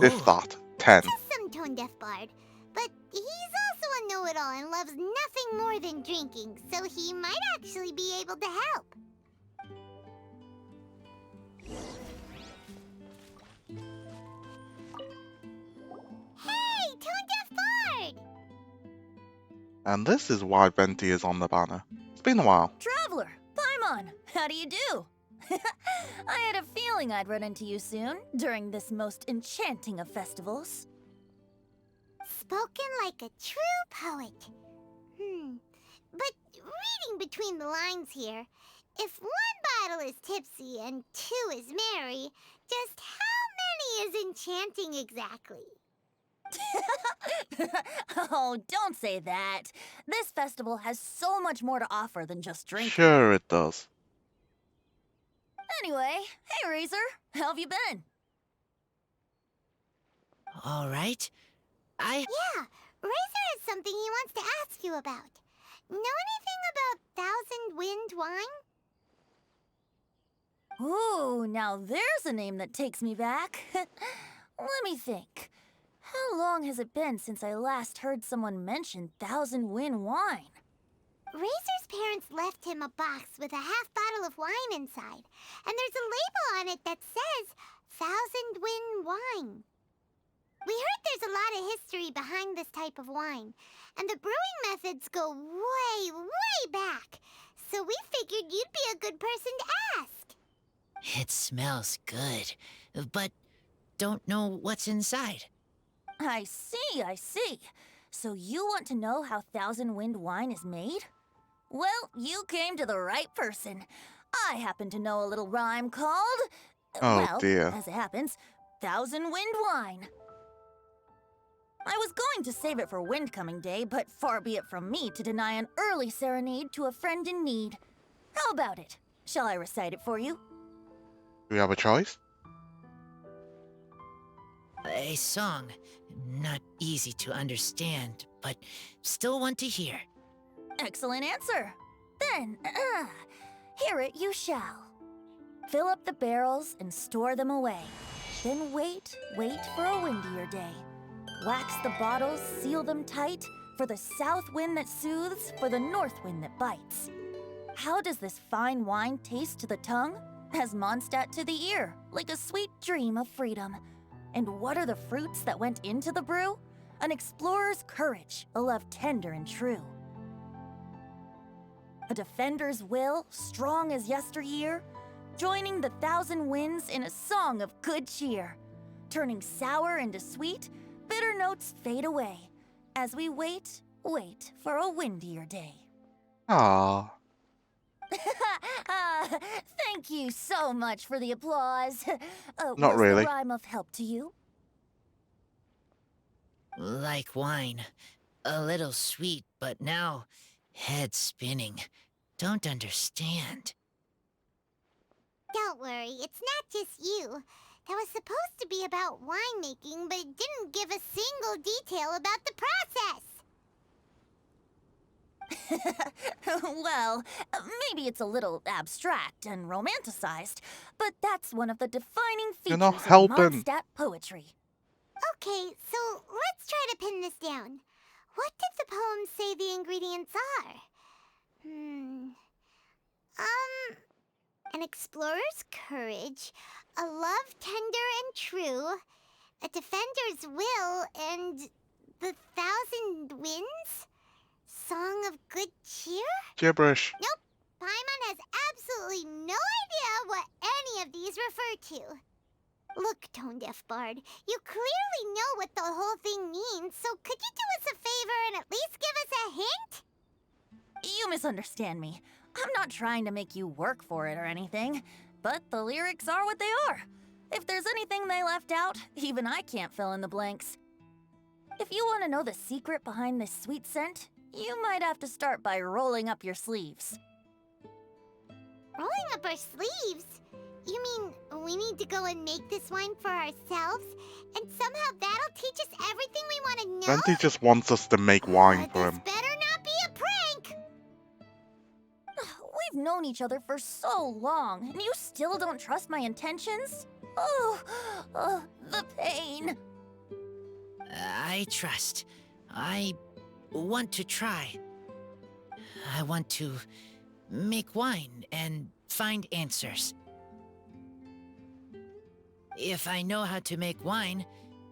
If that. 10. Just some tone-deaf bard. But he's also a know-it-all and loves nothing more than drinking, so he might actually be able to help. Hey, tone-deaf bard! And this is why Venti is on the banner. It's been a while. Traveler, Paimon, how do you do? I had a feeling I'd run into you soon, during this most enchanting of festivals. Spoken like a true poet. But reading between the lines here, if one bottle is tipsy and 2 is merry, just how many is enchanting exactly? Oh, don't say that. This festival has so much more to offer than just drinking. Sure it does. Anyway, hey Razor, how have you been? All right. Yeah, Razor has something he wants to ask you about. Know anything about Thousand Wind wine? Ooh, now there's a name that takes me back. Let me think. How long has it been since I last heard someone mention Thousand Wind wine? Razor's parents left him a box with a half bottle of wine inside, and there's a label on it that says Thousand Wind wine. We heard there's a lot of history behind this type of wine, and the brewing methods go way, way back, so we figured you'd be a good person to ask. It smells good, but don't know what's inside. I see. So you want to know how Thousand Wind wine is made? Well, you came to the right person. I happen to know a little rhyme called... Oh, well, dear. as it happens, Thousand Wind wine. I was going to save it for Windcoming Day, but far be it from me to deny an early serenade to a friend in need. How about it? Shall I recite it for you? Do we have a choice? A song. Not easy to understand, but still one to hear. Excellent answer. Then, hear it you shall. Fill up the barrels and store them away. Then wait for a windier day. Wax the bottles, seal them tight, for the south wind that soothes, for the north wind that bites. How does this fine wine taste to the tongue? As Mondstadt to the ear, like a sweet dream of freedom. And what are the fruits that went into the brew? An explorer's courage, a love tender and true. A defender's will, strong as yesteryear, joining the thousand winds in a song of good cheer. Turning sour into sweet, bitter notes fade away, as we wait for a windier day. Ah. Thank you so much for the applause. Not Was really. the rhyme of help to you? Like wine. A little sweet, but now head spinning. Don't understand. Don't worry, it's not just you. That was supposed to be about winemaking, but it didn't give a single detail about the process. Well, maybe it's a little abstract and romanticized, but that's one of the defining You're features not of helping. Mondstadt poetry. Okay, so let's try to pin this down. What did the poem say the ingredients are? An explorer's courage, a love tender and true, a defender's will, and the thousand winds? Song of good cheer? Gibberish. Nope. Paimon has absolutely no idea what any of these refer to. Look, Tone-Deaf Bard, you clearly know what the whole thing means, so could you do us a favor and at least give us a hint? You misunderstand me. I'm not trying to make you work for it or anything, but the lyrics are what they are. If there's anything they left out, even I can't fill in the blanks. If you want to know the secret behind this sweet scent, you might have to start by rolling up your sleeves. Rolling up our sleeves? You mean we need to go and make this wine for ourselves, and somehow that'll teach us everything we want to know? Venti just wants us to make wine for him. Better not be a prank! We've known each other for so long, and you still don't trust my intentions? Oh, the pain. I trust. I want to try. I want to make wine and find answers. If I know how to make wine,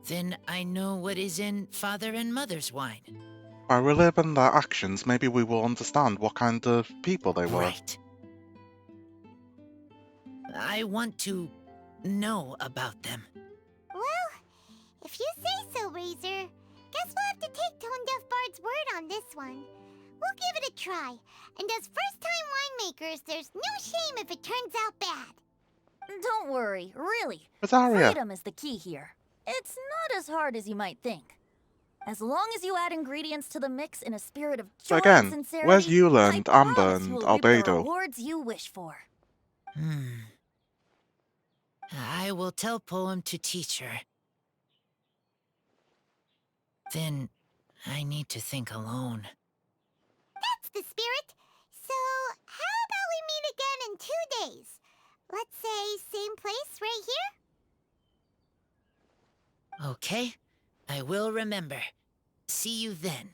then I know what is in Father and Mother's wine. By reliving their actions, maybe we will understand what kind of people they were. Right. I want to know about them. Well, if you say so, Razor, guess we'll have to take Tone-Deaf Bard's word on this one. We'll give it a try, and as first-time winemakers, there's no shame if it turns out bad. Don't worry, really. Rosaria. Freedom is the key here. It's not as hard as you might think. As long as you add ingredients to the mix in a spirit of joy So again, and sincerity, where's Eula I and Amber promise and you will reap the Albedo? rewards you wish for. I will tell Poem to teach her. Then I need to think alone. That's the spirit. So, how about we meet again in 2 days? Let's say same place right here? Okay, I will remember. See you then.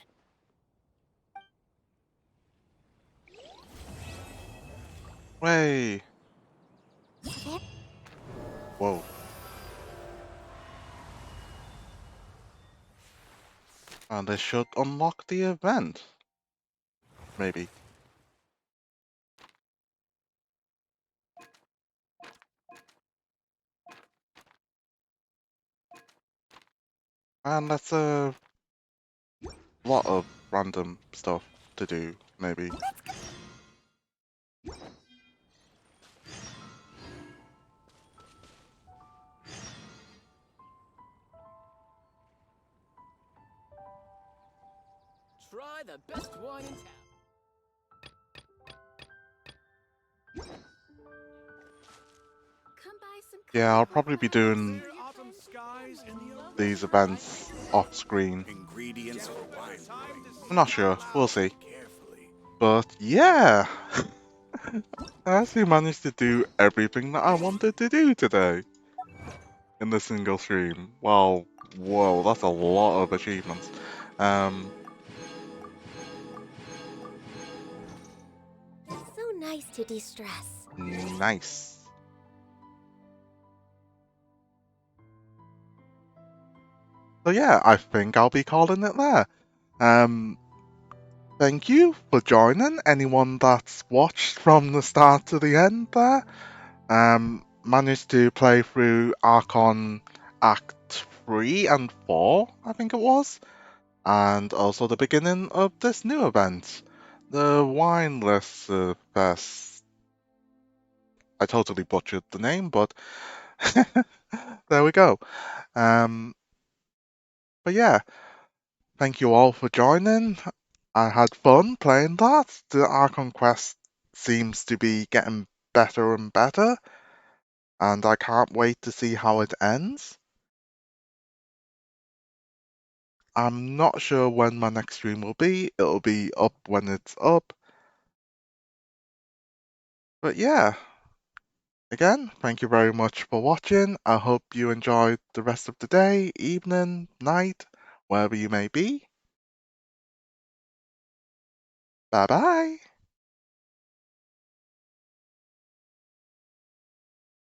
Way. Whoa. And this should unlock the event. Maybe. And that's a lot of random stuff to do, maybe. Try the best wine in town. Yeah, I'll probably be doing these events off screen. Ingredients for wine brewing. I'm not sure. We'll see. But yeah, I actually managed to do everything that I wanted to do today in the single stream. Wow, whoa, that's a lot of achievements. So nice to de-stress. Nice. So yeah, I think I'll be calling it there. Thank you for joining. Anyone that's watched from the start to the end there. Managed to play through Archon Act 3 and 4, I think it was. And also the beginning of this new event, the Wineless Fest. I totally butchered the name, but there we go. But yeah, thank you all for joining. I had fun playing that. The Archon Quest seems to be getting better and better, and I can't wait to see how it ends. I'm not sure when my next stream will be. It'll be up when it's up. But yeah, again, thank you very much for watching. I hope you enjoyed the rest of the day, evening, night, wherever you may be. Bye bye.